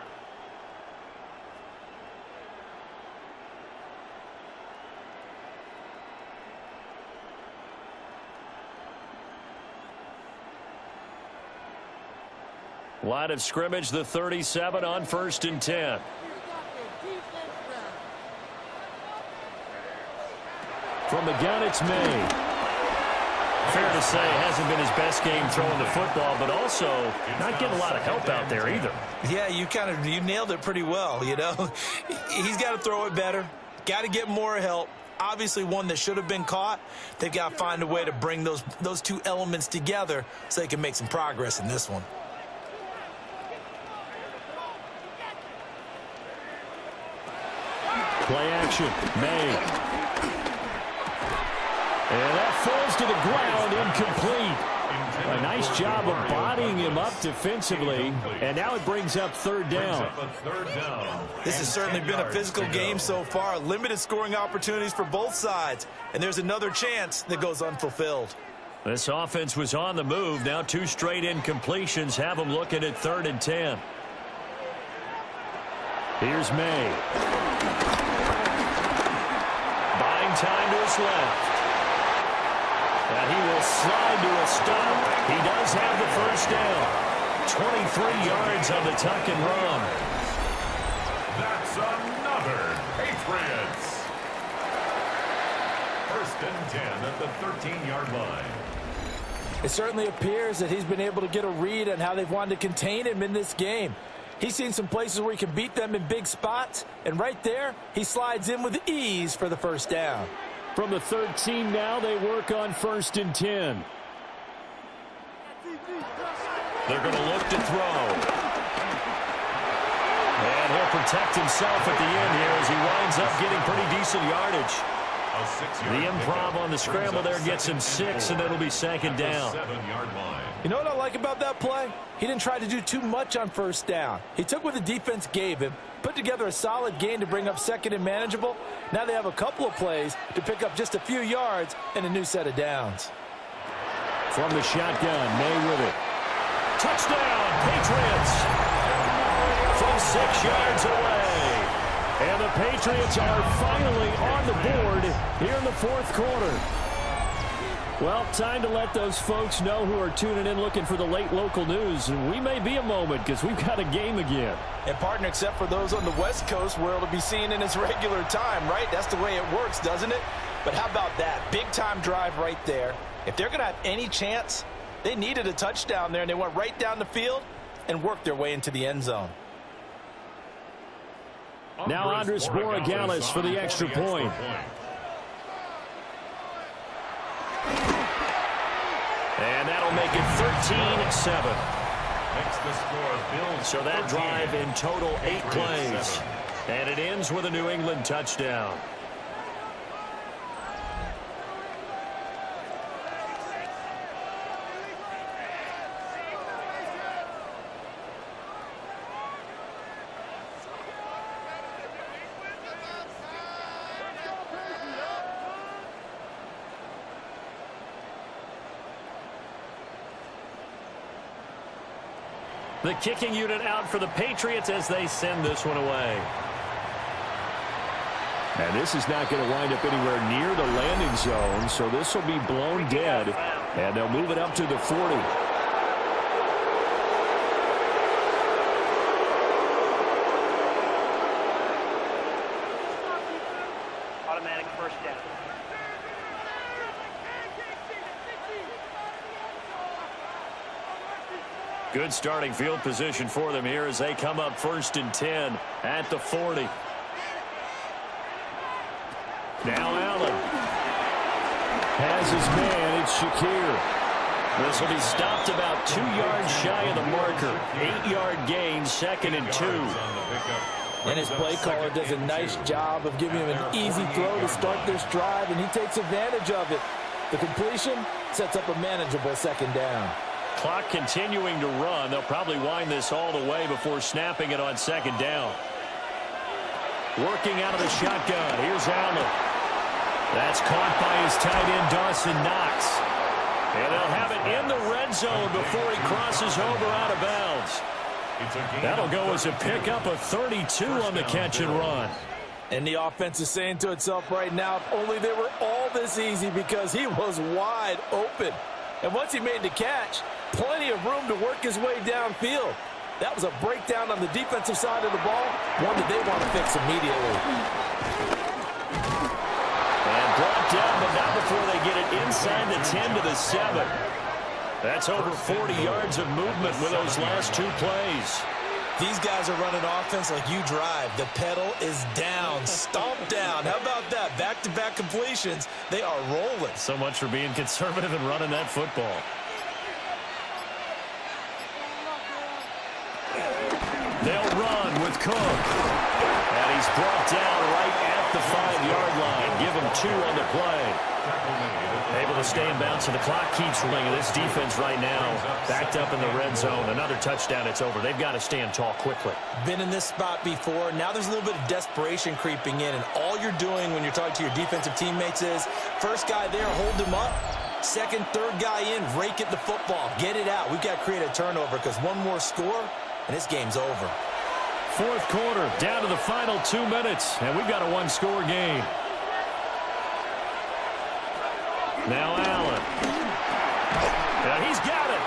Speaker 7: Line of scrimmage, the 37 on 1st and 10. From the gun, it's May. Fair to say, hasn't been his best game throwing the football, but also not getting a lot of help out there either.
Speaker 8: Yeah, you nailed it pretty well, you know. He's got to throw it better, got to get more help. Obviously one that should have been caught. They've got to find a way to bring those two elements together so they can make some progress in this one.
Speaker 7: Play action, May. And that falls to the ground, incomplete. A nice job of bodying him up defensively, and now it brings up 3rd down.
Speaker 8: This has certainly been a physical game so far. Limited scoring opportunities for both sides, and there's another chance that goes unfulfilled.
Speaker 7: This offense was on the move. Now 2 straight incompletions have them looking at 3rd and 10. Here's May. Buying time to his left. And he will slide to a stop. He does have the 1st down. 23 yards on the tuck and run.
Speaker 3: That's another Patriots. 1st and 10 at the 13-yard line.
Speaker 8: It certainly appears that he's been able to get a read on how they've wanted to contain him in this game. He's seen some places where he can beat them in big spots, and right there, he slides in with ease for the 1st down.
Speaker 7: From the 13 now, they work on 1st and 10. They're going to look to throw. And he'll protect himself at the end here as he winds up getting pretty decent yardage. The improv on the scramble there gets him 6, and it'll be 2nd down.
Speaker 8: You know what I like about that play? He didn't try to do too much on 1st down. He took what the defense gave him, put together a solid gain to bring up 2nd and manageable. Now they have a couple of plays to pick up just a few yards and a new set of downs.
Speaker 7: From the shotgun, May with it. Touchdown, Patriots! From 6 yards away. And the Patriots are finally on the board here in the 4th quarter. Well, time to let those folks know who are tuning in looking for the late local news. And we may be a moment because we've got a game again.
Speaker 8: And, partner, except for those on the West Coast where it'll be seen in its regular time, right? That's the way it works, doesn't it? But how about that? Big-time drive right there. If they're going to have any chance, they needed a touchdown there, and they went right down the field and worked their way into the end zone.
Speaker 7: Now Andres Borregales for the extra point. And that'll make it 13-7. So that drive in total 8 plays. And it ends with a New England touchdown. The kicking unit out for the Patriots as they send this one away. And this is not going to wind up anywhere near the landing zone, so this will be blown dead, and they'll move it up to the 40.
Speaker 11: Automatic 1st down.
Speaker 7: Good starting field position for them here as they come up 1st and 10 at the 40. Now Allen has his man. It's Shakir. This will be stopped about 2 yards shy of the marker. 8-yard gain, 2nd and 2.
Speaker 9: And his play caller does a nice job of giving him an easy throw to start this drive, and he takes advantage of it. The completion sets up a manageable second down.
Speaker 7: Clock continuing to run. They'll probably wind this all the way before snapping it on second down. Working out of the shotgun. Here's Allen. That's caught by his tight end, Dawson Knox. And they'll have it in the red zone before he crosses over out of bounds. That'll go as a pickup of 32 on the catch and run.
Speaker 9: And the offense is saying to itself right now, if only they were all this easy, because he was wide open. And once he made the catch, plenty of room to work his way downfield. That was a breakdown on the defensive side of the ball, one that they want to fix immediately.
Speaker 7: And brought down, but not before they get it inside the 10 to the 7. That's over 40 yards of movement with those last 2 plays.
Speaker 9: These guys are running offense like you drive. The pedal is down, stomp down. How about that? Back-to-back completions. They are rolling.
Speaker 7: So much for being conservative and running that football. They'll run with Cook. And he's brought down right at the 5-yard line. Give him 2 on the play. Able to stay in bounds, so the clock keeps rolling. This defense right now backed up in the red zone. Another touchdown, it's over. They've got to stand tall quickly.
Speaker 9: Been in this spot before. Now there's a little bit of desperation creeping in, and all you're doing when you're talking to your defensive teammates is, first guy there, hold him up. Second, third guy in, rake at the football. Get it out. We've got to create a turnover, because one more score, and this game's over.
Speaker 7: Fourth quarter, down to the final 2 minutes, and we've got a 1-score game. Now Allen. And he's got it.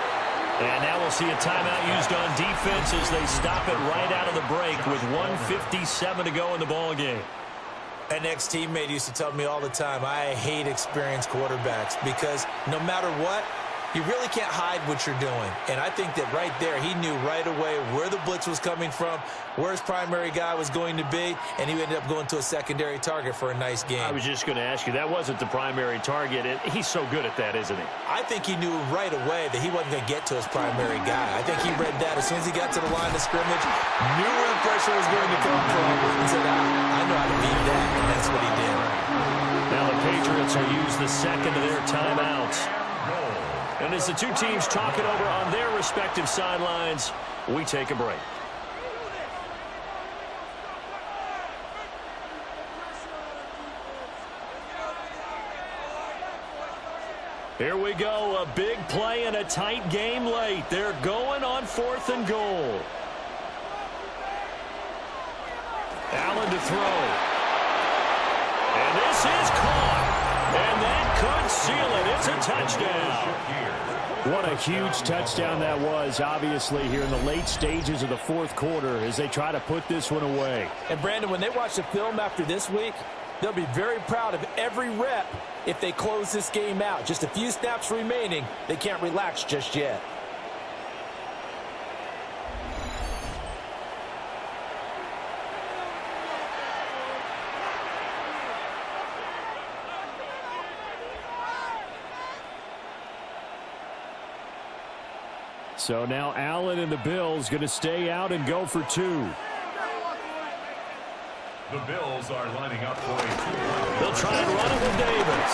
Speaker 7: And now we'll see a timeout used on defense as they stop it right out of the break with 1:57 to go in the ball game.
Speaker 9: An ex-teammate used to tell me all the time, I hate experienced quarterbacks, because no matter what, you really can't hide what you're doing. And I think that right there, he knew right away where the blitz was coming from, where his primary guy was going to be, and he ended up going to a secondary target for a nice game.
Speaker 7: I was just going to ask you, that wasn't the primary target. He's so good at that, isn't he?
Speaker 9: I think he knew right away that he wasn't going to get to his primary guy. I think he read that as soon as he got to the line of scrimmage, knew where the pressure was going to come from, and said, I know how to beat that, and that's what he did.
Speaker 7: Now the Patriots will use the second of their timeouts. And as the two teams talk it over on their respective sidelines, we take a break. Here we go, a big play and a tight game late. They're going on 4th and goal. Allen to throw. And this is caught. And that could seal it. It's a touchdown. What a huge touchdown that was, obviously, here in the late stages of the 4th quarter as they try to put this one away.
Speaker 9: And, Brandon, when they watch the film after this week, they'll be very proud of every rep if they close this game out. Just a few snaps remaining. They can't relax just yet.
Speaker 7: So now Allen and the Bills going to stay out and go for 2.
Speaker 3: The Bills are lining up for a 2-1.
Speaker 7: They'll try and run it with Davis.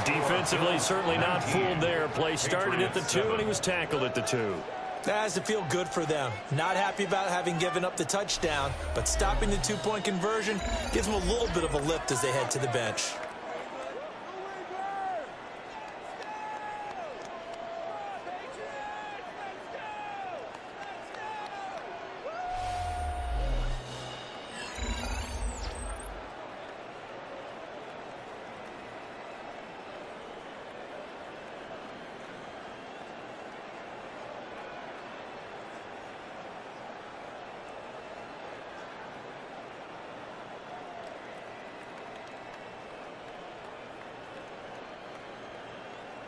Speaker 7: Defensively, certainly not fooled there. Play started at the 2, and he was tackled at the 2.
Speaker 9: That has to feel good for them. Not happy about having given up the touchdown, but stopping the 2-point conversion gives them a little bit of a lift as they head to the bench.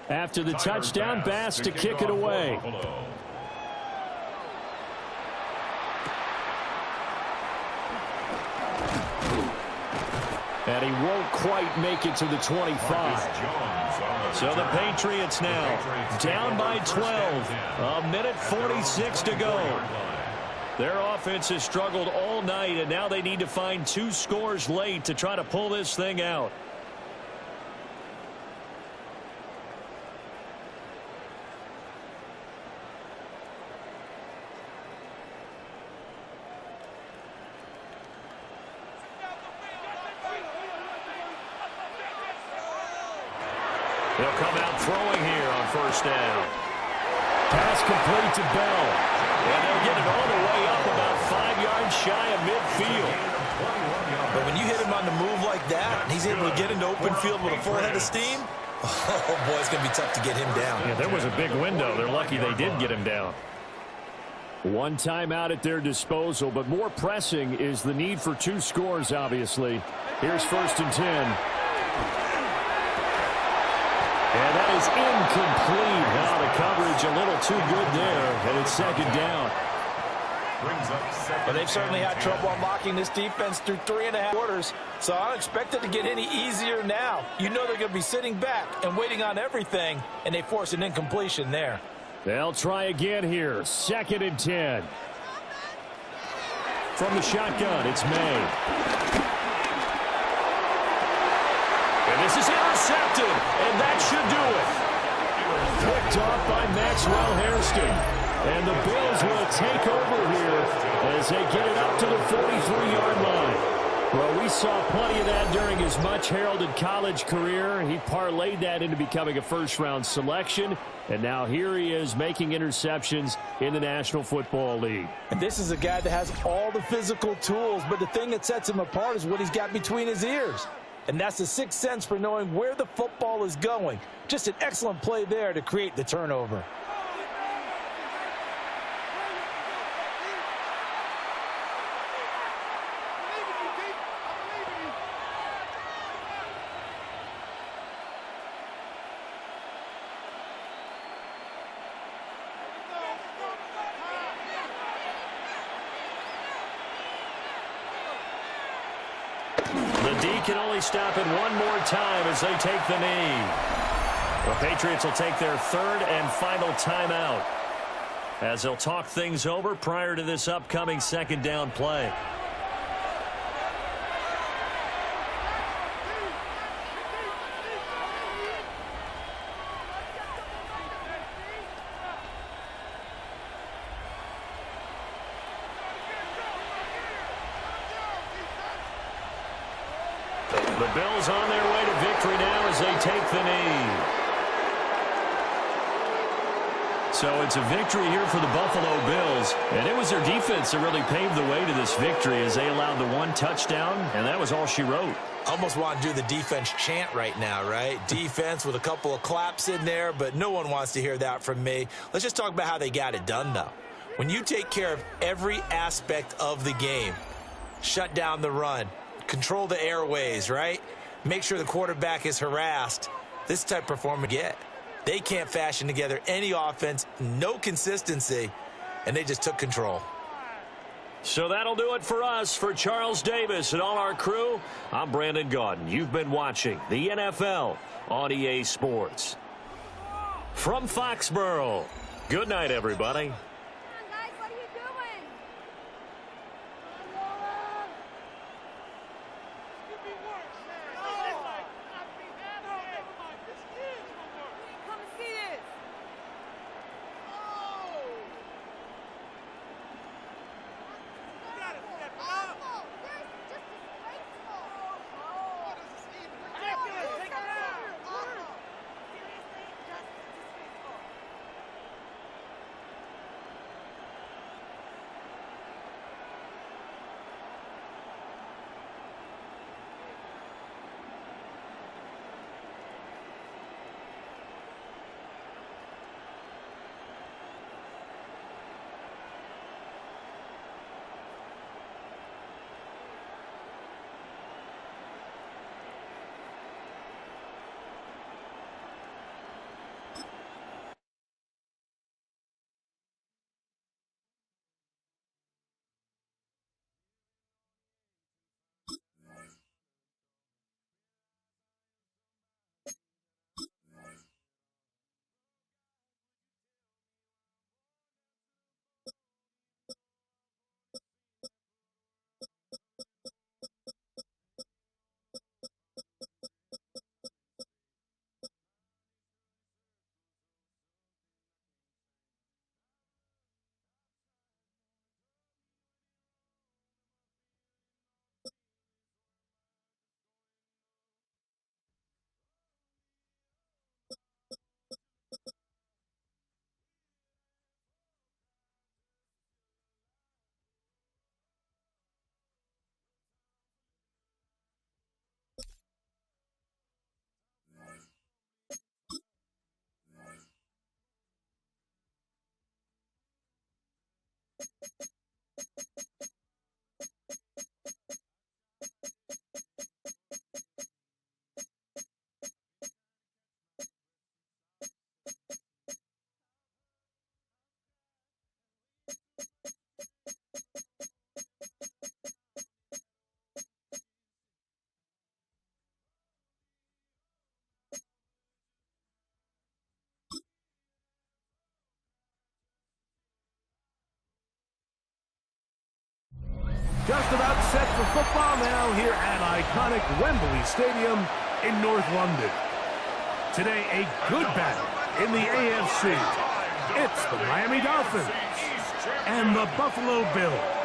Speaker 7: After the touchdown, Bass to kick it away. And he won't quite make it to the 25. So the Patriots now down by 12. A minute 46 to go. Their offense has struggled all night, and now they need to find 2 scores late to try to pull this thing out. He'll come out throwing here on first down. Pass complete to Bell. And they'll get it all the way up about 5 yards shy of midfield.
Speaker 8: But when you hit him on the move like that, and he's able to get into open field with a full head of steam, oh boy, it's going to be tough to get him down.
Speaker 7: Yeah, there was a big window. They're lucky they did get him down. One timeout at their disposal, but more pressing is the need for 2 scores, obviously. Here's 1st and 10. And that is incomplete. Now the coverage a little too good there, and it's 2nd down.
Speaker 8: But they've certainly had trouble unlocking this defense through 3.5 quarters, so I don't expect it to get any easier now. You know they're going to be sitting back and waiting on everything, and they force an incompletion there.
Speaker 7: They'll try again here. 2nd and 10. From the shotgun, it's May. And this is intercepted, and that should do it. Picked off by Maxwell Hairston. And the Bills will take over here as they get it up to the 43-yard line. Well, we saw plenty of that during his much-heralded college career. He parlayed that into becoming a first-round selection, and now here he is making interceptions in the National Football League.
Speaker 8: And this is a guy that has all the physical tools, but the thing that sets him apart is what he's got between his ears. And that's the 6th sense for knowing where the football is going. Just an excellent play there to create the turnover.
Speaker 7: The D can only stop it one more time as they take the knee. The Patriots will take their 3rd and final timeout as they'll talk things over prior to this upcoming 2nd down play. The Bills on their way to victory now as they take the knee. So it's a victory here for the Buffalo Bills. And it was their defense that really paved the way to this victory as they allowed the 1 touchdown, and that was all she wrote.
Speaker 8: Almost want to do the defense chant right now, right? Defense with a couple of claps in there, but no one wants to hear that from me. Let's just talk about how they got it done, though. When you take care of every aspect of the game, shut down the run, control the airways, right? Make sure the quarterback is harassed. This type of performance get. They can't fashion together any offense, no consistency, and they just took control.
Speaker 7: So that'll do it for us. For Charles Davis and all our crew, I'm Brandon Gaudin. You've been watching the NFL on EA Sports. From Foxborough, good night, everybody.
Speaker 1: Just about set for football now here at iconic Wembley Stadium in North London. Today, a good battle in the AFC. It's the Miami Dolphins and the Buffalo Bills.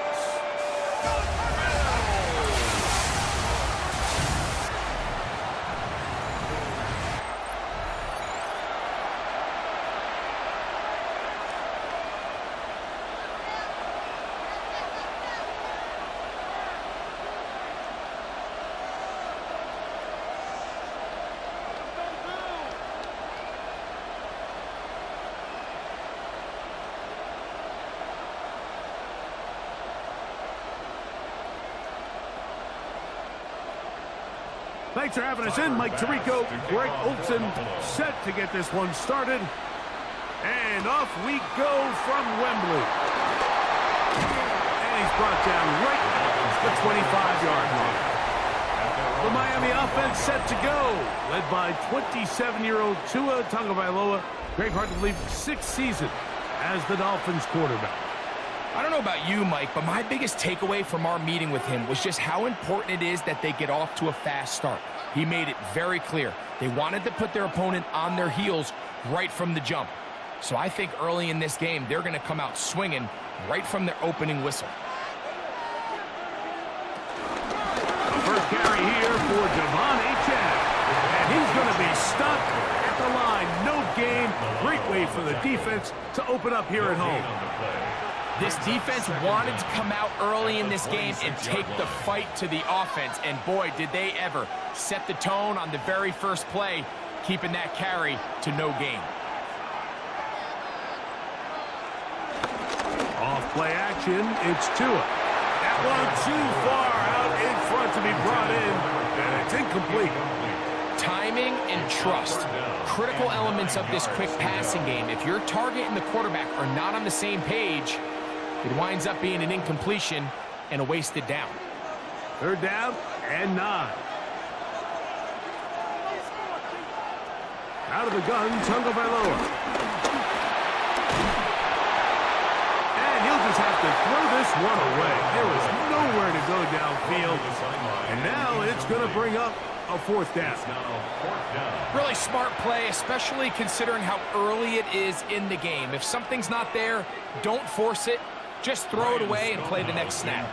Speaker 1: Thanks for having us in. Mike Tirico, Greg Olson, set to get this one started. And off we go from Wembley. And he's brought down right at the 25-yard line. The Miami offense set to go, led by 27-year-old Tua Tagovailoa. Greg, hard to believe, 6th season as the Dolphins quarterback.
Speaker 2: I don't know about you, Mike, but my biggest takeaway from our meeting with him was just how important it is that they get off to a fast start. He made it very clear. They wanted to put their opponent on their heels right from the jump. So I think early in this game, they're going to come out swinging right from their opening whistle.
Speaker 1: First carry here for Devon Achane. And he's going to be stuck at the line. No gain. Great way for the defense to open up here at home.
Speaker 2: This defense wanted to come out early in this game and take the fight to the offense. And boy, did they ever set the tone on the very first play, keeping that carry to no gain.
Speaker 1: Off play action, it's Tua. That one too far out in front to be brought in, and it's incomplete.
Speaker 2: Timing and trust, critical elements of this quick passing game. If your target and the quarterback are not on the same page, it winds up being an incompletion and a wasted down.
Speaker 1: 3rd down and 9. Out of the gun, Tagovailoa. And he'll just have to throw this one away. There was nowhere to go downfield. And now it's going to bring up a 4th down.
Speaker 2: Really smart play, especially considering how early it is in the game. If something's not there, don't force it. Just throw it away and play the next snap.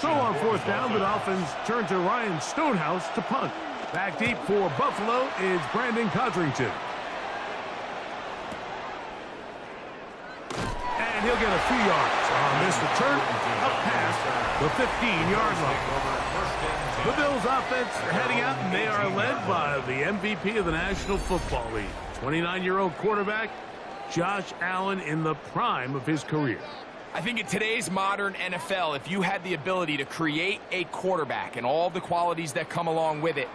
Speaker 1: So on 4th down, the Dolphins turn to Ryan Stonehouse to punt. Back deep for Buffalo is Brandon Codrington. And he'll get a few yards on this return up past the 15-yard line. The Bills offense are heading out, and they are led by the MVP of the National Football League, 29-year-old quarterback Josh Allen in the prime of his career.
Speaker 2: I think in today's modern NFL, if you had the ability to create a quarterback and all the qualities that come along with it,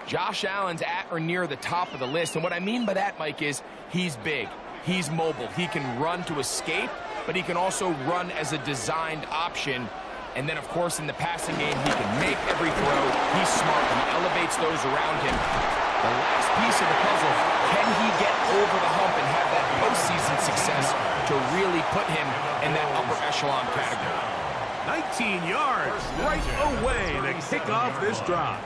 Speaker 2: Josh Allen's at or near the top of the list. And what I mean by that, Mike, is he's big, he's mobile, he can run to escape, but he can also run as a designed option. And then, of course, in the passing game, he can make every throw. He's smart, he elevates those around him. The last piece of the puzzle, can he get over the hump and have that postseason success to really put him in that upper echelon category?
Speaker 1: 19 yards right away to kick off this drive.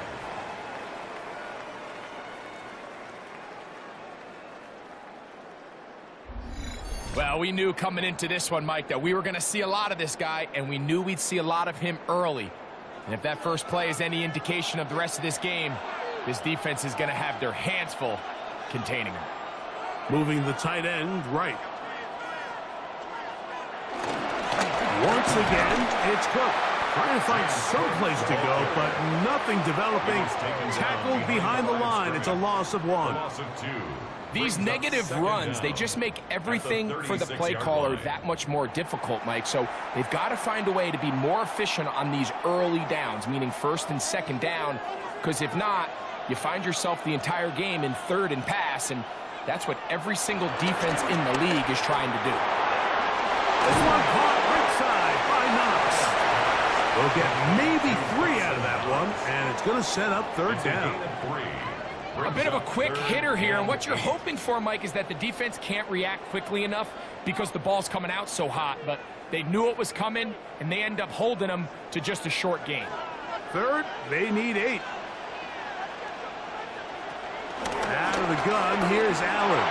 Speaker 2: Well, we knew coming into this one, Mike, that we were going to see a lot of this guy, and we knew we'd see a lot of him early. And if that first play is any indication of the rest of this game, this defense is going to have their hands full containing him.
Speaker 1: Moving the tight end right. Once again, it's Cook. Trying to find some place to go, but nothing developing. Tackled behind the line. It's a loss of 1.
Speaker 2: These negative runs, they just make everything for the play caller that much more difficult, Mike. So they've got to find a way to be more efficient on these early downs, meaning 1st and 2nd down, because if not, you find yourself the entire game in 3rd and pass, and that's what every single defense in the league is trying to do.
Speaker 1: This one caught right side by Knox. We'll get maybe 3 out of that one, and it's going to set up 3rd down.
Speaker 2: A bit of a quick hitter here, and what you're hoping for, Mike, is that the defense can't react quickly enough because the ball's coming out so hot, but they knew it was coming, and they end up holding them to just a short gain.
Speaker 1: 3rd, they need 8. Out of the gun, here's Allen.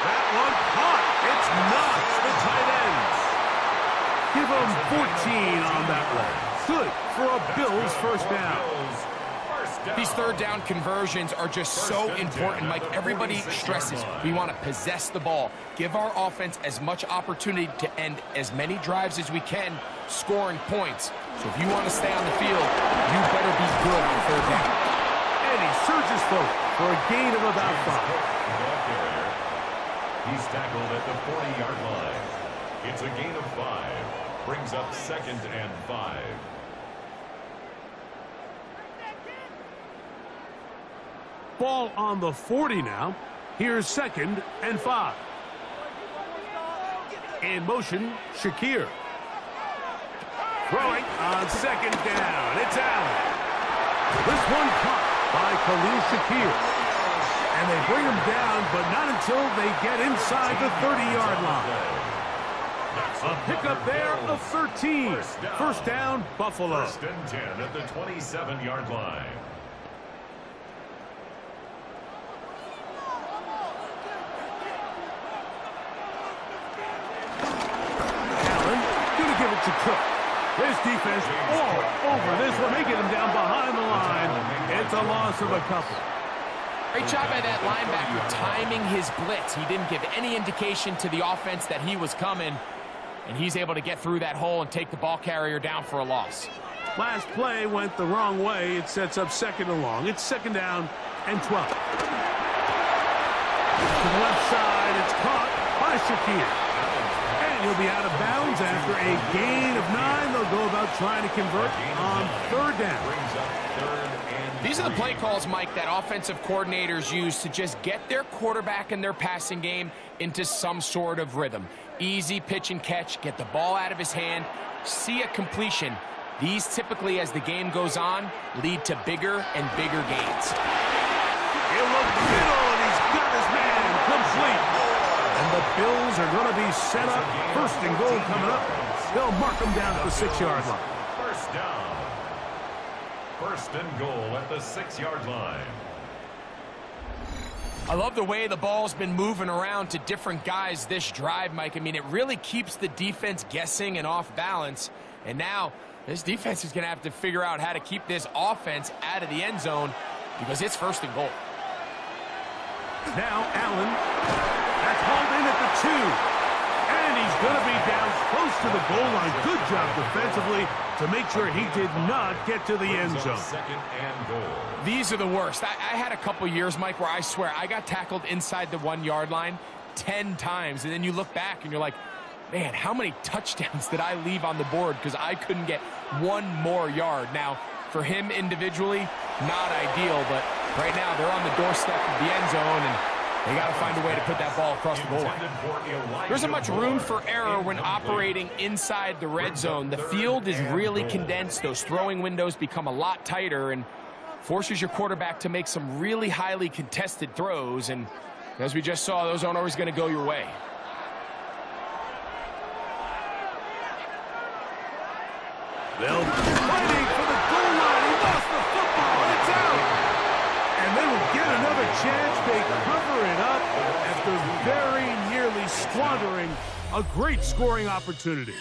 Speaker 1: That one caught. It's Knox, the tight ends. Give them 14 on that one. Good for a Bills 1st down.
Speaker 2: These 3rd down conversions are just so important, Mike. Everybody stresses we want to possess the ball, give our offense as much opportunity to end as many drives as we can, scoring points. So if you want to stay on the field, you better be good on 3rd down.
Speaker 1: And he surges forward for a gain of about 5.
Speaker 3: He's tackled at the 40-yard line. It's a gain of 5. Brings up 2nd and 5.
Speaker 1: Ball on the 40 now. Here's 2nd and 5. In motion, Shakir. Throwing on 2nd down. It's Allen. This one caught by Khalil Shakir. And they bring him down, but not until they get inside the 30-yard line. A pickup there of 13. 1st down, Buffalo.
Speaker 3: 1st and 10 at the 27-yard line.
Speaker 1: Allen gonna give it to Cook. This defense all over this. We're making him down behind the line. It's a loss of a couple.
Speaker 2: Great job by that linebacker timing his blitz. He didn't give any indication to the offense that he was coming, and he's able to get through that hole and take the ball carrier down for a loss.
Speaker 1: Last play went the wrong way. It sets up 2nd and long. It's 2nd down and 12. To the left side, it's caught by Shakir. And he'll be out of bounds after a gain of 9. They'll go about trying to convert on 3rd down.
Speaker 2: These are the play calls, Mike, that offensive coordinators use to just get their quarterback and their passing game into some sort of rhythm. Easy pitch and catch, get the ball out of his hand, see a completion. These typically, as the game goes on, lead to bigger and bigger gains.
Speaker 1: He'll look middle, and he's got his man complete. And the Bills are going to be set up. 1st and goal coming up. They'll mark them down at the 6-yard line.
Speaker 3: 1st down. 1st and goal at the 6-yard line.
Speaker 2: I love the way the ball's been moving around to different guys this drive, Mike. I mean, it really keeps the defense guessing and off balance. And now this defense is going to have to figure out how to keep this offense out of the end zone because it's 1st and goal.
Speaker 1: Now Allen. That's hauled in at the 2. And he's going to be down close to the goal line. Good job defensively to make sure he did not get to the end zone.
Speaker 3: 2nd and goal.
Speaker 2: These are the worst. I had a couple years, Mike, where I swear I got tackled inside the 1-yard line 10 times. And then you look back and you're like, man, how many touchdowns did I leave on the board because I couldn't get 1 more yard? Now, for him individually, not ideal, but right now they're on the doorstep of the end zone, and they got to find a way to put that ball across the goal line. There isn't much room for error when operating inside the red zone. The field is really condensed. Those throwing windows become a lot tighter and forces your quarterback to make some really highly contested throws, and as we just saw, those aren't always going to go your way.
Speaker 1: They'll fighting for the goal line. He lost the football, and it's out. And they will get another chance. They cover it up after very nearly squandering a great scoring opportunity.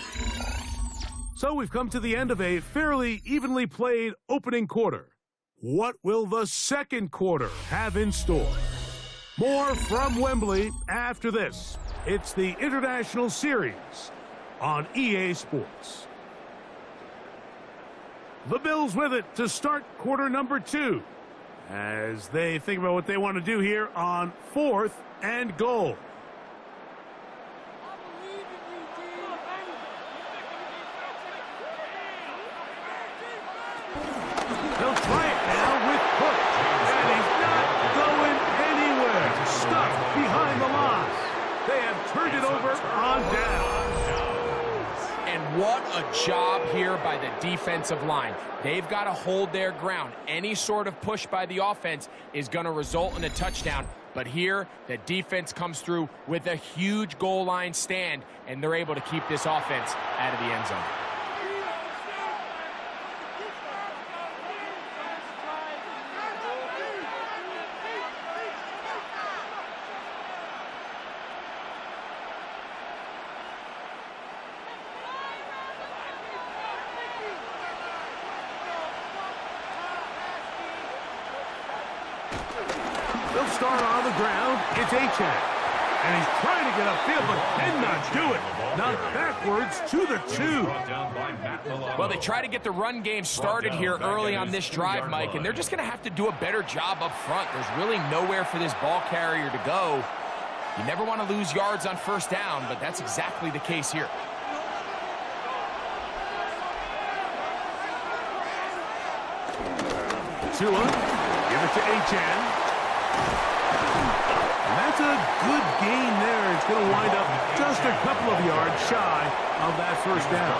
Speaker 1: So we've come to the end of a fairly evenly played opening quarter. What will the 2nd quarter have in store? More from Wembley after this. It's the International Series on EA Sports. The Bills with it to start quarter number 2 as they think about what they want to do here on 4th and goal. They'll try it now with Cook, and he's not going anywhere. Stuck behind the line. They have turned it over on down.
Speaker 2: And what a job here by the defensive line. They've got to hold their ground. Any sort of push by the offense is going to result in a touchdown. But here, the defense comes through with a huge goal line stand, and they're able to keep this offense out of the end zone.
Speaker 1: They'll start on the ground. It's Achane. And he's trying to get upfield, but cannot do it. Not backwards to the 2.
Speaker 2: Well, they try to get the run game started here early on this drive, Mike, and they're just going to have to do a better job up front. There's really nowhere for this ball carrier to go. You never want to lose yards on first down, but that's exactly the case here.
Speaker 1: Tua, give it to Achane. And that's a good gain there. It's going to wind up just a couple of yards shy of that first down.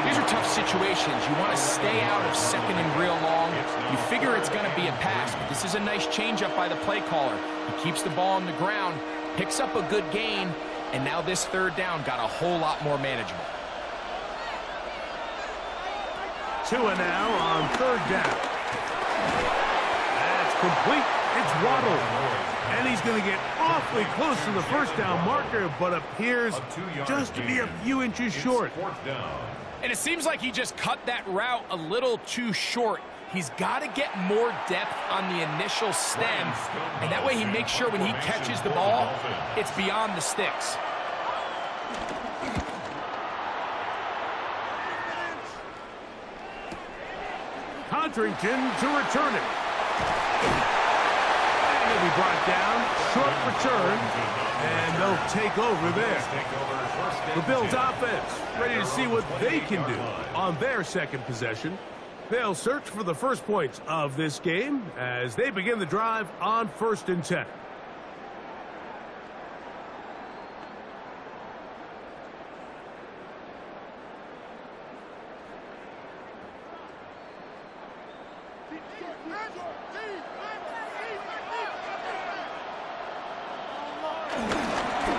Speaker 2: These are tough situations. You want to stay out of second and real long. You figure it's going to be a pass, but this is a nice changeup by the play caller. He keeps the ball on the ground, picks up a good gain, and now this third down got a whole lot more manageable.
Speaker 1: Tua now on third down. That's complete. It's Waddle. And he's going to get awfully close to the first down marker, but appears just to be a few inches short.
Speaker 2: And it seems like he just cut that route a little too short. He's got to get more depth on the initial stem, and that way he makes sure when he catches the ball, it's beyond the sticks.
Speaker 1: Codrington to return it. And he'll be brought down. Short return. And they'll take over there. The Bills offense ready to see what they can do on their second possession. They'll search for the first points of this game as they begin the drive on 1st and 10.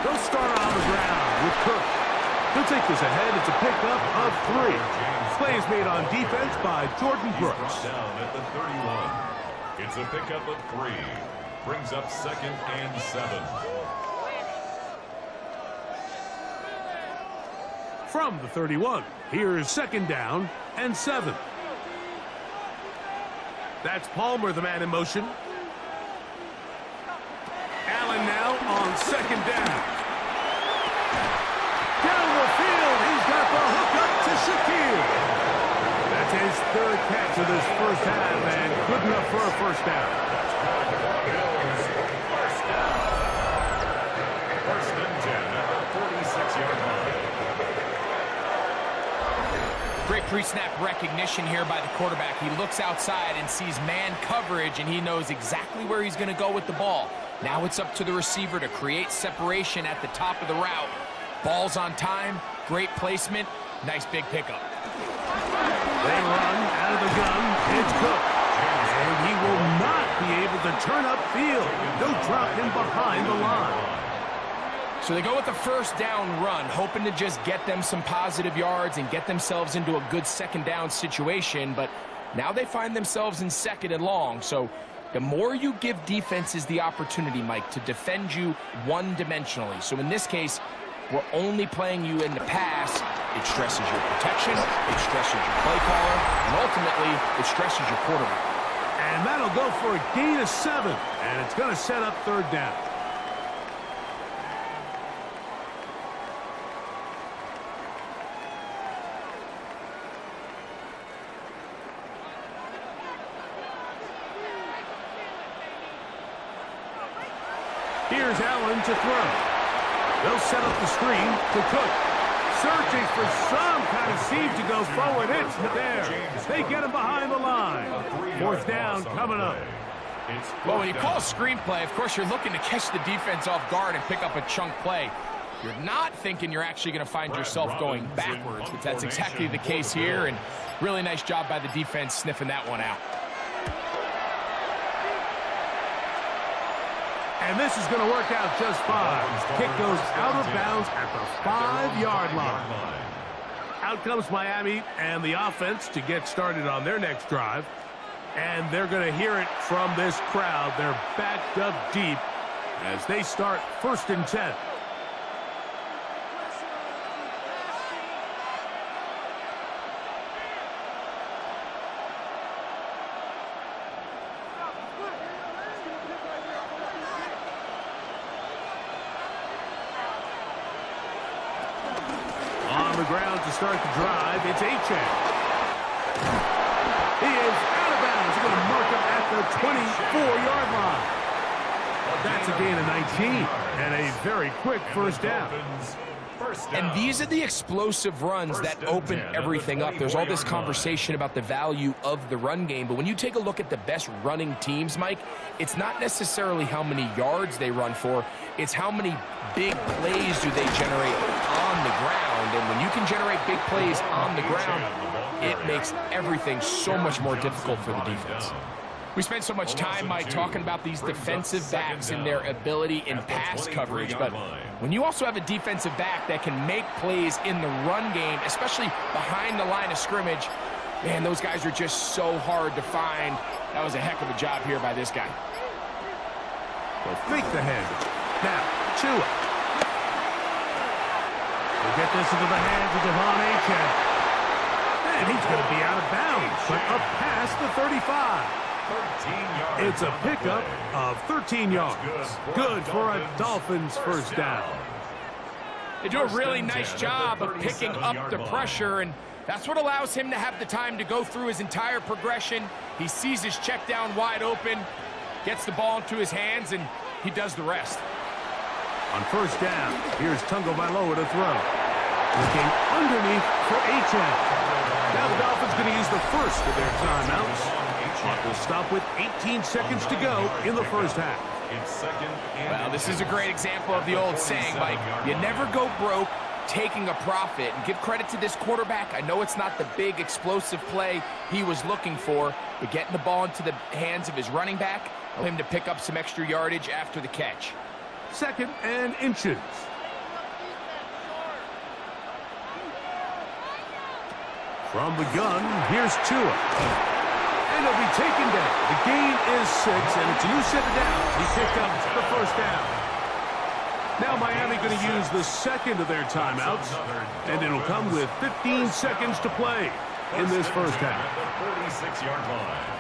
Speaker 1: They'll start on the ground with Cook. He'll take this ahead. It's a pickup of 3. Play is made on defense by Jordan Brooks.
Speaker 3: Down at the 31. It's a pickup of 3. Brings up 2nd and 7.
Speaker 1: From the 31, here's 2nd down and 7. That's Palmer, the man in motion. Allen now on 2nd down. Down the field, he's got the hook up to Shaquille. That's his 3rd catch of this first half, and good enough for a first down.
Speaker 3: First and 10 at the 46-yard line.
Speaker 2: Great pre-snap recognition here by the quarterback. He looks outside and sees man coverage, and he knows exactly where he's going to go with the ball. Now it's up to the receiver to create separation at the top of the route. Ball's on time, great placement, nice big pickup.
Speaker 1: They run out of the gun. It's Cook. And he will not be able to turn upfield. They'll drop him behind the line.
Speaker 2: So they go with the first down run, hoping to just get them some positive yards and get themselves into a good 2nd down situation. But now they find themselves in 2nd and long. So the more you give defenses the opportunity, Mike, to defend you one-dimensionally. So in this case, we're only playing you in the pass. It stresses your protection, it stresses your play caller, and ultimately, it stresses your quarterback.
Speaker 1: And that'll go for a gain of 7. And it's going to set up 3rd down. Here's Allen to throw. They'll set up the screen to Cook. Searching for some kind of seam to go forward. It's there. They get him behind the line. Fourth down coming up.
Speaker 2: Well, when you call a screenplay, of course, you're looking to catch the defense off guard and pick up a chunk play. You're not thinking you're actually going to find yourself going backwards, but that's exactly the case here, and really nice job by the defense sniffing that one out.
Speaker 1: And this is going to work out just fine. Kick goes out of bounds at the 5-yard line. Out comes Miami and the offense to get started on their next drive. And they're going to hear it from this crowd. They're backed up deep as they start 1st and 10. On the ground to start the drive, it's Achane. He is out of bounds. He's going to mark him at the 24-yard line. That's a gain of 19 and a very quick first down.
Speaker 2: And these are the explosive runs that open everything up. There's all this conversation about the value of the run game, but when you take a look at the best running teams, Mike, it's not necessarily how many yards they run for, it's how many big plays do they generate on the ground. And when you can generate big plays on the ground, it makes everything so much more difficult for the defense. We spent so much time, Mike, talking about these defensive backs and their ability in pass coverage, but when you also have a defensive back that can make plays in the run game, especially behind the line of scrimmage, man, those guys are just so hard to find. That was a heck of a job here by this guy.
Speaker 1: Well, fake the hand. Now, Tua. We'll get this into the hands of Devon Achane. And he's going to be out of bounds, but up past the 35. It's a pickup of 13 yards. Good for a Dolphins first down.
Speaker 2: They do a really nice job of picking up the pressure, and that's what allows him to have the time to go through his entire progression. He sees his check down wide open, gets the ball into his hands, and he does the rest.
Speaker 1: On first down, here's Tagovailoa to throw. Looking underneath for Achane. Now the Dolphins going to use the first of their timeouts. Clock will stop with 18 seconds to go in the first half.
Speaker 2: Well, this is a great example of the old saying, Mike, you never go broke taking a profit. And give credit to this quarterback. I know it's not the big explosive play he was looking for, but getting the ball into the hands of his running back, allow him to pick up some extra yardage after the catch.
Speaker 1: 2nd and inches. From the gun, here's Tua. And he'll be taken down. The gain is 6, and it's a new set of downs. He picked up the first down. Now Miami going to use the second of their timeouts, and it'll come with 15 seconds to play in this first half.
Speaker 3: 46-yard line.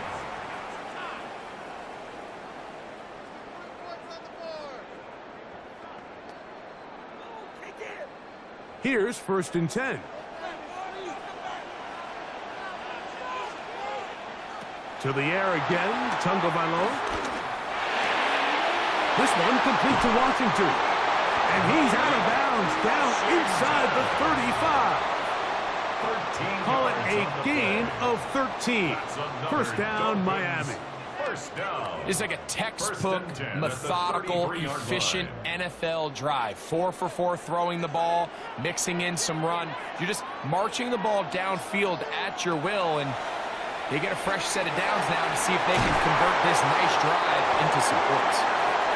Speaker 1: Here's 1st and 10. To the air again, Tagovailoa. This one complete to Washington. And he's out of bounds, down inside the 35. Call it a gain of 13. First down, Miami.
Speaker 2: It's like a textbook, methodical, efficient NFL drive. 4 for 4 throwing the ball, mixing in some run. You're just marching the ball downfield at your will, and they get a fresh set of downs now to see if they can convert this nice drive into some points.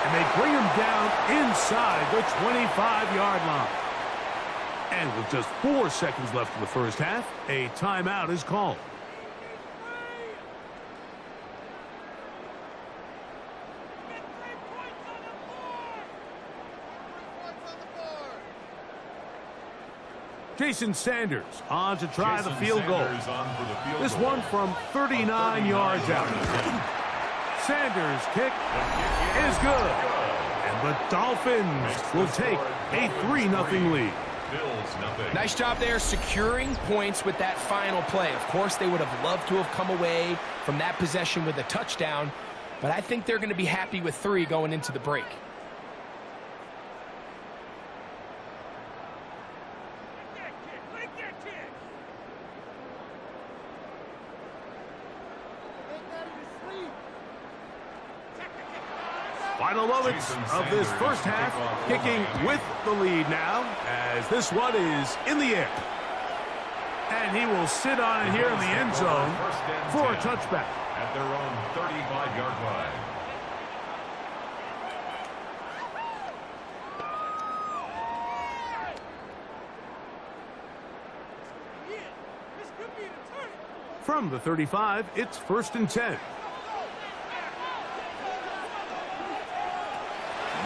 Speaker 1: And they bring him down inside the 25-yard line. And with just 4 seconds left in the first half, a timeout is called. Jason Sanders on to try the field goal. This one from 39 yards out. Sanders' kick is good. And the Dolphins will take a 3-0 lead.
Speaker 2: Nice job there securing points with that final play. Of course, they would have loved to have come away from that possession with a touchdown, but I think they're going to be happy with 3 going into the break.
Speaker 1: Final moments of this first half, kicking with the lead now, as this one is in the air. And he will sit on it here in the end zone for a touchback.
Speaker 3: At their own 35-yard line.
Speaker 1: From the 35, it's 1st and 10.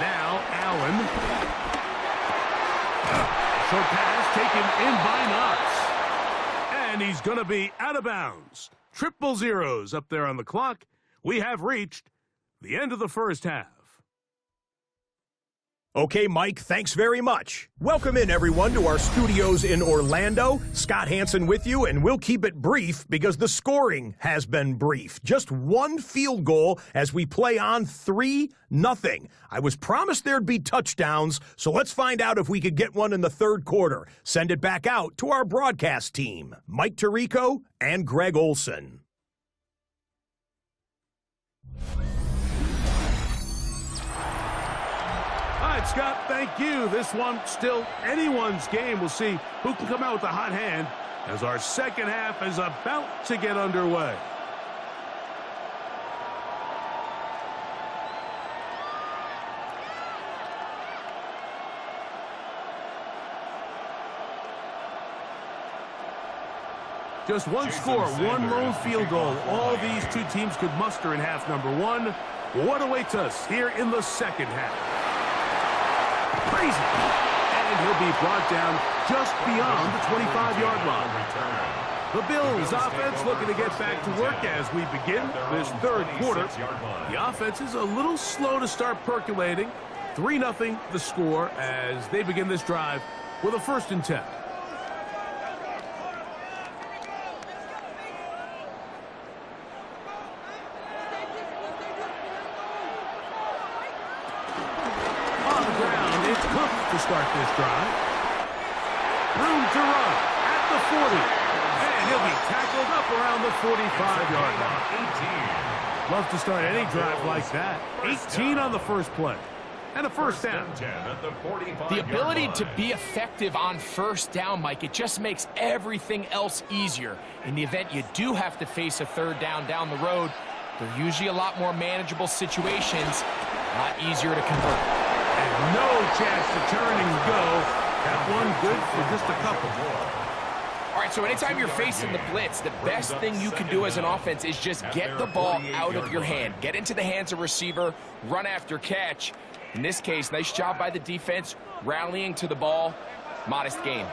Speaker 1: Now Allen. Short pass taken in by Knox. And he's going to be out of bounds. Triple zeros up there on the clock. We have reached the end of the first half.
Speaker 12: Okay, Mike, thanks very much. Welcome in, everyone, to our studios in Orlando. Scott Hansen with you, and we'll keep it brief because the scoring has been brief. Just one field goal as we play on 3-0. I was promised there'd be touchdowns, so let's find out if we could get one in the third quarter. Send it back out to our broadcast team, Mike Tirico and Greg Olson.
Speaker 1: All right, Scott, thank you. This one still anyone's game. We'll see who can come out with the hot hand as our second half is about to get underway. Just one score, one lone field goal. All these two teams could muster in half number one. What awaits us here in the second half? Crazy. And he'll be brought down just beyond the 25-yard line. The Bills offense looking to get back to work as we begin this third quarter. The offense is a little slow to start percolating. 3-0 the score as they begin this drive with a 1st and 10. To start this drive. Room to run at the 40. And he'll be tackled up around the 45-yard line. Love to start any drive like that. 18 on the first play. And a first down.
Speaker 2: The ability to be effective on first down, Mike, it just makes everything else easier. In the event you do have to face a third down the road, they're usually a lot more manageable situations, a lot easier to convert.
Speaker 1: And no chance to turn and go. That one good for just a couple.
Speaker 2: All right, so anytime you're facing the blitz, the best thing you can do as an offense is just get the ball out of your hand. Get into the hands of receiver, run after catch. In this case, nice job by the defense, rallying to the ball. Modest gain.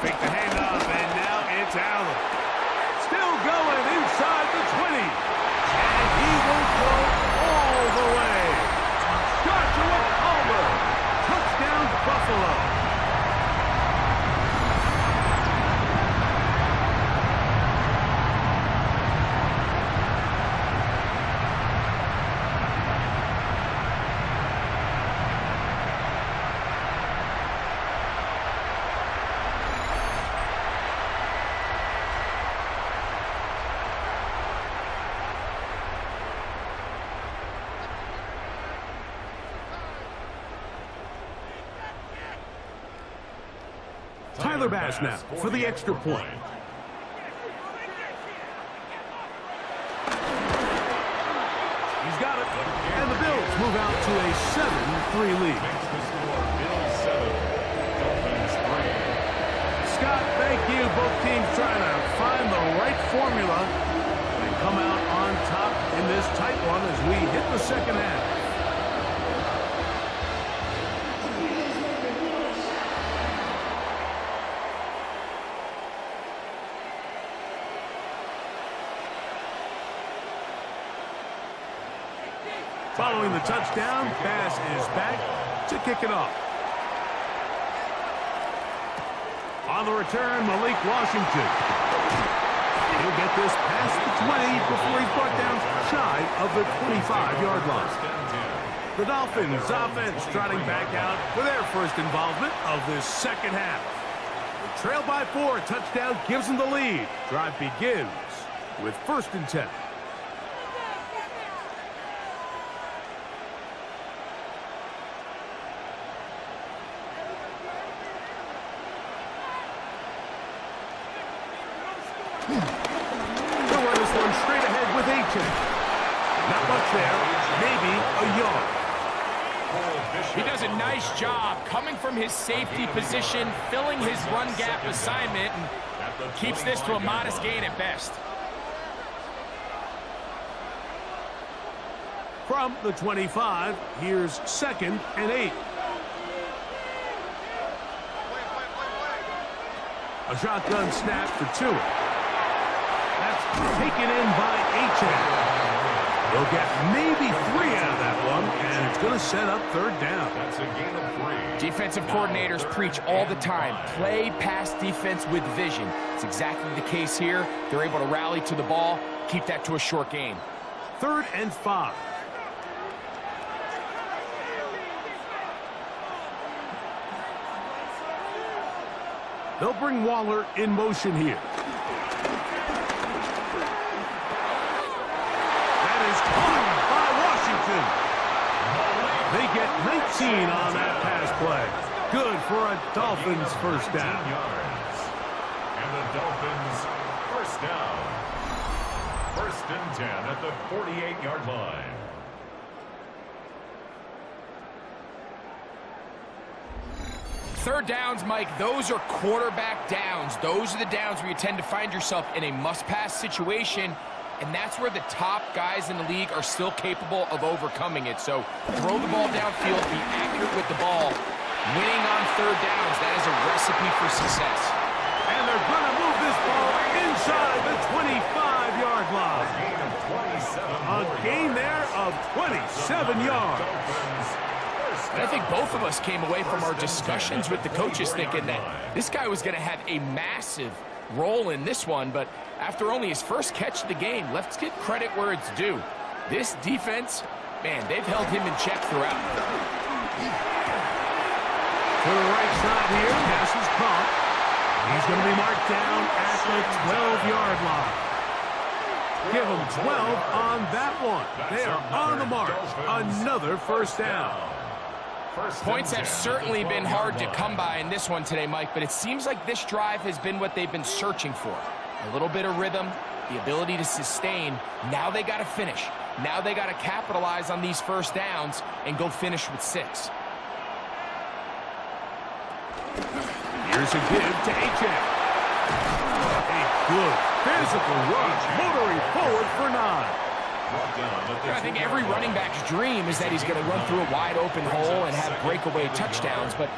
Speaker 1: Fake the handoff, and now it's Allen. Still going inside the 20. And he will go all the way. Joshua Palmer. Touchdown, Buffalo. Tyler Bass now for the extra point. He's got it. And the Bills move out to a 7-3 lead. Scott, thank you. Both teams trying to find the right formula and come out on top in this tight one as we hit the second half. Following the touchdown, Bass is back to kick it off. On the return, Malik Washington. He'll get this past the 20 before he's brought down shy of the 25-yard line. The Dolphins offense trotting back out for their first involvement of this second half. Trailed by 4, touchdown gives them the lead. Drive begins with 1st and 10. They'll run this one straight ahead with 18. Not much there, maybe a yard.
Speaker 2: He does a nice job coming from his safety position, filling his run gap assignment, and keeps this to a modest gain at best.
Speaker 1: From the 25, here's 2nd and 8. A shotgun snap for Tua. That's taken in by H.A. They'll get maybe 3 out of that one, and it's going to set up 3rd down.
Speaker 3: That's a gain of 3.
Speaker 2: Defensive coordinators preach all the time, play pass defense with vision. It's exactly the case here. They're able to rally to the ball, keep that to a short gain.
Speaker 1: 3rd and 5. They'll bring Waller in motion here. That is caught by Washington. They get 19 on that pass play. Good for a Dolphins 1st down.
Speaker 3: Yards. And the Dolphins 1st down. 1st and 10 at the 48-yard line.
Speaker 2: Third downs, Mike, those are quarterback downs. Those are the downs where you tend to find yourself in a must-pass situation, and that's where the top guys in the league are still capable of overcoming it. So throw the ball downfield, be accurate with the ball. Winning on 3rd downs, that is a recipe for success.
Speaker 1: And they're going to move this ball inside the 25-yard line. A gain there of 27 yards.
Speaker 2: And I think both of us came away from our discussions with the coaches thinking that this guy was going to have a massive role in this one, but after only his 1st catch of the game, let's give credit where it's due. This defense, man, they've held him in check throughout.
Speaker 1: To the right side here, pass is caught. He's going to be marked down at the 12-yard line. Give him 12 on that one. They are on the mark. Another 1st down.
Speaker 2: Points have certainly been hard to come by in this one today, Mike, but it seems like this drive has been what they've been searching for. A little bit of rhythm, the ability to sustain. Now they got to finish. Now they got to capitalize on these 1st downs and go finish with 6.
Speaker 1: Here's a give to H.A. A good physical run, motoring forward for 9.
Speaker 2: I think every running back's dream is that he's going to run through a wide open hole and have breakaway touchdowns, but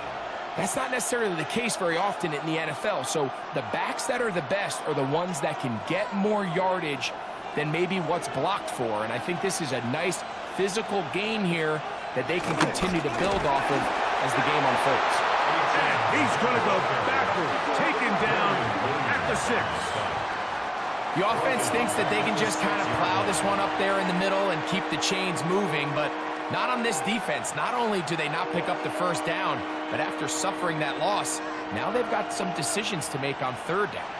Speaker 2: that's not necessarily the case very often in the NFL. So the backs that are the best are the ones that can get more yardage than maybe what's blocked for. And I think this is a nice physical gain here that they can continue to build off of as the game unfolds.
Speaker 1: And he's going to go backward, taken down at the 6.
Speaker 2: The offense thinks that they can just kind of plow this one up there in the middle and keep the chains moving, but not on this defense. Not only do they not pick up the 1st down, but after suffering that loss, now they've got some decisions to make on 3rd down.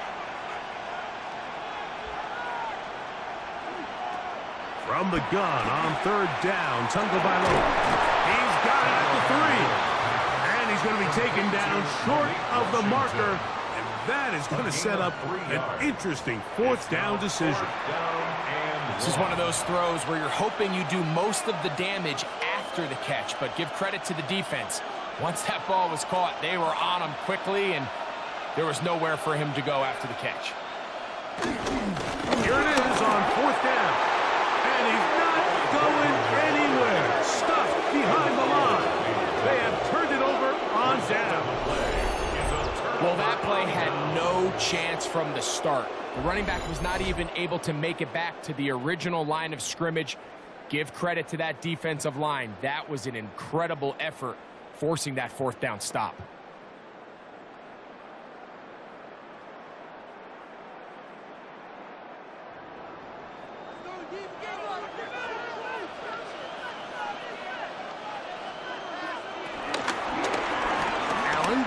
Speaker 1: From the gun on 3rd down, Tagovailoa. He's got it at the 3. And he's going to be taken down short of the marker. That is going to set up an interesting 4th down decision.
Speaker 2: This is one of those throws where you're hoping you do most of the damage after the catch, but give credit to the defense. Once that ball was caught, they were on him quickly, and there was nowhere for him to go after the catch.
Speaker 1: Here it is on 4th down. And he's not going anywhere. Stuffed behind the line. They have turned it over on down.
Speaker 2: Well, that play had no chance from the start. The running back was not even able to make it back to the original line of scrimmage. Give credit to that defensive line. That was an incredible effort, forcing that 4th down stop.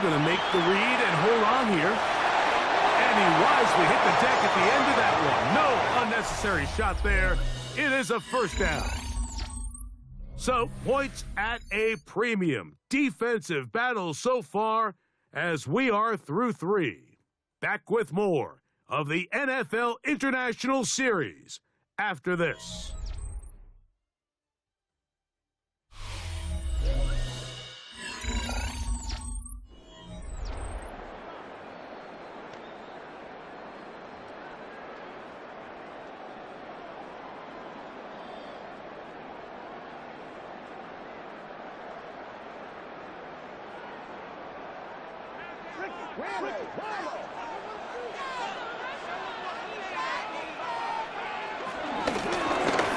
Speaker 1: Going to make the read and hold on here. And And he wisely hit the deck at the end of that one. No unnecessary shot there. It is a first down. So, points at a premium. Defensive battle so far as we are through 3. Back with more of the NFL International Series after this.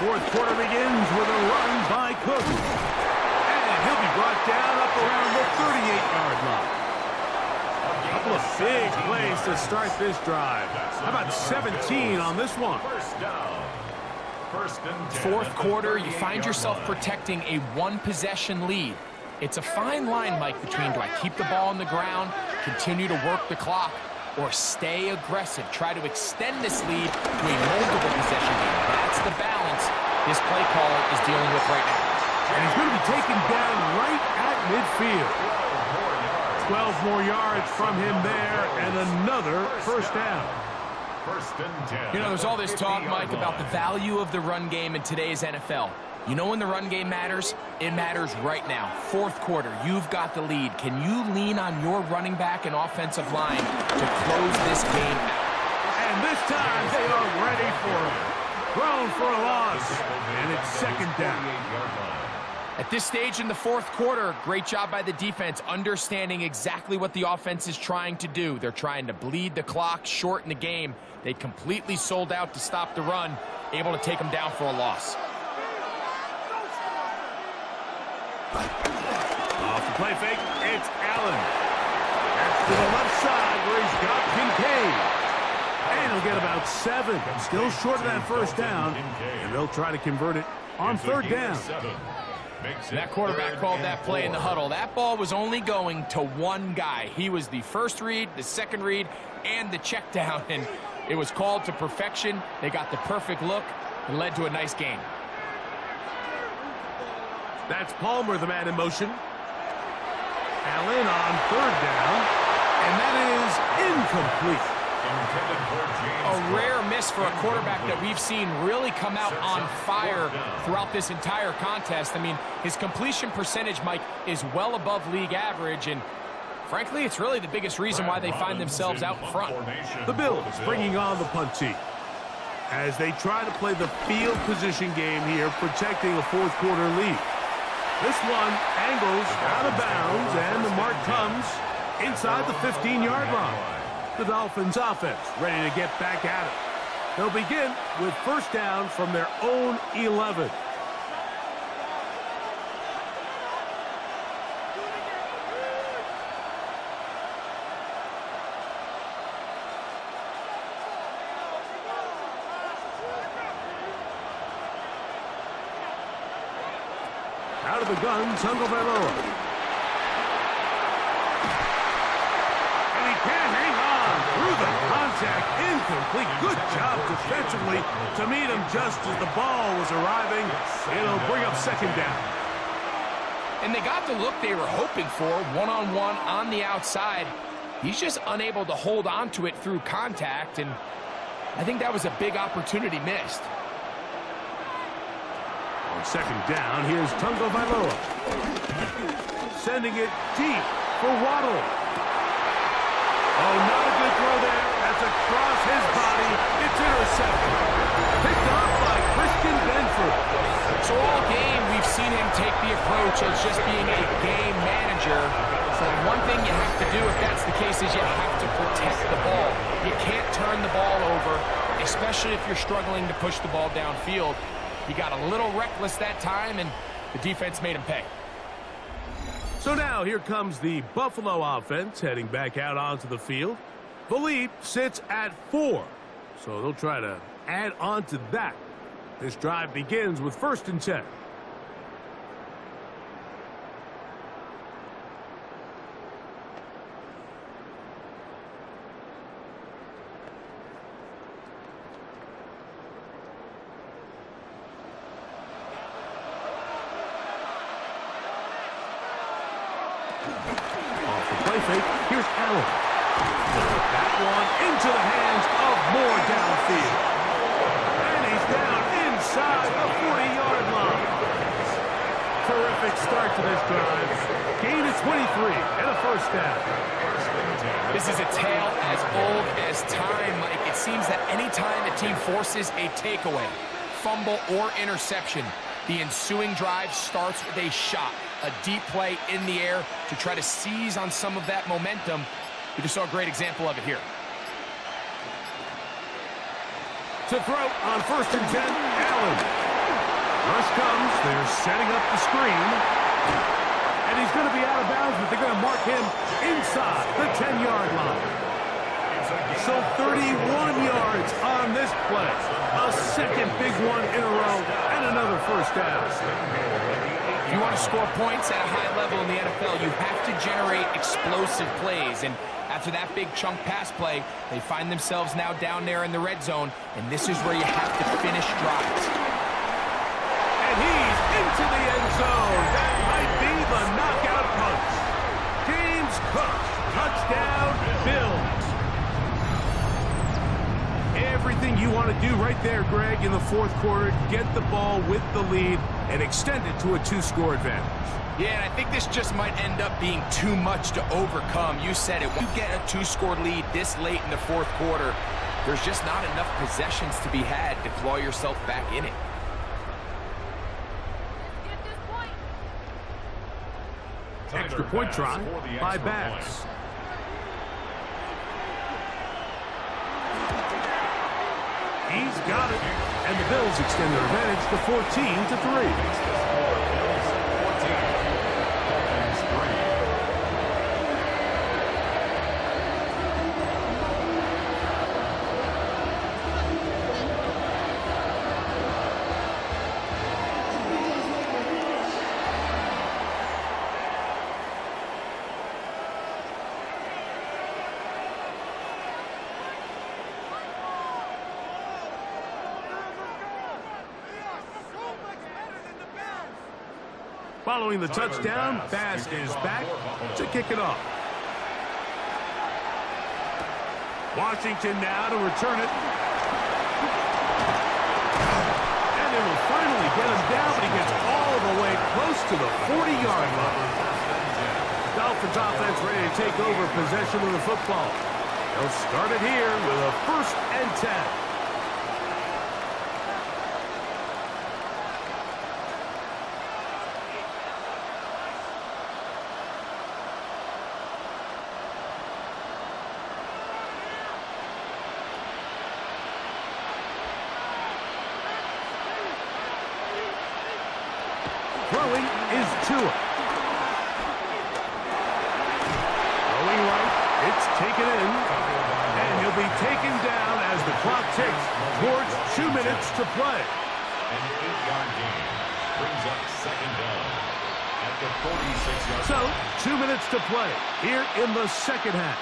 Speaker 1: Fourth quarter begins with a run by Cook. And he'll be brought down up around the 38-yard line. A couple of big plays to start this drive. How about 17 on this one?
Speaker 2: Fourth quarter, you find yourself protecting a one-possession lead. It's a fine line, Mike, between do I keep the ball on the ground, continue to work the clock, or stay aggressive, try to extend this lead to a multiple possession game. That's the balance this play caller is dealing with right now.
Speaker 1: And he's going to be taken down right at midfield. 12 more yards from him there, and another first down.
Speaker 3: First and 10.
Speaker 2: You know, there's all this talk, Mike, about the value of the run game in today's NFL. You know when the run game matters? It matters right now. Fourth quarter, you've got the lead. Can you lean on your running back and offensive line to close this game out?
Speaker 1: And this time they are ready for it. Thrown for a loss, and it's second down.
Speaker 2: At this stage in the fourth quarter, great job by the defense, understanding exactly what the offense is trying to do. They're trying to bleed the clock, shorten the game. They completely sold out to stop the run, able to take them down for a loss.
Speaker 1: Off the play fake, it's Allen. That's to the left side where he's got Kincaid. And he'll get about 7. Still short of that first down. And they'll try to convert it on third down.
Speaker 2: That quarterback called that play in the huddle. That ball was only going to one guy. He was the first read, the second read, and the check down. And it was called to perfection. They got the perfect look and led to a nice gain.
Speaker 1: That's Palmer, the man in motion. Allen on third down, and that is incomplete.
Speaker 2: A rare miss for a quarterback that we've seen really come out on fire throughout this entire contest. I mean, his completion percentage, Mike, is well above league average, and frankly, it's really the biggest reason why they find themselves out in front.
Speaker 1: The Bills bringing on the punt team as they try to play the field position game here, protecting a fourth quarter lead. This one angles out of bounds, and the mark comes inside the 15-yard line. The Dolphins offense ready to get back at it. They'll begin with first down from their own 11. Out of the gun, Tagovailoa. And he can't hang on through the contact. Incomplete. Good job defensively to meet him just as the ball was arriving. It'll bring up second down.
Speaker 2: And they got the look they were hoping for, one-on-one on the outside. He's just unable to hold on to it through contact, and I think that was a big opportunity missed.
Speaker 1: On second down, here's Tagovailoa. Sending it deep for Waddle. Oh, not a good throw there. That's across his body. It's intercepted. Picked off by Christian Benford.
Speaker 2: So all game, we've seen him take the approach as just being a game manager. So one thing you have to do if that's the case is you have to protect the ball. You can't turn the ball over, especially if you're struggling to push the ball downfield. He got a little reckless that time, and the defense made him pay.
Speaker 1: So now here comes the Buffalo offense heading back out onto the field. The lead sits at 4, so they'll try to add on to that. This drive begins with first and 10. Allen. That one into the hands of Moore downfield. And he's down inside the 40-yard line. Terrific start to this drive. Gain of 23 and a first down.
Speaker 2: This is a tale as old as time, Mike. It seems that any time a team forces a takeaway, fumble, or interception, the ensuing drive starts with a shot, a deep play in the air to try to seize on some of that momentum. We just saw a great example of it here.
Speaker 1: To throw on 1st and 10, Allen. Rush comes, they're setting up the screen. And he's going to be out of bounds, but they're going to mark him inside the 10-yard line. So 31 yards on this play. A second big one in a row, and another first down.
Speaker 2: If you want to score points at a high level in the NFL, you have to generate explosive plays. And after that big chunk pass play, they find themselves now down there in the red zone, and this is where you have to finish drives.
Speaker 1: And he's into the end zone. That might be the knockout punch. James Cook, touchdown, Bills. Everything you want to do right there, Greg, in the fourth quarter, get the ball with the lead and extend it to a 2-score advantage.
Speaker 2: Yeah, and I think this just might end up being too much to overcome. You said it. When you get a 2-score lead this late in the fourth quarter, there's just not enough possessions to be had to claw yourself back in it.
Speaker 1: Extra point try by Bass. He's got it, and the Bills extend their advantage to 14-3. Following the touchdown, Bass is back to kick it off. Washington now to return it. And they will finally get him down, but he gets all the way close to the 40-yard line. Dolphins offense ready to take over possession of the football. They'll start it here with a 1st and 10. Throwing is Tua. Throwing right, it's taken in, and he'll be taken down as the clock ticks towards 2 minutes to play.
Speaker 3: An 8-yard gain brings up 2nd down at the 46-yard line.
Speaker 1: So, 2 minutes to play here in the second half.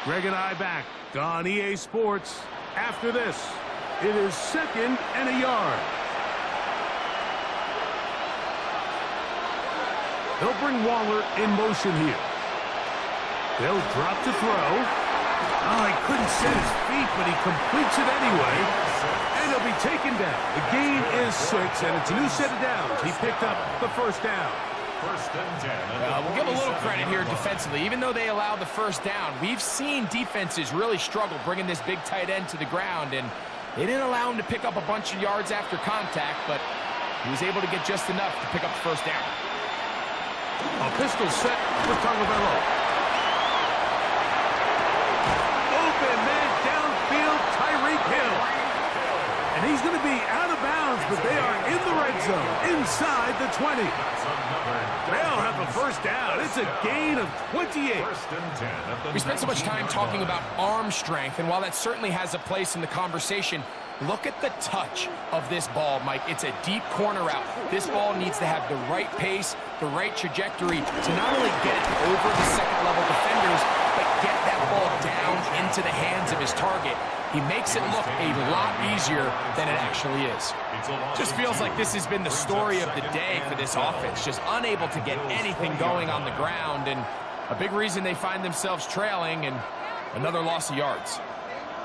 Speaker 1: Greg and I back on EA Sports. After this, it is 2nd and a yard. They'll bring Waller in motion here. They'll drop to throw. Oh, he couldn't set his feet, but he completes it anyway. And he'll be taken down. The gain is 6, and it's a new set of downs. He picked up the 1st down.
Speaker 3: 1st and 10.
Speaker 2: We'll give a little credit here defensively. Even though they allowed the 1st down, we've seen defenses really struggle bringing this big tight end to the ground, and they didn't allow him to pick up a bunch of yards after contact, but he was able to get just enough to pick up the 1st down.
Speaker 1: A pistol set for Tagovailoa. Open man downfield, Tyreek Hill. And he's going to be out of bounds, but they are in the red zone, inside the 20. They'll have the 1st down. It's a gain of 28.
Speaker 3: 1st and 10.
Speaker 2: We spent so much time talking about arm strength, and while that certainly has a place in the conversation, look at the touch of this ball, Mike. It's a deep corner route. This ball needs to have the right pace, the right trajectory to not only get it over the second-level defenders, but get that ball down into the hands of his target. He makes it look a lot easier than it actually is. Just feels like this has been the story of the day for this offense. Just unable to get anything going on the ground, and A big reason they find themselves trailing, and another loss of yards.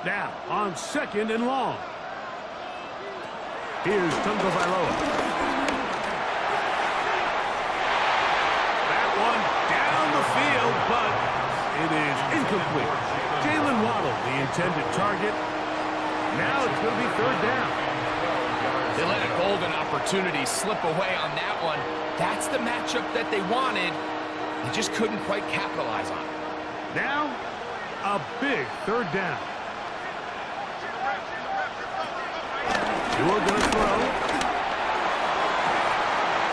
Speaker 1: Now, on 2nd and long. Here's Tagovailoa. That one down the field, but it is incomplete. Jalen Waddle, the intended target. Now it's going to be 3rd down.
Speaker 2: They let a golden opportunity slip away on that one. That's the matchup that they wanted. They just couldn't quite capitalize on it.
Speaker 1: Now, a big 3rd down. Tua going to throw.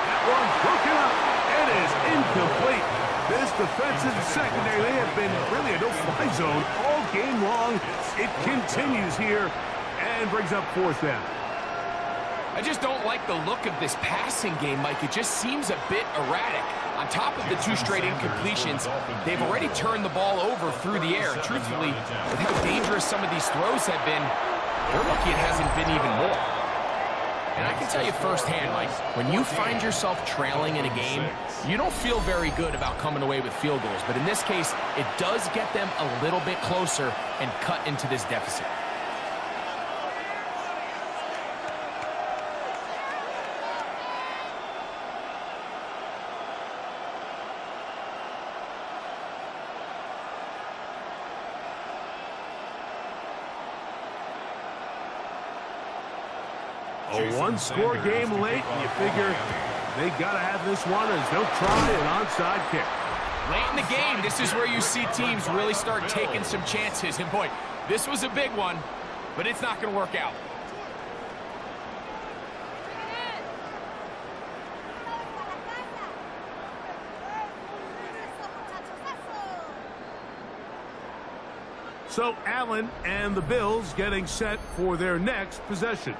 Speaker 1: That one broken up. It is incomplete. This defensive secondary, they have been really a no-fly zone all game long. It continues here and brings up 4th down.
Speaker 2: I just don't like the look of this passing game, Mike. It just seems a bit erratic. On top of the 2 straight incompletions, they've already turned the ball over through the air. Truthfully, with how dangerous some of these throws have been, they're lucky it hasn't been even more. And I can tell you firsthand, Mike, when you find yourself trailing in a game, you don't feel very good about coming away with field goals. But in this case, it does get them a little bit closer and cut into this deficit.
Speaker 1: A 1-score game late, and you figure they got to have this one as they'll try an onside kick.
Speaker 2: Late in the game, this is where you see teams really start taking some chances. And boy, this was a big one, but it's not going to work out.
Speaker 1: So Allen and the Bills getting set for their next possession.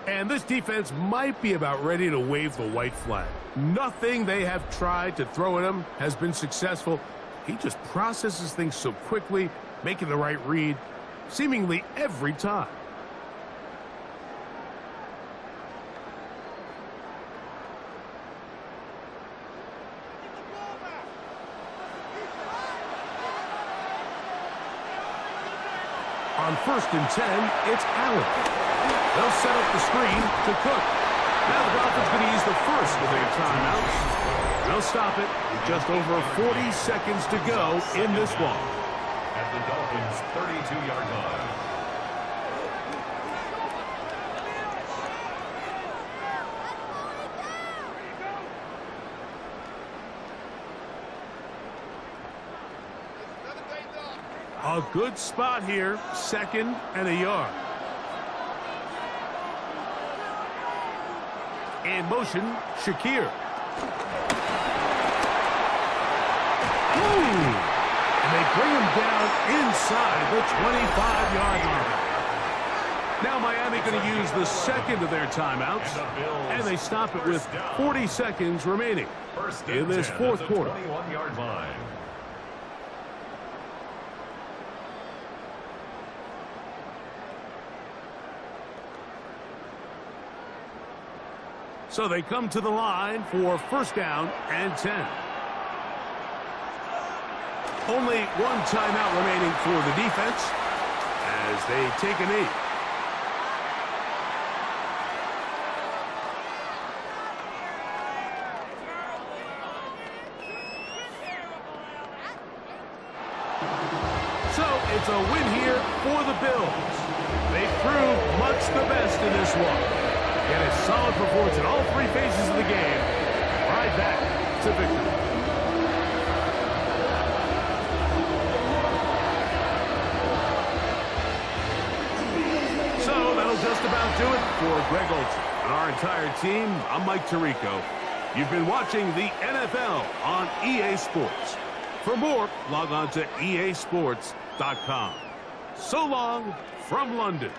Speaker 1: And this defense might be about ready to wave the white flag. Nothing they have tried to throw at him has been successful. He just processes things so quickly, making the right read, seemingly every time. On 1st and 10, it's Allen. They'll set up the screen to Cook. Now the Dolphins going to use the first of their timeouts. They'll stop it with just over 40 seconds to go in this one.
Speaker 3: At the Dolphins' 32-yard line.
Speaker 1: A good spot here, 2nd and a yard. In motion, Shakir. Ooh! And they bring him down inside the 25-yard line. Now Miami going to use the 2nd of their timeouts, and they stop it with 40 seconds remaining in this 4th quarter.
Speaker 3: 21-yard line.
Speaker 1: So they come to the line for 1st down and 10. Only 1 timeout remaining for the defense as they take a knee. So it's a win here for the Bills. They proved much the best in this one. And a solid performance in all 3 phases of the game. Right back to victory. So that'll just about do it for Greg Olsen and our entire team. I'm Mike Tirico. You've been watching the NFL on EA Sports. For more, log on to easports.com. So long from London.